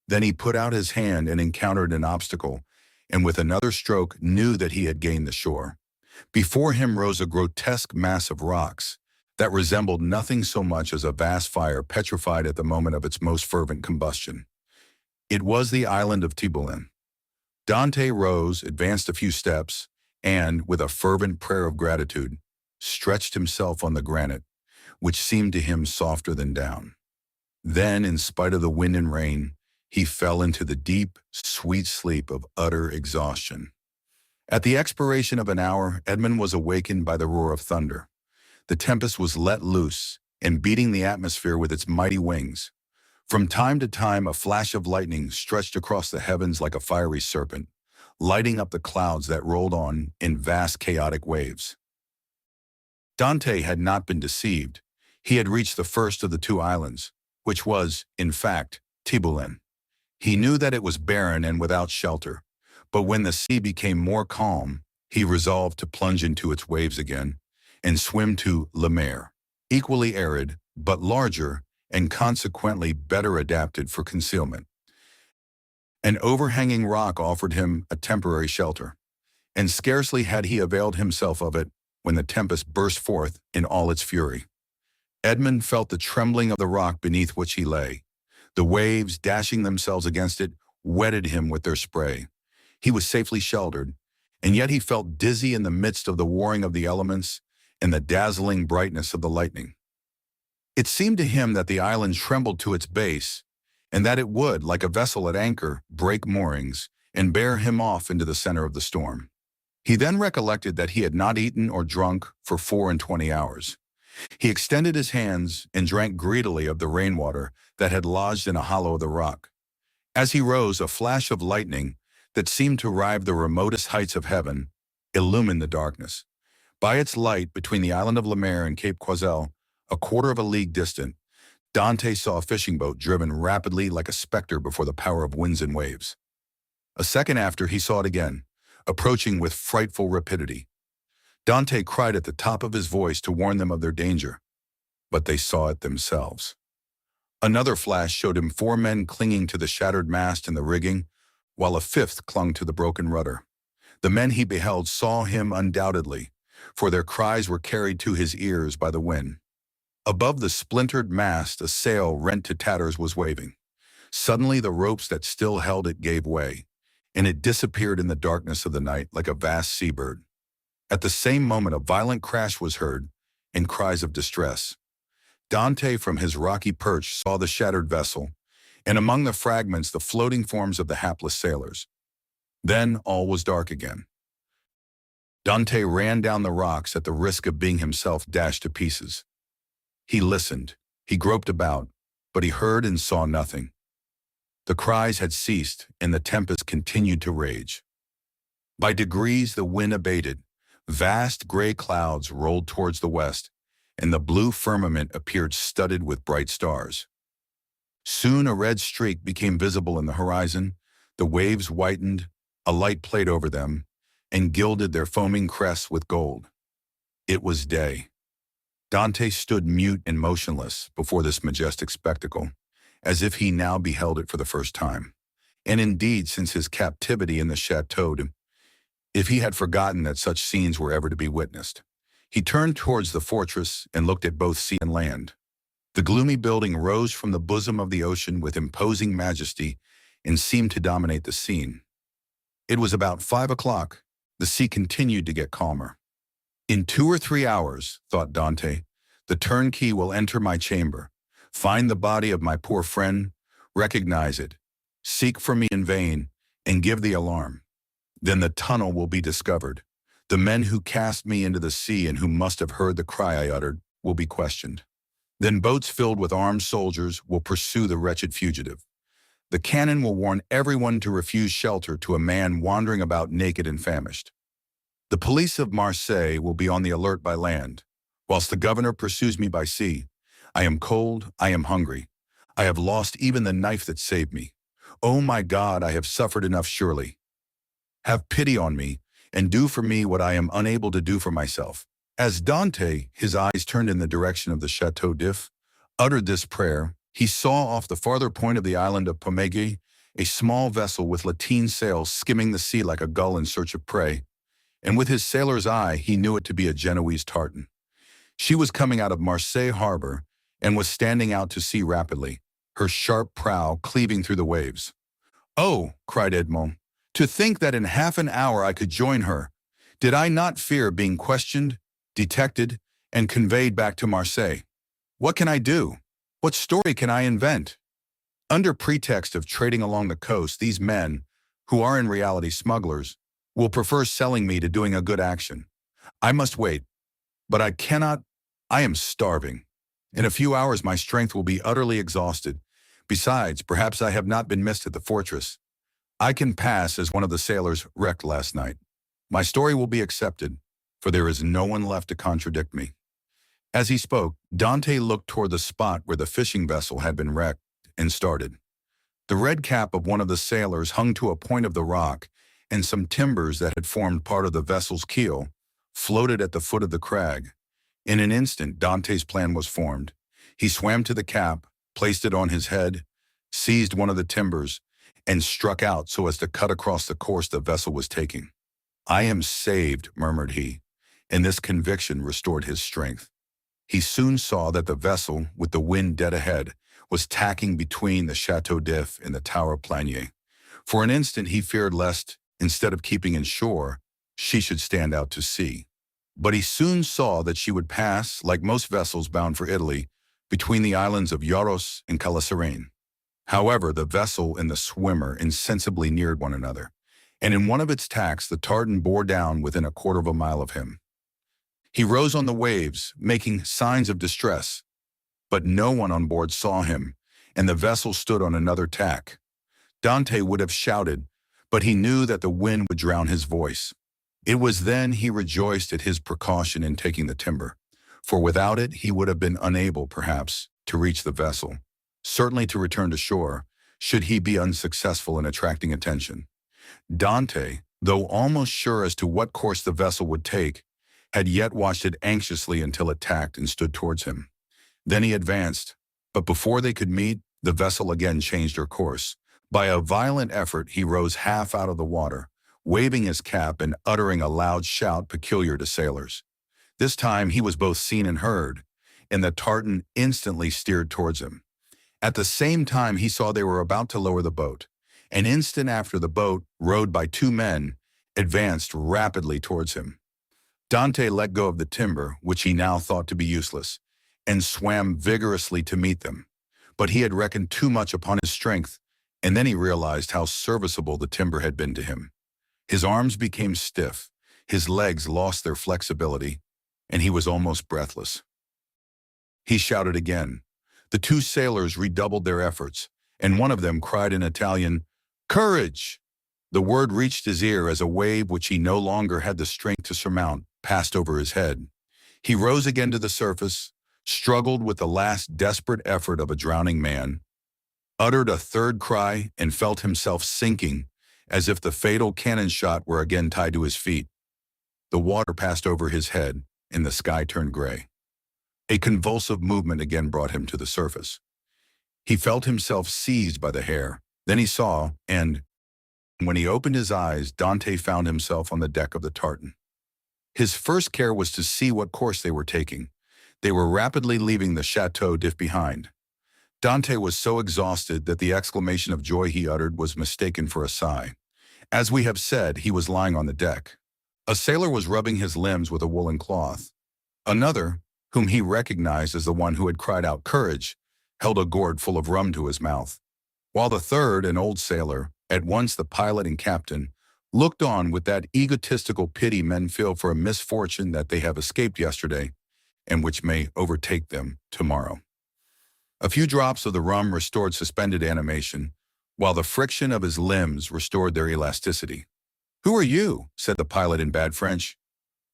Then he put out his hand and encountered an obstacle, and with another stroke knew that he had gained the shore. Before him rose a grotesque mass of rocks that resembled nothing so much as a vast fire petrified at the moment of its most fervent combustion. It was the island of Tiburon. Dante rose, advanced a few steps, and, with a fervent prayer of gratitude, stretched himself on the granite, which seemed to him softer than down. Then, in spite of the wind and rain, he fell into the deep, sweet sleep of utter exhaustion. At the expiration of an hour, Edmond was awakened by the roar of thunder. The tempest was let loose and beating the atmosphere with its mighty wings. From time to time, a flash of lightning stretched across the heavens like a fiery serpent, lighting up the clouds that rolled on in vast chaotic waves. Dante had not been deceived. He had reached the first of the two islands, which was, in fact, Tiburon. He knew that it was barren and without shelter, but when the sea became more calm, he resolved to plunge into its waves again and swim to La Mer, equally arid, but larger and consequently better adapted for concealment. An overhanging rock offered him a temporary shelter, and scarcely had he availed himself of it when the tempest burst forth in all its fury. Edmond felt the trembling of the rock beneath which he lay. The waves, dashing themselves against it, wetted him with their spray. He was safely sheltered, and yet he felt dizzy in the midst of the warring of the elements and the dazzling brightness of the lightning. It seemed to him that the island trembled to its base, and that it would, like a vessel at anchor, break moorings and bear him off into the center of the storm. He then recollected that he had not eaten or drunk for 24 hours. He extended his hands and drank greedily of the rainwater that had lodged in a hollow of the rock. As he rose, a flash of lightning that seemed to rival the remotest heights of heaven illumined the darkness. By its light, between the island of La Mer and Cape Quoizel, a quarter of a league distant, Dante saw a fishing boat driven rapidly like a specter before the power of winds and waves. A second after, he saw it again, approaching with frightful rapidity. Dante cried at the top of his voice to warn them of their danger, but they saw it themselves. Another flash showed him 4 men clinging to the shattered mast and the rigging, while a 5th clung to the broken rudder. The men he beheld saw him undoubtedly, for their cries were carried to his ears by the wind. Above the splintered mast, a sail rent to tatters was waving. Suddenly, the ropes that still held it gave way, and it disappeared in the darkness of the night like a vast seabird. At the same moment, a violent crash was heard, and cries of distress. Dante, from his rocky perch, saw the shattered vessel, and among the fragments the floating forms of the hapless sailors. Then all was dark again. Dante ran down the rocks at the risk of being himself dashed to pieces. He listened, he groped about, but he heard and saw nothing. The cries had ceased, and the tempest continued to rage. By degrees the wind abated. Vast gray clouds rolled towards the west, and the blue firmament appeared studded with bright stars. Soon a red streak became visible in the horizon, the waves whitened, a light played over them, and gilded their foaming crests with gold. It was day. Dante stood mute and motionless before this majestic spectacle, as if he now beheld it for the first time. And indeed, since his captivity in the Château, if he had forgotten that such scenes were ever to be witnessed. He turned towards the fortress and looked at both sea and land. The gloomy building rose from the bosom of the ocean with imposing majesty and seemed to dominate the scene. It was about 5 o'clock. The sea continued to get calmer. In 2 or 3 hours, thought Dante, the turnkey will enter my chamber, find the body of my poor friend, recognize it, seek for me in vain, and give the alarm. Then the tunnel will be discovered. The men who cast me into the sea and who must have heard the cry I uttered will be questioned. Then boats filled with armed soldiers will pursue the wretched fugitive. The cannon will warn everyone to refuse shelter to a man wandering about naked and famished. The police of Marseille will be on the alert by land, whilst the governor pursues me by sea. I am cold, I am hungry. I have lost even the knife that saved me. "Oh my God, I have suffered enough surely. Have pity on me, and do for me what I am unable to do for myself." As Dante, his eyes turned in the direction of the Château d'If, uttered this prayer, he saw off the farther point of the island of Pomegui a small vessel with lateen sails skimming the sea like a gull in search of prey, and with his sailor's eye he knew it to be a Genoese tartan. She was coming out of Marseille harbor and was standing out to sea rapidly, her sharp prow cleaving through the waves. "Oh," cried Edmond, "to think that in half an hour I could join her! Did I not fear being questioned, detected, and conveyed back to Marseille? What can I do? What story can I invent? Under pretext of trading along the coast, these men, who are in reality smugglers, will prefer selling me to doing a good action. I must wait, but I cannot. I am starving. In a few hours my strength will be utterly exhausted. Besides, perhaps I have not been missed at the fortress. I can pass as one of the sailors wrecked last night. My story will be accepted, for there is no one left to contradict me." As he spoke, Dante looked toward the spot where the fishing vessel had been wrecked and started. The red cap of one of the sailors hung to a point of the rock, and some timbers that had formed part of the vessel's keel floated at the foot of the crag. In an instant, Dante's plan was formed. He swam to the cap, placed it on his head, seized one of the timbers, and struck out so as to cut across the course the vessel was taking. "I am saved," murmured he, and this conviction restored his strength. He soon saw that the vessel, with the wind dead ahead, was tacking between the Château d'If and the Tower of Planier. For an instant he feared lest, instead of keeping in shore, she should stand out to sea. But he soon saw that she would pass, like most vessels bound for Italy, between the islands of Yaros and Calaserene. However, the vessel and the swimmer insensibly neared one another, and in one of its tacks the tartan bore down within a quarter of a mile of him. He rose on the waves, making signs of distress, but no one on board saw him, and the vessel stood on another tack. Dante would have shouted, but he knew that the wind would drown his voice. It was then he rejoiced at his precaution in taking the timber, for without it he would have been unable, perhaps, to reach the vessel, certainly to return to shore, should he be unsuccessful in attracting attention. Dante, though almost sure as to what course the vessel would take, had yet watched it anxiously until it tacked and stood towards him. Then he advanced, but before they could meet, the vessel again changed her course. By a violent effort he rose half out of the water, waving his cap and uttering a loud shout peculiar to sailors. This time he was both seen and heard, and the tartan instantly steered towards him. At the same time he saw they were about to lower the boat. An instant after, the boat, rowed by two men, advanced rapidly towards him. Dante let go of the timber, which he now thought to be useless, and swam vigorously to meet them. But he had reckoned too much upon his strength, and then he realized how serviceable the timber had been to him. His arms became stiff, his legs lost their flexibility, and he was almost breathless. He shouted again. The two sailors redoubled their efforts, and one of them cried in Italian, "Courage!" The word reached his ear as a wave which he no longer had the strength to surmount passed over his head. He rose again to the surface, struggled with the last desperate effort of a drowning man, uttered a third cry, and felt himself sinking, as if the fatal cannon shot were again tied to his feet. The water passed over his head, and the sky turned gray. A convulsive movement again brought him to the surface. He felt himself seized by the hair. Then he saw, and when he opened his eyes, Dante found himself on the deck of the tartan. His first care was to see what course they were taking. They were rapidly leaving the Château d'If behind. Dante was so exhausted that the exclamation of joy he uttered was mistaken for a sigh. As we have said, he was lying on the deck. A sailor was rubbing his limbs with a woolen cloth. Another, whom he recognized as the one who had cried out "Courage," held a gourd full of rum to his mouth, while the third, an old sailor, at once the pilot and captain, looked on with that egotistical pity men feel for a misfortune that they have escaped yesterday and which may overtake them tomorrow. A few drops of the rum restored suspended animation, while the friction of his limbs restored their elasticity. "Who are you?" said the pilot in bad French.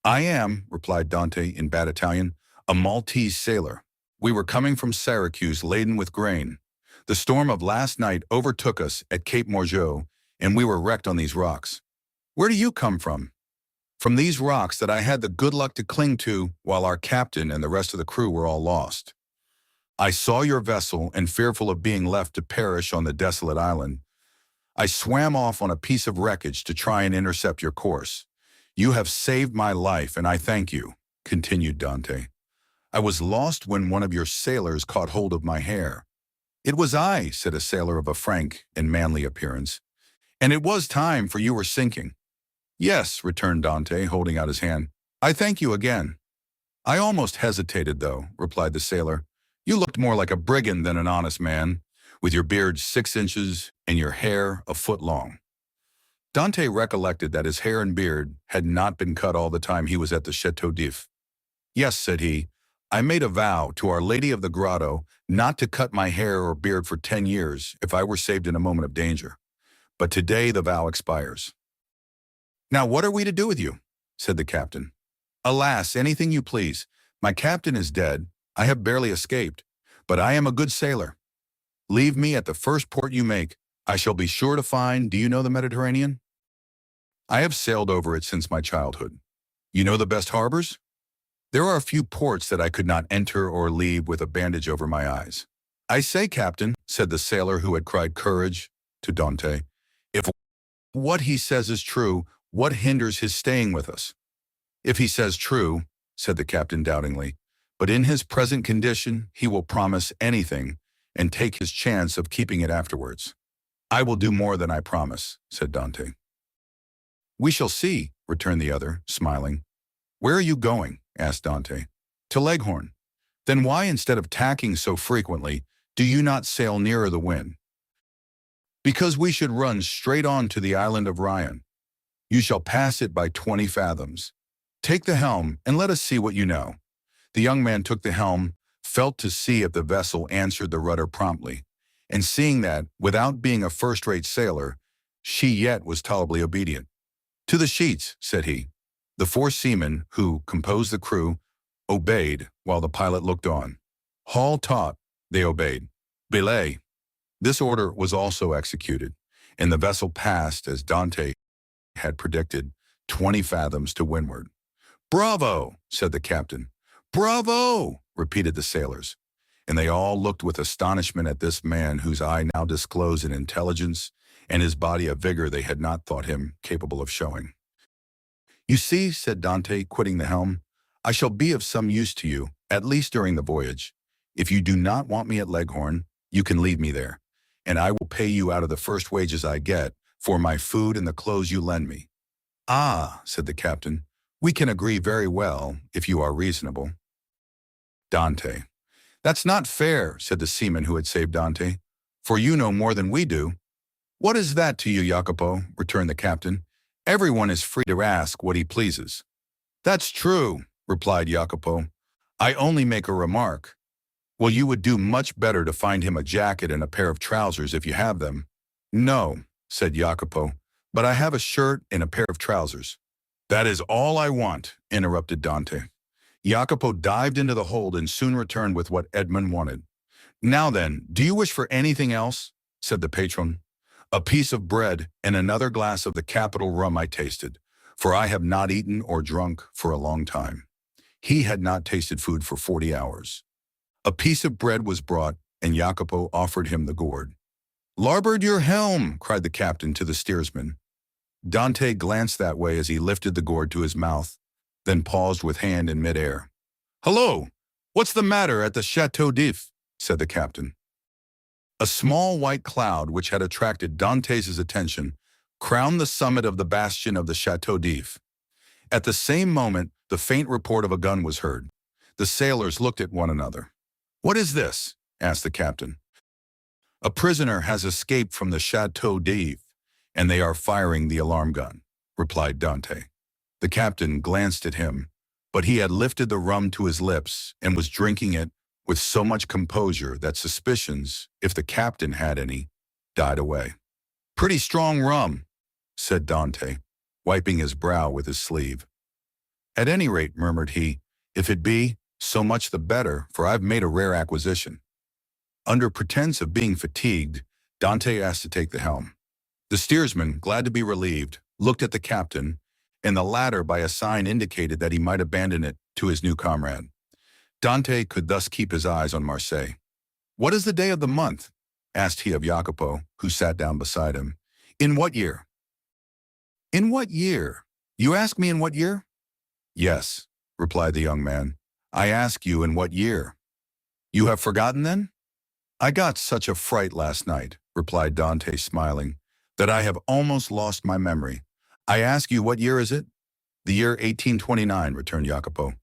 "I am," replied Dante in bad Italian, "a Maltese sailor. We were coming from Syracuse laden with grain. The storm of last night overtook us at Cape Morgeau, and we were wrecked on these rocks. Where do you come from? From these rocks that I had the good luck to cling to while our captain and the rest of the crew were all lost. I saw your vessel, and fearful of being left to perish on the desolate island, I swam off on a piece of wreckage to try and intercept your course. You have saved my life, and I thank you, continued Dante. I was lost when one of your sailors caught hold of my hair. It was I, said a sailor of a frank and manly appearance. And it was time, for you were sinking. Yes, returned Dante, holding out his hand. I thank you again. I almost hesitated, though, replied the sailor. You looked more like a brigand than an honest man, with your beard 6 inches and your hair a foot long. Dante recollected that his hair and beard had not been cut all the time he was at the Château d'If. Yes, said he, I made a vow to Our Lady of the Grotto not to cut my hair or beard for 10 years if I were saved in a moment of danger. But today the vow expires. Now what are we to do with you? Said the captain. Alas, anything you please. My captain is dead. I have barely escaped, but I am a good sailor. Leave me at the first port you make. I shall be sure to find, do you know the Mediterranean? I have sailed over it since my childhood. You know the best harbors? There are a few ports that I could not enter or leave with a bandage over my eyes. I say, Captain, said the sailor who had cried courage to Dante, if what he says is true, what hinders his staying with us? If he says true, said the captain doubtingly, but in his present condition he will promise anything and take his chance of keeping it afterwards. I will do more than I promise, said Dante. We shall see, returned the other, smiling. Where are you going? Asked Dante. To Leghorn. Then why, instead of tacking so frequently, do you not sail nearer the wind? Because we should run straight on to the island of Ryan. You shall pass it by 20 fathoms. Take the helm, and let us see what you know. The young man took the helm, felt to see if the vessel answered the rudder promptly, and seeing that, without being a first-rate sailor, she yet was tolerably obedient. To the sheets, said he. The 4 seamen, who composed the crew, obeyed while the pilot looked on. Haul taut, they obeyed. Belay. This order was also executed, and the vessel passed, as Dante had predicted, 20 fathoms to windward. Bravo, said the captain. Bravo, repeated the sailors, and they all looked with astonishment at this man whose eye now disclosed an intelligence and his body a vigor they had not thought him capable of showing. You see, said Dante, quitting the helm, I shall be of some use to you, at least during the voyage. If you do not want me at Leghorn, you can leave me there, and I will pay you out of the first wages I get for my food and the clothes you lend me. Ah, said the captain, we can agree very well if you are reasonable. Dante. That's not fair, said the seaman who had saved Dante, for you know more than we do. What is that to you, Jacopo? Returned the captain. Everyone is free to ask what he pleases. That's true, replied Jacopo. I only make a remark. Well, you would do much better to find him a jacket and a pair of trousers if you have them. No, said Jacopo, but I have a shirt and a pair of trousers. That is all I want, interrupted Dante. Jacopo dived into the hold and soon returned with what Edmond wanted. Now then, do you wish for anything else? Said the patron. A piece of bread and another glass of the capital rum I tasted, for I have not eaten or drunk for a long time. He had not tasted food for 40 hours. A piece of bread was brought, and Jacopo offered him the gourd. Larboard your helm, cried the captain to the steersman. Dante glanced that way as he lifted the gourd to his mouth, then paused with hand in midair. Hello, what's the matter at the Château d'If? Said the captain. A small white cloud which had attracted Dante's attention crowned the summit of the bastion of the Château d'If. At the same moment, the faint report of a gun was heard. The sailors looked at one another. What is this? Asked the captain. A prisoner has escaped from the Château d'If, and they are firing the alarm gun, replied Dante. The captain glanced at him, but he had lifted the rum to his lips and was drinking it with so much composure that suspicions, if the captain had any, died away. Pretty strong rum, said Dante, wiping his brow with his sleeve. At any rate, murmured he, if it be, so much the better, for I've made a rare acquisition. Under pretense of being fatigued, Dante asked to take the helm. The steersman, glad to be relieved, looked at the captain, and the latter by a sign indicated that he might abandon it to his new comrade. Dante could thus keep his eyes on Marseille. "What is the day of the month?" asked he of Jacopo, who sat down beside him. "In what year?" "In what year? You ask me in what year?" "Yes," replied the young man. "I ask you in what year." "You have forgotten then?" "I got such a fright last night," replied Dante, smiling, "that I have almost lost my memory. I ask you, what year is it?" "The year 1829, returned Jacopo.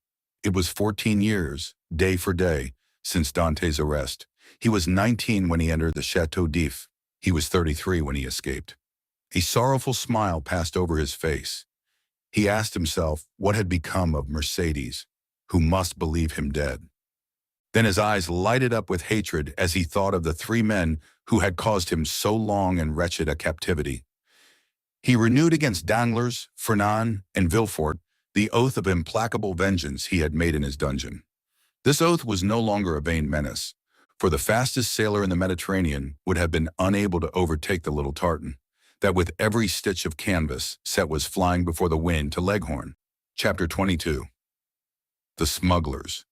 It was 14 years, day for day, since Dante's arrest. He was 19 when he entered the Château d'If. He was 33 when he escaped. A sorrowful smile passed over his face. He asked himself what had become of Mercédès, who must believe him dead. Then his eyes lighted up with hatred as he thought of the 3 men who had caused him so long and wretched a captivity. He renewed against Danglars, Fernand, and Villefort the oath of implacable vengeance he had made in his dungeon. This oath was no longer a vain menace, for the fastest sailor in the Mediterranean would have been unable to overtake the little tartan, that with every stitch of canvas set was flying before the wind to Leghorn. Chapter 22. The Smugglers.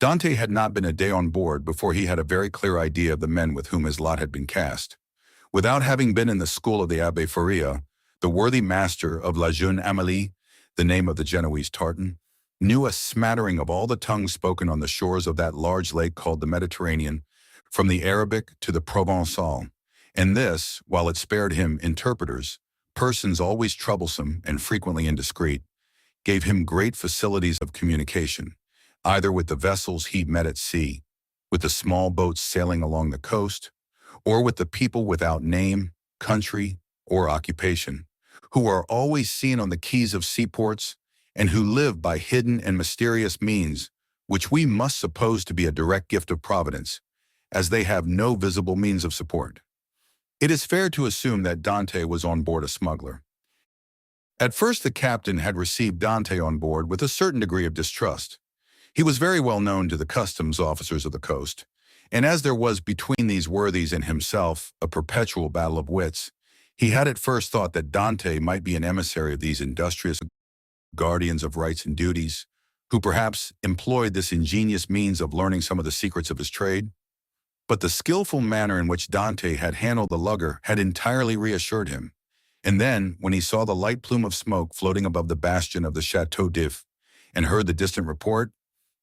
Dante had not been a day on board before he had a very clear idea of the men with whom his lot had been cast. Without having been in the school of the Abbé Faria, the worthy master of La Jeune Amélie, the name of the Genoese tartan, knew a smattering of all the tongues spoken on the shores of that large lake called the Mediterranean, from the Arabic to the Provençal, and this, while it spared him interpreters, persons always troublesome and frequently indiscreet, gave him great facilities of communication, either with the vessels he met at sea, with the small boats sailing along the coast, or with the people without name, country, or occupation, who are always seen on the quays of seaports, and who live by hidden and mysterious means, which we must suppose to be a direct gift of Providence, as they have no visible means of support. It is fair to assume that Dante was on board a smuggler. At first the captain had received Dante on board with a certain degree of distrust. He was very well known to the customs officers of the coast, and as there was between these worthies and himself a perpetual battle of wits, he had at first thought that Dante might be an emissary of these industrious guardians of rights and duties, who perhaps employed this ingenious means of learning some of the secrets of his trade. But the skillful manner in which Dante had handled the lugger had entirely reassured him, and then, when he saw the light plume of smoke floating above the bastion of the Château d'If, and heard the distant report,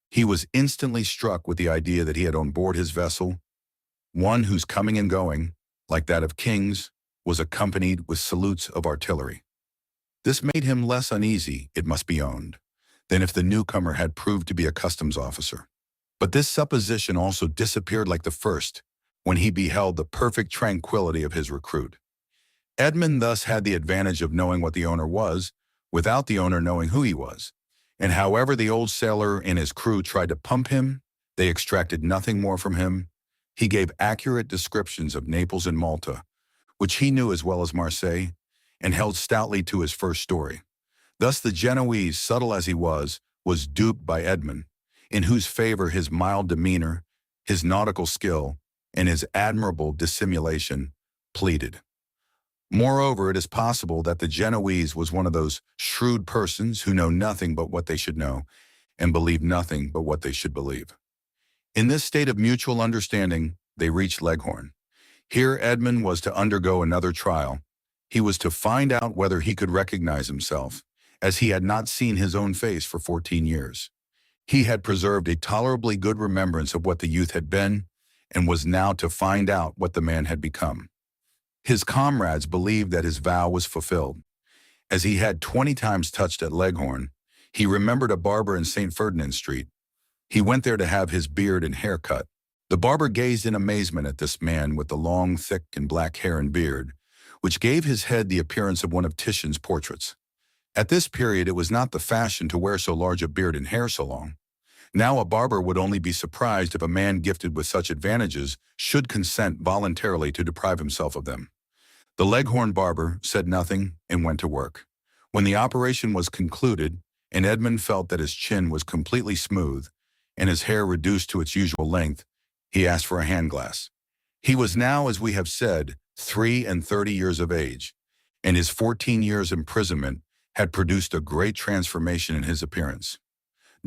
he was instantly struck with the idea that he had on board his vessel one whose coming and going, like that of kings, was accompanied with salutes of artillery. This made him less uneasy, it must be owned, than if the newcomer had proved to be a customs officer. But this supposition also disappeared like the first, when he beheld the perfect tranquility of his recruit. Edmond thus had the advantage of knowing what the owner was, without the owner knowing who he was, and however the old sailor and his crew tried to pump him, they extracted nothing more from him. He gave accurate descriptions of Naples and Malta, which he knew as well as Marseille, and held stoutly to his first story. Thus the Genoese, subtle as he was duped by Edmond, in whose favor his mild demeanor, his nautical skill, and his admirable dissimulation pleaded. Moreover, it is possible that the Genoese was one of those shrewd persons who know nothing but what they should know, and believe nothing but what they should believe. In this state of mutual understanding, they reached Leghorn. Here Edmond was to undergo another trial. He was to find out whether he could recognize himself, as he had not seen his own face for 14 years. He had preserved a tolerably good remembrance of what the youth had been, and was now to find out what the man had become. His comrades believed that his vow was fulfilled. As he had 20 times touched at Leghorn, he remembered a barber in St. Ferdinand Street. He went there to have his beard and hair cut. The barber gazed in amazement at this man with the long, thick, and black hair and beard, which gave his head the appearance of one of Titian's portraits. At this period it was not the fashion to wear so large a beard and hair so long. Now a barber would only be surprised if a man gifted with such advantages should consent voluntarily to deprive himself of them. The Leghorn barber said nothing and went to work. When the operation was concluded, and Edmond felt that his chin was completely smooth, and his hair reduced to its usual length, He asked for a hand glass. He was now, as we have said, 33 years of age, and his 14 years imprisonment had produced a great transformation in his appearance.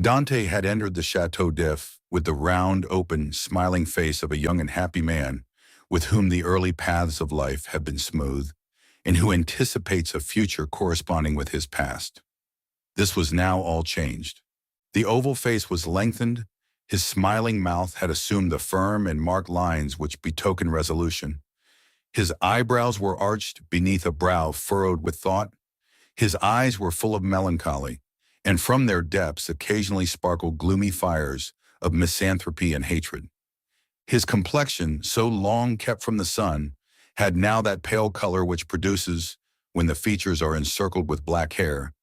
Dante had entered the Château d'If with the round, open, smiling face of a young and happy man with whom the early paths of life have been smooth, and who anticipates a future corresponding with his past. This was now all changed. The oval face was lengthened, his smiling mouth had assumed the firm and marked lines which betoken resolution. His eyebrows were arched beneath a brow furrowed with thought. His eyes were full of melancholy, and from their depths occasionally sparkled gloomy fires of misanthropy and hatred. His complexion, so long kept from the sun, had now that pale color which produces, when the features are encircled with black hair,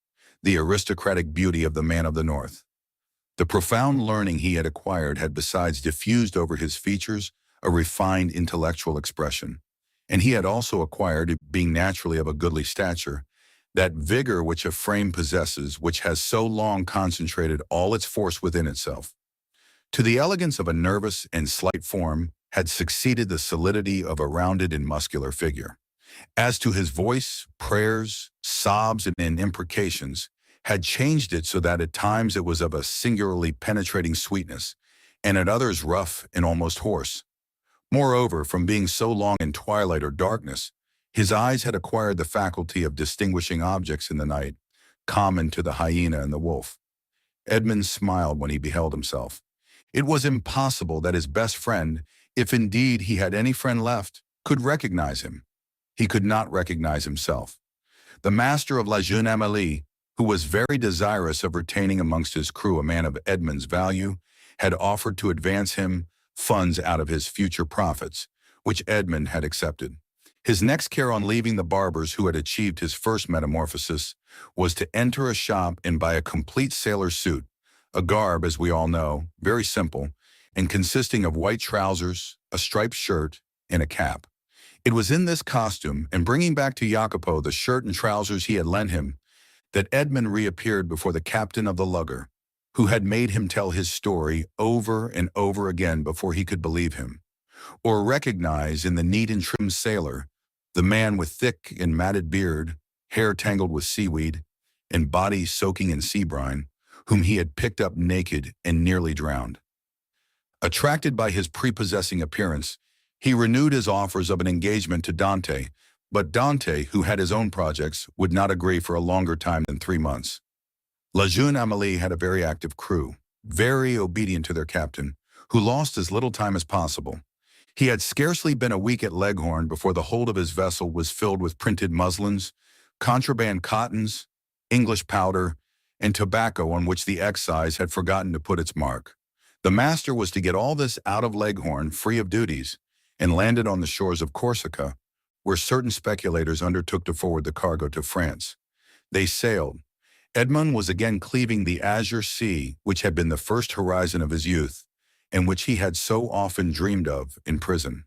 the aristocratic beauty of the man of the North. The profound learning he had acquired had besides diffused over his features a refined intellectual expression, and he had also acquired, being naturally of a goodly stature, that vigor which a frame possesses which has so long concentrated all its force within itself. To the elegance of a nervous and slight form had succeeded the solidity of a rounded and muscular figure. As to his voice, prayers, sobs, and imprecations had changed it so that at times it was of a singularly penetrating sweetness, and at others rough and almost hoarse. Moreover, from being so long in twilight or darkness, his eyes had acquired the faculty of distinguishing objects in the night, common to the hyena and the wolf. Edmond smiled when he beheld himself. It was impossible that his best friend, if indeed he had any friend left, could recognize him. He could not recognize himself. The master of La Jeune Amélie, who was very desirous of retaining amongst his crew a man of Edmond's value, had offered to advance him funds out of his future profits, which Edmond had accepted. His next care on leaving the barber's who had achieved his first metamorphosis was to enter a shop and buy a complete sailor's suit, a garb, as we all know, very simple, and consisting of white trousers, a striped shirt, and a cap. It was in this costume, and bringing back to Jacopo the shirt and trousers he had lent him, that Edmond reappeared before the captain of the lugger, who had made him tell his story over and over again before he could believe him, or recognize in the neat and trim sailor the man with thick and matted beard, hair tangled with seaweed, and body soaking in sea brine, whom he had picked up naked and nearly drowned. Attracted by his prepossessing appearance, he renewed his offers of an engagement to Dante, but Dante, who had his own projects, would not agree for a longer time than 3 months. La Jeune Amélie had a very active crew, very obedient to their captain, who lost as little time as possible. He had scarcely been a week at Leghorn before the hold of his vessel was filled with printed muslins, contraband cottons, English powder, and tobacco on which the excise had forgotten to put its mark. The master was to get all this out of Leghorn free of duties, and landed on the shores of Corsica, where certain speculators undertook to forward the cargo to France. They sailed. Edmond was again cleaving the azure sea which had been the first horizon of his youth, and which he had so often dreamed of in prison.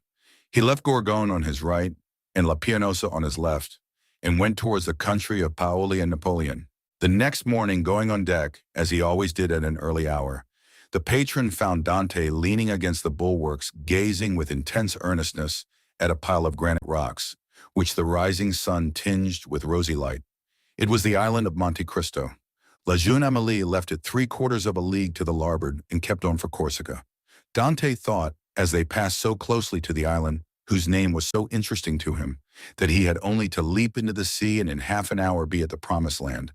He left Gorgone on his right and La Pianosa on his left, and went towards the country of Paoli and Napoleon. The next morning, going on deck, as he always did at an early hour, the patron found Dante leaning against the bulwarks, gazing with intense earnestness at a pile of granite rocks, which the rising sun tinged with rosy light. It was the island of Monte Cristo. La Jeune Amélie left it 3/4 of a league to the larboard and kept on for Corsica. Dante thought, as they passed so closely to the island, whose name was so interesting to him, that he had only to leap into the sea and in half an hour be at the promised land.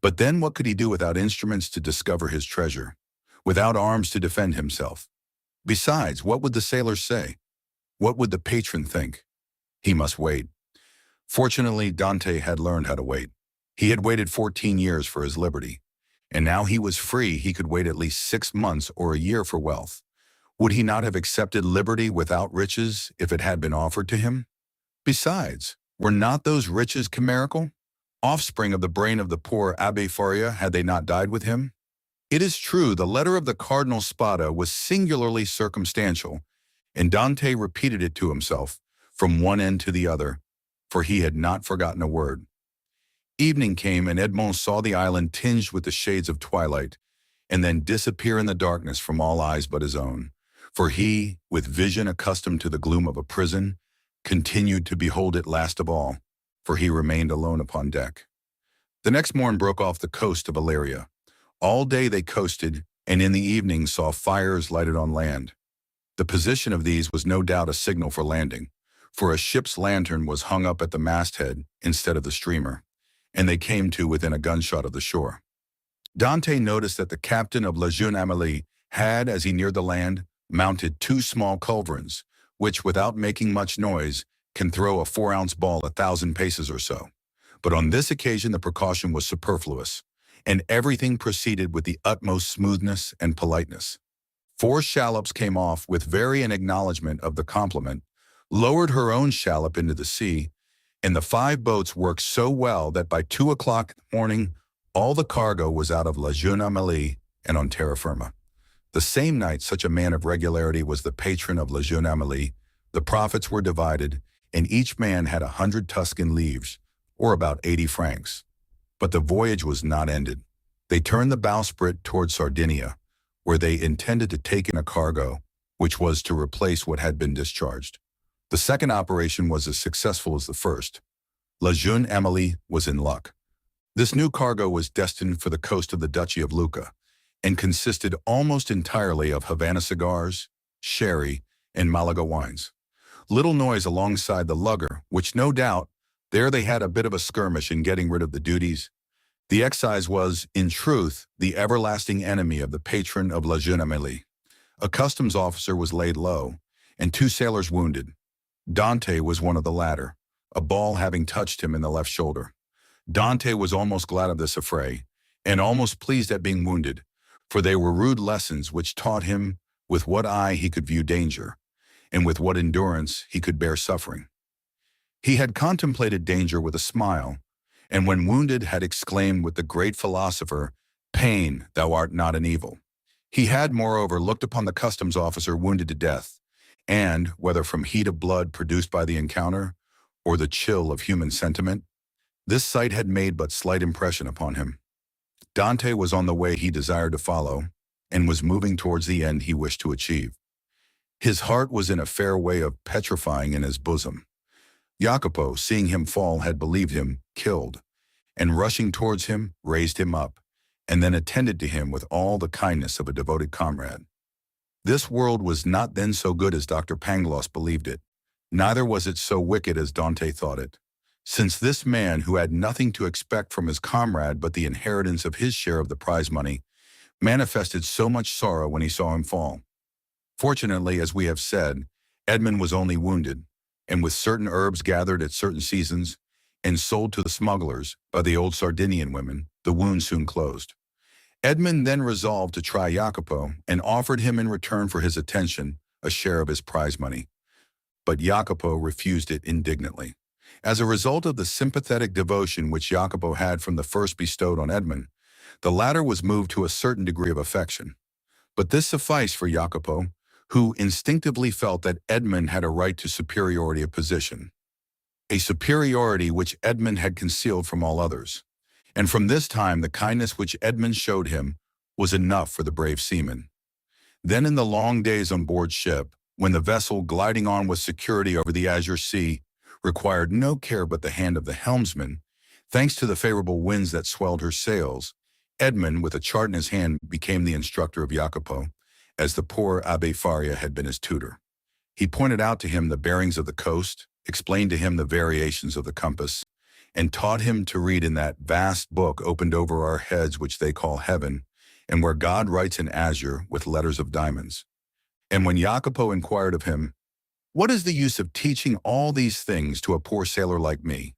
But then what could he do without instruments to discover his treasure, without arms to defend himself? Besides, what would the sailors say? What would the patron think? He must wait. Fortunately, Dante had learned how to wait. He had waited 14 years for his liberty, and now he was free. He could wait at least 6 months or a year for wealth. Would he not have accepted liberty without riches if it had been offered to him? Besides, were not those riches chimerical? Offspring of the brain of the poor Abbé Faria, had they not died with him? It is true, the letter of the Cardinal Spada was singularly circumstantial, and Dante repeated it to himself, from one end to the other, for he had not forgotten a word. Evening came, and Edmond saw the island tinged with the shades of twilight, and then disappear in the darkness from all eyes but his own. For he, with vision accustomed to the gloom of a prison, continued to behold it last of all, for he remained alone upon deck. The next morn broke off the coast of Illyria. All day they coasted, and in the evening saw fires lighted on land. The position of these was no doubt a signal for landing, for a ship's lantern was hung up at the masthead instead of the streamer, and they came to within a gunshot of the shore. Dante noticed that the captain of La Jeune Amélie had, as he neared the land, mounted 2 small culverins, which, without making much noise, can throw a 4-ounce ball 1,000 paces or so. But on this occasion the precaution was superfluous, and everything proceeded with the utmost smoothness and politeness. 4 shallops came off with very in acknowledgment of the compliment, lowered her own shallop into the sea, and the 5 boats worked so well that by 2 o'clock in the morning all the cargo was out of La Jeune Amélie and on terra firma. The same night such a man of regularity was the patron of La Jeune Amélie. The profits were divided, and each man had 100 Tuscan livres, or about 80 francs. But the voyage was not ended. They turned the bowsprit toward Sardinia, where they intended to take in a cargo, which was to replace what had been discharged. The second operation was as successful as the first. La Jeune Amélie was in luck. This new cargo was destined for the coast of the Duchy of Lucca, and consisted almost entirely of Havana cigars, sherry, and Malaga wines. Little noise alongside the lugger, which no doubt, there they had a bit of a skirmish in getting rid of the duties. The excise was, in truth, the everlasting enemy of the patron of La Jeune Amélie. A customs officer was laid low, and 2 sailors wounded. Dante was one of the latter, a ball having touched him in the left shoulder. Dante was almost glad of this affray, and almost pleased at being wounded, for they were rude lessons which taught him with what eye he could view danger, and with what endurance he could bear suffering. He had contemplated danger with a smile, and when wounded had exclaimed with the great philosopher, "Pain, thou art not an evil." He had, moreover, looked upon the customs officer wounded to death, and, whether from heat of blood produced by the encounter, or the chill of human sentiment, this sight had made but slight impression upon him. Dante was on the way he desired to follow, and was moving towards the end he wished to achieve. His heart was in a fair way of petrifying in his bosom. Jacopo, seeing him fall, had believed him killed, and rushing towards him, raised him up, and then attended to him with all the kindness of a devoted comrade. This world was not then so good as Dr. Pangloss believed it, neither was it so wicked as Dante thought it, since this man, who had nothing to expect from his comrade but the inheritance of his share of the prize money, manifested so much sorrow when he saw him fall. Fortunately, as we have said, Edmond was only wounded, and with certain herbs gathered at certain seasons and sold to the smugglers by the old Sardinian women, the wound soon closed. Edmond then resolved to try Jacopo and offered him in return for his attention a share of his prize money. But Jacopo refused it indignantly. As a result of the sympathetic devotion which Jacopo had from the first bestowed on Edmond, the latter was moved to a certain degree of affection. But this sufficed for Jacopo, who instinctively felt that Edmond had a right to superiority of position, a superiority which Edmond had concealed from all others. And from this time the kindness which Edmond showed him was enough for the brave seaman. Then in the long days on board ship, when the vessel, gliding on with security over the azure sea, required no care but the hand of the helmsman, thanks to the favorable winds that swelled her sails, Edmond, with a chart in his hand, became the instructor of Jacopo, as the poor Abbé Faria had been his tutor. He pointed out to him the bearings of the coast, explained to him the variations of the compass, and taught him to read in that vast book opened over our heads which they call heaven, and where God writes in azure with letters of diamonds. And when Jacopo inquired of him, "What is the use of teaching all these things to a poor sailor like me?"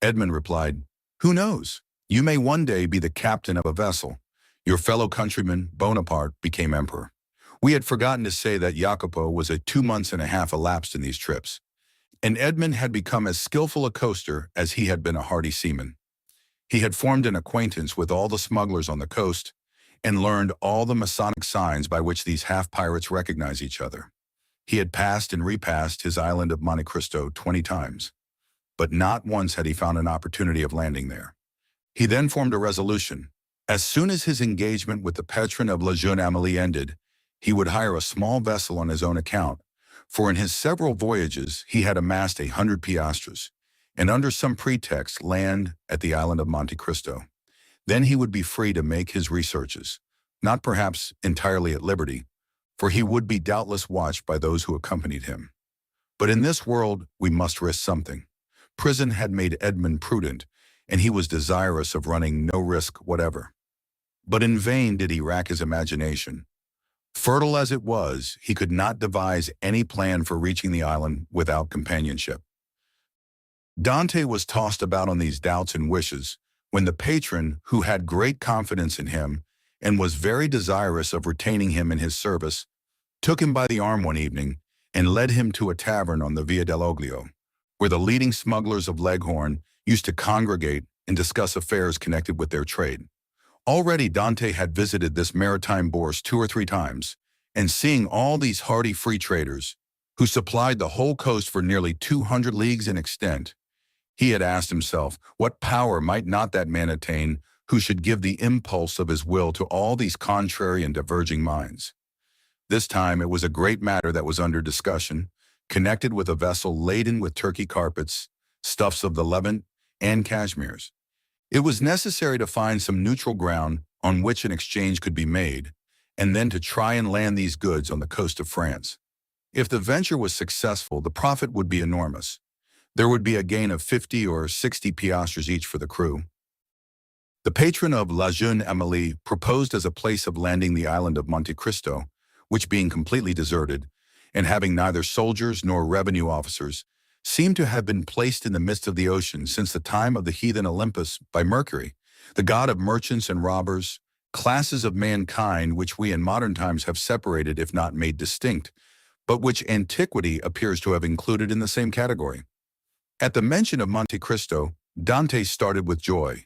Edmond replied, "Who knows? You may one day be the captain of a vessel. Your fellow countryman, Bonaparte, became emperor." We had forgotten to say that Jacopo was 2 months and a half elapsed in these trips, and Edmond had become as skillful a coaster as he had been a hardy seaman. He had formed an acquaintance with all the smugglers on the coast, and learned all the Masonic signs by which these half-pirates recognize each other. He had passed and repassed his island of Monte Cristo 20 times, but not once had he found an opportunity of landing there. He then formed a resolution. As soon as his engagement with the patron of La Jeune Amélie ended, He would hire a small vessel on his own account, for in his several voyages he had amassed 100 piastres, and under some pretext land at the island of Monte Cristo. Then he would be free to make his researches, not perhaps entirely at liberty, for he would be doubtless watched by those who accompanied him. But in this world we must risk something. Prison had made Edmond prudent, and he was desirous of running no risk whatever. But in vain did he rack his imagination. Fertile as it was, he could not devise any plan for reaching the island without companionship. Dante was tossed about on these doubts and wishes when the patron, who had great confidence in him and was very desirous of retaining him in his service, took him by the arm one evening and led him to a tavern on the Via dell'Oglio, where the leading smugglers of Leghorn used to congregate and discuss affairs connected with their trade. Already Dante had visited this maritime bourse 2 or 3 times, and seeing all these hardy free traders, who supplied the whole coast for nearly 200 leagues in extent, he had asked himself, what power might not that man attain who should give the impulse of his will to all these contrary and diverging minds? This time it was a great matter that was under discussion, connected with a vessel laden with Turkey carpets, stuffs of the Levant, and cashmeres. It was necessary to find some neutral ground on which an exchange could be made, and then to try and land these goods on the coast of France. If the venture was successful, the profit would be enormous. There would be a gain of 50 or 60 piastres each for the crew. The patron of La Jeune Amélie proposed as a place of landing the island of Monte Cristo, which being completely deserted, and having neither soldiers nor revenue officers, seemed to have been placed in the midst of the ocean since the time of the heathen Olympus by Mercury, the god of merchants and robbers, classes of mankind which we in modern times have separated if not made distinct, but which antiquity appears to have included in the same category. At the mention of Monte Cristo, Dante started with joy.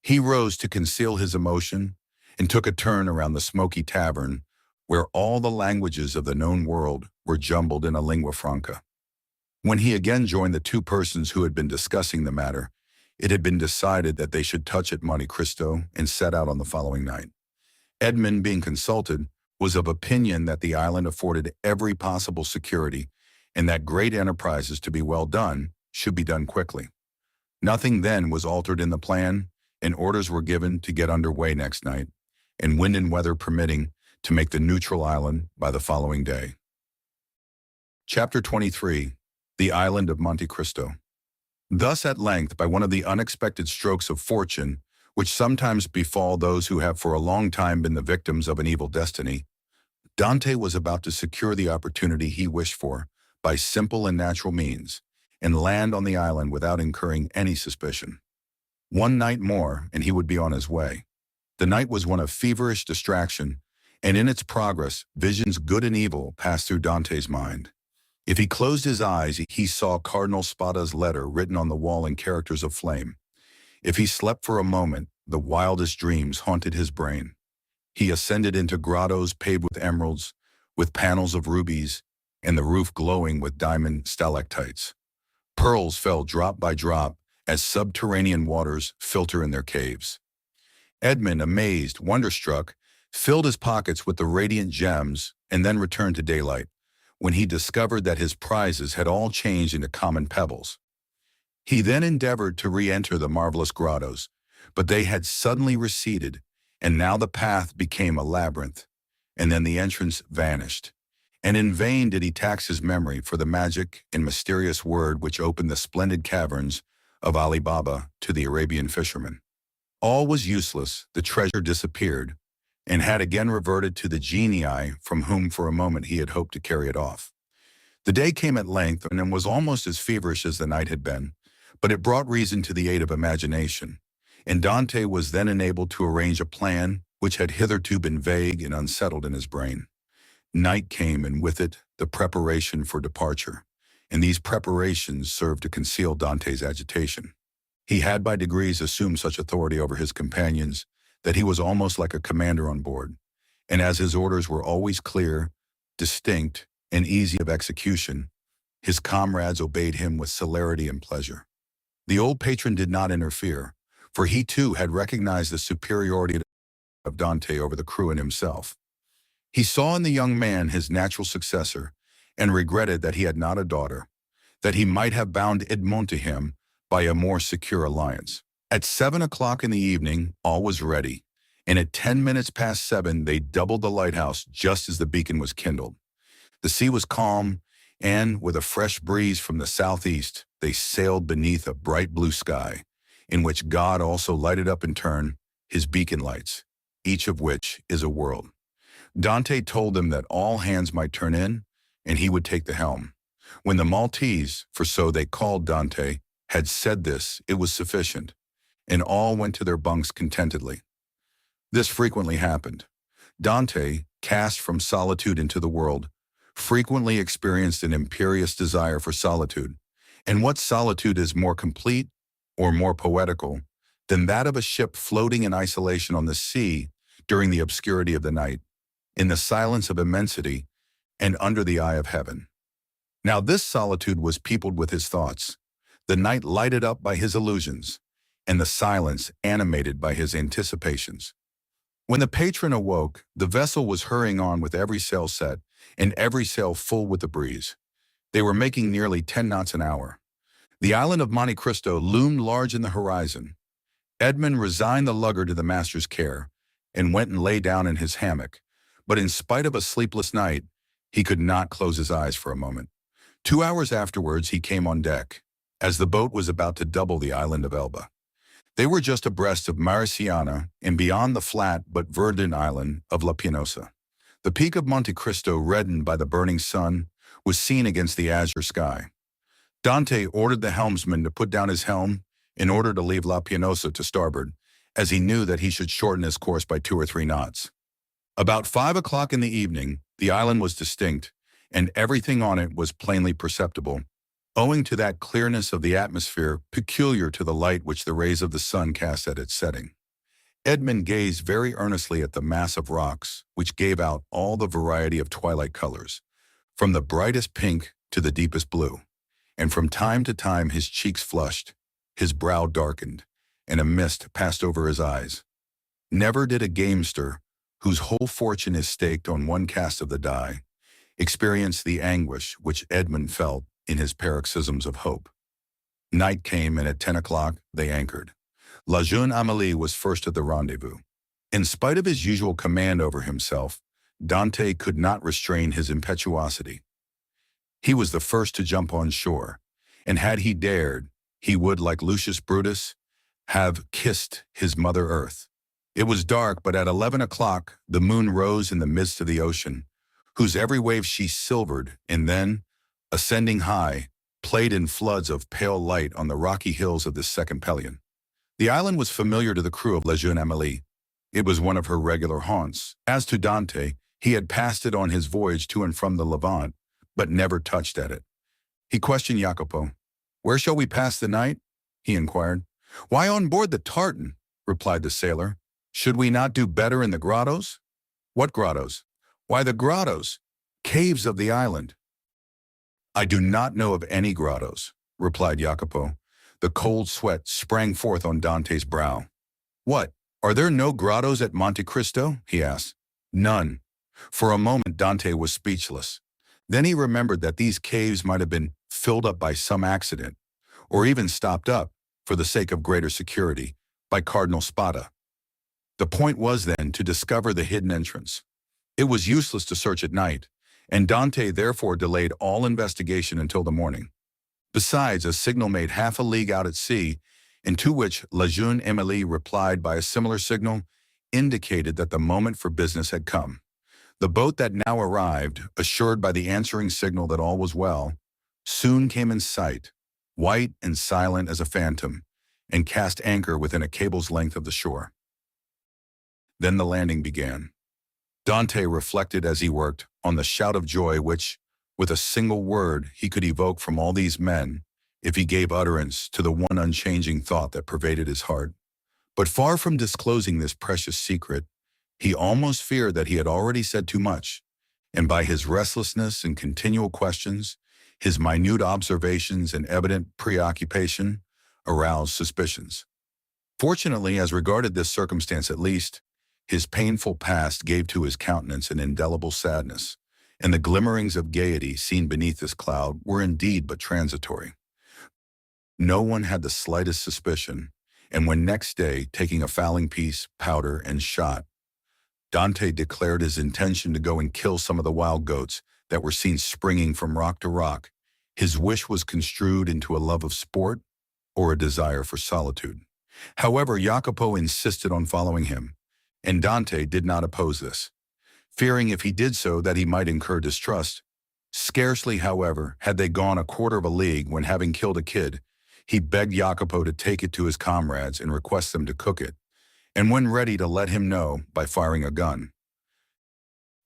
He rose to conceal his emotion and took a turn around the smoky tavern, where all the languages of the known world were jumbled in a lingua franca. When he again joined the 2 persons who had been discussing the matter, it had been decided that they should touch at Monte Cristo and set out on the following night. Edmond, being consulted, was of opinion that the island afforded every possible security and that great enterprises to be well done should be done quickly. Nothing then was altered in the plan, and orders were given to get under way next night, and wind and weather permitting, to make the neutral island by the following day. Chapter 23. The Island of Monte Cristo. Thus at length, by one of the unexpected strokes of fortune, which sometimes befall those who have for a long time been the victims of an evil destiny, Dante was about to secure the opportunity he wished for by simple and natural means, and land on the island without incurring any suspicion. One night more, and he would be on his way. The night was one of feverish distraction, and in its progress, visions good and evil passed through Dante's mind. If he closed his eyes, he saw Cardinal Spada's letter written on the wall in characters of flame. If he slept for a moment, the wildest dreams haunted his brain. He ascended into grottos paved with emeralds, with panels of rubies, and the roof glowing with diamond stalactites. Pearls fell drop by drop as subterranean waters filter in their caves. Edmond, amazed, wonderstruck, filled his pockets with the radiant gems and then returned to daylight, when he discovered that his prizes had all changed into common pebbles. He then endeavored to re-enter the marvelous grottos, but they had suddenly receded, and now the path became a labyrinth, and then the entrance vanished. And in vain did he tax his memory for the magic and mysterious word which opened the splendid caverns of Ali Baba to the Arabian fisherman. All was useless, the treasure disappeared, and had again reverted to the genii from whom for a moment he had hoped to carry it off. The day came at length and was almost as feverish as the night had been, but it brought reason to the aid of imagination, and Dante was then enabled to arrange a plan which had hitherto been vague and unsettled in his brain. Night came, and with it the preparation for departure, and these preparations served to conceal Dante's agitation. He had by degrees assumed such authority over his companions that he was almost like a commander on board, and as his orders were always clear, distinct, and easy of execution, his comrades obeyed him with celerity and pleasure. The old patron did not interfere, for he too had recognized the superiority of Dante over the crew and himself. He saw in the young man his natural successor and regretted that he had not a daughter, that he might have bound Edmond to him by a more secure alliance. At 7 o'clock in the evening, all was ready, and at 10 minutes past 7 they doubled the lighthouse just as the beacon was kindled. The sea was calm, and with a fresh breeze from the southeast, they sailed beneath a bright blue sky, in which God also lighted up in turn his beacon lights, each of which is a world. Dante told them that all hands might turn in, and he would take the helm. When the Maltese, for so they called Dante, had said this, it was sufficient, and all went to their bunks contentedly. This frequently happened. Dante, cast from solitude into the world, frequently experienced an imperious desire for solitude. And what solitude is more complete or more poetical than that of a ship floating in isolation on the sea during the obscurity of the night, in the silence of immensity, and under the eye of heaven? Now this solitude was peopled with his thoughts, the night lighted up by his illusions, and the silence animated by his anticipations. When the patron awoke, the vessel was hurrying on with every sail set, and every sail full with the breeze. They were making nearly 10 knots an hour. The island of Monte Cristo loomed large in the horizon. Edmond resigned the lugger to the master's care, and went and lay down in his hammock, but in spite of a sleepless night, he could not close his eyes for a moment. 2 hours afterwards he came on deck, as the boat was about to double the island of Elba. They were just abreast of Marciana and beyond the flat but verdant island of La Pianosa. The peak of Monte Cristo, reddened by the burning sun, was seen against the azure sky. Dante ordered the helmsman to put down his helm in order to leave La Pianosa to starboard, as he knew that he should shorten his course by 2 or 3 knots. About 5 o'clock in the evening, the island was distinct, and everything on it was plainly perceptible, owing to that clearness of the atmosphere peculiar to the light which the rays of the sun cast at its setting. Edmond gazed very earnestly at the mass of rocks, which gave out all the variety of twilight colors, from the brightest pink to the deepest blue, and from time to time his cheeks flushed, his brow darkened, and a mist passed over his eyes. Never did a gamester, whose whole fortune is staked on one cast of the die, experience the anguish which Edmond felt in his paroxysms of hope. Night came, and at 10 o'clock they anchored. La jeune Amélie was first at the rendezvous. In spite of his usual command over himself, Dante could not restrain his impetuosity. He was the first to jump on shore, and had he dared, he would, like Lucius Brutus, have kissed his Mother Earth. It was dark, but at 11 o'clock the moon rose in the midst of the ocean, whose every wave she silvered, and then, ascending high, played in floods of pale light on the rocky hills of this second Pelion. The island was familiar to the crew of La Jeune Amélie. It was one of her regular haunts. As to Dante, he had passed it on his voyage to and from the Levant, but never touched at it. He questioned Jacopo. "Where shall we pass the night?" he inquired. "Why, on board the tartan," replied the sailor. "Should we not do better in the grottos?" "What grottos?" "Why, the grottos, caves of the island." "I do not know of any grottos," replied Jacopo. The cold sweat sprang forth on Dante's brow. "What, are there no grottos at Monte Cristo?" he asked. "None." For a moment Dante was speechless. Then he remembered that these caves might have been filled up by some accident, or even stopped up, for the sake of greater security, by Cardinal Spada. The point was then to discover the hidden entrance. It was useless to search at night, and Dante therefore delayed all investigation until the morning. Besides, a signal made half a league out at sea, and to which La Jeune Amélie replied by a similar signal, indicated that the moment for business had come. The boat that now arrived, assured by the answering signal that all was well, soon came in sight, white and silent as a phantom, and cast anchor within a cable's length of the shore. Then the landing began. Dante reflected as he worked on the shout of joy which, with a single word, he could evoke from all these men, if he gave utterance to the one unchanging thought that pervaded his heart. But far from disclosing this precious secret, he almost feared that he had already said too much, and by his restlessness and continual questions, his minute observations and evident preoccupation, aroused suspicions. Fortunately, as regarded this circumstance at least, His painful past gave to his countenance an indelible sadness, and the glimmerings of gaiety seen beneath this cloud were indeed but transitory. No one had the slightest suspicion, and when next day, taking a fowling piece, powder, and shot, Dante declared his intention to go and kill some of the wild goats that were seen springing from rock to rock, his wish was construed into a love of sport or a desire for solitude. However, Jacopo insisted on following him, and Dante did not oppose this, fearing if he did so that he might incur distrust. Scarcely, however, had they gone a quarter of a league when, having killed a kid, he begged Jacopo to take it to his comrades and request them to cook it, and when ready to let him know by firing a gun.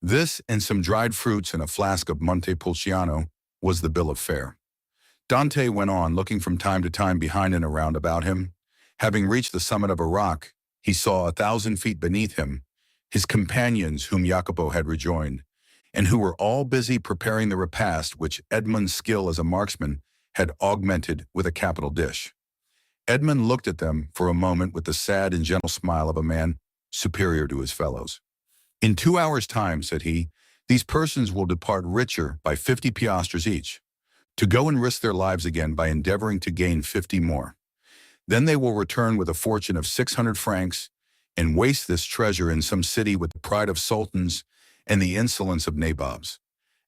This and some dried fruits and a flask of Montepulciano was the bill of fare. Dante went on, looking from time to time behind and around about him. Having reached the summit of a rock, he saw 1,000 feet beneath him his companions whom Jacopo had rejoined, and who were all busy preparing the repast which Edmond's skill as a marksman had augmented with a capital dish. Edmond looked at them for a moment with the sad and gentle smile of a man superior to his fellows. "In 2 hours' time," said he, "these persons will depart richer by 50 piastres each, to go and risk their lives again by endeavoring to gain 50 more. Then they will return with a fortune of 600 francs and waste this treasure in some city with the pride of sultans and the insolence of nabobs.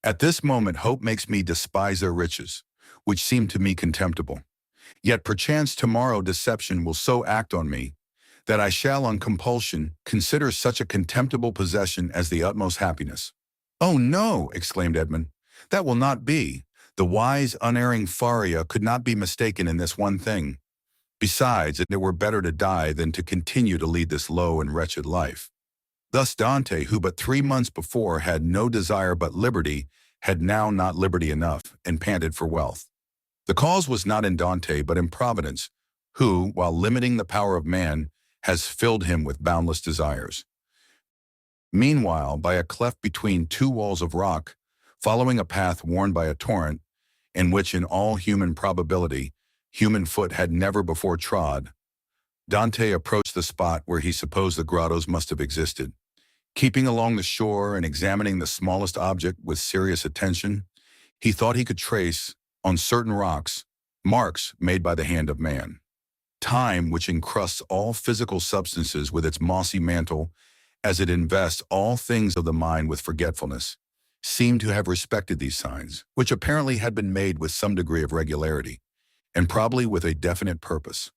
At this moment hope makes me despise their riches, which seem to me contemptible. Yet perchance tomorrow deception will so act on me that I shall on compulsion consider such a contemptible possession as the utmost happiness." "Oh no," exclaimed Edmond, "that will not be. The wise, unerring Faria could not be mistaken in this one thing. Besides, it were better to die than to continue to lead this low and wretched life." Thus Dante, who but 3 months before had no desire but liberty, had now not liberty enough, and panted for wealth. The cause was not in Dante, but in Providence, who, while limiting the power of man, has filled him with boundless desires. Meanwhile, by a cleft between 2 walls of rock, following a path worn by a torrent, in which in all human probability human foot had never before trod, Dante approached the spot where he supposed the grottos must have existed. Keeping along the shore and examining the smallest object with serious attention, he thought he could trace, on certain rocks, marks made by the hand of man. Time, which encrusts all physical substances with its mossy mantle, as it invests all things of the mind with forgetfulness, seemed to have respected these signs, which apparently had been made with some degree of regularity, and probably with a definite purpose.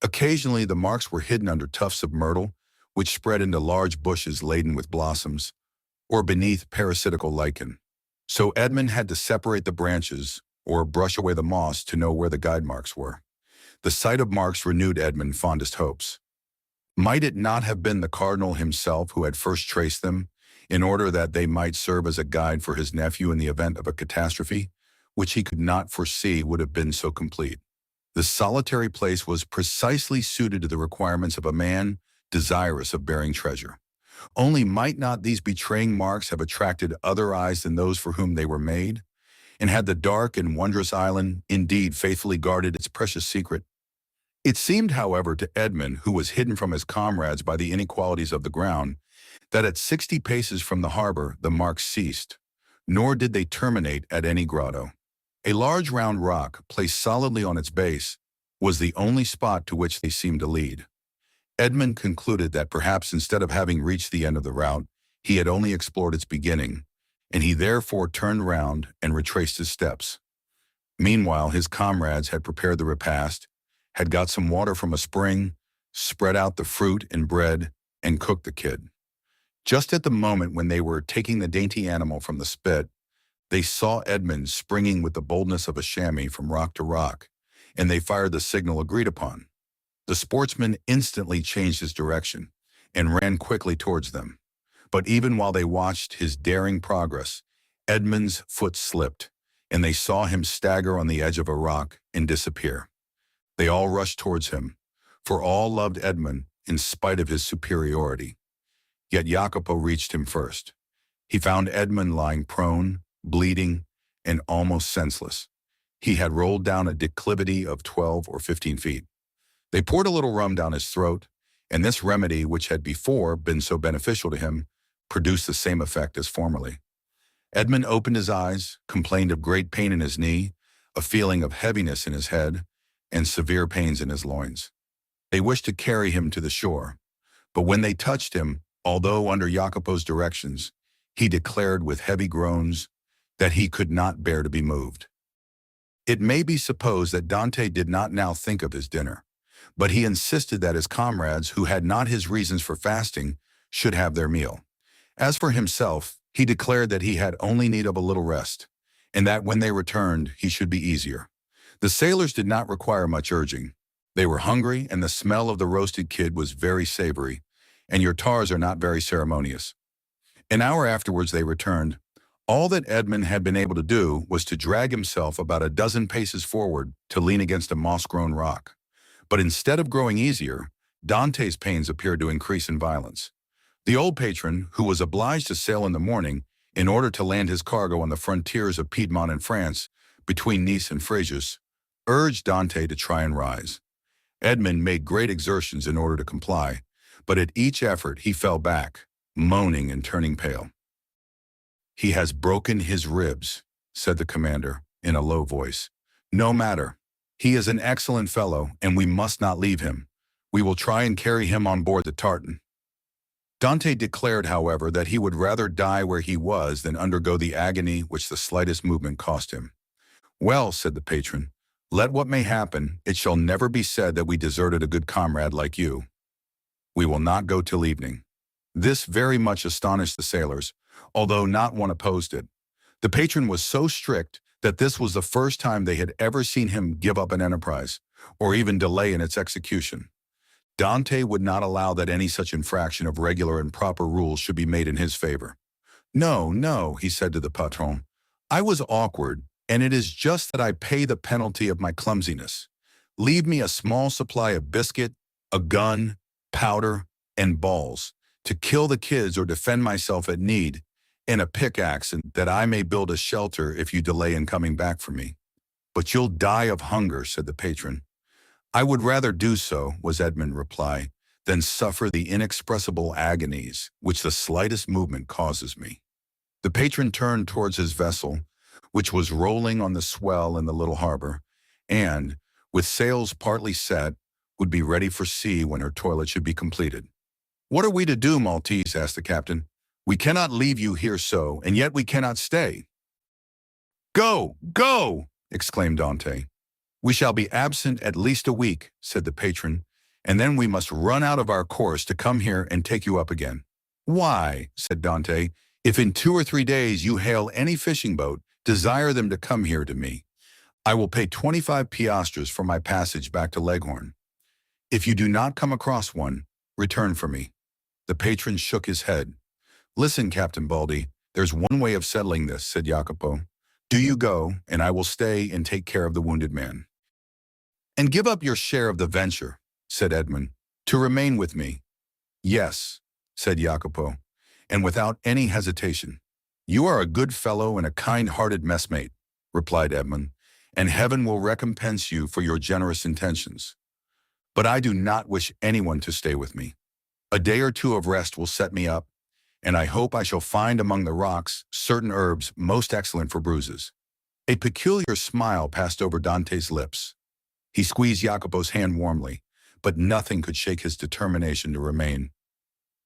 Occasionally the marks were hidden under tufts of myrtle, which spread into large bushes laden with blossoms, or beneath parasitical lichen. So Edmond had to separate the branches, or brush away the moss to know where the guide marks were. The sight of marks renewed Edmond's fondest hopes. Might it not have been the cardinal himself who had first traced them, in order that they might serve as a guide for his nephew in the event of a catastrophe, which he could not foresee would have been so complete? The solitary place was precisely suited to the requirements of a man desirous of bearing treasure. Only might not these betraying marks have attracted other eyes than those for whom they were made? And had the dark and wondrous island indeed faithfully guarded its precious secret? It seemed, however, to Edmond, who was hidden from his comrades by the inequalities of the ground, that at 60 paces from the harbor the marks ceased, nor did they terminate at any grotto. A large round rock, placed solidly on its base, was the only spot to which they seemed to lead. Edmond concluded that perhaps instead of having reached the end of the route, he had only explored its beginning, and he therefore turned round and retraced his steps. Meanwhile, his comrades had prepared the repast, had got some water from a spring, spread out the fruit and bread, and cooked the kid. Just at the moment when they were taking the dainty animal from the spit, they saw Edmond springing with the boldness of a chamois from rock to rock, and they fired the signal agreed upon. The sportsman instantly changed his direction and ran quickly towards them. But even while they watched his daring progress, Edmond's foot slipped, and they saw him stagger on the edge of a rock and disappear. They all rushed towards him, for all loved Edmond in spite of his superiority. Yet Jacopo reached him first. He found Edmond lying prone, bleeding, and almost senseless. He had rolled down a declivity of 12 or 15 feet. They poured a little rum down his throat, and this remedy, which had before been so beneficial to him, produced the same effect as formerly. Edmond opened his eyes, complained of great pain in his knee, a feeling of heaviness in his head, and severe pains in his loins. They wished to carry him to the shore, but when they touched him, although under Jacopo's directions, he declared with heavy groans that he could not bear to be moved. It may be supposed that Dante did not now think of his dinner, but he insisted that his comrades, who had not his reasons for fasting, should have their meal. As for himself, he declared that he had only need of a little rest, and that when they returned, he should be easier. The sailors did not require much urging. They were hungry, and the smell of the roasted kid was very savory, and your tars are not very ceremonious. An hour afterwards they returned. All that Edmond had been able to do was to drag himself about a dozen paces forward to lean against a moss-grown rock. But instead of growing easier, Dante's pains appeared to increase in violence. The old patron, who was obliged to sail in the morning in order to land his cargo on the frontiers of Piedmont and France, between Nice and Fréjus, urged Dante to try and rise. Edmond made great exertions in order to comply, but at each effort he fell back, moaning and turning pale. "He has broken his ribs," said the commander, in a low voice. "No matter. He is an excellent fellow, and we must not leave him. We will try and carry him on board the tartan." Dante declared, however, that he would rather die where he was than undergo the agony which the slightest movement cost him. "Well," said the patron, "let what may happen, it shall never be said that we deserted a good comrade like you. We will not go till evening." This very much astonished the sailors, although not one opposed it. The patron was so strict that this was the first time they had ever seen him give up an enterprise, or even delay in its execution. Dante would not allow that any such infraction of regular and proper rules should be made in his favor. "No, no," he said to the patron. "I was awkward, and it is just that I pay the penalty of my clumsiness. Leave me a small supply of biscuit, a gun, powder, and balls, to kill the kids or defend myself at need, and a pickaxe, and that I may build a shelter if you delay in coming back for me." "But you'll die of hunger," said the patron. "I would rather do so," was Edmond's reply, "than suffer the inexpressible agonies which the slightest movement causes me." The patron turned towards his vessel, which was rolling on the swell in the little harbor, and, with sails partly set, would be ready for sea when her toilet should be completed. "What are we to do, Maltese?" asked the captain. "We cannot leave you here so, and yet we cannot stay." "Go! Go!" exclaimed Dante. "We shall be absent at least a week," said the patron, "and then we must run out of our course to come here and take you up again." "Why," said Dante, "if in 2 or 3 days you hail any fishing boat, desire them to come here to me. I will pay 25 piastres for my passage back to Leghorn. If you do not come across one, return for me." The patron shook his head. "Listen, Captain Baldi, there's one way of settling this," said Jacopo. "Do you go, and I will stay and take care of the wounded man." "And give up your share of the venture," said Edmond, "to remain with me." "Yes," said Jacopo, and without any hesitation. "You are a good fellow and a kind-hearted messmate," replied Edmond, "and heaven will recompense you for your generous intentions. But I do not wish anyone to stay with me. A day or 2 of rest will set me up, and I hope I shall find among the rocks certain herbs most excellent for bruises." A peculiar smile passed over Dante's lips. He squeezed Jacopo's hand warmly, but nothing could shake his determination to remain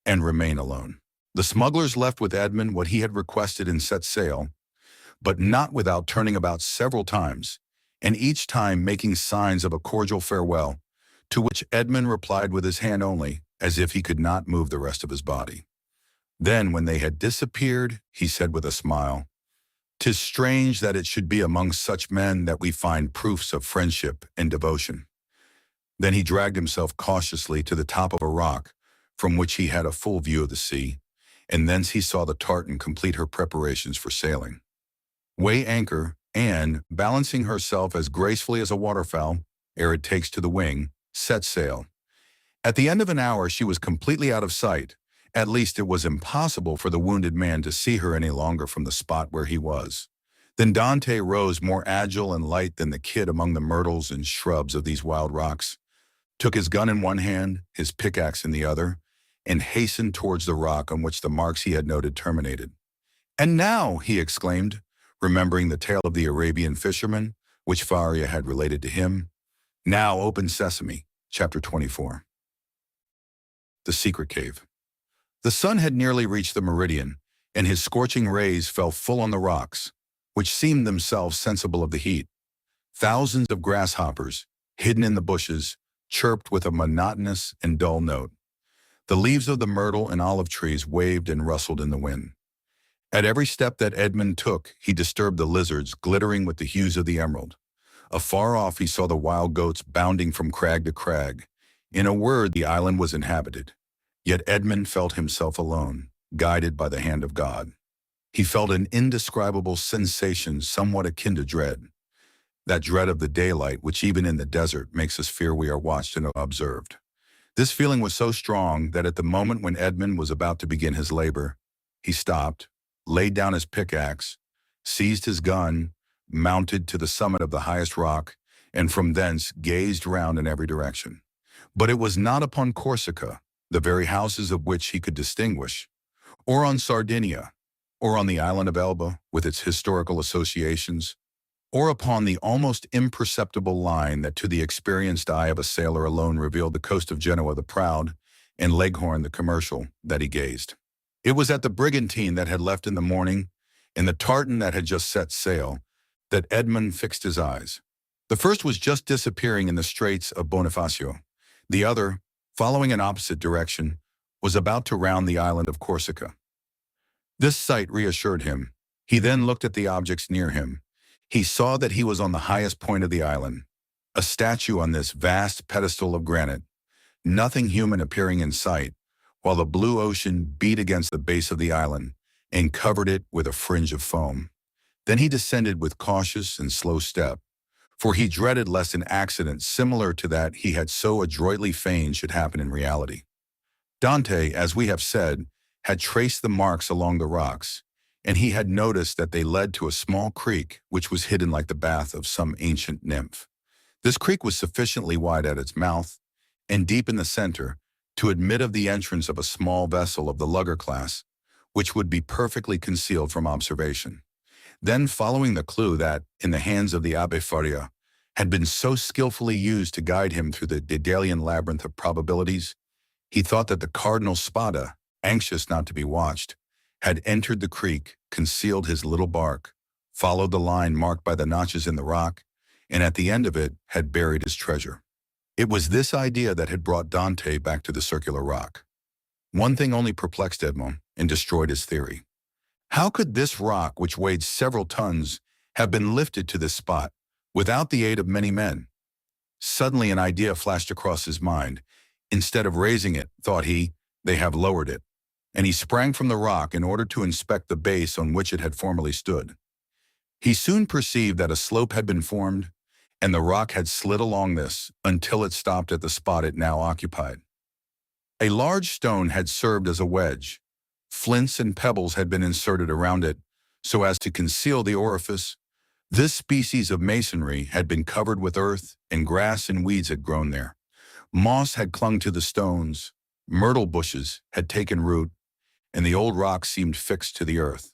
alone. The smugglers left with Edmond what he had requested and set sail, but not without turning about several times, and each time making signs of a cordial farewell, to which Edmond replied with his hand only, as if he could not move the rest of his body. Then, when they had disappeared, he said with a smile, "'Tis strange that it should be among such men that we find proofs of friendship and devotion." Then he dragged himself cautiously to the top of a rock, from which he had a full view of the sea, and thence he saw the tartan complete her preparations for sailing. Weigh anchor, and, balancing herself as gracefully as a waterfowl, ere it takes to the wing, set sail. At the end of an hour she was completely out of sight. At least it was impossible for the wounded man to see her any longer from the spot where he was. Then Dante rose more agile and light than the kid among the myrtles and shrubs of these wild rocks, took his gun in one hand, his pickaxe in the other, and hastened towards the rock on which the marks he had noted terminated. "And now," he exclaimed, remembering the tale of the Arabian fisherman, which Faria had related to him, "now open sesame." Chapter 24. The Secret Cave. The sun had nearly reached the meridian, and his scorching rays fell full on the rocks, which seemed themselves sensible of the heat. Thousands of grasshoppers, hidden in the bushes, chirped with a monotonous and dull note. The leaves of the myrtle and olive trees waved and rustled in the wind. At every step that Edmond took, he disturbed the lizards glittering with the hues of the emerald. Afar off he saw the wild goats bounding from crag to crag. In a word, the island was inhabited. Yet Edmond felt himself alone, guided by the hand of God. He felt an indescribable sensation somewhat akin to dread. That dread of the daylight which even in the desert makes us fear we are watched and observed. This feeling was so strong that at the moment when Edmond was about to begin his labor, he stopped, laid down his pickaxe, seized his gun, mounted to the summit of the highest rock, and from thence gazed round in every direction. But it was not upon Corsica, the very houses of which he could distinguish, or on Sardinia, or on the island of Elba with its historical associations, or upon the almost imperceptible line that to the experienced eye of a sailor alone revealed the coast of Genoa the proud, and Leghorn the commercial, that he gazed. It was at the brigantine that had left in the morning, and the tartan that had just set sail, that Edmond fixed his eyes. The first was just disappearing in the straits of Bonifacio. The other, following an opposite direction, was about to round the island of Corsica. This sight reassured him. He then looked at the objects near him. He saw that he was on the highest point of the island, a statue on this vast pedestal of granite, nothing human appearing in sight, while the blue ocean beat against the base of the island and covered it with a fringe of foam. Then he descended with cautious and slow step, for he dreaded lest an accident similar to that he had so adroitly feigned should happen in reality. Dante, as we have said, had traced the marks along the rocks, and he had noticed that they led to a small creek which was hidden like the bath of some ancient nymph. This creek was sufficiently wide at its mouth, and deep in the center, to admit of the entrance of a small vessel of the lugger class, which would be perfectly concealed from observation. Then, following the clue that, in the hands of the Abbé Faria, had been so skillfully used to guide him through the Daedalian labyrinth of probabilities, he thought that the Cardinal Spada, anxious not to be watched, had entered the creek, concealed his little bark, followed the line marked by the notches in the rock, and at the end of it had buried his treasure. It was this idea that had brought Dante back to the circular rock. One thing only perplexed Edmond and destroyed his theory. How could this rock, which weighed several tons, have been lifted to this spot without the aid of many men? Suddenly an idea flashed across his mind. Instead of raising it, thought he, they have lowered it. And he sprang from the rock in order to inspect the base on which it had formerly stood. He soon perceived that a slope had been formed, and the rock had slid along this until it stopped at the spot it now occupied. A large stone had served as a wedge. Flints and pebbles had been inserted around it so as to conceal the orifice. This species of masonry had been covered with earth, and grass and weeds had grown there. Moss had clung to the stones, myrtle bushes had taken root, and the old rock seemed fixed to the earth.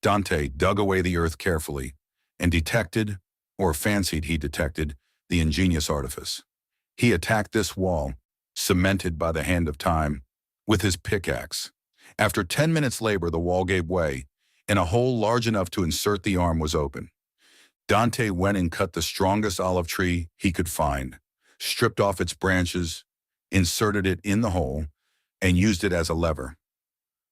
Dante dug away the earth carefully, and detected, or fancied he detected, the ingenious artifice. He attacked this wall, cemented by the hand of time, with his pickaxe. After 10 minutes' labor, the wall gave way, and a hole large enough to insert the arm was open. Dante went and cut the strongest olive tree he could find, stripped off its branches, inserted it in the hole, and used it as a lever.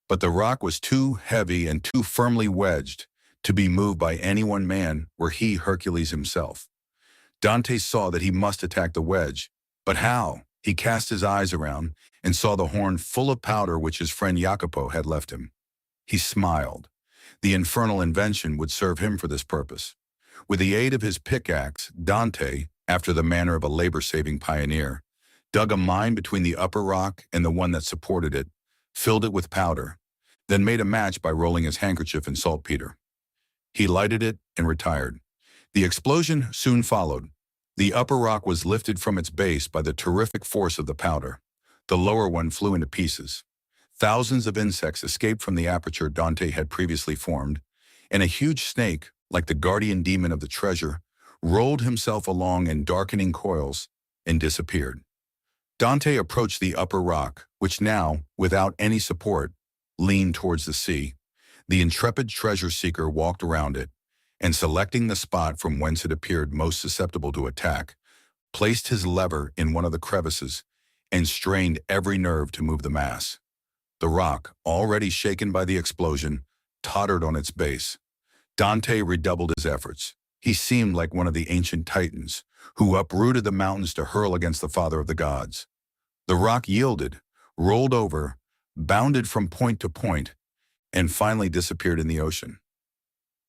But the rock was too heavy and too firmly wedged to be moved by any one man were he Hercules himself. Dante saw that he must attack the wedge, but how? He cast his eyes around and saw the horn full of powder which his friend Jacopo had left him. He smiled. The infernal invention would serve him for this purpose. With the aid of his pickaxe, Dante, after the manner of a labor-saving pioneer, dug a mine between the upper rock and the one that supported it, filled it with powder, then made a match by rolling his handkerchief in saltpeter. He lighted it and retired. The explosion soon followed. The upper rock was lifted from its base by the terrific force of the powder. The lower one flew into pieces. Thousands of insects escaped from the aperture Dante had previously formed, and a huge snake, like the guardian demon of the treasure, rolled himself along in darkening coils and disappeared. Dante approached the upper rock, which now, without any support, leaned towards the sea. The intrepid treasure seeker walked around it, and selecting the spot from whence it appeared most susceptible to attack, placed his lever in one of the crevices and strained every nerve to move the mass. The rock, already shaken by the explosion, tottered on its base. Dante redoubled his efforts. He seemed like one of the ancient titans, who uprooted the mountains to hurl against the father of the gods. The rock yielded, rolled over, bounded from point to point, and finally disappeared in the ocean.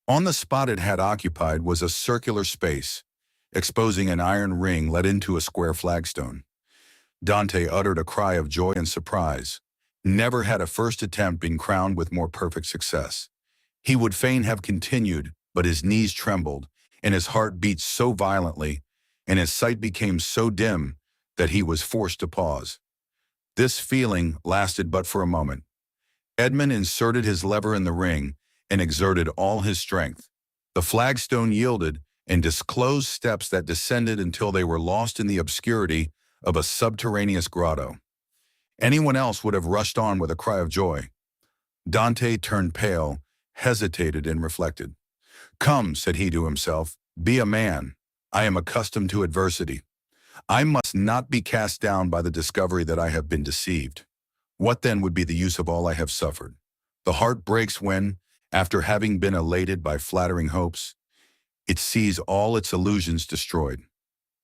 On the spot it had occupied was a circular space, exposing an iron ring let into a square flagstone. Dante uttered a cry of joy and surprise. Never had a first attempt been crowned with more perfect success. He would fain have continued, but his knees trembled, and his heart beat so violently, and his sight became so dim that he was forced to pause. This feeling lasted but for a moment. Edmond inserted his lever in the ring and exerted all his strength. The flagstone yielded and disclosed steps that descended until they were lost in the obscurity of a subterraneous grotto. Anyone else would have rushed on with a cry of joy. Dante turned pale, hesitated, and reflected. "Come," said he to himself, "be a man. I am accustomed to adversity. I must not be cast down by the discovery that I have been deceived. What then would be the use of all I have suffered? The heart breaks when, after having been elated by flattering hopes, it sees all its illusions destroyed.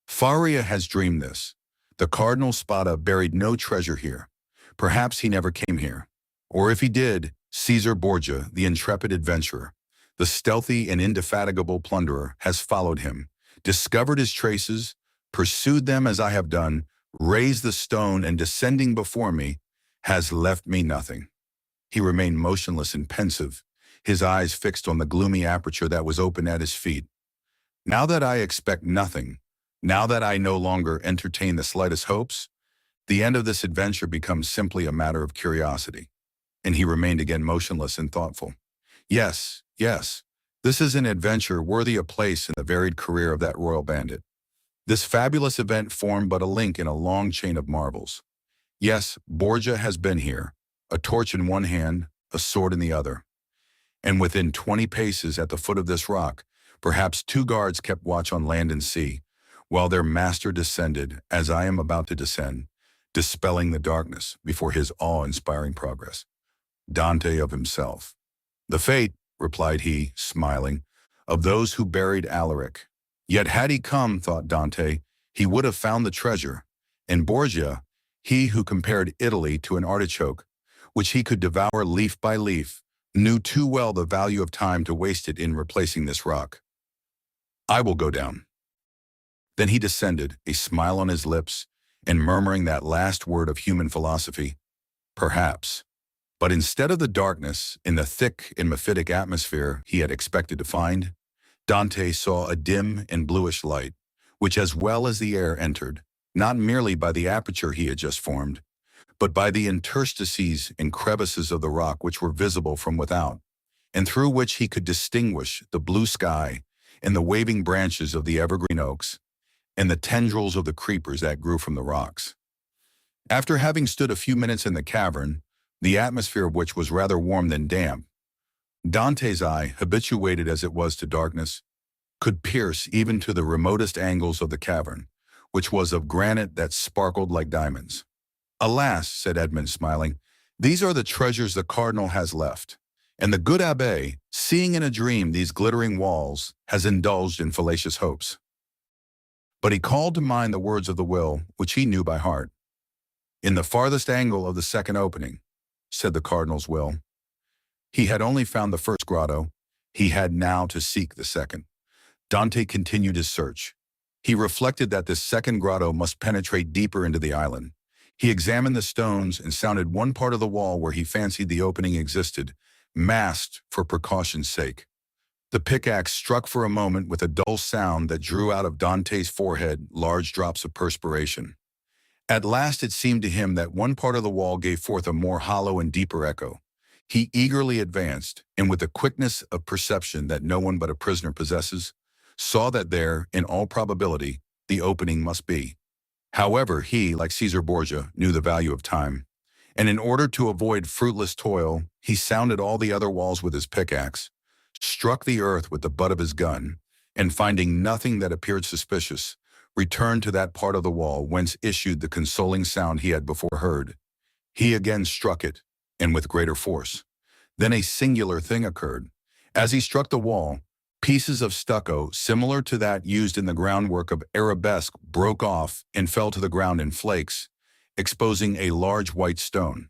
Faria has dreamed this. The Cardinal Spada buried no treasure here. Perhaps he never came here. Or if he did, Caesar Borgia, the intrepid adventurer, the stealthy and indefatigable plunderer, has followed him, discovered his traces, pursued them as I have done, raised the stone, and descending before me, has left me nothing." He remained motionless and pensive, his eyes fixed on the gloomy aperture that was open at his feet. "Now that I expect nothing, now that I no longer entertain the slightest hopes, the end of this adventure becomes simply a matter of curiosity." And he remained again motionless and thoughtful. Yes, this is an adventure worthy a place in the varied career of that royal bandit. This fabulous event formed but a link in a long chain of marvels. Yes, Borgia has been here, a torch in one hand, a sword in the other. And within 20 paces at the foot of this rock, perhaps 2 guards kept watch on land and sea, while their master descended, as I am about to descend, dispelling the darkness before his awe-inspiring progress. Dante of himself. "The fate," replied he, smiling, "of those who buried Alaric. Yet had he come," thought Dante, "he would have found the treasure, and Borgia, he who compared Italy to an artichoke, which he could devour leaf by leaf, knew too well the value of time to waste it in replacing this rock. I will go down." Then he descended, a smile on his lips, and murmuring that last word of human philosophy, "Perhaps." But instead of the darkness, in the thick and mephitic atmosphere he had expected to find, Dante saw a dim and bluish light, which as well as the air entered, not merely by the aperture he had just formed, but by the interstices and crevices of the rock which were visible from without, and through which he could distinguish the blue sky and the waving branches of the evergreen oaks, and the tendrils of the creepers that grew from the rocks. After having stood a few minutes in the cavern, the atmosphere of which was rather warm than damp, Dante's eye, habituated as it was to darkness, could pierce even to the remotest angles of the cavern, which was of granite that sparkled like diamonds. "Alas," said Edmond, smiling, "these are the treasures the cardinal has left, and the good abbé, seeing in a dream these glittering walls, has indulged in fallacious hopes." But he called to mind the words of the will, which he knew by heart. "In the farthest angle of the second opening," said the cardinal's will. He had only found the first grotto. He had now to seek the second. Dante continued his search. He reflected that this second grotto must penetrate deeper into the island. He examined the stones and sounded one part of the wall where he fancied the opening existed, masked for precaution's sake. The pickaxe struck for a moment with a dull sound that drew out of Dante's forehead large drops of perspiration. At last it seemed to him that one part of the wall gave forth a more hollow and deeper echo. He eagerly advanced, and with the quickness of perception that no one but a prisoner possesses, saw that there, in all probability, the opening must be. However, he, like Caesar Borgia, knew the value of time, and in order to avoid fruitless toil, he sounded all the other walls with his pickaxe, struck the earth with the butt of his gun, and finding nothing that appeared suspicious, returned to that part of the wall whence issued the consoling sound he had before heard. He again struck it, and with greater force. Then a singular thing occurred. As he struck the wall, pieces of stucco similar to that used in the groundwork of arabesque broke off and fell to the ground in flakes, exposing a large white stone.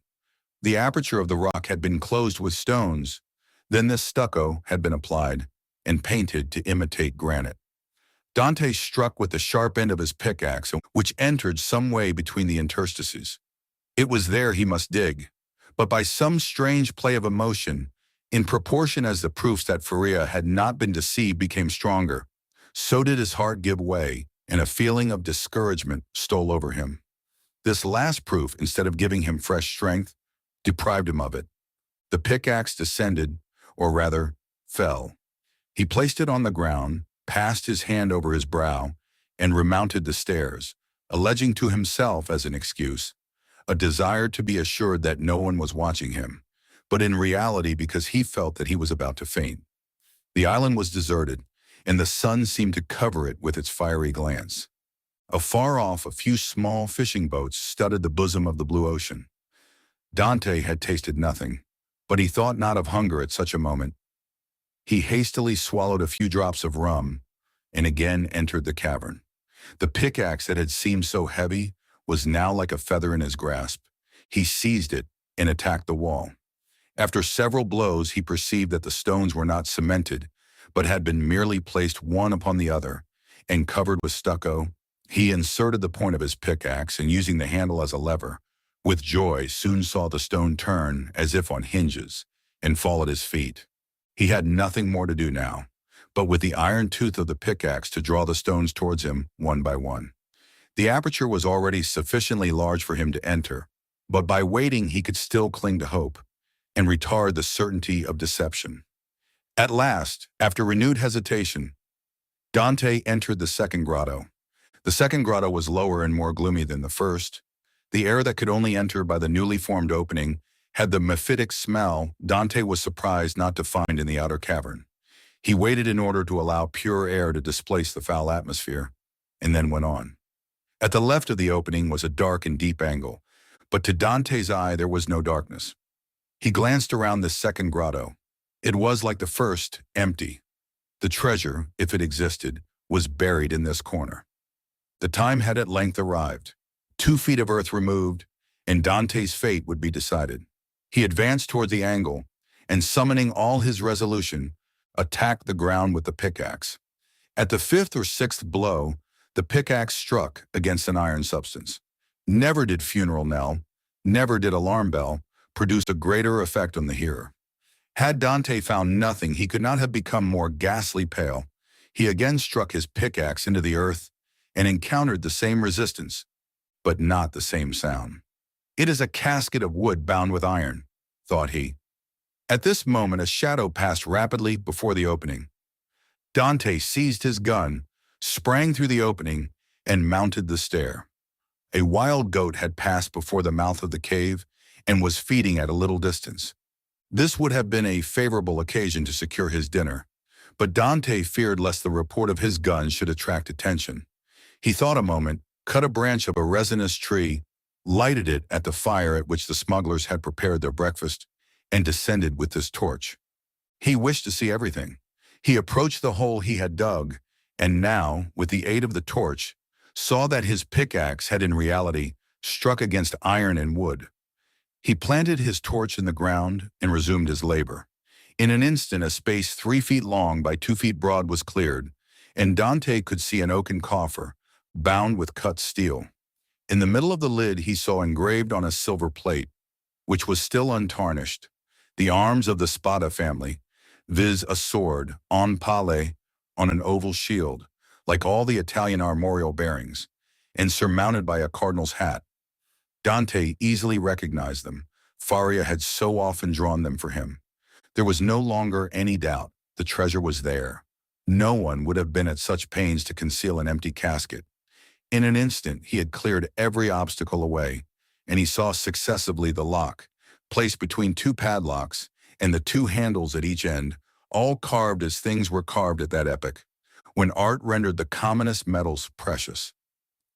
The aperture of the rock had been closed with stones. Then this stucco had been applied and painted to imitate granite. Dante struck with the sharp end of his pickaxe, which entered some way between the interstices. It was there he must dig, but by some strange play of emotion, in proportion as the proofs that Faria had not been deceived became stronger, so did his heart give way, and a feeling of discouragement stole over him. This last proof, instead of giving him fresh strength, deprived him of it. The pickaxe descended, or rather, fell. He placed it on the ground, passed his hand over his brow, and remounted the stairs, alleging to himself as an excuse a desire to be assured that no one was watching him, but in reality because he felt that he was about to faint. The island was deserted, and the sun seemed to cover it with its fiery glance. Afar off, a few small fishing boats studded the bosom of the blue ocean. Dante had tasted nothing, but he thought not of hunger at such a moment. He hastily swallowed a few drops of rum and again entered the cavern. The pickaxe that had seemed so heavy was now like a feather in his grasp. He seized it and attacked the wall. After several blows, he perceived that the stones were not cemented, but had been merely placed one upon the other, and covered with stucco. He inserted the point of his pickaxe, and using the handle as a lever, with joy soon saw the stone turn as if on hinges, and fall at his feet. He had nothing more to do now, but with the iron tooth of the pickaxe to draw the stones towards him one by one. The aperture was already sufficiently large for him to enter, but by waiting he could still cling to hope, and retard the certainty of deception. At last, after renewed hesitation, Dante entered the second grotto. The second grotto was lower and more gloomy than the first. The air that could only enter by the newly formed opening had the mephitic smell Dante was surprised not to find in the outer cavern. He waited in order to allow pure air to displace the foul atmosphere, and then went on. At the left of the opening was a dark and deep angle, but to Dante's eye there was no darkness. He glanced around this second grotto. It was, like the first, empty. The treasure, if it existed, was buried in this corner. The time had at length arrived. 2 feet of earth removed, and Dante's fate would be decided. He advanced toward the angle, and summoning all his resolution, attacked the ground with the pickaxe. At the 5th or 6th blow, the pickaxe struck against an iron substance. Never did funeral knell, never did alarm bell, produce a greater effect on the hearer. Had Dante found nothing, he could not have become more ghastly pale. He again struck his pickaxe into the earth and encountered the same resistance, but not the same sound. It is a casket of wood bound with iron, thought he. At this moment, a shadow passed rapidly before the opening. Dante seized his gun, sprang through the opening, and mounted the stair. A wild goat had passed before the mouth of the cave and was feeding at a little distance. This would have been a favorable occasion to secure his dinner, but Dante feared lest the report of his gun should attract attention. He thought a moment, cut a branch of a resinous tree, lighted it at the fire at which the smugglers had prepared their breakfast, and descended with his torch. He wished to see everything. He approached the hole he had dug, and now, with the aid of the torch, saw that his pickaxe had in reality struck against iron and wood. He planted his torch in the ground and resumed his labor. In an instant, a space 3 feet long by 2 feet broad was cleared, and Dante could see an oaken coffer, bound with cut steel. In the middle of the lid he saw engraved on a silver plate, which was still untarnished, the arms of the Spada family, viz. A sword, en pale, on an oval shield, like all the Italian armorial bearings, and surmounted by a cardinal's hat. Dante easily recognized them. Faria had so often drawn them for him. There was no longer any doubt. The treasure was there. No one would have been at such pains to conceal an empty casket. In an instant, he had cleared every obstacle away, and he saw successively the lock, placed between two padlocks, and the two handles at each end, all carved as things were carved at that epoch, when art rendered the commonest metals precious.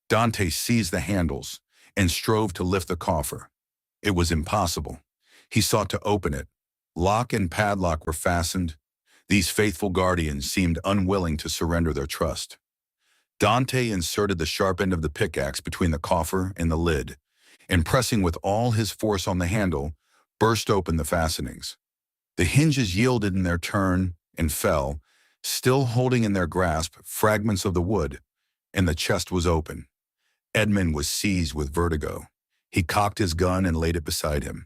Dante seized the handles and strove to lift the coffer. It was impossible. He sought to open it. Lock and padlock were fastened. These faithful guardians seemed unwilling to surrender their trust. Dante inserted the sharp end of the pickaxe between the coffer and the lid, and pressing with all his force on the handle, burst open the fastenings. The hinges yielded in their turn and fell, still holding in their grasp fragments of the wood, and the chest was open. Edmond was seized with vertigo. He cocked his gun and laid it beside him.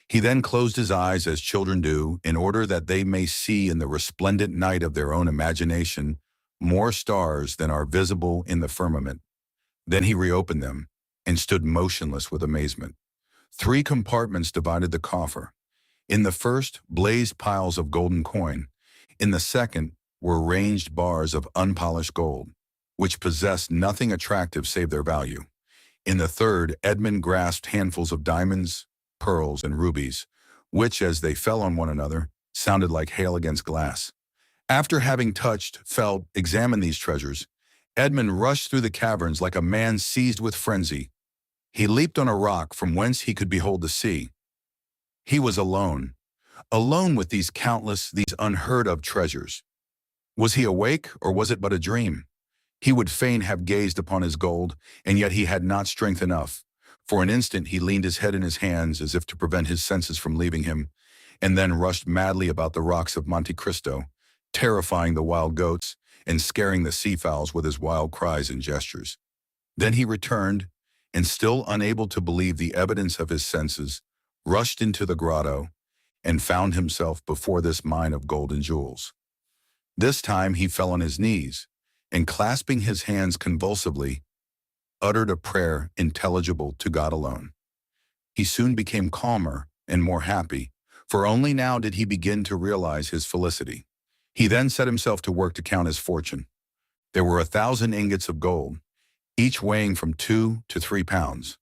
He then closed his eyes as children do, in order that they may see in the resplendent night of their own imagination more stars than are visible in the firmament. Then he reopened them and stood motionless with amazement. 3 compartments divided the coffer. In the first blazed piles of golden coin. In the second were ranged bars of unpolished gold, which possessed nothing attractive save their value. In the third, Edmond grasped handfuls of diamonds, pearls, and rubies, which, as they fell on one another, sounded like hail against glass. After having touched, felt, examined these treasures, Edmond rushed through the caverns like a man seized with frenzy. He leaped on a rock from whence he could behold the sea. He was alone with these countless, these unheard-of treasures. Was he awake, or was it but a dream? He would fain have gazed upon his gold, and yet he had not strength enough. For an instant he leaned his head in his hands as if to prevent his senses from leaving him, and then rushed madly about the rocks of Monte Cristo, terrifying the wild goats and scaring the seafowls with his wild cries and gestures. Then he returned, and still unable to believe the evidence of his senses, rushed into the grotto and found himself before this mine of gold and jewels. This time he fell on his knees, and clasping his hands convulsively, uttered a prayer intelligible to God alone. He soon became calmer and more happy, for only now did he begin to realize his felicity. He then set himself to work to count his fortune. There were 1,000 ingots of gold, each weighing from 2 to 3 pounds.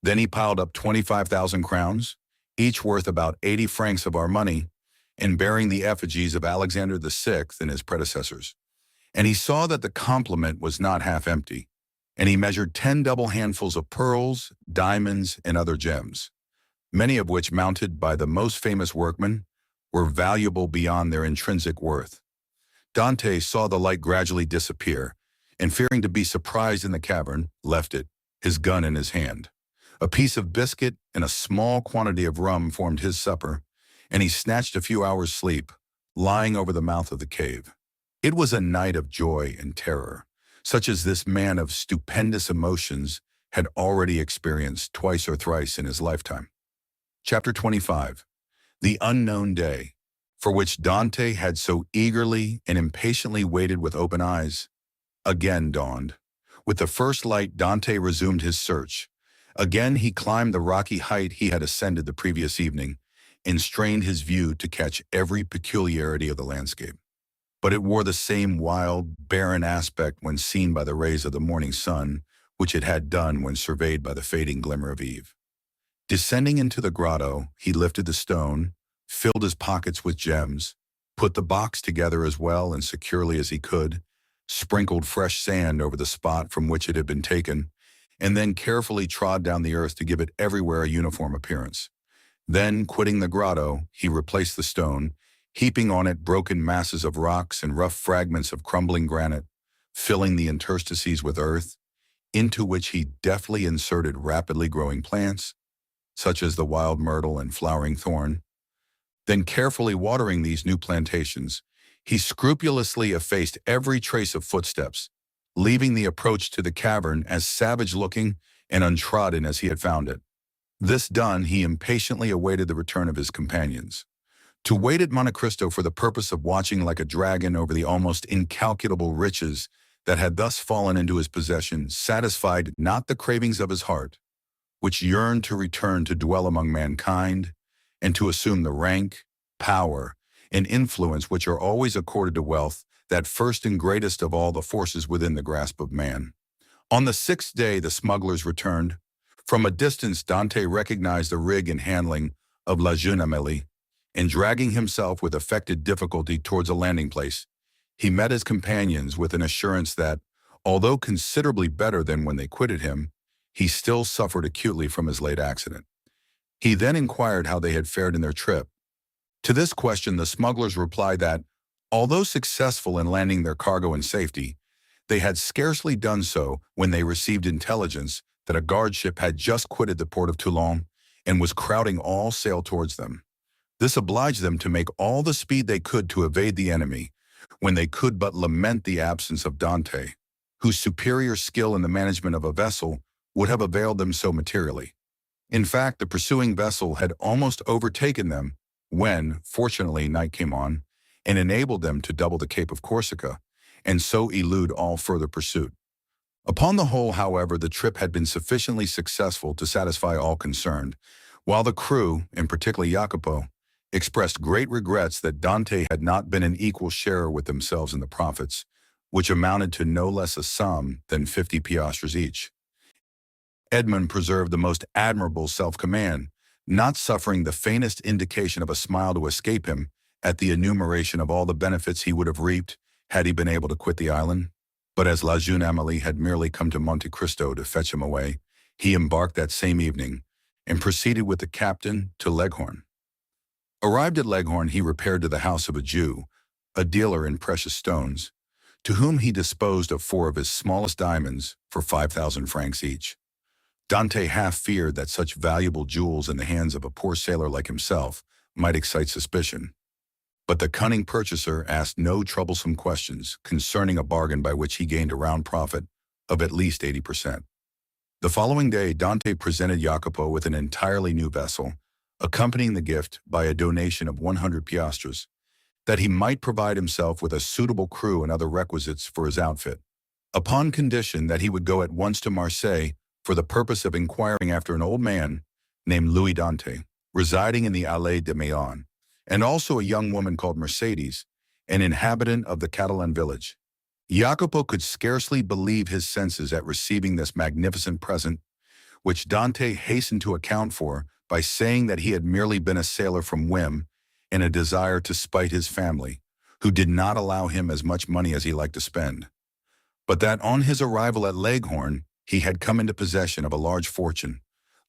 Then he piled up 25,000 crowns, each worth about 80 francs of our money, and bearing the effigies of Alexander VI and his predecessors. And he saw that the complement was not half empty, and he measured 10 double handfuls of pearls, diamonds, and other gems, many of which, mounted by the most famous workmen, were valuable beyond their intrinsic worth. Dante saw the light gradually disappear, and fearing to be surprised in the cavern, left it, his gun in his hand. A piece of biscuit and a small quantity of rum formed his supper, and he snatched a few hours' sleep, lying over the mouth of the cave. It was a night of joy and terror, such as this man of stupendous emotions had already experienced twice or thrice in his lifetime. Chapter 25. The unknown day, for which Dante had so eagerly and impatiently waited with open eyes, again dawned. With the first light, Dante resumed his search. Again he climbed the rocky height he had ascended the previous evening, and strained his view to catch every peculiarity of the landscape. But it wore the same wild, barren aspect when seen by the rays of the morning sun, which it had done when surveyed by the fading glimmer of eve. Descending into the grotto, he lifted the stone, filled his pockets with gems, put the box together as well and securely as he could, sprinkled fresh sand over the spot from which it had been taken, and then carefully trod down the earth to give it everywhere a uniform appearance. Then, quitting the grotto, he replaced the stone, heaping on it broken masses of rocks and rough fragments of crumbling granite, filling the interstices with earth, into which he deftly inserted rapidly growing plants, such as the wild myrtle and flowering thorn. Then, carefully watering these new plantations, he scrupulously effaced every trace of footsteps, leaving the approach to the cavern as savage-looking and untrodden as he had found it. This done, he impatiently awaited the return of his companions. To wait at Monte Cristo for the purpose of watching like a dragon over the almost incalculable riches that had thus fallen into his possession satisfied not the cravings of his heart, which yearned to return to dwell among mankind and to assume the rank, power, and influence which are always accorded to wealth, that first and greatest of all the forces within the grasp of man. On the sixth day the smugglers returned. From a distance Dante recognized the rig and handling of La Jeune Amélie, and dragging himself with affected difficulty towards a landing place, he met his companions with an assurance that, although considerably better than when they quitted him, he still suffered acutely from his late accident. He then inquired how they had fared in their trip. To this question the smugglers replied that, although successful in landing their cargo in safety, they had scarcely done so when they received intelligence that a guard ship had just quitted the port of Toulon and was crowding all sail towards them. This obliged them to make all the speed they could to evade the enemy, when they could but lament the absence of Dante, whose superior skill in the management of a vessel would have availed them so materially. In fact, the pursuing vessel had almost overtaken them when, fortunately, night came on and enabled them to double the Cape of Corsica and so elude all further pursuit. Upon the whole, however, the trip had been sufficiently successful to satisfy all concerned, while the crew, and particularly Jacopo, expressed great regrets that Dante had not been an equal sharer with themselves in the profits, which amounted to no less a sum than 50 piastres each. Edmond preserved the most admirable self-command, not suffering the faintest indication of a smile to escape him at the enumeration of all the benefits he would have reaped had he been able to quit the island. But as La Jeune Amélie had merely come to Monte Cristo to fetch him away, he embarked that same evening and proceeded with the captain to Leghorn. Arrived at Leghorn, he repaired to the house of a Jew, a dealer in precious stones, to whom he disposed of 4 of his smallest diamonds for 5,000 francs each. Dante half feared that such valuable jewels in the hands of a poor sailor like himself might excite suspicion. But the cunning purchaser asked no troublesome questions concerning a bargain by which he gained a round profit of at least 80%. The following day, Dante presented Jacopo with an entirely new vessel, accompanying the gift by a donation of 100 piastres, that he might provide himself with a suitable crew and other requisites for his outfit, upon condition that he would go at once to Marseille for the purpose of inquiring after an old man named Louis Dante, residing in the Allée de Meilhan, and also a young woman called Mercédès, an inhabitant of the Catalan village. Jacopo could scarcely believe his senses at receiving this magnificent present, which Dante hastened to account for by saying that he had merely been a sailor from whim and a desire to spite his family, who did not allow him as much money as he liked to spend, but that on his arrival at Leghorn he had come into possession of a large fortune,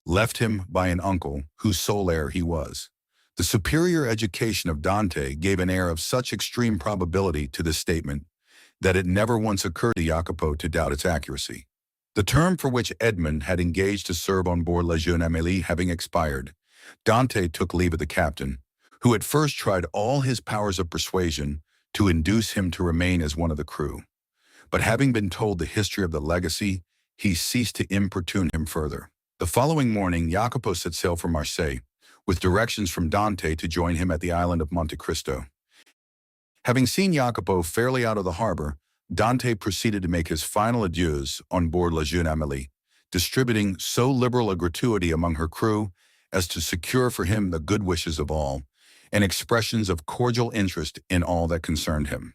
left him by an uncle whose sole heir he was. The superior education of Dante gave an air of such extreme probability to this statement that it never once occurred to Jacopo to doubt its accuracy. The term for which Edmond had engaged to serve on board La Jeune Amélie having expired, Dante took leave of the captain, who at first tried all his powers of persuasion to induce him to remain as one of the crew. But having been told the history of the legacy, he ceased to importune him further. The following morning, Jacopo set sail for Marseille, with directions from Dante to join him at the island of Monte Cristo. Having seen Jacopo fairly out of the harbor, Dante proceeded to make his final adieus on board La Jeune Amélie, distributing so liberal a gratuity among her crew as to secure for him the good wishes of all, and expressions of cordial interest in all that concerned him.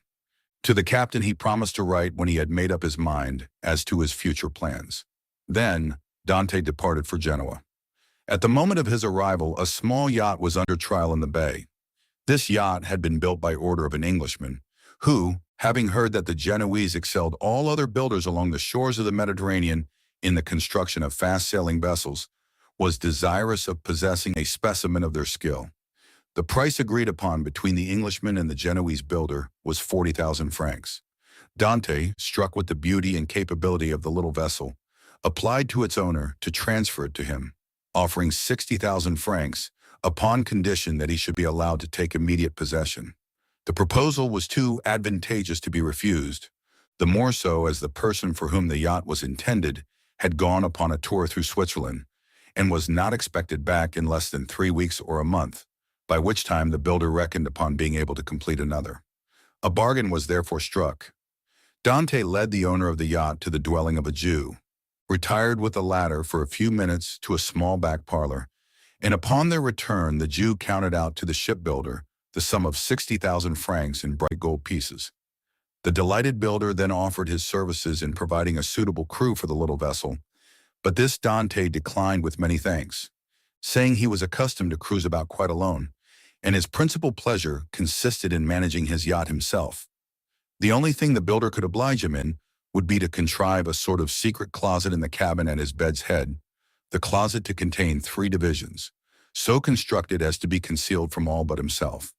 To the captain he promised to write when he had made up his mind as to his future plans. Then Dante departed for Genoa. At the moment of his arrival, a small yacht was under trial in the bay. This yacht had been built by order of an Englishman, who, having heard that the Genoese excelled all other builders along the shores of the Mediterranean in the construction of fast-sailing vessels, was desirous of possessing a specimen of their skill. The price agreed upon between the Englishman and the Genoese builder was 40,000 francs. Dante, struck with the beauty and capability of the little vessel, applied to its owner to transfer it to him, offering 60,000 francs upon condition that he should be allowed to take immediate possession. The proposal was too advantageous to be refused, the more so as the person for whom the yacht was intended had gone upon a tour through Switzerland and was not expected back in less than 3 weeks or a month, by which time the builder reckoned upon being able to complete another. A bargain was therefore struck. Dante led the owner of the yacht to the dwelling of a Jew, retired with the latter for a few minutes to a small back parlor, and upon their return the Jew counted out to the shipbuilder the sum of 60,000 francs in bright gold pieces. The delighted builder then offered his services in providing a suitable crew for the little vessel, but this Dante declined with many thanks, saying he was accustomed to cruise about quite alone, and his principal pleasure consisted in managing his yacht himself. The only thing the builder could oblige him in would be to contrive a sort of secret closet in the cabin at his bed's head, the closet to contain 3 divisions, so constructed as to be concealed from all but himself.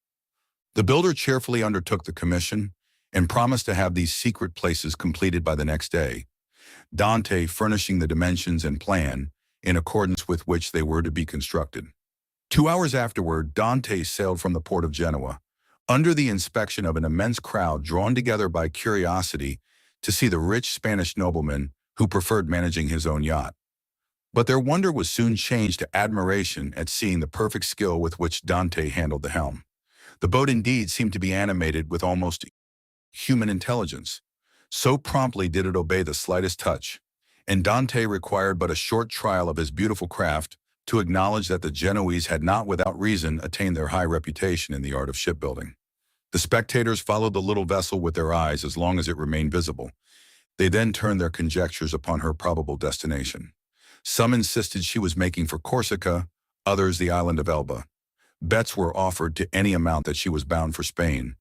The builder cheerfully undertook the commission and promised to have these secret places completed by the next day, Dante furnishing the dimensions and plan in accordance with which they were to be constructed. 2 hours afterward, Dante sailed from the port of Genoa, under the inspection of an immense crowd drawn together by curiosity to see the rich Spanish nobleman who preferred managing his own yacht. But their wonder was soon changed to admiration at seeing the perfect skill with which Dante handled the helm. The boat indeed seemed to be animated with almost human intelligence. So promptly did it obey the slightest touch, and Dante required but a short trial of his beautiful craft to acknowledge that the Genoese had not without reason attained their high reputation in the art of shipbuilding. The spectators followed the little vessel with their eyes as long as it remained visible. They then turned their conjectures upon her probable destination. Some insisted she was making for Corsica, others the island of Elba. Bets were offered to any amount that she was bound for Spain,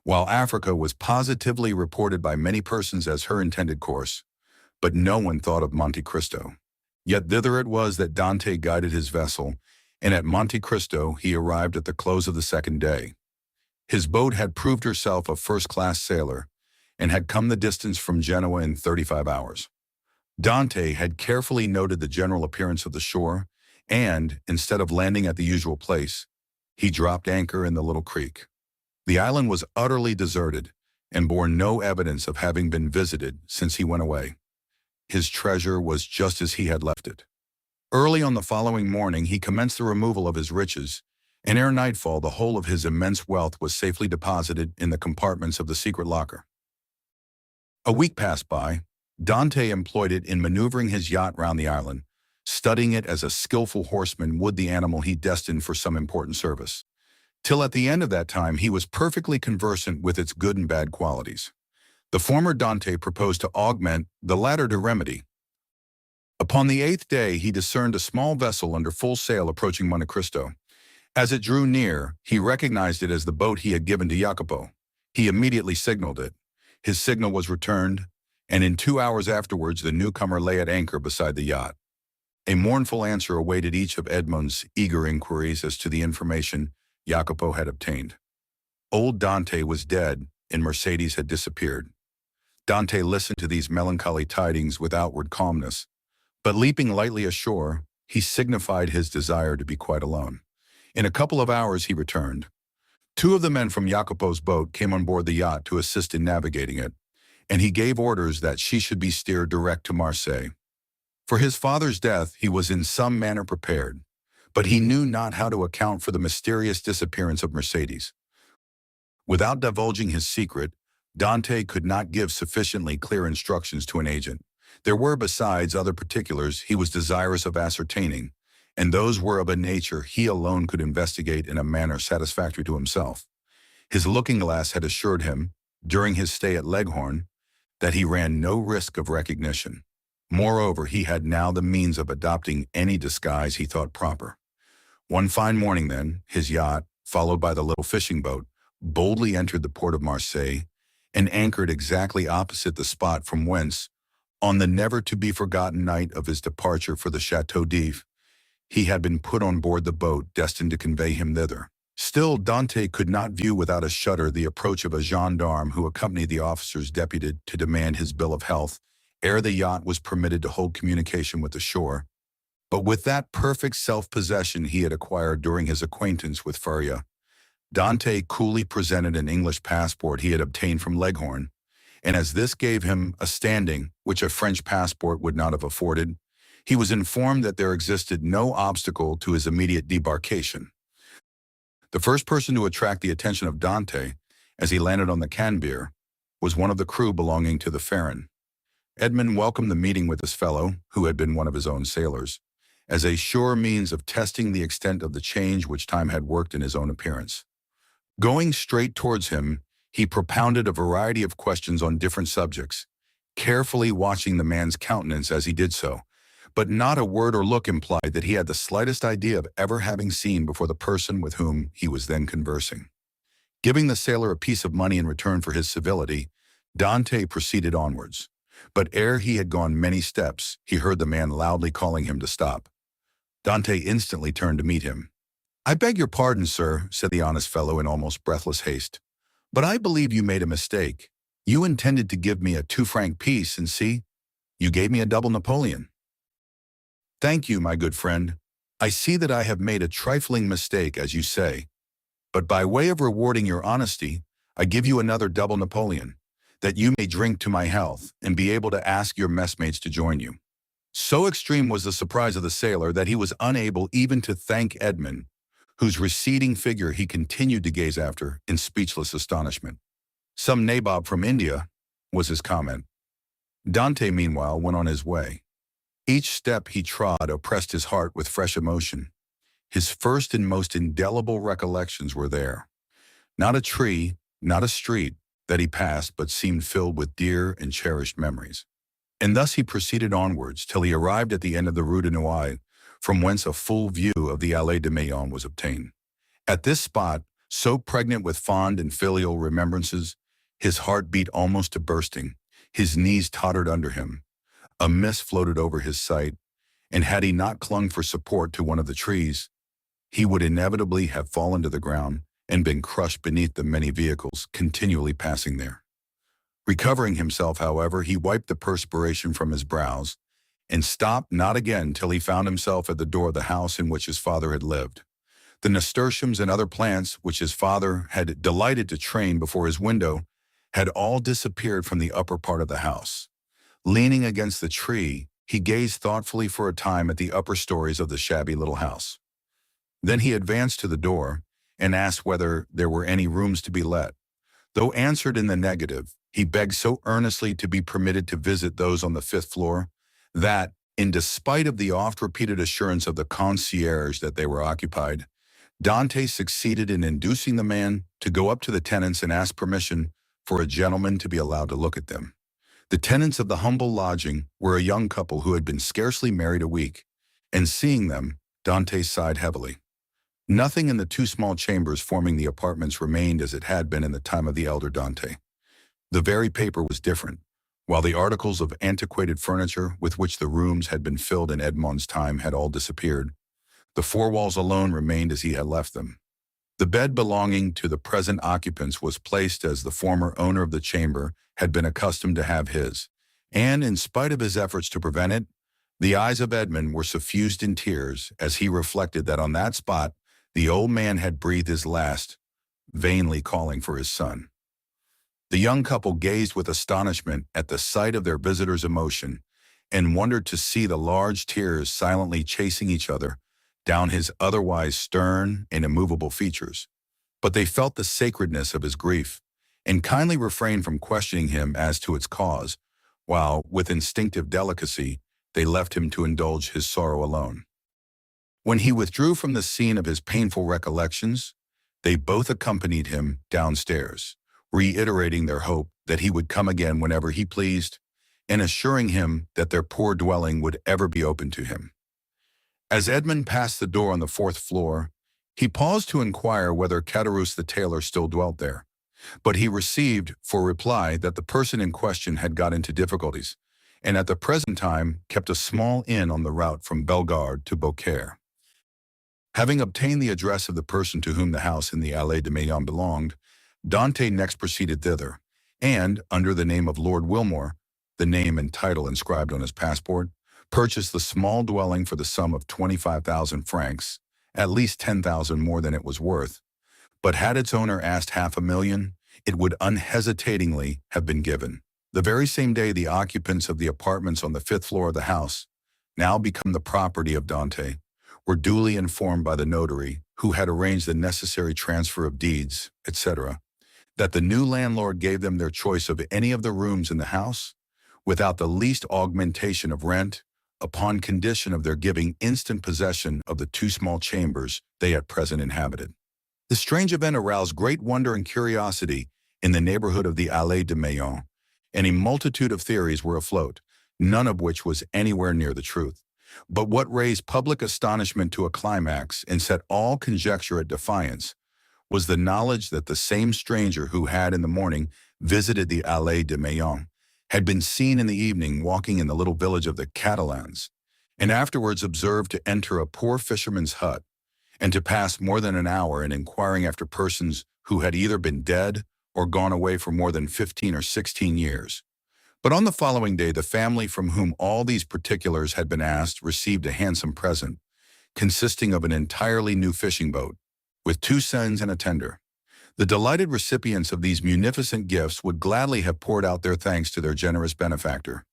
while Africa was positively reported by many persons as her intended course, but no one thought of Monte Cristo. Yet thither it was that Dante guided his vessel, and at Monte Cristo he arrived at the close of the second day. His boat had proved herself a first-class sailor, and had come the distance from Genoa in 35 hours. Dante had carefully noted the general appearance of the shore, and, instead of landing at the usual place, he dropped anchor in the little creek. The island was utterly deserted, and bore no evidence of having been visited since he went away. His treasure was just as he had left it. Early on the following morning he commenced the removal of his riches, and ere nightfall the whole of his immense wealth was safely deposited in the compartments of the secret locker. A week passed by. Dante employed it in maneuvering his yacht round the island, studying it as a skillful horseman would the animal he destined for some important service, till at the end of that time he was perfectly conversant with its good and bad qualities. The former Dante proposed to augment, the latter to remedy. Upon the 8th day he discerned a small vessel under full sail approaching Monte Cristo. As it drew near, he recognized it as the boat he had given to Jacopo. He immediately signaled it. His signal was returned, and in 2 hours afterwards the newcomer lay at anchor beside the yacht. A mournful answer awaited each of Edmond's eager inquiries as to the information Jacopo had obtained. Old Dante was dead, and Mercédès had disappeared. Dante listened to these melancholy tidings with outward calmness, but leaping lightly ashore, he signified his desire to be quite alone. In a couple of hours he returned. 2 of the men from Jacopo's boat came on board the yacht to assist in navigating it, and he gave orders that she should be steered direct to Marseille. For his father's death he was in some manner prepared, but he knew not how to account for the mysterious disappearance of Mercédès. Without divulging his secret, Dante could not give sufficiently clear instructions to an agent. There were, besides, other particulars he was desirous of ascertaining, and those were of a nature he alone could investigate in a manner satisfactory to himself. His looking-glass had assured him, during his stay at Leghorn, that he ran no risk of recognition. Moreover, he had now the means of adopting any disguise he thought proper. One fine morning, then, his yacht, followed by the little fishing boat, boldly entered the port of Marseille and anchored exactly opposite the spot from whence, on the never-to-be-forgotten night of his departure for the Château d'If, he had been put on board the boat destined to convey him thither. Still, Dante could not view without a shudder the approach of a gendarme who accompanied the officers deputed to demand his bill of health ere the yacht was permitted to hold communication with the shore. But with that perfect self-possession he had acquired during his acquaintance with Faria, Dante coolly presented an English passport he had obtained from Leghorn, and as this gave him a standing which a French passport would not have afforded, he was informed that there existed no obstacle to his immediate debarkation. The first person to attract the attention of Dante, as he landed on the canbier, was one of the crew belonging to the Farron. Edmond welcomed the meeting with this fellow, who had been one of his own sailors, as a sure means of testing the extent of the change which time had worked in his own appearance. Going straight towards him, he propounded a variety of questions on different subjects, carefully watching the man's countenance as he did so, but not a word or look implied that he had the slightest idea of ever having seen before the person with whom he was then conversing. Giving the sailor a piece of money in return for his civility, Dante proceeded onwards. But ere he had gone many steps, he heard the man loudly calling him to stop. Dante instantly turned to meet him. "I beg your pardon, sir," said the honest fellow in almost breathless haste, "but I believe you made a mistake. You intended to give me a 2-franc piece, and see, you gave me a double Napoleon." "Thank you, my good friend. I see that I have made a trifling mistake, as you say. But by way of rewarding your honesty, I give you another double Napoleon, that you may drink to my health and be able to ask your messmates to join you." So extreme was the surprise of the sailor that he was unable even to thank Edmond, whose receding figure he continued to gaze after in speechless astonishment. "Some nabob from India," was his comment. Dante, meanwhile, went on his way. Each step he trod oppressed his heart with fresh emotion. His first and most indelible recollections were there. Not a tree, not a street that he passed but seemed filled with dear and cherished memories. And thus he proceeded onwards till he arrived at the end of the Rue de Nouailles, from whence a full view of the Allée de Meilhan was obtained. At this spot, so pregnant with fond and filial remembrances, his heart beat almost to bursting, his knees tottered under him, a mist floated over his sight, and had he not clung for support to one of the trees, he would inevitably have fallen to the ground and been crushed beneath the many vehicles continually passing there. Recovering himself, however, he wiped the perspiration from his brows and stopped not again till he found himself at the door of the house in which his father had lived. The nasturtiums and other plants which his father had delighted to train before his window had all disappeared from the upper part of the house. Leaning against the tree, he gazed thoughtfully for a time at the upper stories of the shabby little house. Then he advanced to the door and asked whether there were any rooms to be let. Though answered in the negative, he begged so earnestly to be permitted to visit those on the 5th floor that, in despite of the oft-repeated assurance of the concierge that they were occupied, Dante succeeded in inducing the man to go up to the tenants and ask permission for a gentleman to be allowed to look at them. The tenants of the humble lodging were a young couple who had been scarcely married a week, and seeing them, Dante sighed heavily. Nothing in the 2 small chambers forming the apartments remained as it had been in the time of the elder Dante. The very paper was different. While the articles of antiquated furniture with which the rooms had been filled in Edmond's time had all disappeared, the 4 walls alone remained as he had left them. The bed belonging to the present occupants was placed as the former owner of the chamber had been accustomed to have his, and in spite of his efforts to prevent it, the eyes of Edmond were suffused in tears as he reflected that on that spot the old man had breathed his last, vainly calling for his son. The young couple gazed with astonishment at the sight of their visitor's emotion and wondered to see the large tears silently chasing each other down his otherwise stern and immovable features. But they felt the sacredness of his grief and kindly refrained from questioning him as to its cause, while, with instinctive delicacy, they left him to indulge his sorrow alone. When he withdrew from the scene of his painful recollections, they both accompanied him downstairs, reiterating their hope that he would come again whenever he pleased, and assuring him that their poor dwelling would ever be open to him. As Edmond passed the door on the 4th floor, he paused to inquire whether Caderousse the tailor still dwelt there, but he received for reply that the person in question had got into difficulties, and at the present time kept a small inn on the route from Bellegarde to Beaucaire. Having obtained the address of the person to whom the house in the Allée de Meilhan belonged, Dante next proceeded thither, and, under the name of Lord Wilmore, the name and title inscribed on his passport, purchased the small dwelling for the sum of 25,000 francs, at least 10,000 more than it was worth. But had its owner asked 500,000, it would unhesitatingly have been given. The very same day the occupants of the apartments on the 5th floor of the house, now become the property of Dante, were duly informed by the notary, who had arranged the necessary transfer of deeds, etc., that the new landlord gave them their choice of any of the rooms in the house, without the least augmentation of rent, upon condition of their giving instant possession of the 2 small chambers they at present inhabited. The strange event aroused great wonder and curiosity in the neighborhood of the Allées de Meillan, and a multitude of theories were afloat, none of which was anywhere near the truth. But what raised public astonishment to a climax and set all conjecture at defiance was the knowledge that the same stranger who had in the morning visited the Allées de Meillan had been seen in the evening walking in the little village of the Catalans, and afterwards observed to enter a poor fisherman's hut, and to pass more than an hour in inquiring after persons who had either been dead or gone away for more than 15 or 16 years. But on the following day, the family from whom all these particulars had been asked received a handsome present, consisting of an entirely new fishing boat, with 2 seines and a tender. The delighted recipients of these munificent gifts would gladly have poured out their thanks to their generous benefactor,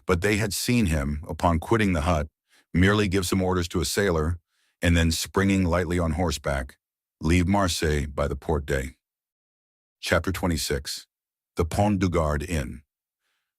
but they had seen him, upon quitting the hut, merely give some orders to a sailor, and then springing lightly on horseback, leave Marseille by the port day. Chapter 26. The Pont du Gard Inn.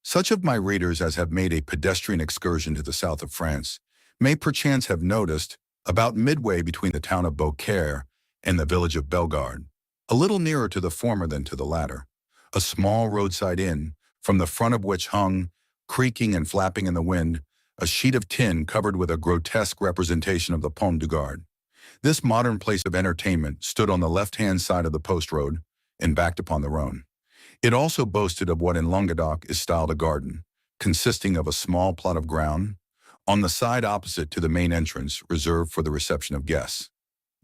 Such of my readers as have made a pedestrian excursion to the south of France may perchance have noticed, about midway between the town of Beaucaire and the village of Bellegarde, a little nearer to the former than to the latter, a small roadside inn, from the front of which hung, creaking and flapping in the wind, a sheet of tin covered with a grotesque representation of the Pont du Gard. This modern place of entertainment stood on the left-hand side of the post road and backed upon the Rhone. It also boasted of what in Languedoc is styled a garden, consisting of a small plot of ground, on the side opposite to the main entrance reserved for the reception of guests.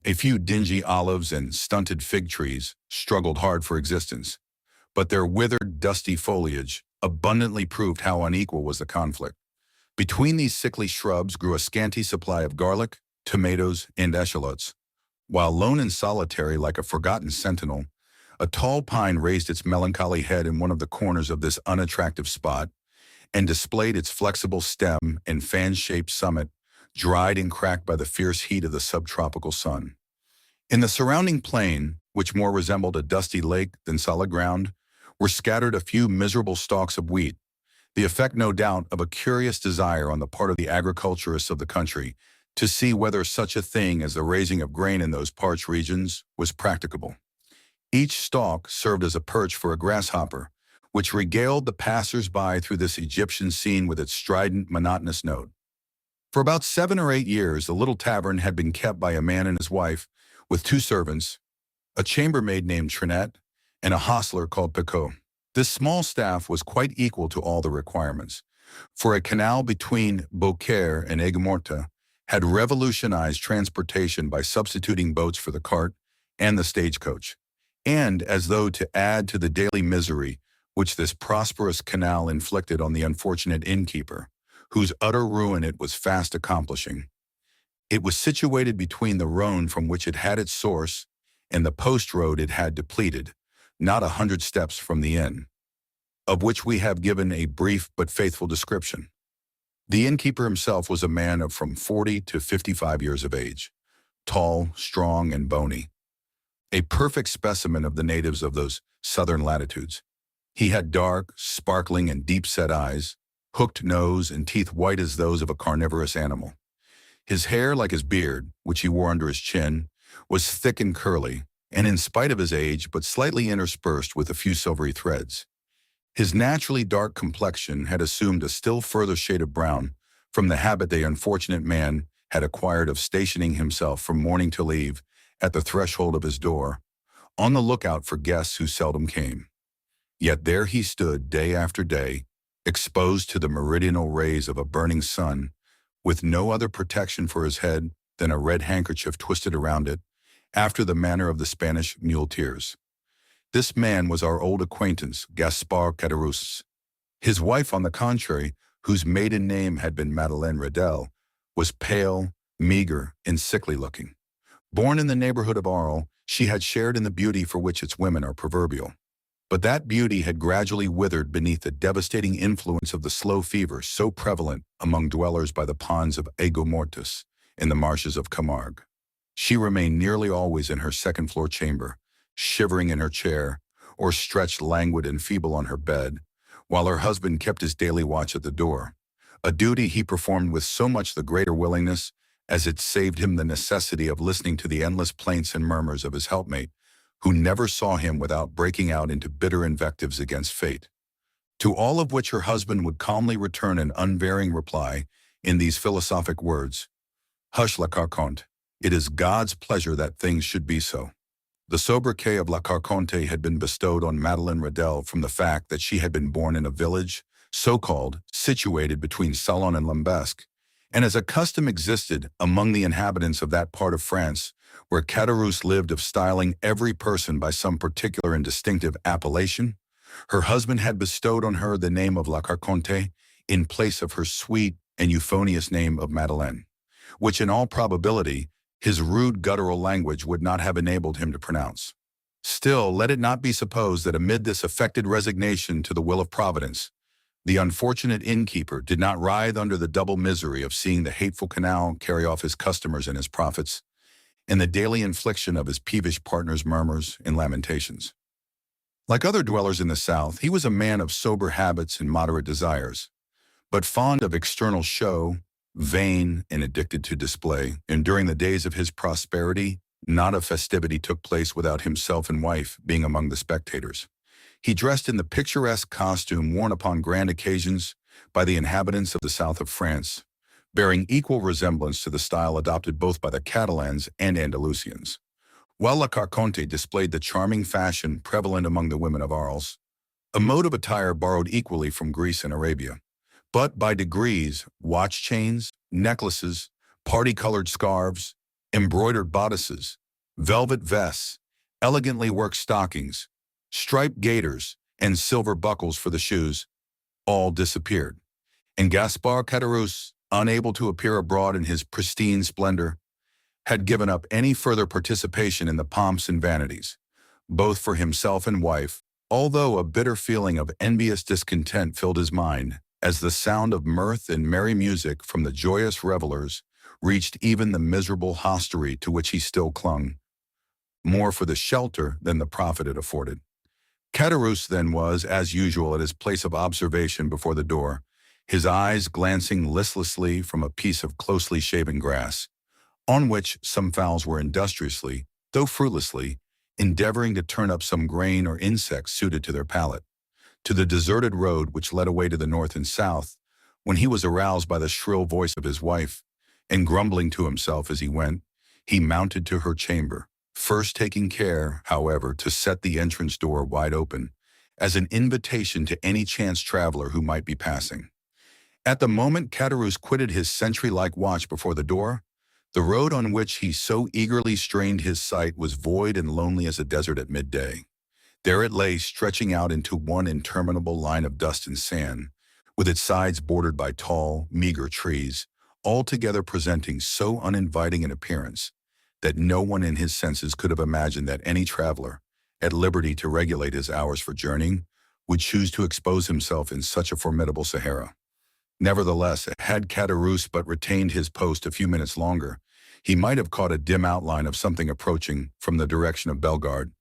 A few dingy olives and stunted fig trees struggled hard for existence, but their withered, dusty foliage abundantly proved how unequal was the conflict. Between these sickly shrubs grew a scanty supply of garlic, tomatoes, and eschalots, while lone and solitary like a forgotten sentinel, a tall pine raised its melancholy head in one of the corners of this unattractive spot, and displayed its flexible stem and fan-shaped summit, dried and cracked by the fierce heat of the subtropical sun. In the surrounding plain, which more resembled a dusty lake than solid ground, were scattered a few miserable stalks of wheat, the effect, no doubt, of a curious desire on the part of the agriculturists of the country to see whether such a thing as the raising of grain in those parched regions was practicable. Each stalk served as a perch for a grasshopper, which regaled the passers-by through this Egyptian scene with its strident, monotonous note. For about 7 or 8 years, the little tavern had been kept by a man and his wife, with 2 servants, a chambermaid named Trinette, and a hostler called Picot. This small staff was quite equal to all the requirements, for a canal between Beaucaire and Aigues-Mortes had revolutionized transportation by substituting boats for the cart and the stagecoach. And, as though to add to the daily misery which this prosperous canal inflicted on the unfortunate innkeeper, whose utter ruin it was fast accomplishing, it was situated between the Rhone from which it had its source and the post road it had depleted, not 100 steps from the inn, of which we have given a brief but faithful description. The innkeeper himself was a man of from 40 to 55 years of age, tall, strong, and bony, a perfect specimen of the natives of those southern latitudes. He had dark, sparkling, and deep-set eyes, hooked nose, and teeth white as those of a carnivorous animal. His hair, like his beard, which he wore under his chin, was thick and curly, and in spite of his age, but slightly interspersed with a few silvery threads. His naturally dark complexion had assumed a still further shade of brown from the habit the unfortunate man had acquired of stationing himself from morning till eve at the threshold of his door, on the lookout for guests who seldom came. Yet there he stood day after day, exposed to the meridional rays of a burning sun, with no other protection for his head than a red handkerchief twisted around it, after the manner of the Spanish muleteers. This man was our old acquaintance, Gaspard Caderousse. His wife, on the contrary, whose maiden name had been Madeleine Redel, was pale, meager, and sickly-looking. Born in the neighborhood of Arles, she had shared in the beauty for which its women are proverbial. But that beauty had gradually withered beneath the devastating influence of the slow fever so prevalent among dwellers by the ponds of Aigues-Mortes in the marshes of Camargue. She remained nearly always in her second-floor chamber, shivering in her chair, or stretched languid and feeble on her bed, while her husband kept his daily watch at the door, a duty he performed with so much the greater willingness as it saved him the necessity of listening to the endless plaints and murmurs of his helpmate, who never saw him without breaking out into bitter invectives against fate. To all of which her husband would calmly return an unvarying reply in these philosophic words: "Hush, La Carconte, it is God's pleasure that things should be so." The sobriquet of La Carconte had been bestowed on Madeleine Radel from the fact that she had been born in a village, so-called, situated between Salon and Lambesc, and as a custom existed among the inhabitants of that part of France where Caderousse lived of styling every person by some particular and distinctive appellation, her husband had bestowed on her the name of La Carconte in place of her sweet and euphonious name of Madeleine, which in all probability his rude guttural language would not have enabled him to pronounce. Still, let it not be supposed that amid this affected resignation to the will of Providence, the unfortunate innkeeper did not writhe under the double misery of seeing the hateful canal carry off his customers and his profits, and the daily infliction of his peevish partner's murmurs and lamentations. Like other dwellers in the South, he was a man of sober habits and moderate desires, but fond of external show, vain and addicted to display, and during the days of his prosperity, not a festivity took place without himself and wife being among the spectators. He dressed in the picturesque costume worn upon grand occasions by the inhabitants of the south of France, bearing equal resemblance to the style adopted both by the Catalans and Andalusians, while La Carconte displayed the charming fashion prevalent among the women of Arles, a mode of attire borrowed equally from Greece and Arabia. But by degrees, watch chains, necklaces, party-colored scarves, embroidered bodices, velvet vests, elegantly worked stockings, striped gaiters, and silver buckles for the shoes, all disappeared, and Gaspard Caderousse, unable to appear abroad in his pristine splendor, had given up any further participation in the pomps and vanities, both for himself and wife, although a bitter feeling of envious discontent filled his mind, as the sound of mirth and merry music from the joyous revelers reached even the miserable hostelry to which he still clung, more for the shelter than the profit it afforded. Caderousse then was, as usual, at his place of observation before the door, his eyes glancing listlessly from a piece of closely shaven grass, on which some fowls were industriously, though fruitlessly, endeavoring to turn up some grain or insect suited to their palate, to the deserted road which led away to the north and south, when he was aroused by the shrill voice of his wife, and grumbling to himself as he went, he mounted to her chamber, first taking care, however, to set the entrance door wide open, as an invitation to any chance traveler who might be passing. At the moment Caderousse quitted his sentry-like watch before the door, the road on which he so eagerly strained his sight was void and lonely as a desert at midday. There it lay, stretching out into one interminable line of dust and sand, with its sides bordered by tall, meager trees, altogether presenting so uninviting an appearance that no one in his senses could have imagined that any traveler, at liberty to regulate his hours for journeying, would choose to expose himself in such a formidable Sahara. Nevertheless, had Caderousse but retained his post a few minutes longer, he might have caught a dim outline of something approaching from the direction of Bellegarde.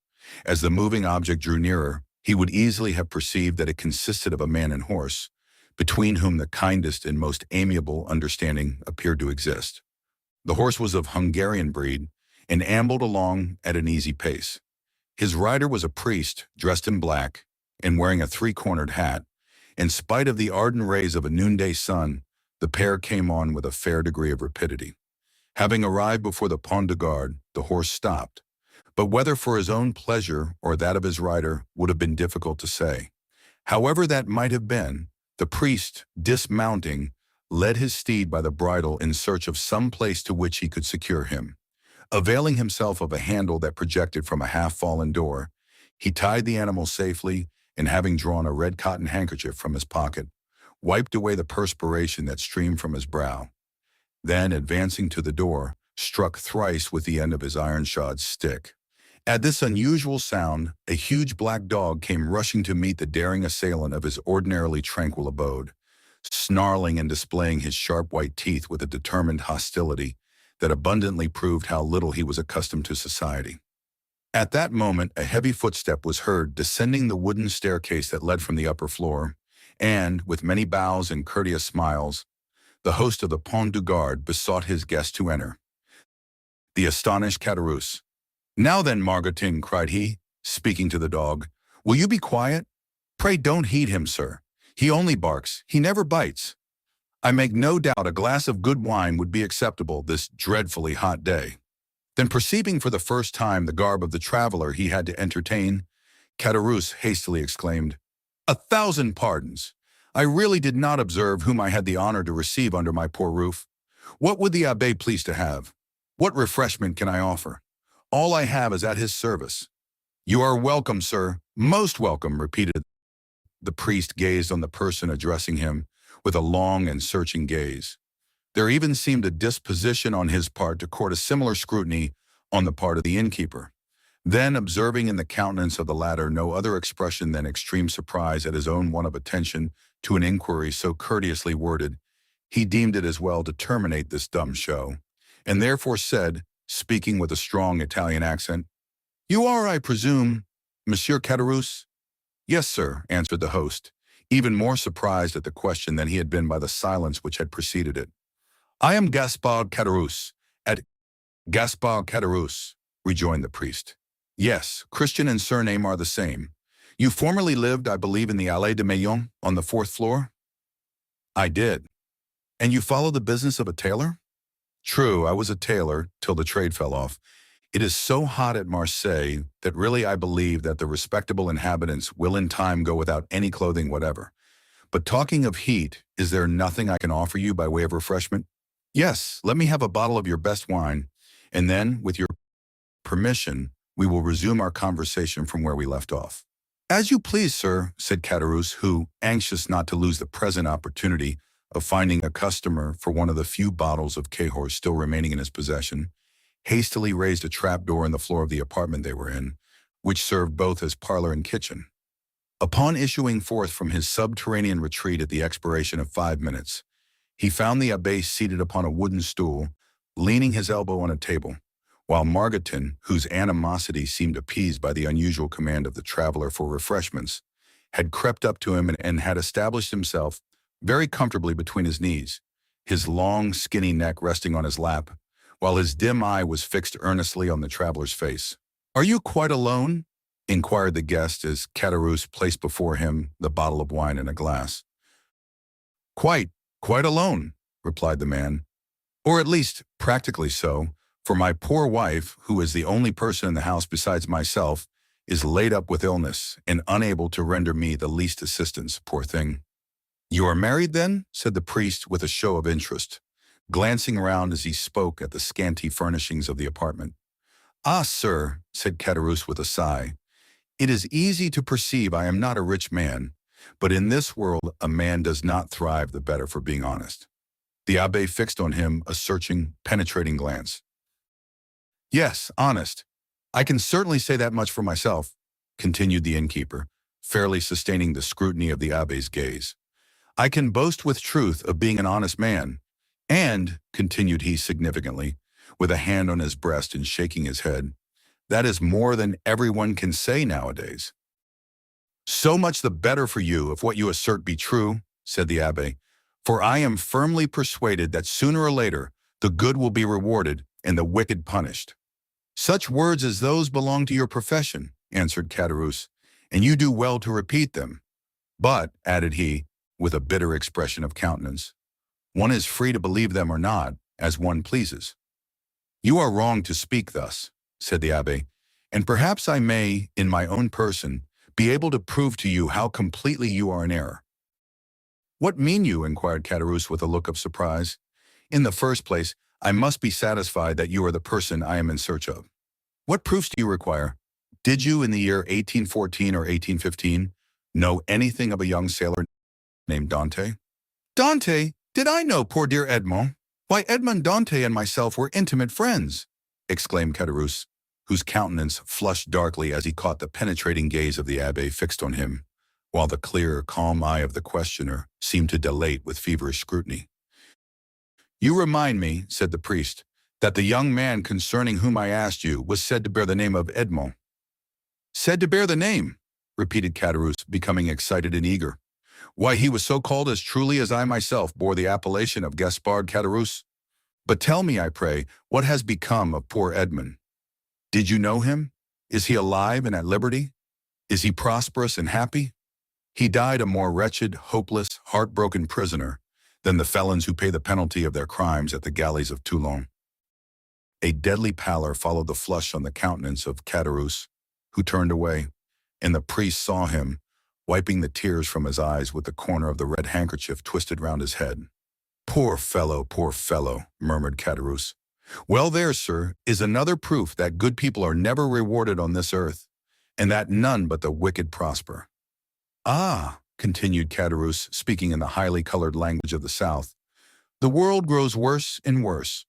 As the moving object drew nearer, he would easily have perceived that it consisted of a man and horse, between whom the kindest and most amiable understanding appeared to exist. The horse was of Hungarian breed, and ambled along at an easy pace. His rider was a priest, dressed in black, and wearing a three-cornered hat. In spite of the ardent rays of a noonday sun, the pair came on with a fair degree of rapidity. Having arrived before the Pont de Garde, the horse stopped, but whether for his own pleasure or that of his rider would have been difficult to say. However that might have been, the priest, dismounting, led his steed by the bridle in search of some place to which he could secure him. Availing himself of a handle that projected from a half-fallen door, he tied the animal safely, and having drawn a red cotton handkerchief from his pocket, wiped away the perspiration that streamed from his brow. Then, advancing to the door, struck thrice with the end of his iron-shod stick. At this unusual sound, a huge black dog came rushing to meet the daring assailant of his ordinarily tranquil abode, snarling and displaying his sharp white teeth with a determined hostility that abundantly proved how little he was accustomed to society. At that moment, a heavy footstep was heard descending the wooden staircase that led from the upper floor, and, with many bows and courteous smiles, the host of the Pont du Gard besought his guest to enter. The astonished Caderousse. "Now then, Margotin," cried he, speaking to the dog, "will you be quiet? Pray don't heed him, sir. He only barks, he never bites. I make no doubt a glass of good wine would be acceptable this dreadfully hot day." Then, perceiving for the first time the garb of the traveler he had to entertain, Caderousse hastily exclaimed, "1,000 pardons! I really did not observe whom I had the honor to receive under my poor roof. What would the abbé please to have? What refreshment can I offer? All I have is at his service." "You are welcome, sir, most welcome," repeated the priest. Gazed on the person addressing him with a long and searching gaze. There even seemed a disposition on his part to court a similar scrutiny on the part of the innkeeper. Then, observing in the countenance of the latter no other expression than extreme surprise at his own want of attention to an inquiry so courteously worded, he deemed it as well to terminate this dumb show, and therefore said, speaking with a strong Italian accent, "You are, I presume, Monsieur Caderousse?" "Yes, sir," answered the host, even more surprised at the question than he had been by the silence which had preceded it. "I am Gaspard Caderousse, at Gaspard Caderousse," rejoined the priest. "Yes, Christian and surname are the same. You formerly lived, I believe, in the Allée de Meillan, on the 4th floor?" "I did." "And you follow the business of a tailor?" "True, I was a tailor, till the trade fell off. It is so hot at Marseilles that really I believe that the respectable inhabitants will in time go without any clothing whatever. But talking of heat, is there nothing I can offer you by way of refreshment?" "Yes, let me have a bottle of your best wine, and then, with your permission, we will resume our conversation from where we left off." "As you please, sir," said Caderousse, who, anxious not to lose the present opportunity of finding a customer for one of the few bottles of Cahors still remaining in his possession, hastily raised a trapdoor in the floor of the apartment they were in, which served both as parlor and kitchen. Upon issuing forth from his subterranean retreat at the expiration of 5 minutes, he found the abbé seated upon a wooden stool, leaning his elbow on a table, while Margotin, whose animosity seemed appeased by the unusual command of the traveler for refreshments, had crept up to him and had established himself very comfortably between his knees, his long, skinny neck resting on his lap, while his dim eye was fixed earnestly on the traveler's face. "Are you quite alone?" inquired the guest as Caderousse placed before him the bottle of wine and a glass. Quite alone," replied the man. "Or at least, practically so, for my poor wife, who is the only person in the house besides myself, is laid up with illness and unable to render me the least assistance, poor thing." "You are married, then?" said the priest with a show of interest, glancing around as he spoke at the scanty furnishings of the apartment. "Ah, sir," said Caderousse with a sigh, "it is easy to perceive I am not a rich man, but in this world a man does not thrive the better for being honest." The abbé fixed on him a searching, penetrating glance. "Yes, honest. I can certainly say that much for myself," continued the innkeeper, fairly sustaining the scrutiny of the abbé's gaze. "I can boast with truth of being an honest man, and," continued he significantly, with a hand on his breast and shaking his head, "that is more than everyone can say nowadays." "So much the better for you if what you assert be true," said the abbé, "for I am firmly persuaded that sooner or later the good will be rewarded and the wicked punished." "Such words as those belong to your profession," answered Caderousse, "and you do well to repeat them. But," added he, with a bitter expression of countenance, "one is free to believe them or not, as one pleases." "You are wrong to speak thus," said the abbé, "and perhaps I may, in my own person, be able to prove to you how completely you are in error." "What mean you?" inquired Caderousse with a look of surprise. "In the first place, I must be satisfied that you are the person I am in search of. What proofs do you require? Did you, in the year 1814 or 1815, know anything of a young sailor named Dantès?" "Dantès? Did I know poor dear Edmond? Why, Edmond Dantès and myself were intimate friends," exclaimed Caderousse, whose countenance flushed darkly as he caught the penetrating gaze of the abbé fixed on him, while the clear, calm eye of the questioner seemed to dilate with feverish scrutiny. "You remind me," said the priest, "That the young man concerning whom I asked you was said to bear the name of Edmond." "Said to bear the name," repeated Caderousse, becoming excited and eager. "Why, he was so called as truly as I myself bore the appellation of Gaspard Caderousse. But tell me, I pray, what has become of poor Edmond? Did you know him? Is he alive and at liberty? Is he prosperous and happy? He died a more wretched, hopeless, heartbroken prisoner than the felons who pay the penalty of their crimes at the galleys of Toulon." A deadly pallor followed the flush on the countenance of Caderousse, who turned away, and the priest saw him, wiping the tears from his eyes with the corner of the red handkerchief twisted round his head. Poor fellow," murmured Caderousse. "Well, there, sir, is another proof that good people are never rewarded on this earth, and that none but the wicked prosper." "Ah," continued Caderousse, speaking in the highly colored language of the South, "the world grows worse and worse.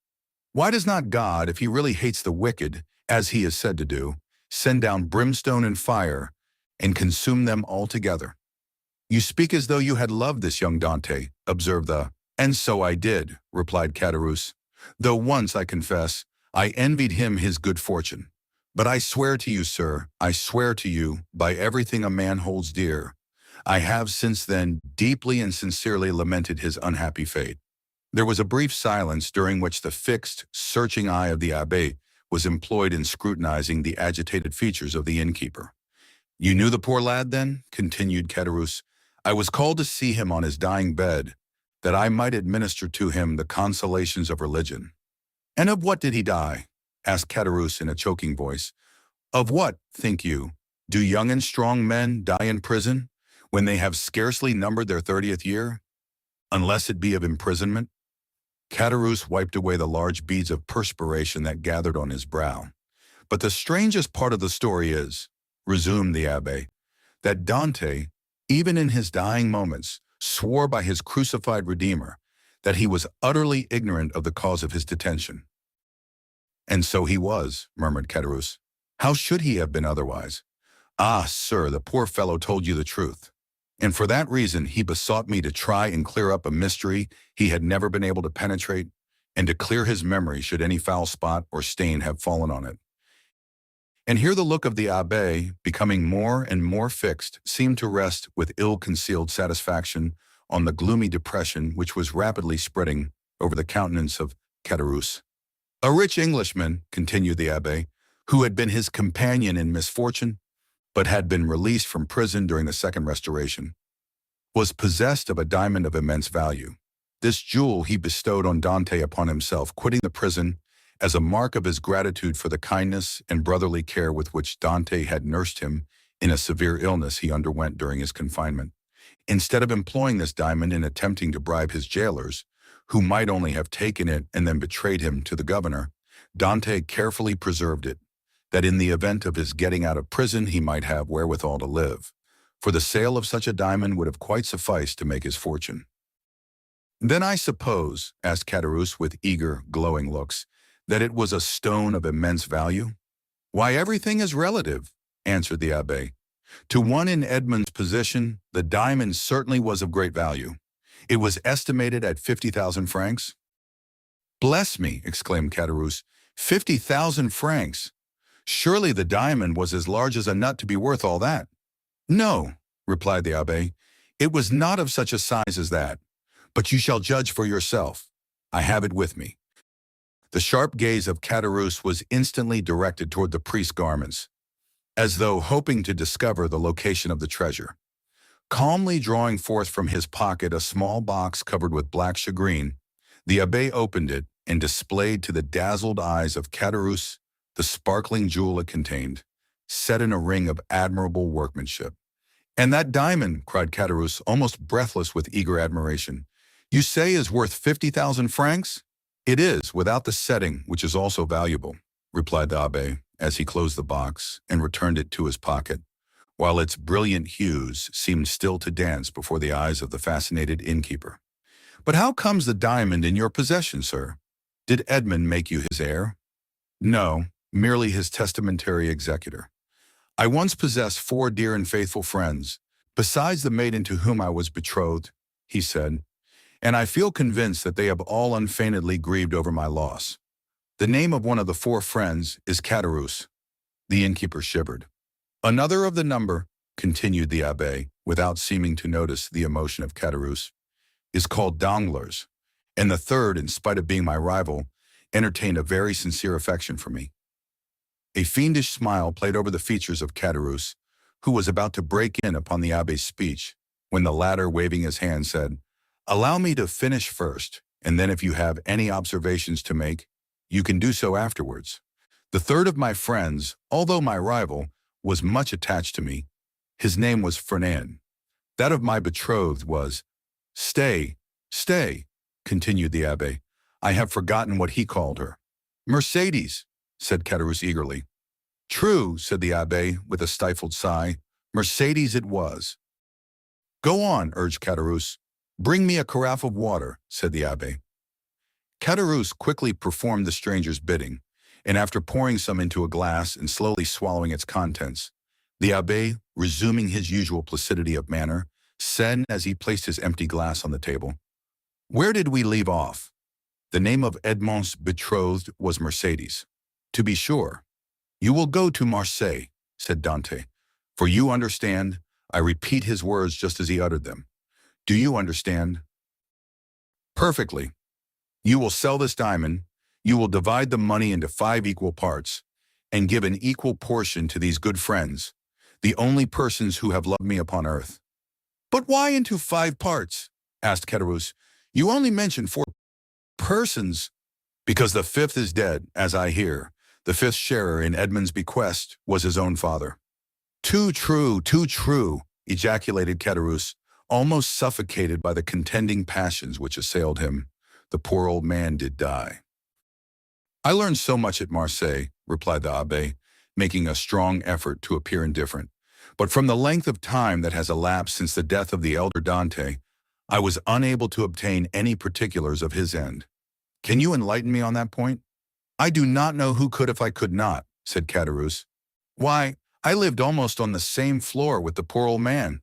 Why does not God, if he really hates the wicked, as he is said to do, send down brimstone and fire and consume them altogether?" "You speak as though you had loved this young Dante," observed the "And so I did," replied Caderousse, "though once, I confess, I envied him his good fortune. But I swear to you, sir, I swear to you, by everything a man holds dear, I have since then deeply and sincerely lamented his unhappy fate." There was a brief silence during which the fixed, searching eye of the abbé was employed in scrutinizing the agitated features of the innkeeper. "You knew the poor lad, then?" continued Caderousse. "I was called to see him on his dying bed, that I might administer to him the consolations of religion." "And of what did he die?" asked Caderousse in a choking voice. "Of what, think you? Do young and strong men die in prison when they have scarcely numbered their 30th year, unless it be of imprisonment?" Caderousse wiped away the large beads of perspiration that gathered on his brow. "But the strangest part of the story is," resumed the abbé, "that Dante, even in his dying moments, swore by his crucified Redeemer that he was utterly ignorant of the cause of his detention." "And so he was," murmured Caderousse. "How should he have been otherwise?" "Ah, sir, the poor fellow told you the truth. And for that reason he besought me to try and clear up a mystery he had never been able to penetrate, and to clear his memory should any foul spot or stain have fallen on it." And here the look of the abbé, becoming more and more fixed, seemed to rest with ill-concealed satisfaction on the gloomy depression which was rapidly spreading over the countenance of Caderousse. "A rich Englishman," continued the abbé, "who had been his companion in misfortune, but had been released from prison during the Second Restoration, was possessed of a diamond of immense value. This jewel he bestowed on Dante upon himself, quitting the prison, as a mark of his gratitude for the kindness and brotherly care with which Dante had nursed him in a severe illness he underwent during his confinement. Instead of employing this diamond in attempting to bribe his jailers, who might only have taken it and then betrayed him to the governor, Dante carefully preserved it, that in the event of his getting out of prison he might have wherewithal to live, for the sale of such a diamond would have quite sufficed to make his fortune." "Then I suppose," asked Caderousse with eager, glowing looks, "that it was a stone of immense value?" "Why, everything is relative," answered the abbé. "To one in Edmond's position, the diamond certainly was of great value. It was estimated at 50,000 francs. "Bless me," exclaimed Caderousse, 50,000 francs! Surely the diamond was as large as a nut to be worth all that." "No," replied the abbé, "it was not of such a size as that. But you shall judge for yourself. I have it with me." The sharp gaze of Caderousse was instantly directed toward the priest's garments, as though hoping to discover the location of the treasure. Calmly drawing forth from his pocket a small box covered with black shagreen, the abbé opened it and displayed to the dazzled eyes of Caderousse the sparkling jewel it contained, set in a ring of admirable workmanship. "And that diamond," cried Caderousse, almost breathless with eager admiration, "you say is worth 50,000 francs?" "It is, without the setting, which is also valuable," replied the abbé, as he closed the box and returned it to his pocket, while its brilliant hues seemed still to dance before the eyes of the fascinated innkeeper. "But how comes the diamond in your possession, sir? Did Edmond make you his heir?" "No, merely his testamentary executor. I once possessed 4 dear and faithful friends, besides the maiden to whom I was betrothed," he said, "and I feel convinced that they have all unfeignedly grieved over my loss. The name of one of the four friends is Caderousse. The innkeeper shivered. Another of the number, continued the abbé, without seeming to notice the emotion of Caderousse, is called Danglars, and the third, in spite of being my rival, entertained a very sincere affection for me. A fiendish smile played over the features of Caderousse, who was about to break in upon the abbé's speech, when the latter, waving his hand, said, "Allow me to finish first, and then if you have any observations to make, you can do so afterwards. The third of my friends, although my rival, was much attached to me. His name was Fernand. That of my betrothed was—" "Stay, stay," continued the abbé. "I have forgotten what he called her." "Mercédès," said Caderousse eagerly. "True," said the abbé with a stifled sigh. "Mercédès it was." "Go on," urged Caderousse. "Bring me a carafe of water," said the abbé. Caderousse quickly performed the stranger's bidding, and after pouring some into a glass and slowly swallowing its contents, the abbé, resuming his usual placidity of manner, said as he placed his empty glass on the table, "Where did we leave off? The name of Edmond's betrothed was Mercédès. To be sure. You will go to Marseille," said Dantès. "For you understand, I repeat his words just as he uttered them. Do you understand?" "Perfectly. You will sell this diamond, you will divide the money into 5 equal parts, and give an equal portion to these good friends, the only persons who have loved me upon earth." "But why into 5 parts?" asked Caderousse. "You only mentioned 4 persons." "Because the 5th is dead, as I hear. The 5th sharer in Edmond's bequest was his own father." Too true," ejaculated Caderousse, almost suffocated by the contending passions which assailed him. "The poor old man did die." "I learned so much at Marseille," replied the abbé, making a strong effort to appear indifferent. "But from the length of time that has elapsed since the death of the elder Dantès, I was unable to obtain any particulars of his end. Can you enlighten me on that point?" "I do not know who could if I could not," said Caderousse. "Why, I lived almost on the same floor with the poor old man."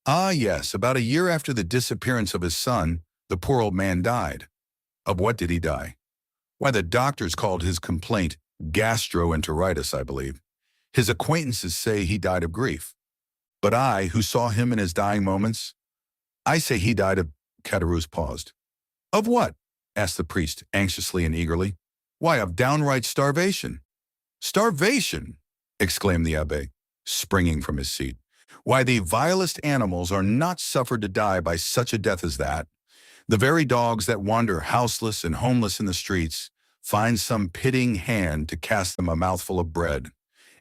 "Ah, yes, about a year after the disappearance of his son, the poor old man died." "Of what did he die?" "Why, the doctors called his complaint gastroenteritis, I believe. His acquaintances say he died of grief. But I, who saw him in his dying moments, I say he died of—" Caderousse paused. "Of what?" asked the priest, anxiously and eagerly. "Why, of downright starvation." "Starvation!" exclaimed the abbé, springing from his seat. "Why, the vilest animals are not suffered to die by such a death as that. The very dogs that wander houseless and homeless in the streets find some pitying hand to cast them a mouthful of bread,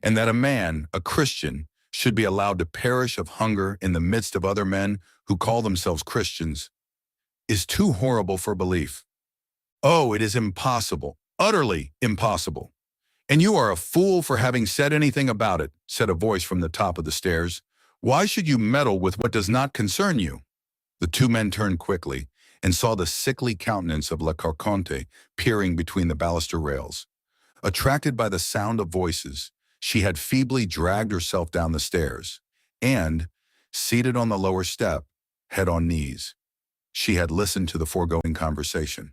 and that a man, a Christian, should be allowed to perish of hunger in the midst of other men who call themselves Christians, is too horrible for belief. Oh, it is impossible, utterly impossible." "And you are a fool for having said anything about it," said a voice from the top of the stairs. "Why should you meddle with what does not concern you?" The two men turned quickly and saw the sickly countenance of La Carconte peering between the baluster rails. Attracted by the sound of voices, she had feebly dragged herself down the stairs, and, seated on the lower step, head on knees, she had listened to the foregoing conversation.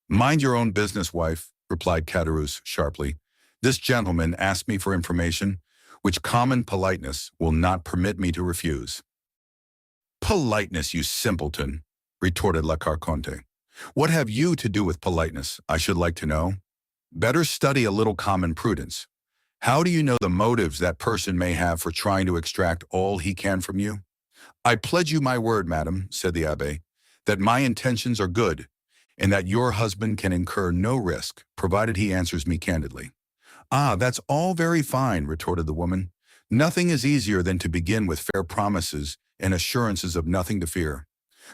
"Mind your own business, wife," replied Caderousse sharply. "This gentleman asked me for information, which common politeness will not permit me to refuse." "Politeness, you simpleton," retorted La Carconte. "What have you to do with politeness, I should like to know? Better study a little common prudence. How do you know the motives that person may have for trying to extract all he can from you?" "I pledge you my word, madam," said the abbé, "that my intentions are good, and that your husband can incur no risk, provided he answers me candidly." "Ah, that's all very fine," retorted the woman. "Nothing is easier than to begin with fair promises and assurances of nothing to fear.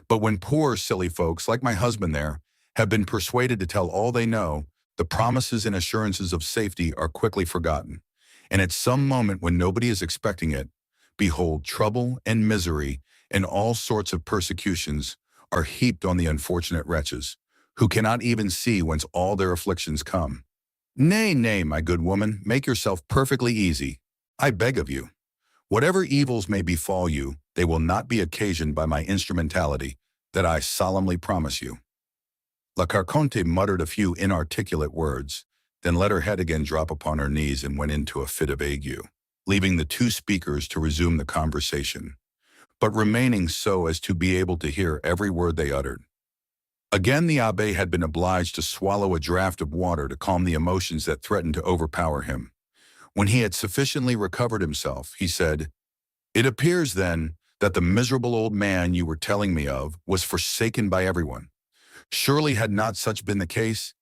But when poor, silly folks, like my husband there, have been persuaded to tell all they know, the promises and assurances of safety are quickly forgotten. And at some moment when nobody is expecting it, behold, trouble and misery and all sorts of persecutions are heaped on the unfortunate wretches, who cannot even see whence all their afflictions come. Nay, nay, my good woman, make yourself perfectly easy, I beg of you. Whatever evils may befall you, they will not be occasioned by my instrumentality, that I solemnly promise you." La Carconte muttered a few inarticulate words, then let her head again drop upon her knees and went into a fit of ague, leaving the two speakers to resume the conversation, but remaining so as to be able to hear every word they uttered. Again the abbé had been obliged to swallow a draught of water to calm the emotions that threatened to overpower him. When he had sufficiently recovered himself, he said, "It appears, then, that the miserable old man you were telling me of was forsaken by everyone. Surely had not such been the case,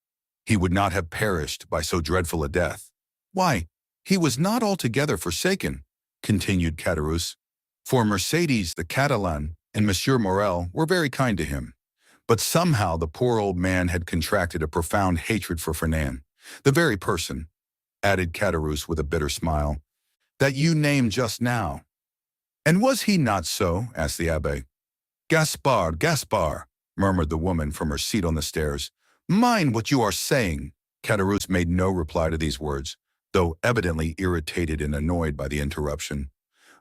he would not have perished by so dreadful a death." "Why, he was not altogether forsaken," continued Caderousse, "for Mercédès the Catalan and Monsieur Morel were very kind to him. But somehow the poor old man had contracted a profound hatred for Fernand, the very person," added Caderousse with a bitter smile, "that you named just now." "And was he not so?" asked the abbé. "Gaspard, Gaspard," murmured the woman from her seat on the stairs. "Mind what you are saying." Caderousse made no reply to these words, though evidently irritated and annoyed by the interruption.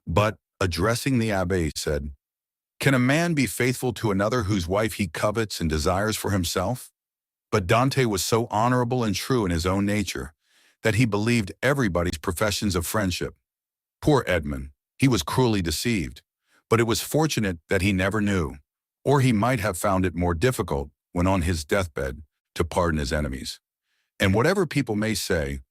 But, addressing the abbé, said, "Can a man be faithful to another whose wife he covets and desires for himself?" But Dante was so honorable and true in his own nature that he believed everybody's professions of friendship. Poor Edmond, he was cruelly deceived, but it was fortunate that he never knew, or he might have found it more difficult, when on his deathbed, to pardon his enemies. "And whatever people may say,"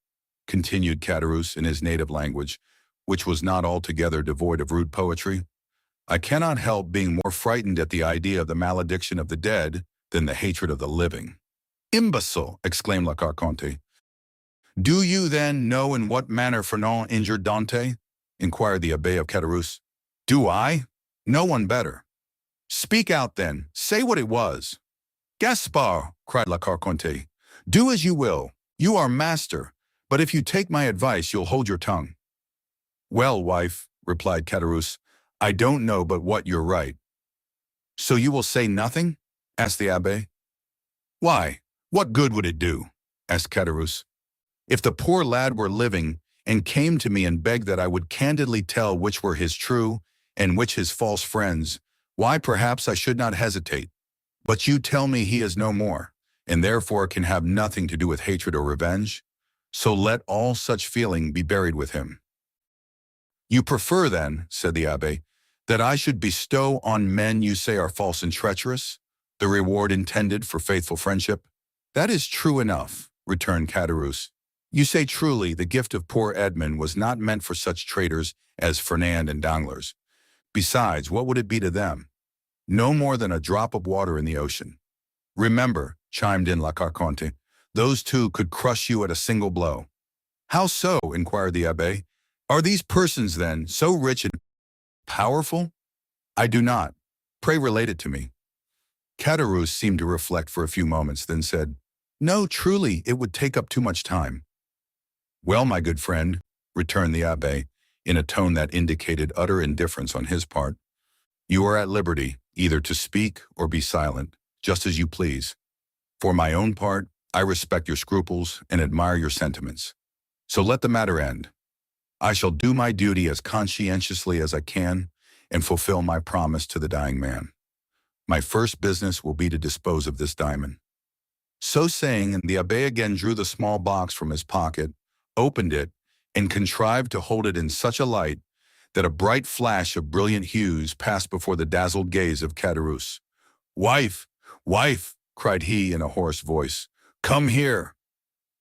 continued Caderousse in his native language, which was not altogether devoid of rude poetry, "I cannot help being more frightened at the idea of the malediction of the dead than the hatred of the living." "Imbecile!" exclaimed La Carconte. "Do you, then, know in what manner Fernand injured Dante?" inquired the abbé of Caderousse. "Do I? No one better." "Speak out, then. Say what it was." "Gaspard," cried La Carconte, "do as you will. You are master, but if you take my advice, you'll hold your tongue." "Well, wife," replied Caderousse, "I don't know but what you're right." "So you will say nothing?" asked the abbé. "Why, what good would it do?" asked Caderousse. "If the poor lad were living and came to me and begged that I would candidly tell which were his true and which his false friends, why, perhaps I should not hesitate. But you tell me he is no more, and therefore can have nothing to do with hatred or revenge. So let all such feeling be buried with him." "You prefer, then," said the abbé, "that I should bestow on men you say are false and treacherous the reward intended for faithful friendship?" "That is true enough," returned Caderousse. "You say truly the gift of poor Edmond was not meant for such traitors as Fernand and Danglars. Besides, what would it be to them? No more than a drop of water in the ocean." "Remember," chimed in La Carconte, "those two could crush you at a single blow." "How so?" inquired the abbé. "Are these persons, then, so rich and powerful?" "I do not. Pray relate it to me." Caderousse seemed to reflect for a few moments, then said, "No, truly, it would take up too much time." "Well, my good friend," returned the abbé, in a tone that indicated utter indifference on his part, "you are at liberty either to speak or be silent, just as you please. For my own part, I respect your scruples and admire your sentiments. So let the matter end. I shall do my duty as conscientiously as I can and fulfill my promise to the dying man. My first business will be to dispose of this diamond." So saying, the abbé again drew the small box from his pocket, opened it, and contrived to hold it in such a light that a bright flash of brilliant hues passed before the dazzled gaze of Caderousse. "Wife, wife," cried he in a hoarse voice, "come here."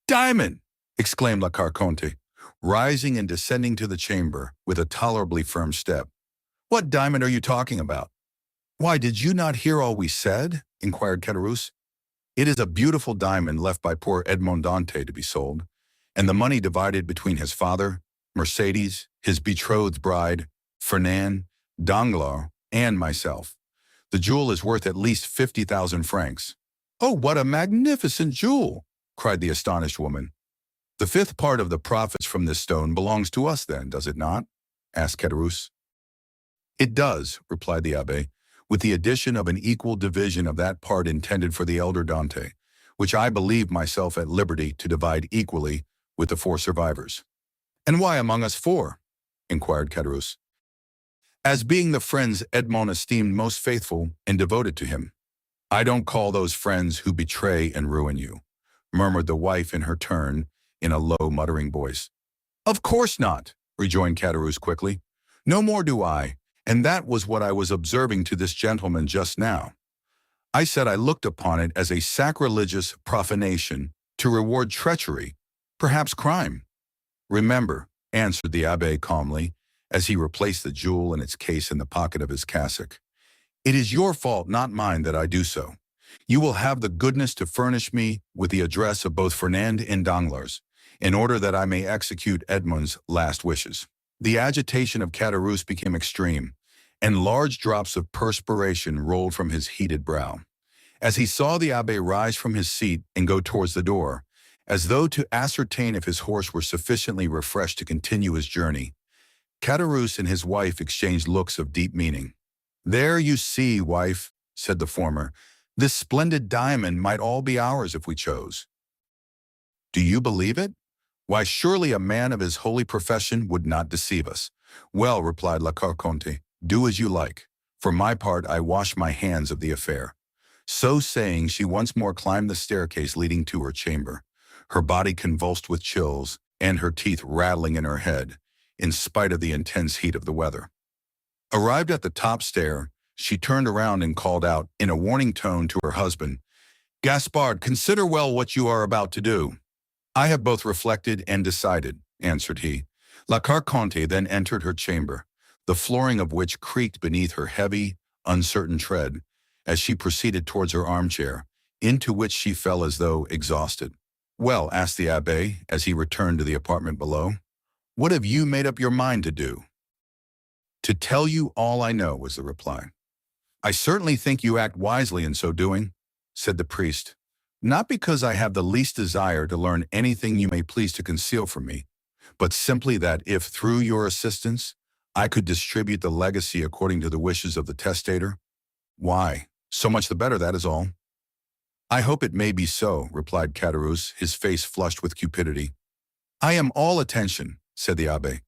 "Diamond!" exclaimed La Carconte, rising and descending to the chamber with a tolerably firm step. "What diamond are you talking about?" "Why, did you not hear all we said?" inquired Caderousse. "It is a beautiful diamond left by poor Edmond Dantès to be sold, and the money divided between his father, Mercédès, his betrothed bride, Fernand, Danglars, and myself. The jewel is worth at least 50,000 francs. "Oh, what a magnificent jewel!" cried the astonished woman. "The fifth part of the profits from this stone belongs to us, then, does it not?" asked Caderousse. "It does," replied the abbé, "with the addition of an equal division of that part intended for the elder Dante, which I believe myself at liberty to divide equally with the 4 survivors." "And why among us 4?" inquired Caderousse. "As being the friends Edmond esteemed most faithful and devoted to him." I don't call those friends who betray and ruin you, murmured the wife in her turn, in a low, muttering voice. Of course not, rejoined Caderousse quickly. No more do I, and that was what I was observing to this gentleman just now. I said I looked upon it as a sacrilegious profanation to reward treachery, perhaps crime. Remember, answered the abbé calmly, as he replaced the jewel in its case in the pocket of his cassock. It is your fault, not mine, that I do so. You will have the goodness to furnish me with the address of both Fernand and Danglars, in order that I may execute Edmond's last wishes. The agitation of Caderousse became extreme, and large drops of perspiration rolled from his heated brow. As he saw the abbé rise from his seat and go towards the door, as though to ascertain if his horse were sufficiently refreshed to continue his journey, Caderousse and his wife exchanged looks of deep meaning. There you see, wife, said the former, this splendid diamond might all be ours if we chose. Do you believe it? Why, surely a man of his holy profession would not deceive us. Well, replied La Carconte, do as you like. For my part, I wash my hands of the affair. So saying, she once more climbed the staircase leading to her chamber, her body convulsed with chills and her teeth rattling in her head, in spite of the intense heat of the weather. Arrived at the top stair, she turned around and called out, in a warning tone to her husband, Gaspard, consider well what you are about to do. I have both reflected and decided, answered he. La Carconte then entered her chamber, the flooring of which creaked beneath her heavy, uncertain tread, as she proceeded towards her armchair, into which she fell as though exhausted. Well, asked the abbé, as he returned to the apartment below, what have you made up your mind to do? To tell you all I know, was the reply. I certainly think you act wisely in so doing, said the priest, not because I have the least desire to learn anything you may please to conceal from me, but simply that if, through your assistance, I could distribute the legacy according to the wishes of the testator, why, so much the better, that is all. I hope it may be so, replied Caderousse, his face flushed with cupidity. I am all attention, said the abbé.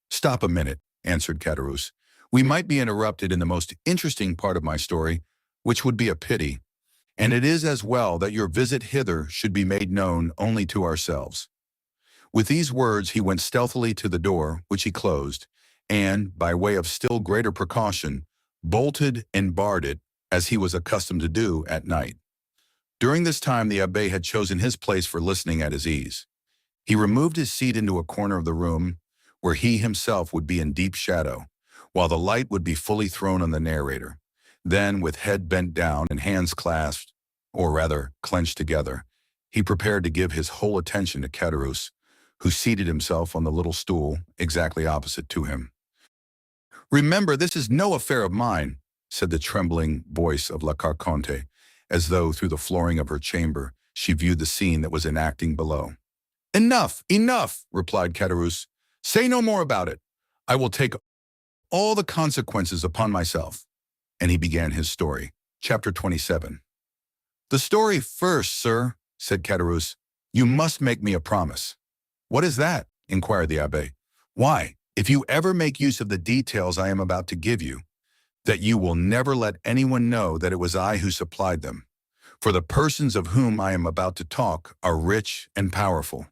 Stop a minute, answered Caderousse. We might be interrupted in the most interesting part of my story, which would be a pity, and it is as well that your visit hither should be made known only to ourselves. With these words he went stealthily to the door, which he closed, and, by way of still greater precaution, bolted and barred it, as he was accustomed to do at night. During this time the abbé had chosen his place for listening at his ease. He removed his seat into a corner of the room, where he himself would be in deep shadow, while the light would be fully thrown on the narrator. Then, with head bent down and hands clasped, or rather clenched together, he prepared to give his whole attention to Caderousse, who seated himself on the little stool exactly opposite to him. Remember, this is no affair of mine, said the trembling voice of La Carconte, as though through the flooring of her chamber she viewed the scene that was enacting below. Enough, enough, replied Caderousse. Say no more about it. I will take all the consequences upon myself. And he began his story. Chapter 27. The story first, sir, said Caderousse. You must make me a promise. What is that? Inquired the abbé. Why, if you ever make use of the details I am about to give you, that you will never let anyone know that it was I who supplied them. For the persons of whom I am about to talk are rich and powerful,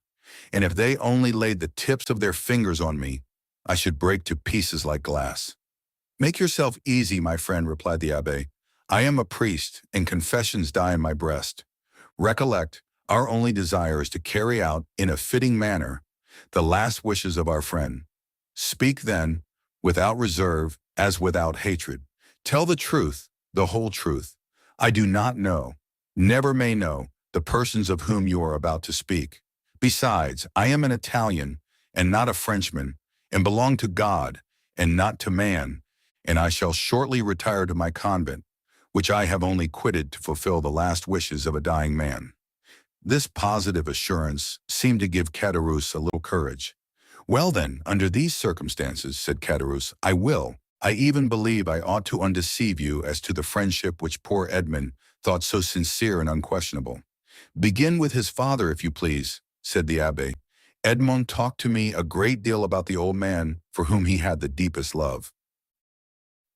and if they only laid the tips of their fingers on me, I should break to pieces like glass. Make yourself easy, my friend, replied the abbé. I am a priest, and confessions die in my breast. Recollect, our only desire is to carry out, in a fitting manner, the last wishes of our friend. Speak then, without reserve, as without hatred. Tell the truth, the whole truth. I do not know, never may know, the persons of whom you are about to speak. Besides, I am an Italian, and not a Frenchman, and belong to God, and not to man, and I shall shortly retire to my convent, which I have only quitted to fulfill the last wishes of a dying man. This positive assurance seemed to give Caderousse a little courage. Well then, under these circumstances, said Caderousse, I will. I even believe I ought to undeceive you as to the friendship which poor Edmond thought so sincere and unquestionable. Begin with his father, if you please, said the abbé. Edmond talked to me a great deal about the old man for whom he had the deepest love.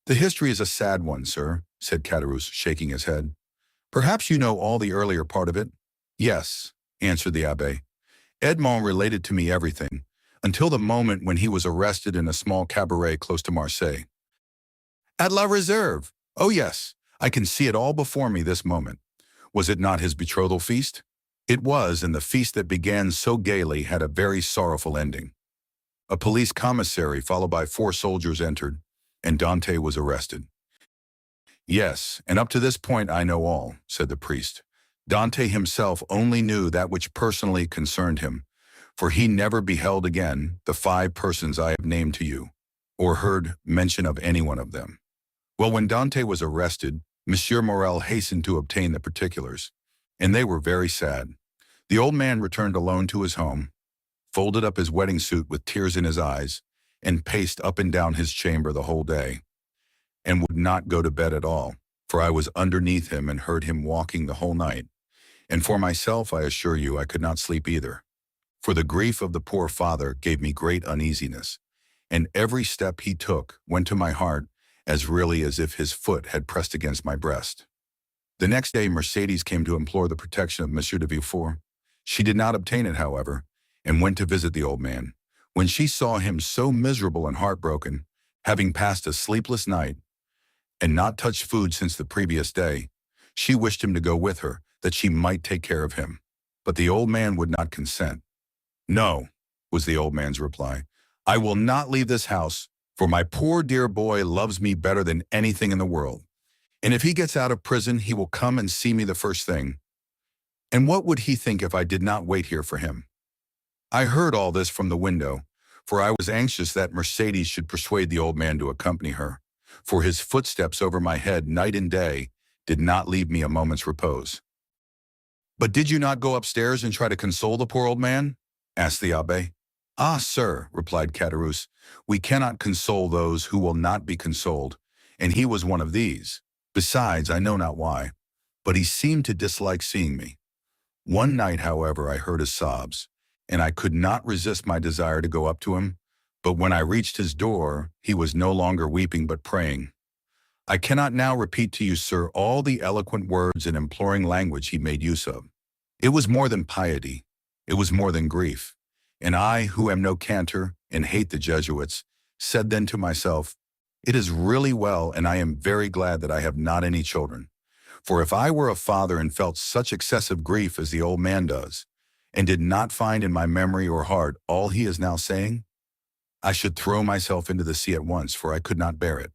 The history is a sad one, sir, said Caderousse, shaking his head. Perhaps you know all the earlier part of it? Yes, answered the abbé. Edmond related to me everything, until the moment when he was arrested in a small cabaret close to Marseille. At La Réserve! Oh yes, I can see it all before me this moment. Was it not his betrothal feast? It was, and the feast that began so gaily had a very sorrowful ending. A police commissary followed by 4 soldiers entered, and Dante was arrested. Yes, and up to this point I know all, said the priest. Dante himself only knew that which personally concerned him, for he never beheld again the 5 persons I have named to you, or heard mention of any one of them. Well, when Dante was arrested, Monsieur Morel hastened to obtain the particulars, and they were very sad. The old man returned alone to his home, folded up his wedding suit with tears in his eyes, and paced up and down his chamber the whole day, and would not go to bed at all, for I was underneath him and heard him walking the whole night. And for myself, I assure you, I could not sleep either, for the grief of the poor father gave me great uneasiness, and every step he took went to my heart as really as if his foot had pressed against my breast. The next day Mercédès came to implore the protection of Monsieur de Villefort. She did not obtain it, however, and went to visit the old man. When she saw him so miserable and heartbroken, having passed a sleepless night, and not touched food since the previous day, she wished him to go with her, that she might take care of him. But the old man would not consent. No, was the old man's reply. I will not leave this house, for my poor dear boy loves me better than anything in the world. And if he gets out of prison, he will come and see me the first thing. And what would he think if I did not wait here for him? I heard all this from the window, for I was anxious that Mercédès should persuade the old man to accompany her, for his footsteps over my head night and day did not leave me a moment's repose. But did you not go upstairs and try to console the poor old man? Asked the abbé. Ah, sir, replied Caderousse, we cannot console those who will not be consoled, and he was one of these. Besides, I know not why, but he seemed to dislike seeing me. One night, however, I heard his sobs, and I could not resist my desire to go up to him, but when I reached his door, he was no longer weeping but praying. I cannot now repeat to you, sir, all the eloquent words and imploring language he made use of. It was more than piety, it was more than grief. And I, who am no cantor and hate the Jesuits, said then to myself, it is really well, and I am very glad that I have not any children. For if I were a father and felt such excessive grief as the old man does, and did not find in my memory or heart all he is now saying, I should throw myself into the sea at once, for I could not bear it.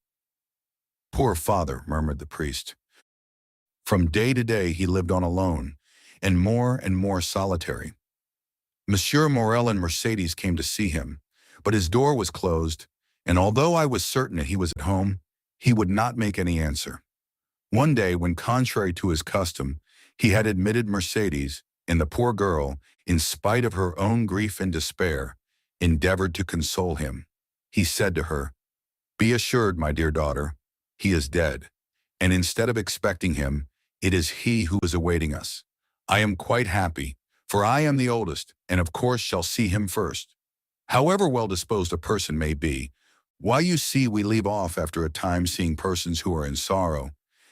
Poor father, murmured the priest. From day to day he lived on alone, and more solitary. Monsieur Morel and Mercédès came to see him, but his door was closed, and although I was certain that he was at home, he would not make any answer. One day, when contrary to his custom, he had admitted Mercédès, and the poor girl, in spite of her own grief and despair, endeavored to console him. He said to her, be assured, my dear daughter, he is dead, and instead of expecting him, it is he who is awaiting us. I am quite happy, for I am the oldest, and of course shall see him first. However well-disposed a person may be, why, you see, we leave off after a time seeing persons who are in sorrow.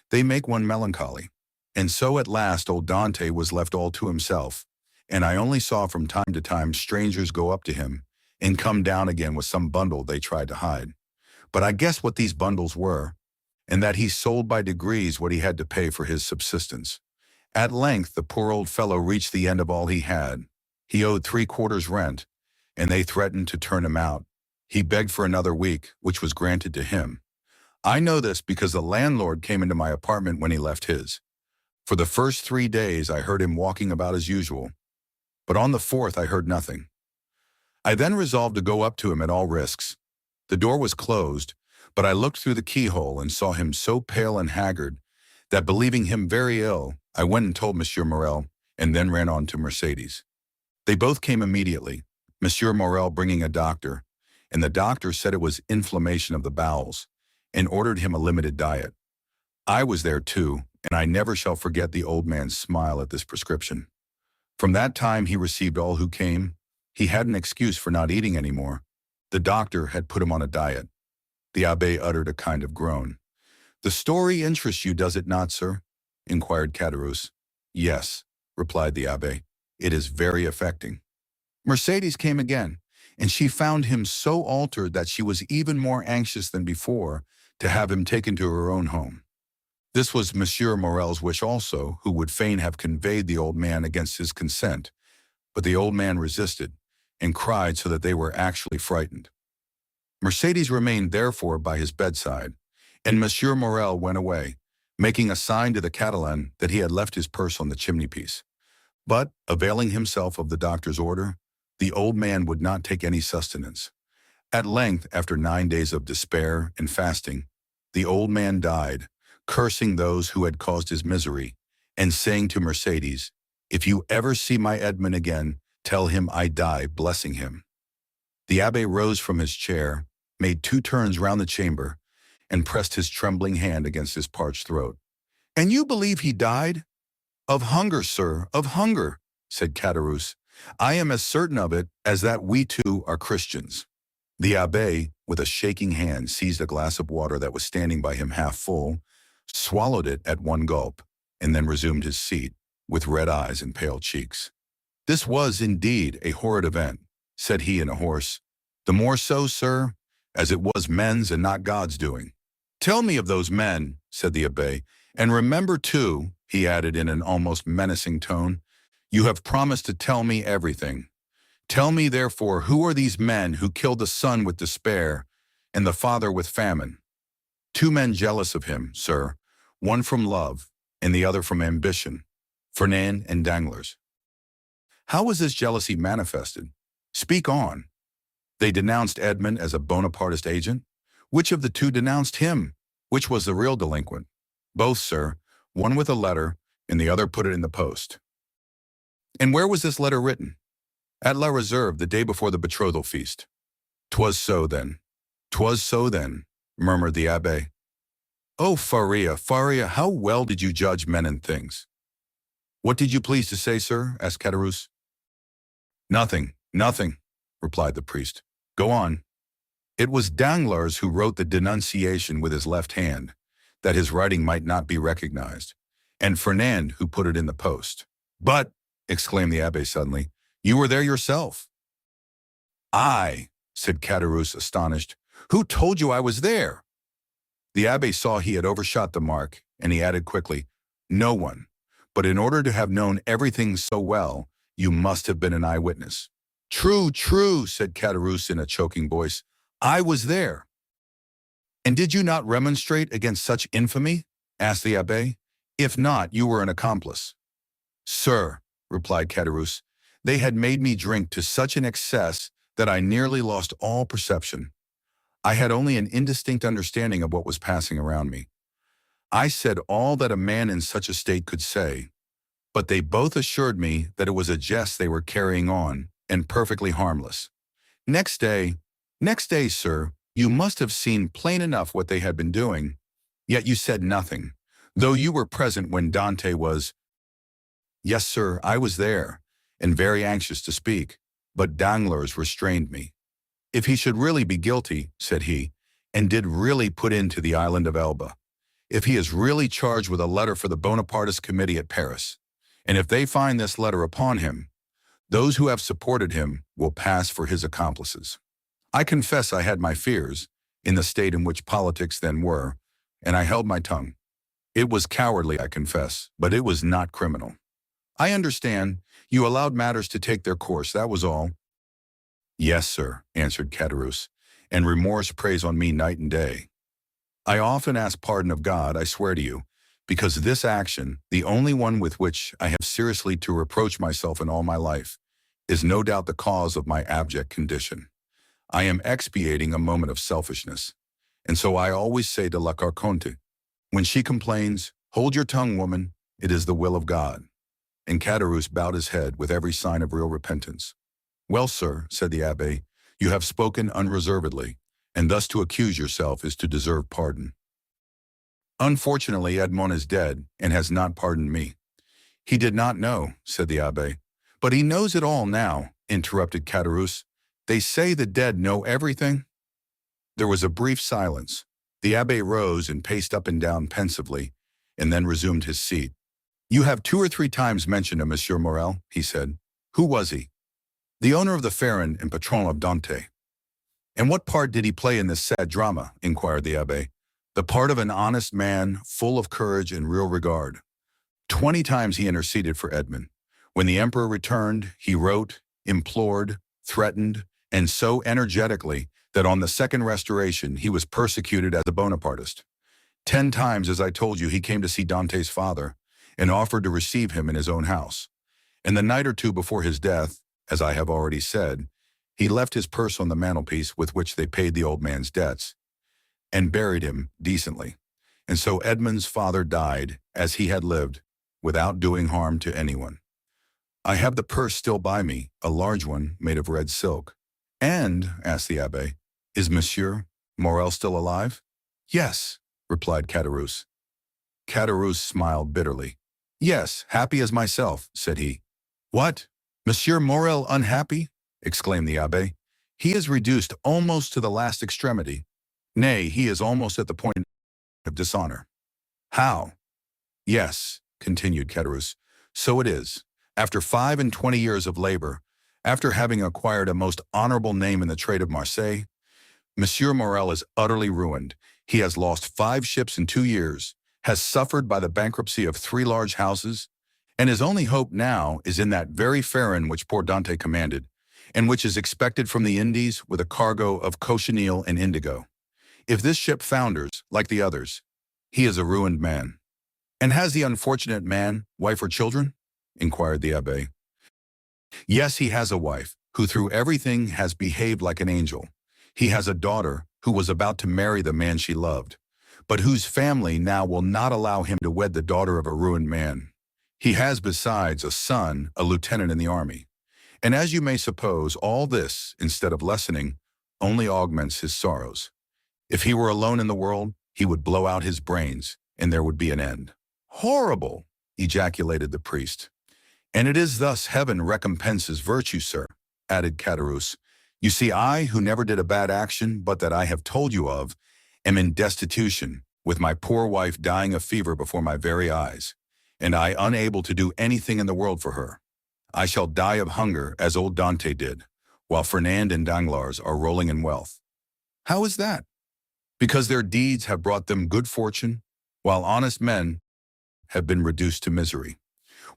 They make one melancholy. And so at last old Dante was left all to himself, and I only saw from time to time strangers go up to him and come down again with some bundle they tried to hide. But I guessed what these bundles were, and that he sold by degrees what he had to pay for his subsistence. At length the poor old fellow reached the end of all he had. He owed 3/4 rent, and they threatened to turn him out. He begged for another week, which was granted to him. I know this because the landlord came into my apartment when he left his. For the first 3 days I heard him walking about as usual, but on the 4th I heard nothing. I then resolved to go up to him at all risks. The door was closed, but I looked through the keyhole and saw him so pale and haggard that, believing him very ill, I went and told Monsieur Morel, and then ran on to Mercédès. They both came immediately, Monsieur Morel bringing a doctor, and the doctor said it was inflammation of the bowels, and ordered him a limited diet. I was there too, and I never shall forget the old man's smile at this prescription. From that time he received all who came. He had an excuse for not eating any more. The doctor had put him on a diet. The abbé uttered a kind of groan. The story interests you, does it not, sir? inquired Caderousse. Yes, replied the abbé. It is very affecting. Mercédès came again, and she found him so altered that she was even more anxious than before to have him taken to her own home. This was Monsieur Morel's wish also, who would fain have conveyed the old man against his consent, but the old man resisted, and cried so that they were actually frightened. Mercédès remained therefore by his bedside, and Monsieur Morel went away, making a sign to the Catalan that he had left his purse on the chimney-piece. But, availing himself of the doctor's order, the old man would not take any sustenance. At length, after 9 days of despair and fasting, the old man died, cursing those who had caused his misery, and saying to Mercédès, "If you ever see my Edmond again, tell him I die blessing him." The abbé rose from his chair, made 2 turns round the chamber, and pressed his trembling hand against his parched throat. "And you believe he died?" "Of hunger, sir, of hunger," said Caderousse. "I am as certain of it as that we too are Christians." The abbé, with a shaking hand, seized a glass of water that was standing by him half full, swallowed it at one gulp, and then resumed his seat, with red eyes and pale cheeks. "This was, indeed, a horrid event," said he in a hoarse, "the more so, sir, as it was men's and not God's doing." "Tell me of those men," said the abbé, "and remember, too," he added in an almost menacing tone, "you have promised to tell me everything. Tell me, therefore, who are these men who killed the son with despair and the father with famine?" "2 men jealous of him, sir, one from love and the other from ambition, Fernand and Danglars." "How was this jealousy manifested? Speak on." "They denounced Edmond as a Bonapartist agent." "Which of the 2 denounced him? Which was the real delinquent?" "Both, sir, one with a letter, and the other put it in the post." "And where was this letter written?" "At La Réserve, the day before the betrothal feast." "'Twas so then. 'Twas so then," murmured the abbé. "Oh, Faria, Faria, how well did you judge men and things!" "What did you please to say, sir?" asked Caderousse. "Nothing, nothing," replied the priest. "Go on." "It was Danglars who wrote the denunciation with his left hand, that his writing might not be recognized, and Fernand who put it in the post." "But," exclaimed the abbé suddenly, "you were there yourself." "I," said Caderousse, astonished. "Who told you I was there?" The abbé saw he had overshot the mark, and he added quickly, "No one. But in order to have known everything so well, you must have been an eyewitness." "True, true," said Caderousse in a choking voice. "I was there." "And did you not remonstrate against such infamy?" asked the abbé. "If not, you were an accomplice." "Sir," replied Caderousse, "they had made me drink to such an excess that I nearly lost all perception. I had only an indistinct understanding of what was passing around me. I said all that a man in such a state could say, but they both assured me that it was a jest they were carrying on, and perfectly harmless. Next day, sir, you must have seen plain enough what they had been doing, yet you said nothing, though you were present when Dantès was—" "Yes, sir, I was there, and very anxious to speak, but Danglars restrained me. 'If he should really be guilty,' said he, 'and did really put into the island of Elba, if he is really charged with a letter for the Bonapartist committee at Paris, and if they find this letter upon him, those who have supported him will pass for his accomplices.' I confess I had my fears, in the state in which politics then were, and I held my tongue. It was cowardly, I confess, but it was not criminal." "I understand. You allowed matters to take their course, that was all." "Yes, sir," answered Caderousse, "and remorse preys on me night and day. I often ask pardon of God, I swear to you, because this action, the only one with which I have seriously to reproach myself in all my life, is no doubt the cause of my abject condition. I am expiating a moment of selfishness, and so I always say to La Carconte, when she complains, 'Hold your tongue, woman, it is the will of God.'" And Caderousse bowed his head with every sign of real repentance. "Well, sir," said the abbé, "you have spoken unreservedly, and thus to accuse yourself is to deserve pardon. Unfortunately, Edmond is dead, and has not pardoned me." "He did not know," said the abbé. "But he knows it all now," interrupted Caderousse. "They say the dead know everything." There was a brief silence. The abbé rose and paced up and down pensively, and then resumed his seat. "You have 2 or 3 times mentioned a Monsieur Morel," he said. "Who was he?" "The owner of the Pharaon and patron of Dante." "And what part did he play in this sad drama?" inquired the abbé. "The part of an honest man, full of courage and real regard. 20 times he interceded for Edmond. When the emperor returned, he wrote, implored, threatened, and so energetically that on the second restoration he was persecuted as a Bonapartist. 10 times, as I told you, he came to see Dante's father and offered to receive him in his own house. And the night or 2 before his death, as I have already said, he left his purse on the mantelpiece with which they paid the old man's debts, and buried him decently. And so Edmond's father died, as he had lived, without doing harm to anyone. I have the purse still by me, a large one made of red silk." "And," asked the abbé, "is Monsieur Morel still alive?" "Yes," replied Caderousse. Caderousse smiled bitterly. "Yes, happy as myself," said he. "What? Monsieur Morel unhappy?" exclaimed the abbé. "He is reduced almost to the last extremity. Nay, he is almost at the point of dishonor." "How?" "Yes," continued Caderousse, "so it is. After 25 years of labor, after having acquired a most honorable name in the trade of Marseille, Monsieur Morel is utterly ruined. He has lost 5 ships in 2 years, has suffered by the bankruptcy of 3 large houses, and his only hope now is in that very Pharaon which poor Dante commanded, and which is expected from the Indies with a cargo of cochineal and indigo. If this ship founders, like the others, he is a ruined man." "And has the unfortunate man wife or children?" inquired the abbé. "Yes, he has a wife, who through everything has behaved like an angel. He has a daughter who was about to marry the man she loved, but whose family now will not allow him to wed the daughter of a ruined man. He has besides a son, a lieutenant in the army. And as you may suppose, all this, instead of lessening, only augments his sorrows. If he were alone in the world, he would blow out his brains, and there would be an end." "Horrible!" ejaculated the priest. "And it is thus heaven recompenses virtue, sir," added Caderousse. "You see, I, who never did a bad action but that I have told you of, am in destitution, with my poor wife dying of fever before my very eyes, and I unable to do anything in the world for her. I shall die of hunger as old Dante did, while Fernand and Danglars are rolling in wealth." "How is that?" "Because their deeds have brought them good fortune, while honest men have been reduced to misery.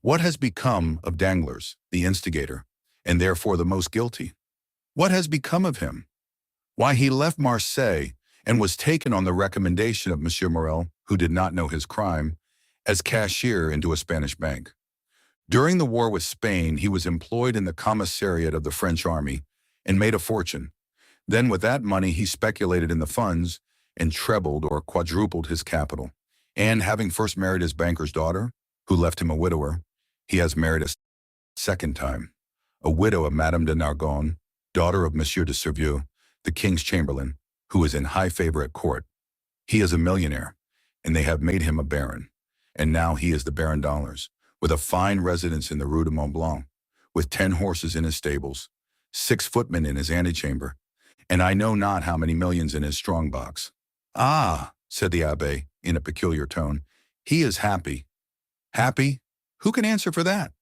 What has become of Danglars, the instigator, and therefore the most guilty? What has become of him? Why, he left Marseille and was taken on the recommendation of Monsieur Morel, who did not know his crime, as cashier into a Spanish bank. During the war with Spain, he was employed in the commissariat of the French army and made a fortune. Then with that money he speculated in the funds and trebled or quadrupled his capital. And having first married his banker's daughter, who left him a widower, he has married a second time, a widow of Madame de Nargonne, daughter of Monsieur de Servieux, the king's chamberlain, who is in high favor at court. He is a millionaire, and they have made him a baron. And now he is the Baron Danglars, with a fine residence in the Rue de Mont Blanc, with 10 horses in his stables, 6 footmen in his antechamber, and I know not how many millions in his strong box." "Ah," said the abbé in a peculiar tone, "he is happy." "Happy? Who can answer for that?"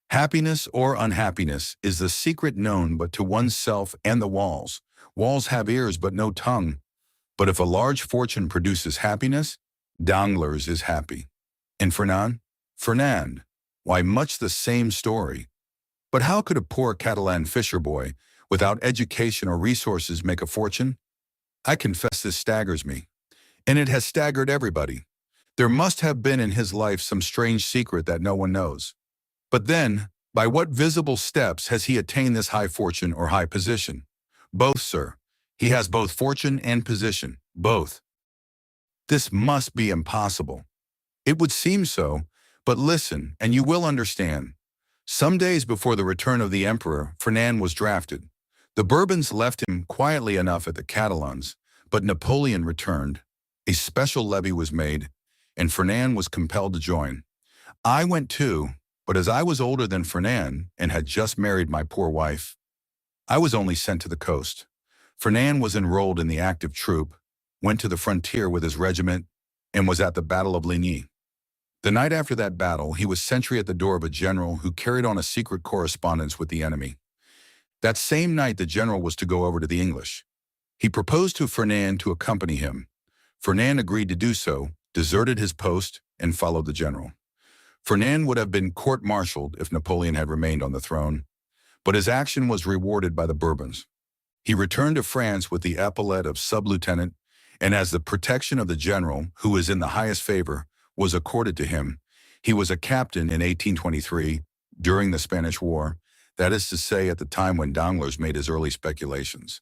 "Happiness or unhappiness is the secret known but to oneself and the walls. Walls have ears but no tongue. But if a large fortune produces happiness, Danglars is happy. And Fernand? Fernand, why, much the same story. But how could a poor Catalan fisher boy, without education or resources, make a fortune? I confess this staggers me. And it has staggered everybody. There must have been in his life some strange secret that no one knows. But then, by what visible steps has he attained this high fortune or high position? Both, sir. He has both fortune and position. Both. This must be impossible. It would seem so, but listen, and you will understand. Some days before the return of the emperor, Fernand was drafted. The Bourbons left him quietly enough at the Catalans, but Napoleon returned. A special levy was made, and Fernand was compelled to join. I went too, but as I was older than Fernand and had just married my poor wife, I was only sent to the coast. Fernand was enrolled in the active troop, went to the frontier with his regiment, and was at the Battle of Ligny. The night after that battle, he was sentry at the door of a general who carried on a secret correspondence with the enemy. That same night, the general was to go over to the English. He proposed to Fernand to accompany him. Fernand agreed to do so, deserted his post, and followed the general. Fernand would have been court-martialed if Napoleon had remained on the throne, but his action was rewarded by the Bourbons. He returned to France with the epaulet of sub-lieutenant, and as the protection of the general, who was in the highest favor, was accorded to him, he was a captain in 1823, during the Spanish War, that is to say at the time when Danglars made his early speculations.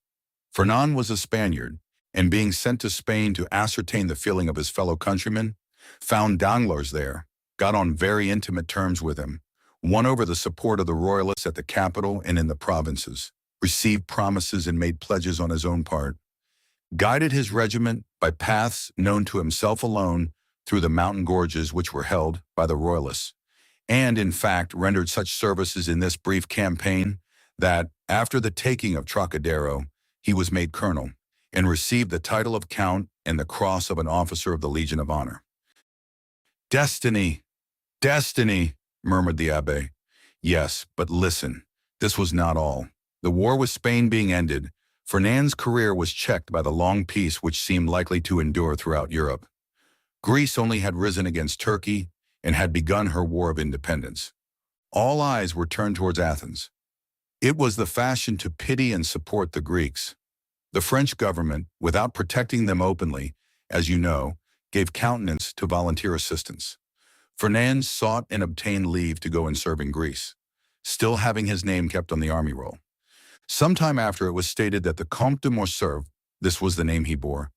Fernand was a Spaniard, and being sent to Spain to ascertain the feeling of his fellow countrymen, found Danglars there, got on very intimate terms with him, won over the support of the royalists at the capital and in the provinces, received promises and made pledges on his own part, guided his regiment by paths known to himself alone through the mountain gorges which were held by the royalists, and in fact rendered such services in this brief campaign that, after the taking of Trocadero, he was made colonel, and received the title of count and the cross of an officer of the Legion of Honor. "Destiny! Destiny!" murmured the abbé. Yes, but listen, this was not all. The war with Spain being ended, Fernand's career was checked by the long peace which seemed likely to endure throughout Europe. Greece only had risen against Turkey and had begun her war of independence. All eyes were turned towards Athens. It was the fashion to pity and support the Greeks. The French government, without protecting them openly, as you know, gave countenance to volunteer assistance. Fernand sought and obtained leave to go and serve in Greece, still having his name kept on the army roll. Sometime after, it was stated that the Comte de Morcerf, this was the name he bore,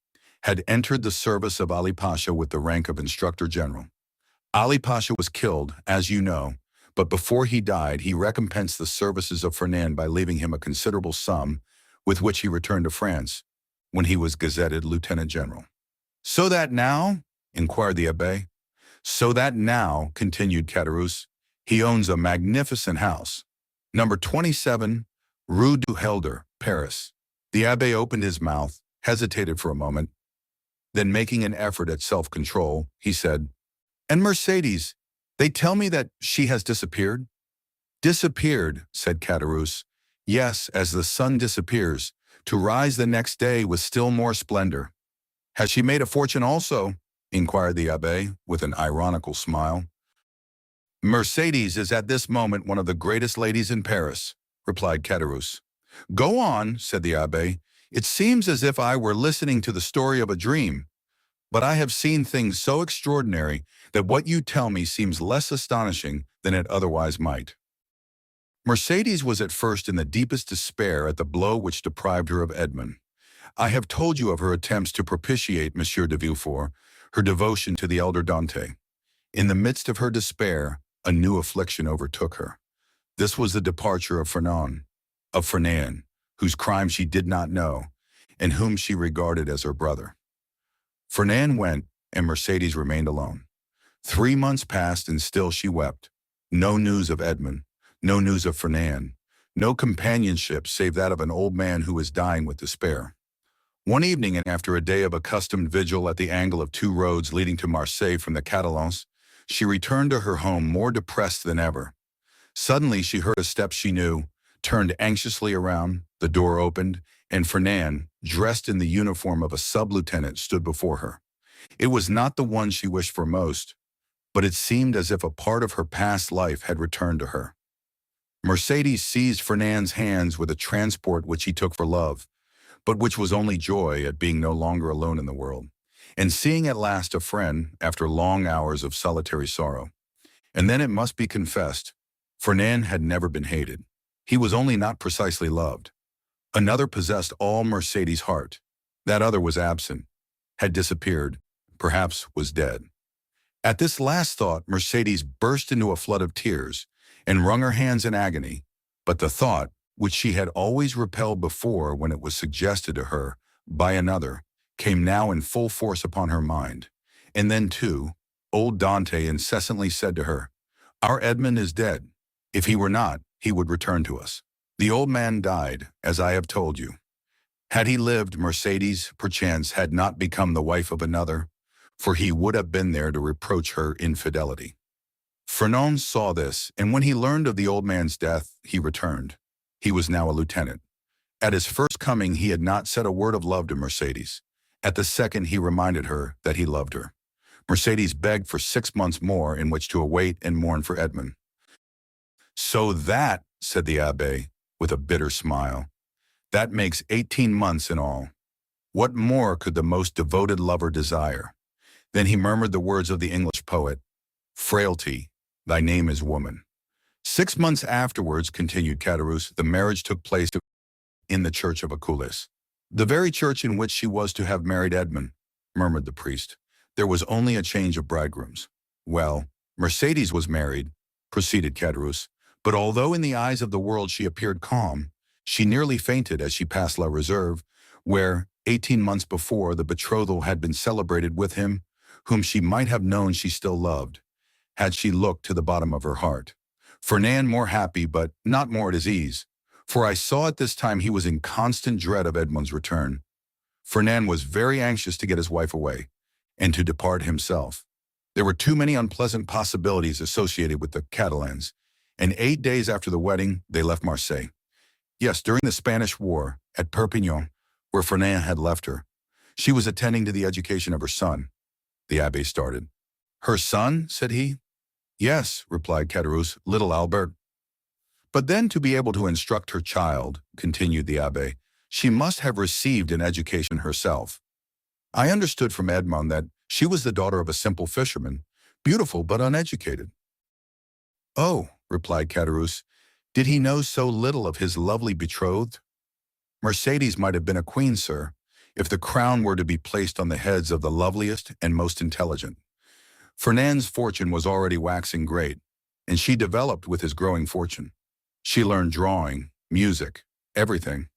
had entered the service of Ali Pasha with the rank of instructor general. Ali Pasha was killed, as you know, but before he died, he recompensed the services of Fernand by leaving him a considerable sum, with which he returned to France, when he was gazetted lieutenant general. "So that now?" inquired the abbé. "So that now," continued Caderousse, "he owns a magnificent house, number 27, Rue du Helder, Paris." The abbé opened his mouth, hesitated for a moment, then making an effort at self-control, he said, "And Mercédès, they tell me that she has disappeared?" "Disappeared," said Caderousse. "Yes, as the sun disappears, to rise the next day with still more splendor." "Has she made a fortune also?" inquired the abbé, with an ironical smile. "Mercédès is at this moment one of the greatest ladies in Paris," replied Caderousse. "Go on," said the abbé. "It seems as if I were listening to the story of a dream, but I have seen things so extraordinary that what you tell me seems less astonishing than it otherwise might." Mercédès was at first in the deepest despair at the blow which deprived her of Edmond. I have told you of her attempts to propitiate Monsieur de Villefort, her devotion to the elder Dante. In the midst of her despair, a new affliction overtook her. This was the departure of Fernand, whose crime she did not know, and whom she regarded as her brother. Fernand went, and Mercédès remained alone. 3 months passed, and still she wept. No news of Edmond, no news of Fernand, no companionship save that of an old man who was dying with despair. One evening, and after a day of accustomed vigil at the angle of 2 roads leading to Marseille from the Catalans, she returned to her home more depressed than ever. Suddenly she heard a step she knew, turned anxiously around, the door opened, and Fernand, dressed in the uniform of a sub-lieutenant, stood before her. It was not the one she wished for most, but it seemed as if a part of her past life had returned to her. Mercédès seized Fernand's hands with a transport which he took for love, but which was only joy at being no longer alone in the world, and seeing at last a friend after long hours of solitary sorrow. And then it must be confessed, Fernand had never been hated. He was only not precisely loved. Another possessed all Mercédès' heart. That other was absent, had disappeared, perhaps was dead. At this last thought, Mercédès burst into a flood of tears and wrung her hands in agony, but the thought, which she had always repelled before when it was suggested to her by another, came now in full force upon her mind. And then, too, old Dante incessantly said to her, "Our Edmond is dead. If he were not, he would return to us." The old man died, as I have told you. Had he lived, Mercédès, perchance, had not become the wife of another, for he would have been there to reproach her infidelity. Fernand saw this, and when he learned of the old man's death, he returned. He was now a lieutenant. At his first coming, he had not said a word of love to Mercédès. At the second, he reminded her that he loved her. Mercédès begged for 6 months more in which to await and mourn for Edmond. "So that," said the abbé, with a bitter smile, "that makes 18 months in all. What more could the most devoted lover desire?" Then he murmured the words of the English poet, "Frailty, thy name is woman." 6 months afterwards, continued Caderousse, the marriage took place in the church of Acullis. "The very church in which she was to have married Edmond," murmured the priest. "There was only a change of bridegrooms." "Well, Mercédès was married," proceeded Caderousse, "but although in the eyes of the world she appeared calm, she nearly fainted as she passed La Réserve, where, 18 months before, the betrothal had been celebrated with him, whom she might have known she still loved, had she looked to the bottom of her heart. Fernand more happy, but not more at his ease, for I saw at this time he was in constant dread of Edmond's return. Fernand was very anxious to get his wife away, and to depart himself. There were too many unpleasant possibilities associated with the Catalans, and 8 days after the wedding, they left Marseille. Yes, during the Spanish War, at Perpignan, where Fernand had left her. She was attending to the education of her son. The abbé started. "Her son?" said he. "Yes," replied Caderousse, "little Albert." "But then to be able to instruct her child," continued the abbé, "she must have received an education herself. I understood from Edmond that she was the daughter of a simple fisherman, beautiful but uneducated." "Oh," replied Caderousse, "did he know so little of his lovely betrothed? Mercédès might have been a queen, sir, if the crown were to be placed on the heads of the loveliest and most intelligent. Fernand's fortune was already waxing great, and she developed with his growing fortune. She learned drawing, music, everything.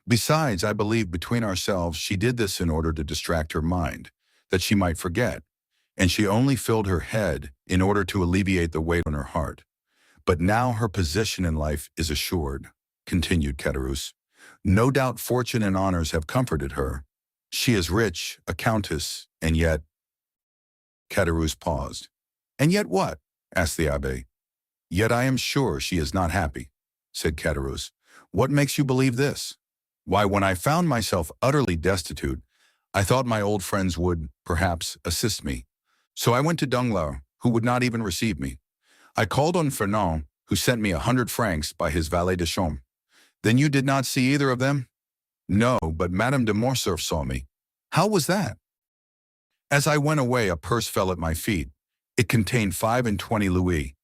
Besides, I believe between ourselves she did this in order to distract her mind, that she might forget, and she only filled her head in order to alleviate the weight on her heart. But now her position in life is assured," continued Caderousse. "No doubt fortune and honors have comforted her. She is rich, a countess, and yet—" Caderousse paused. "And yet what?" asked the abbé. "Yet I am sure she is not happy," said Caderousse. "What makes you believe this?" "Why, when I found myself utterly destitute, I thought my old friends would, perhaps, assist me. So I went to Danglars, who would not even receive me. I called on Fernand, who sent me 100 francs by his valet de chambre." "Then you did not see either of them?" "No, but Madame de Morcerf saw me." "How was that?" "As I went away, a purse fell at my feet. It contained 25 louis.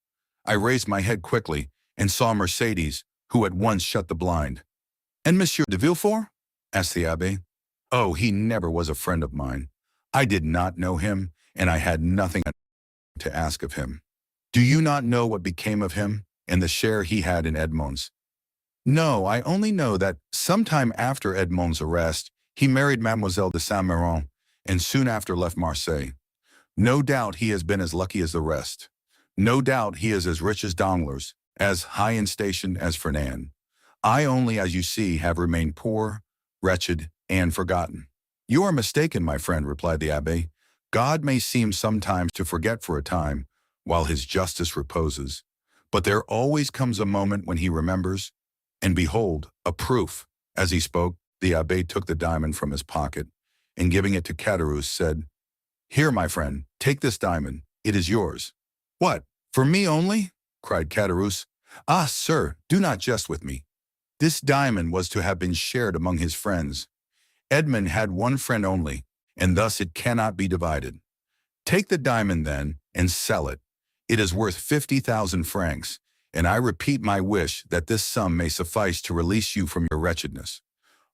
I raised my head quickly and saw Mercédès, who at once shut the blind." "And Monsieur de Villefort?" asked the abbé. "Oh, he never was a friend of mine. I did not know him, and I had nothing to ask of him. Do you not know what became of him, and the share he had in Edmond's?" "No, I only know that some time after Edmond's arrest, he married Mademoiselle de Saint-Méran, and soon after left Marseille. No doubt he has been as lucky as the rest. No doubt he is as rich as Danglars, as high in station as Fernand. I only, as you see, have remained poor, wretched, and forgotten." "You are mistaken, my friend," replied the abbé. "God may seem sometimes to forget for a time, while his justice reposes. But there always comes a moment when he remembers, and behold, a proof." As he spoke, the abbé took the diamond from his pocket, and giving it to Caderousse, said, "Here, my friend, take this diamond. It is yours." "What, for me only?" cried Caderousse. "Ah, sir, do not jest with me. This diamond was to have been shared among his friends. Edmond had one friend only, and thus it cannot be divided. Take the diamond, then, and sell it. It is worth 50,000 francs, and I repeat my wish that this sum may suffice to release you from your wretchedness."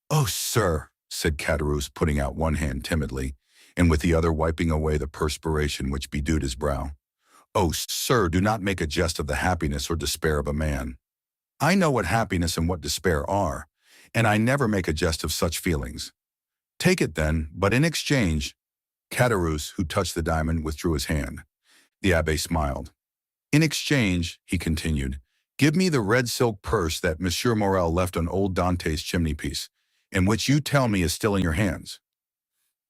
"Oh, sir," said Caderousse, putting out one hand timidly, and with the other wiping away the perspiration which bedewed his brow. "Oh, sir, do not make a jest of the happiness or despair of a man. I know what happiness and what despair are, and I never make a jest of such feelings. Take it then, but in exchange—" Caderousse, who touched the diamond, withdrew his hand. The abbé smiled. "In exchange," he continued, "give me the red silk purse that Monsieur Morel left on old Dantès' chimney-piece, and which you tell me is still in your hands."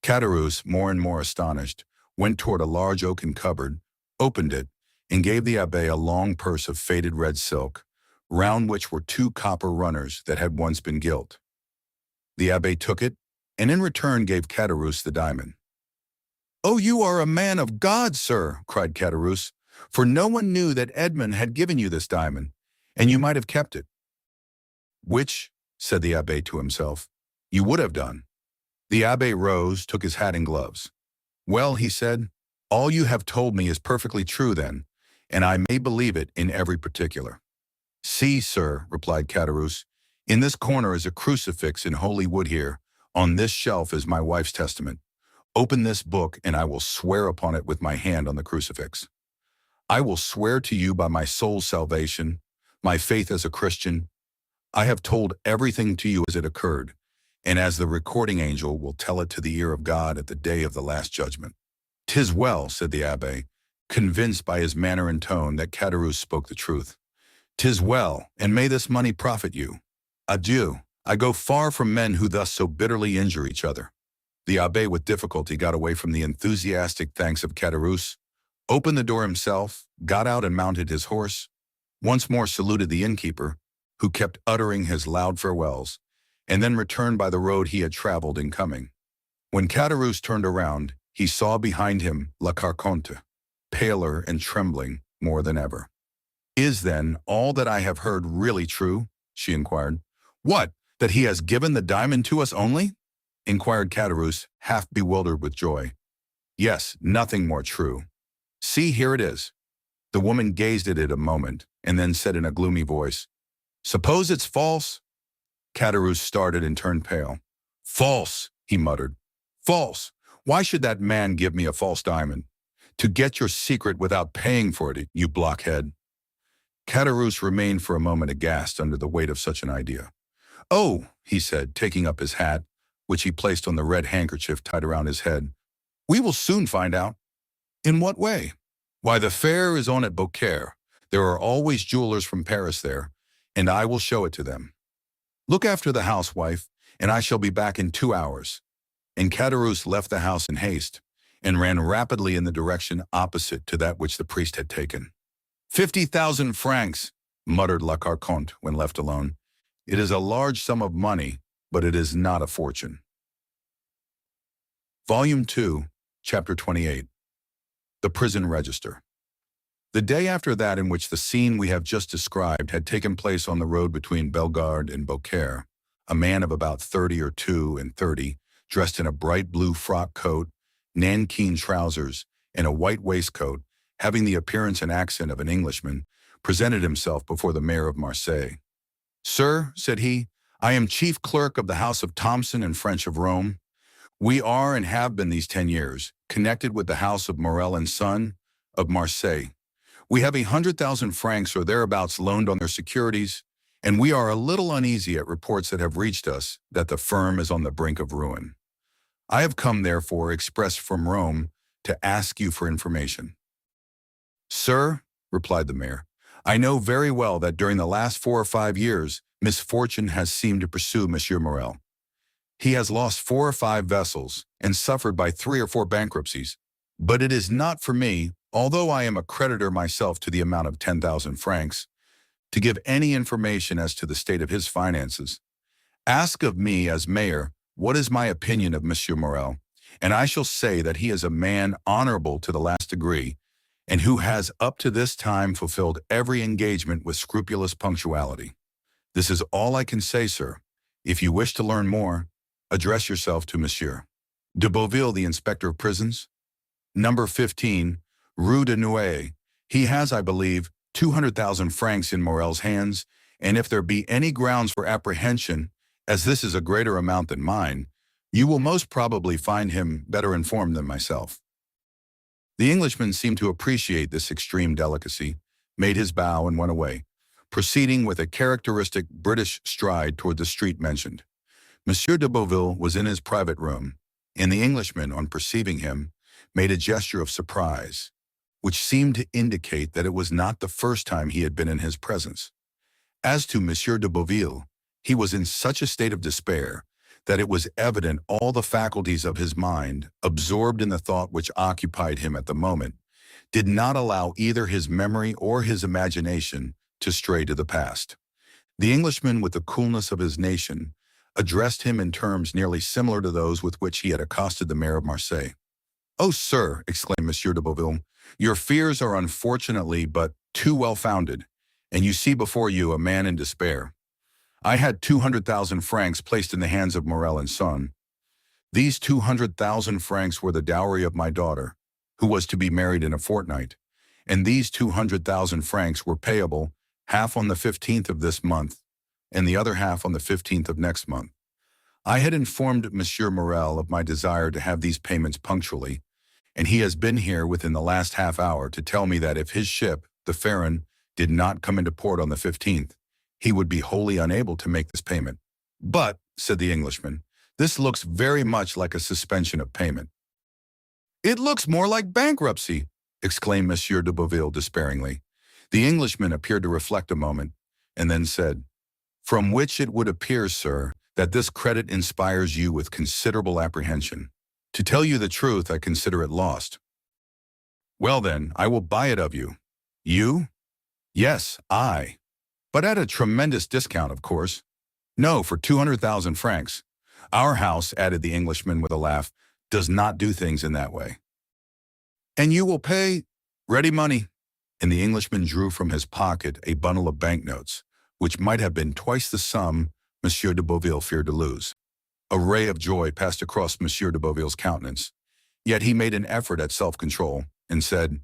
Caderousse, more and more astonished, went toward a large oaken cupboard, opened it, and gave the abbé a long purse of faded red silk, round which were 2 copper runners that had once been gilt. The abbé took it, and in return gave Caderousse the diamond. "Oh, you are a man of God, sir," cried Caderousse, "for no one knew that Edmond had given you this diamond, and you might have kept it." "Which," said the abbé to himself, "you would have done." The abbé rose, took his hat and gloves. "Well," he said, "all you have told me is perfectly true then, and I may believe it in every particular." "See, sir," replied Caderousse, "in this corner is a crucifix in holy wood here. On this shelf is my wife's testament. Open this book, and I will swear upon it with my hand on the crucifix. I will swear to you by my soul's salvation, my faith as a Christian. I have told everything to you as it occurred, and as the recording angel will tell it to the ear of God at the day of the last judgment." "'Tis well," said the abbé, convinced by his manner and tone that Caderousse spoke the truth. "'Tis well, and may this money profit you. Adieu. I go far from men who thus so bitterly injure each other." The abbé with difficulty got away from the enthusiastic thanks of Caderousse, opened the door himself, got out and mounted his horse, once more saluted the innkeeper, who kept uttering his loud farewells, and then returned by the road he had traveled in coming. When Caderousse turned around, he saw behind him La Carconte, paler and trembling more than ever. "Is, then, all that I have heard really true?" she inquired. "What, that he has given the diamond to us only?" inquired Caderousse, half bewildered with joy. "Yes, nothing more true. See, here it is." The woman gazed at it a moment, and then said in a gloomy voice, "Suppose it's false?" Caderousse started and turned pale. "False," he muttered. "False! Why should that man give me a false diamond? To get your secret without paying for it, you blockhead." Caderousse remained for a moment aghast under the weight of such an idea. "Oh," he said, taking up his hat, which he placed on the red handkerchief tied around his head, "we will soon find out." "In what way?" "Why, the fair is on at Beaucaire. There are always jewelers from Paris there, and I will show it to them. Look after the house, wife, and I shall be back in 2 hours." And Caderousse left the house in haste, and ran rapidly in the direction opposite to that which the priest had taken. 50,000 francs, muttered La Carconte when left alone. "It is a large sum of money, but it is not a fortune." Volume 2, Chapter 28. The Prison Register. The day after that in which the scene we have just described had taken place on the road between Bellegarde and Beaucaire, a man of about 32 and 30, dressed in a bright blue frock coat, nankeen trousers, and a white waistcoat, having the appearance and accent of an Englishman, presented himself before the mayor of Marseille. "Sir," said he, "I am chief clerk of the house of Thomson and French of Rome. We are and have been these 10 years, connected with the house of Morel and Son of Marseille. We have 100,000 francs or thereabouts loaned on their securities, and we are a little uneasy at reports that have reached us that the firm is on the brink of ruin. I have come, therefore, express from Rome to ask you for information." "Sir," replied the mayor, "I know very well that during the last 4 or 5 years, misfortune has seemed to pursue Monsieur Morel. He has lost 4 or 5 vessels and suffered by 3 or 4 bankruptcies. But it is not for me, although I am a creditor myself to the amount of 10,000 francs, to give any information as to the state of his finances. Ask of me, as mayor, what is my opinion of Monsieur Morel, and I shall say that he is a man honorable to the last degree, and who has up to this time fulfilled every engagement with scrupulous punctuality. This is all I can say, sir. If you wish to learn more, address yourself to Monsieur de Beauville, the inspector of prisons, number 15, Rue de Nouailles. He has, I believe, 200,000 francs in Morel's hands, and if there be any grounds for apprehension, as this is a greater amount than mine, you will most probably find him better informed than myself." The Englishman seemed to appreciate this extreme delicacy, made his bow and went away, proceeding with a characteristic British stride toward the street mentioned. Monsieur de Beauville was in his private room, and the Englishman, on perceiving him, made a gesture of surprise, which seemed to indicate that it was not the first time he had been in his presence. As to Monsieur de Beauville, he was in such a state of despair that it was evident all the faculties of his mind, absorbed in the thought which occupied him at the moment, did not allow either his memory or his imagination to stray to the past. The Englishman, with the coolness of his nation, addressed him in terms nearly similar to those with which he had accosted the mayor of Marseille. "Oh, sir," exclaimed Monsieur de Beauville, "your fears are unfortunately but too well-founded, and you see before you a man in despair. I had 200,000 francs placed in the hands of Morel and Son. These 200,000 francs were the dowry of my daughter, who was to be married in a fortnight, and these 200,000 francs were payable half on the 15th of this month, and the other half on the 15th of next month. I had informed Monsieur Morel of my desire to have these payments punctually, and he has been here within the last half hour to tell me that if his ship, the Pharaon, did not come into port on the 15th, he would be wholly unable to make this payment." "But," said the Englishman, "this looks very much like a suspension of payment." "It looks more like bankruptcy," exclaimed Monsieur de Beauville despairingly. The Englishman appeared to reflect a moment, and then said, "From which it would appear, sir, that this credit inspires you with considerable apprehension. To tell you the truth, I consider it lost." "Well then, I will buy it of you." "You?" "Yes, I. But at a tremendous discount, of course." "No, for 200,000 francs. Our house," added the Englishman with a laugh, "does not do things in that way." "And you will pay—" "Ready money." And the Englishman drew from his pocket a bundle of banknotes, which might have been twice the sum Monsieur de Beauville feared to lose. A ray of joy passed across Monsieur de Beauville's countenance, yet he made an effort at self-control and said,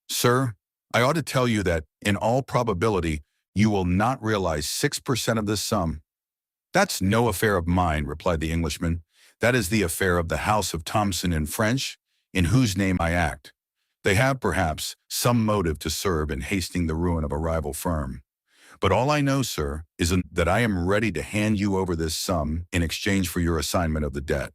"Sir, I ought to tell you that, in all probability, you will not realize 6% of this sum." "That's no affair of mine," replied the Englishman. "That is the affair of the House of Thomson and French, in whose name I act. They have, perhaps, some motive to serve in hastening the ruin of a rival firm. But all I know, sir, is that I am ready to hand you over this sum in exchange for your assignment of the debt.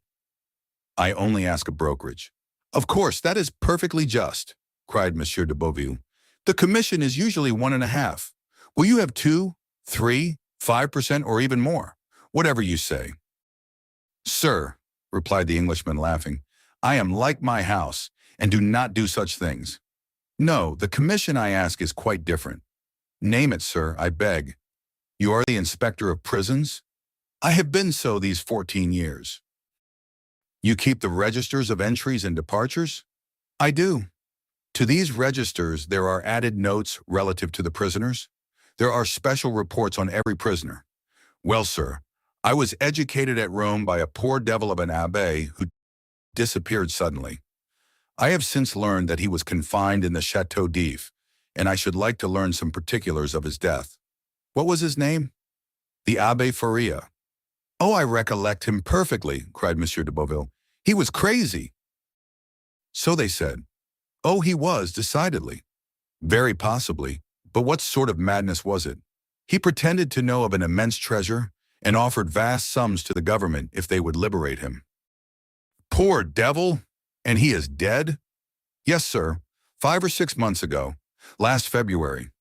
I only ask a brokerage." "Of course, that is perfectly just," cried Monsieur de Beauville. "The commission is usually 1.5. Will you have 2, 3, 5%, or even more? Whatever you say." "Sir," replied the Englishman, laughing, "I am like my house, and do not do such things. No, the commission I ask is quite different." "Name it, sir, I beg." "You are the inspector of prisons?" "I have been so these 14 years." "You keep the registers of entries and departures?" "I do." "To these registers there are added notes relative to the prisoners?" "There are special reports on every prisoner." "Well, sir, I was educated at Rome by a poor devil of an abbé who disappeared suddenly. I have since learned that he was confined in the Château d'If, and I should like to learn some particulars of his death." "What was his name?" "The Abbé Faria." "Oh, I recollect him perfectly," cried Monsieur de Beauville. "He was crazy." "So they said." "Oh, he was, decidedly." "Very possibly. But what sort of madness was it?" "He pretended to know of an immense treasure, and offered vast sums to the government if they would liberate him." "Poor devil! And he is dead?" "Yes, sir. 5 or 6 months ago. Last February."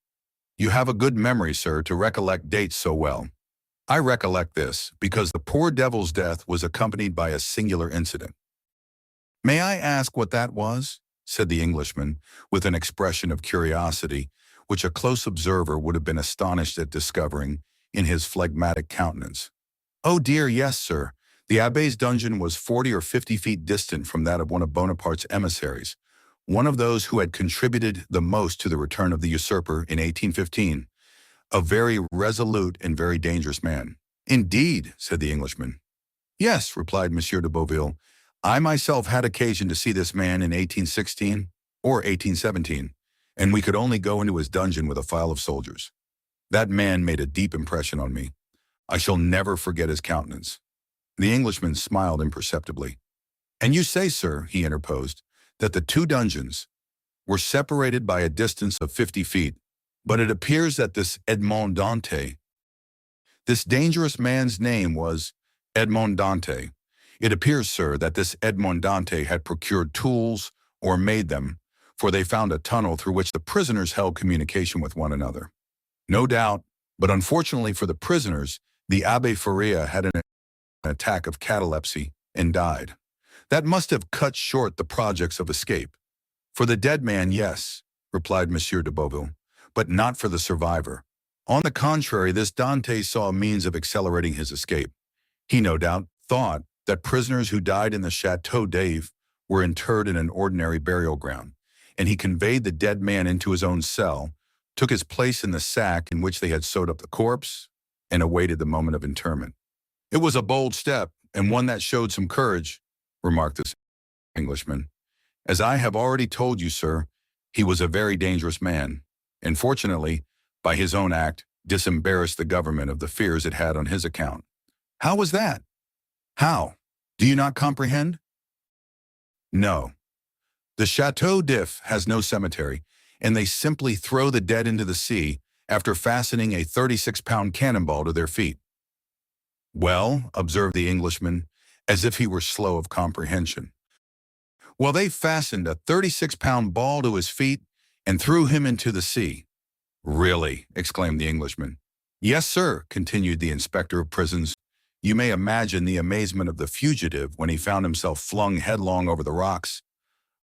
"You have a good memory, sir, to recollect dates so well." "I recollect this, because the poor devil's death was accompanied by a singular incident." "May I ask what that was?" said the Englishman, with an expression of curiosity, which a close observer would have been astonished at discovering in his phlegmatic countenance. "Oh dear, yes, sir. The abbé's dungeon was 40 or 50 feet distant from that of one of Bonaparte's emissaries, one of those who had contributed the most to the return of the usurper in 1815, a very resolute and very dangerous man." "Indeed," said the Englishman. "Yes," replied Monsieur de Beauville. "I myself had occasion to see this man in 1816 or 1817, and we could only go into his dungeon with a file of soldiers. That man made a deep impression on me. I shall never forget his countenance." The Englishman smiled imperceptibly. "And you say, sir," he interposed, "that the two dungeons were separated by a distance of 50 feet, but it appears that this Edmond Dantès, this dangerous man's name was Edmond Dantès. It appears, sir, that this Edmond Dantès had procured tools or made them, for they found a tunnel through which the prisoners held communication with one another." "No doubt, but unfortunately for the prisoners, the Abbé Faria had an an attack of catalepsy and died. That must have cut short the projects of escape. For the dead man, yes, replied Monsieur de Beauville, but not for the survivor. On the contrary, this Dante saw a means of accelerating his escape. He no doubt thought that prisoners who died in the Château d'Ave were interred in an ordinary burial ground, and he conveyed the dead man into his own cell, took his place in the sack in which they had sewed up the corpse, and awaited the moment of interment. It was a bold step, and one that showed some courage, remarked the Englishman. As I have already told you, sir, he was a very dangerous man, and fortunately, by his own act, disembarrassed the government of the fears it had on his account. How was that? How? Do you not comprehend? No. The Château d'If has no cemetery, and they simply throw the dead into the sea after fastening a 36-pound cannonball to their feet. Well, observed the Englishman, as if he were slow of comprehension. Well, they fastened a 36-pound ball to his feet and threw him into the sea. Really? Exclaimed the Englishman. Yes, sir, continued the inspector of prisons. You may imagine the amazement of the fugitive when he found himself flung headlong over the rocks.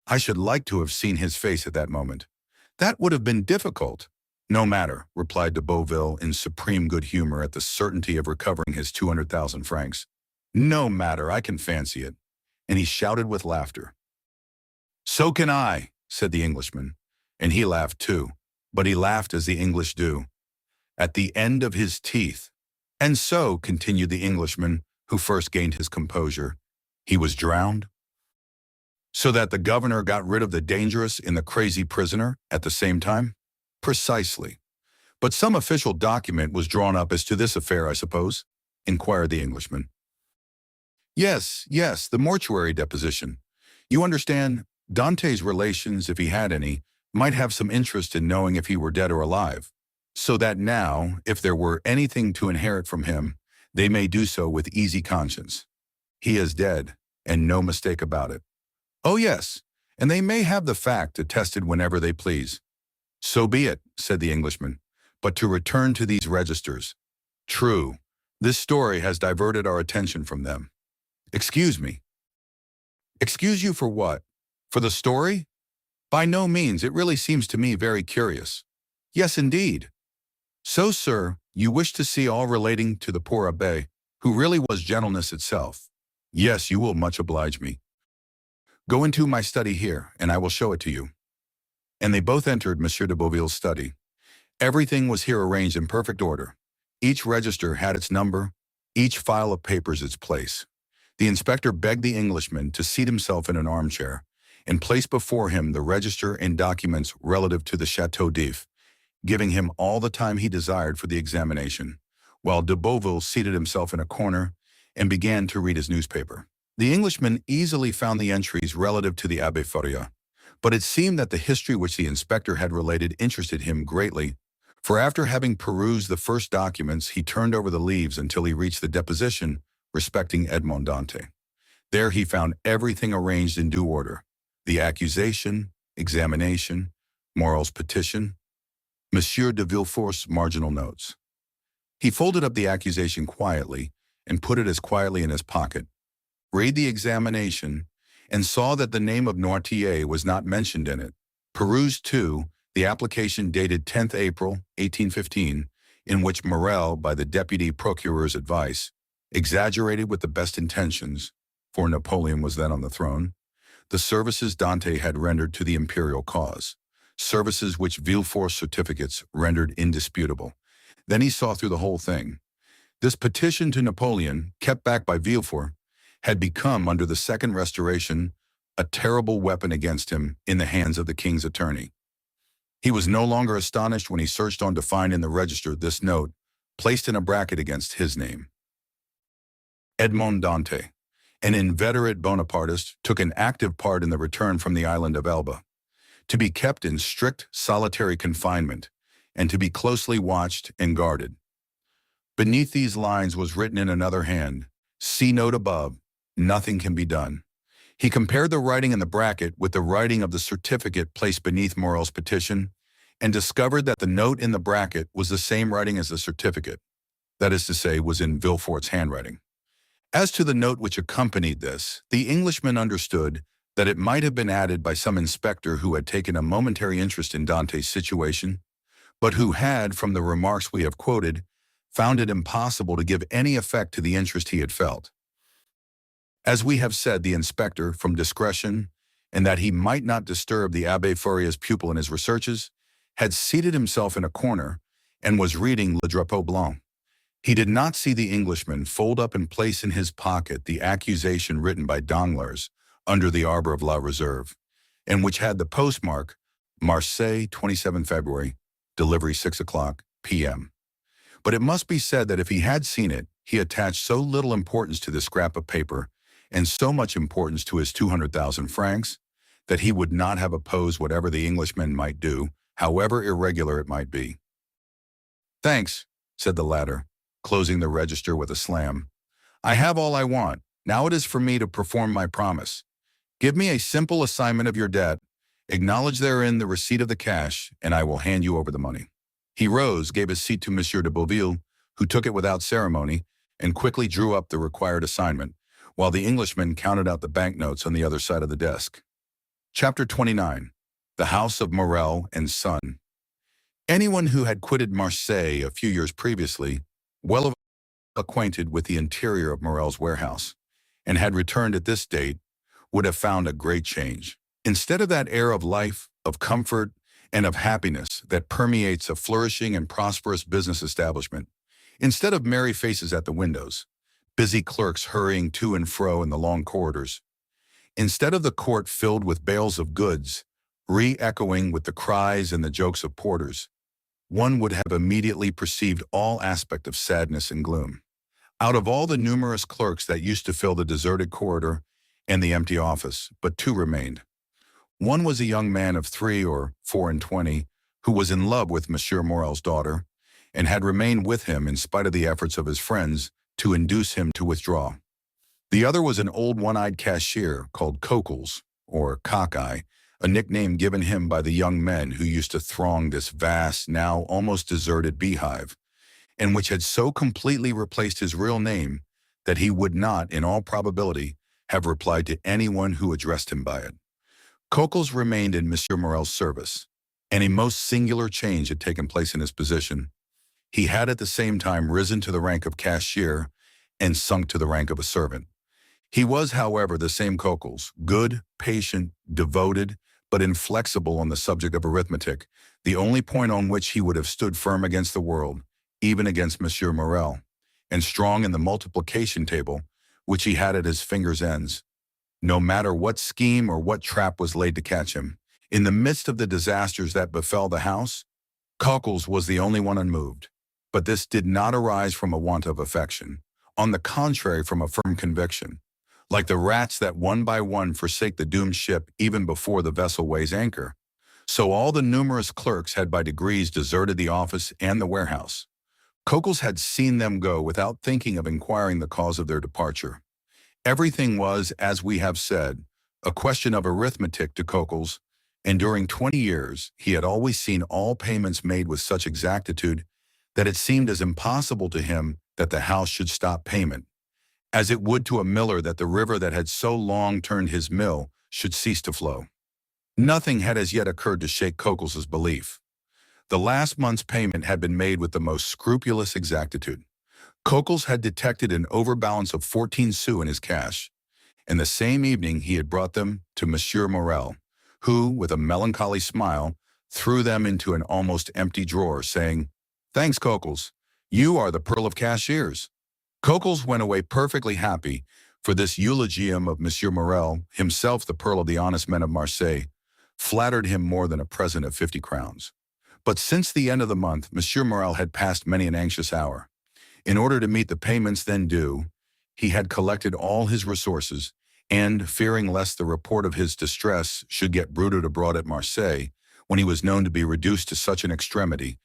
I should like to have seen his face at that moment. That would have been difficult. No matter, replied de Beauville in supreme good humor at the certainty of recovering his 200,000 francs. No matter, I can fancy it. And he shouted with laughter. So can I, said the Englishman, and he laughed too, but he laughed as the English do, at the end of his teeth. And so, continued the Englishman, who first gained his composure, he was drowned? So that the governor got rid of the dangerous and the crazy prisoner at the same time? Precisely. But some official document was drawn up as to this affair, I suppose? Inquired the Englishman. Yes, the mortuary deposition. You understand, Dante's relations, if he had any, might have some interest in knowing if he were dead or alive, so that now, if there were anything to inherit from him, they may do so with easy conscience. He is dead, and no mistake about it. Oh yes, and they may have the fact attested whenever they please. So be it, said the Englishman, but to return to these registers. True, this story has diverted our attention from them. Excuse me. Excuse you for what? For the story? By no means, it really seems to me very curious. Yes, indeed. So, sir, you wish to see all relating to the poor abbé, who really was gentleness itself. Yes, you will much oblige me. Go into my study here, and I will show it to you. And they both entered Monsieur de Beauville's study. Everything was here arranged in perfect order. Each register had its number, each file of papers its place. The inspector begged the Englishman to seat himself in an armchair and place before him the register and documents relative to the Château d'If, giving him all the time he desired for the examination, while de Beauville seated himself in a corner and began to read his newspaper. The Englishman easily found the entries relative to the Abbé Faria, but it seemed that the history which the inspector had related interested him greatly, for after having perused the first documents, he turned over the leaves until he reached the deposition respecting Edmond Dantès. There he found everything arranged in due order: the accusation, examination, Morel's petition, Monsieur de Villefort's marginal notes. He folded up the accusation quietly and put it as quietly in his pocket, read the examination, and saw that the name of Noirtier was not mentioned in it. Perused, too, the application dated 10th April, 1815, in which Morel, by the deputy procuror's advice, exaggerated with the best intentions, for Napoleon was then on the throne, the services Dante had rendered to the imperial cause, services which Villefort's certificates rendered indisputable. Then he saw through the whole thing. This petition to Napoleon, kept back by Villefort, had become, under the Second Restoration, a terrible weapon against him in the hands of the king's attorney. He was no longer astonished when he searched on to find in the register this note, placed in a bracket against his name. Edmond Dantès, an inveterate Bonapartist, took an active part in the return from the island of Elba, to be kept in strict solitary confinement, and to be closely watched and guarded. Beneath these lines was written in another hand, "See note above, nothing can be done." He compared the writing in the bracket with the writing of the certificate placed beneath Morel's petition, and discovered that the note in the bracket was the same writing as the certificate, that is to say, was in Villefort's handwriting. As to the note which accompanied this, the Englishman understood that it might have been added by some inspector who had taken a momentary interest in Dante's situation, but who had, from the remarks we have quoted, found it impossible to give any effect to the interest he had felt. As we have said, the inspector, from discretion, and that he might not disturb the Abbé Fauria's pupil in his researches, had seated himself in a corner and was reading Le Drapeau Blanc. He did not see the Englishman fold up and place in his pocket the accusation written by Danglars under the arbor of La Reserve, and which had the postmark, Marseille, 27 February, delivery 6 o'clock p.m. But it must be said that if he had seen it, he attached so little importance to this scrap of paper, and so much importance to his 200,000 francs, that he would not have opposed whatever the Englishman might do, however irregular it might be. "Thanks," said the latter, closing the register with a slam. "I have all I want. Now it is for me to perform my promise. Give me a simple assignment of your debt, acknowledge therein the receipt of the cash, and I will hand you over the money." He rose, gave his seat to Monsieur de Beauville, who took it without ceremony, and quickly drew up the required assignment, while the Englishman counted out the banknotes on the other side of the desk. Chapter 29. The House of Morel and Son. Anyone who had quitted Marseille a few years previously, well acquainted with the interior of Morel's warehouse, and had returned at this date, would have found a great change. Instead of that air of life, of comfort, and of happiness that permeates a flourishing and prosperous business establishment, instead of merry faces at the windows, busy clerks hurrying to and fro in the long corridors, instead of the court filled with bales of goods, re-echoing with the cries and the jokes of porters, one would have immediately perceived all aspect of sadness and gloom. Out of all the numerous clerks that used to fill the deserted corridor and the empty office, but two remained. One was a young man of 3 or 24, who was in love with Monsieur Morel's daughter, and had remained with him in spite of the efforts of his friends to induce him to withdraw. The other was an old one-eyed cashier called Coquels, or Cockeye, a nickname given him by the young men who used to throng this vast, now almost deserted beehive, and which had so completely replaced his real name that he would not, in all probability, have replied to anyone who addressed him by it. Coquels remained in Monsieur Morel's service, and a most singular change had taken place in his position. He had at the same time risen to the rank of cashier and sunk to the rank of a servant. He was, however, the same Coquels, good, patient, devoted, but inflexible on the subject of arithmetic, the only point on which he would have stood firm against the world, even against Monsieur Morel, and strong in the multiplication table, which he had at his fingers' ends. No matter what scheme or what trap was laid to catch him, in the midst of the disasters that befell the house, Coquels was the only one unmoved. But this did not arise from a want of affection. On the contrary, from a firm conviction. Like the rats that one by one forsake the doomed ship even before the vessel weighs anchor, so all the numerous clerks had by degrees deserted the office and the warehouse. Coquels had seen them go without thinking of inquiring the cause of their departure. Everything was, as we have said, a question of arithmetic to Coquels, and during 20 years he had always seen all payments made with such exactitude that it seemed as impossible to him that the house should stop payment, as it would to a miller that the river that had so long turned his mill should cease to flow. Nothing had as yet occurred to shake Coquels's belief. The last month's payment had been made with the most scrupulous exactitude. Coquels had detected an overbalance of 14 sous in his cash, and the same evening he had brought them to Monsieur Morel, who, with a melancholy smile, threw them into an almost empty drawer, saying, "Thanks, Coquels. You are the pearl of cashiers." Coquels went away perfectly happy, for this eulogium of Monsieur Morel, himself the pearl of the honest men of Marseille, flattered him more than a present of 50 crowns. But since the end of the month, Monsieur Morel had passed many an anxious hour. In order to meet the payments then due, he had collected all his resources, and, fearing lest the report of his distress should get bruited abroad at Marseille, when he was known to be reduced to such an extremity,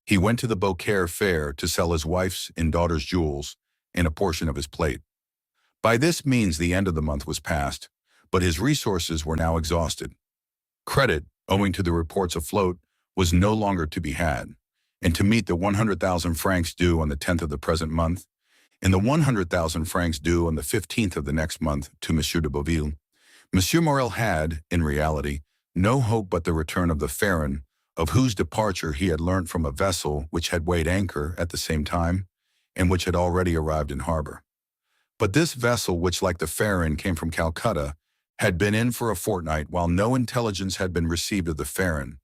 he went to the Beaucaire fair to sell his wife's and daughter's jewels and a portion of his plate. By this means the end of the month was past, but his resources were now exhausted. Credit, owing to the reports afloat, was no longer to be had, and to meet the 100,000 francs due on the 10th of the present month, and the 100,000 francs due on the 15th of the next month to Monsieur de Beauville. Monsieur Morel had, in reality, no hope but the return of the Pharaon, of whose departure he had learnt from a vessel which had weighed anchor at the same time, and which had already arrived in harbor. But this vessel, which like the Pharaon came from Calcutta, had been in for a fortnight while no intelligence had been received of the Pharaon.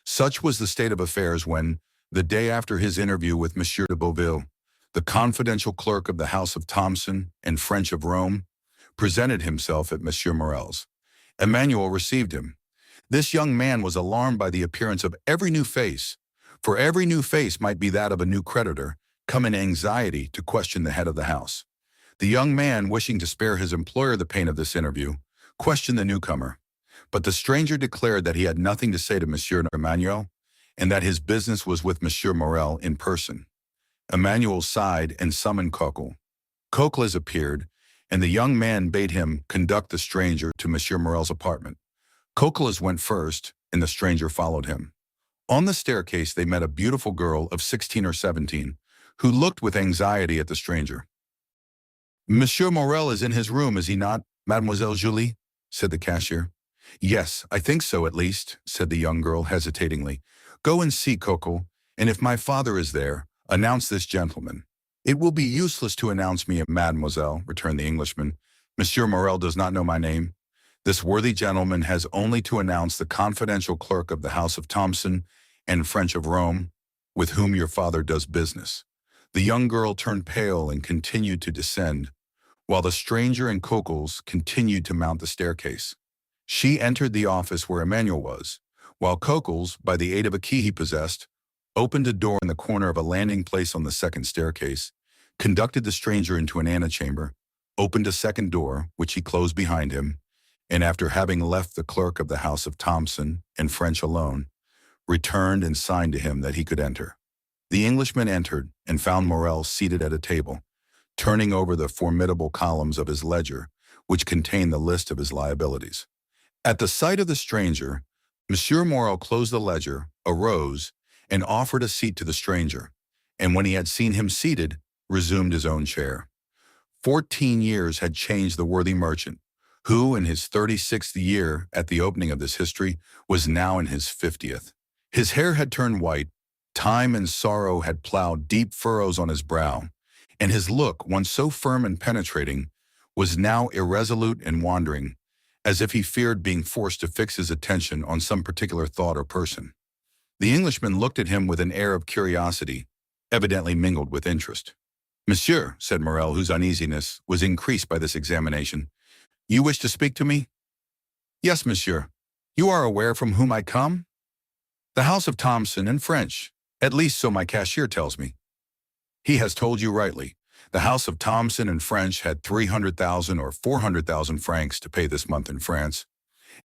Such was the state of affairs when, the day after his interview with Monsieur de Beauville, the confidential clerk of the house of Thomson and French of Rome presented himself at Monsieur Morel's. Emmanuel received him. This young man was alarmed by the appearance of every new face, for every new face might be that of a new creditor, come in anxiety to question the head of the house. The young man, wishing to spare his employer the pain of this interview, questioned the newcomer, but the stranger declared that he had nothing to say to Monsieur Emmanuel, and that his business was with Monsieur Morel in person. Emmanuel sighed and summoned Coquel. Coquel appeared, and the young man bade him conduct the stranger to Monsieur Morel's apartment. Coquel went first, and the stranger followed him. On the staircase they met a beautiful girl of 16 or 17, who looked with anxiety at the stranger. "Monsieur Morel is in his room, is he not, Mademoiselle Julie?" said the cashier. "Yes, I think so at least," said the young girl hesitatingly. "Go and see, Coquel, and if my father is there, announce this gentleman." "It will be useless to announce me, mademoiselle," returned the Englishman. "Monsieur Morel does not know my name. This worthy gentleman has only to announce the confidential clerk of the house of Thomson and French of Rome, with whom your father does business." The young girl turned pale and continued to descend, while the stranger and Coquel continued to mount the staircase. She entered the office where Emmanuel was, while Coquel, by the aid of a key he possessed, opened a door in the corner of a landing place on the second staircase, conducted the stranger into an antechamber, opened a second door, which he closed behind him, and after having left the clerk of the house of Thomson and French alone, returned and signed to him that he could enter. The Englishman entered and found Morel seated at a table, turning over the formidable columns of his ledger, which contained the list of his liabilities. At the sight of the stranger, Monsieur Morel closed the ledger, arose, and offered a seat to the stranger, and when he had seen him seated, resumed his own chair. 14 years had changed the worthy merchant, who, in his 36th year at the opening of this history, was now in his 50th. His hair had turned white, time and sorrow had plowed deep furrows on his brow, and his look, once so firm and penetrating, was now irresolute and wandering, as if he feared being forced to fix his attention on some particular thought or person. The Englishman looked at him with an air of curiosity, evidently mingled with interest. "Monsieur," said Morel, whose uneasiness was increased by this examination, "you wish to speak to me?" "Yes, monsieur. You are aware from whom I come?" "The house of Thomson and French, at least so my cashier tells me." "He has told you rightly. The house of Thomson and French had 300,000 or 400,000 francs to pay this month in France,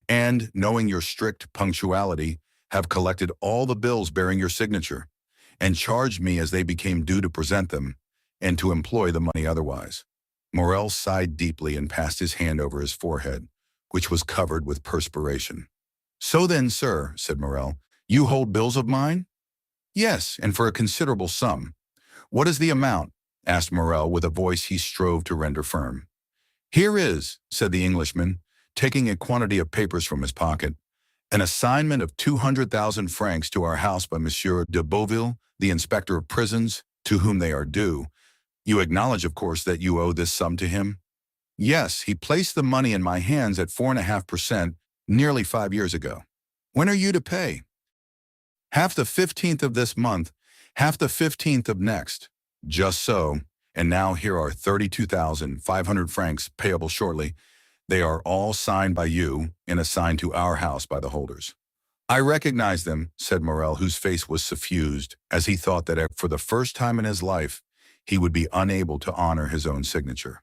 and, knowing your strict punctuality, have collected all the bills bearing your signature, and charged me as they became due to present them, and to employ the money otherwise." Morel sighed deeply and passed his hand over his forehead, which was covered with perspiration. "So then, sir," said Morel, "you hold bills of mine?" "Yes, and for a considerable sum." "What is the amount?" asked Morel with a voice he strove to render firm. "Here is," said the Englishman, taking a quantity of papers from his pocket, "an assignment of 200,000 francs to our house by Monsieur de Beauville, the inspector of prisons, to whom they are due. You acknowledge, of course, that you owe this sum to him?" "Yes, he placed the money in my hands at 4.5% nearly 5 years ago." "When are you to pay?" "Half the 15th of this month, half the 15th of next." "Just so, and now here are 32,500 francs payable shortly. They are all signed by you and assigned to our house by the holders." "I recognize them," said Morel, whose face was suffused, as he thought that for the first time in his life he would be unable to honor his own signature.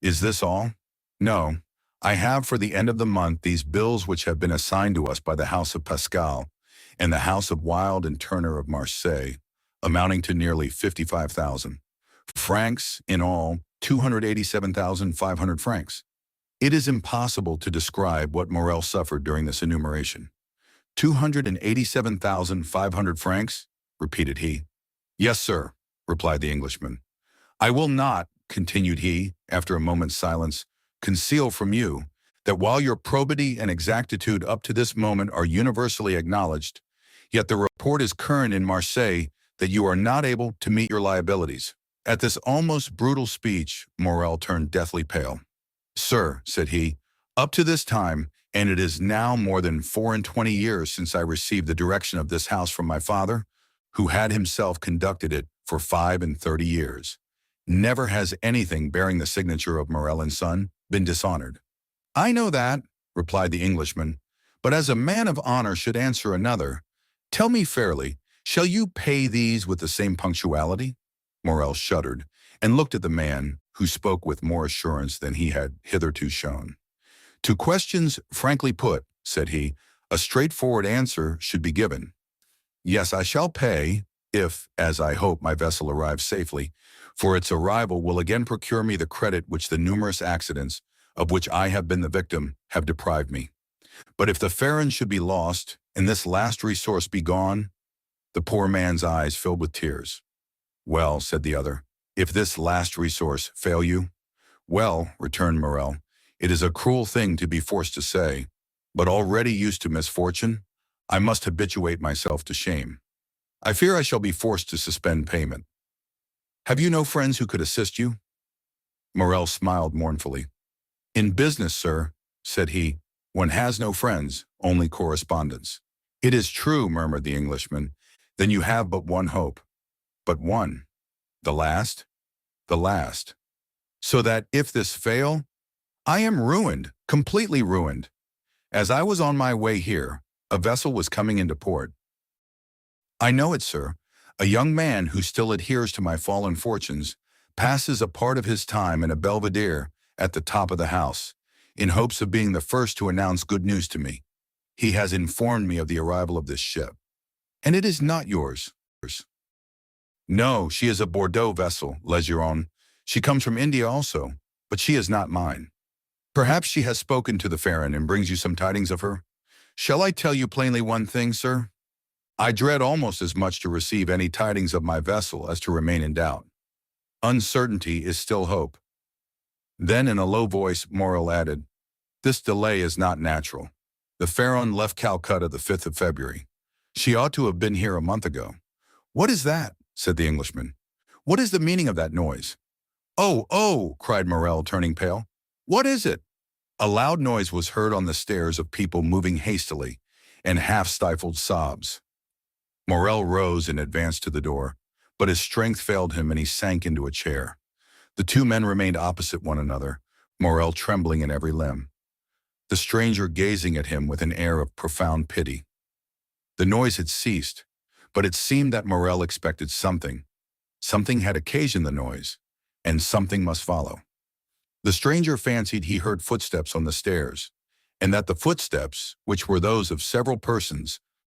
"Is this all?" "No. I have for the end of the month these bills which have been assigned to us by the house of Pascal and the house of Wild and Turner of Marseille, amounting to nearly 55,000 francs, in all 287,500 francs. It is impossible to describe what Morel suffered during this enumeration. 287,500 francs, repeated he. "Yes, sir," replied the Englishman. "I will not," continued he, after a moment's silence, conceal from you that while your probity and exactitude up to this moment are universally acknowledged, yet the report is current in Marseille that you are not able to meet your liabilities. At this almost brutal speech, Morel turned deathly pale. Sir, said he, up to this time, and it is now more than 24 years since I received the direction of this house from my father, who had himself conducted it for 35 years. Never has anything bearing the signature of Morel and Son been dishonored. I know that, replied the Englishman, but as a man of honor should answer another, tell me fairly, shall you pay these with the same punctuality? Morel shuddered and looked at the man, who spoke with more assurance than he had hitherto shown. To questions frankly put, said he, a straightforward answer should be given. Yes, I shall pay, if, as I hope, my vessel arrives safely, for its arrival will again procure me the credit which the numerous accidents, of which I have been the victim, have deprived me. But if the Pharaon should be lost, and this last resource be gone, the poor man's eyes filled with tears. Well, said the other, if this last resource fail you? Well, returned Morel, it is a cruel thing to be forced to say, but already used to misfortune, I must habituate myself to shame. I fear I shall be forced to suspend payment. Have you no friends who could assist you? Morel smiled mournfully. In business, sir, said he, one has no friends, only correspondents. It is true, murmured the Englishman. Then you have but one hope. But one. The last? The last. So that if this fail, I am ruined, completely ruined. As I was on my way here, a vessel was coming into port. I know it, sir. A young man who still adheres to my fallen fortunes passes a part of his time in a belvedere at the top of the house, in hopes of being the first to announce good news to me. He has informed me of the arrival of this ship. And it is not yours. No, she is a Bordeaux vessel, Legeron. She comes from India also, but she is not mine. Perhaps she has spoken to the Pharaon and brings you some tidings of her. Shall I tell you plainly one thing, sir? I dread almost as much to receive any tidings of my vessel as to remain in doubt. Uncertainty is still hope. Then in a low voice, Morel added, this delay is not natural. The Pharaon left Calcutta the 5th of February. She ought to have been here a month ago. What is that? Said the Englishman. What is the meaning of that noise? Oh, oh, cried Morel, turning pale. What is it? A loud noise was heard on the stairs of people moving hastily, and half-stifled sobs. Morel rose and advanced to the door, but his strength failed him and he sank into a chair. The two men remained opposite one another, Morel trembling in every limb, the stranger gazing at him with an air of profound pity. The noise had ceased, but it seemed that Morel expected something. Something had occasioned the noise, and something must follow. The stranger fancied he heard footsteps on the stairs, and that the footsteps, which were those of several persons,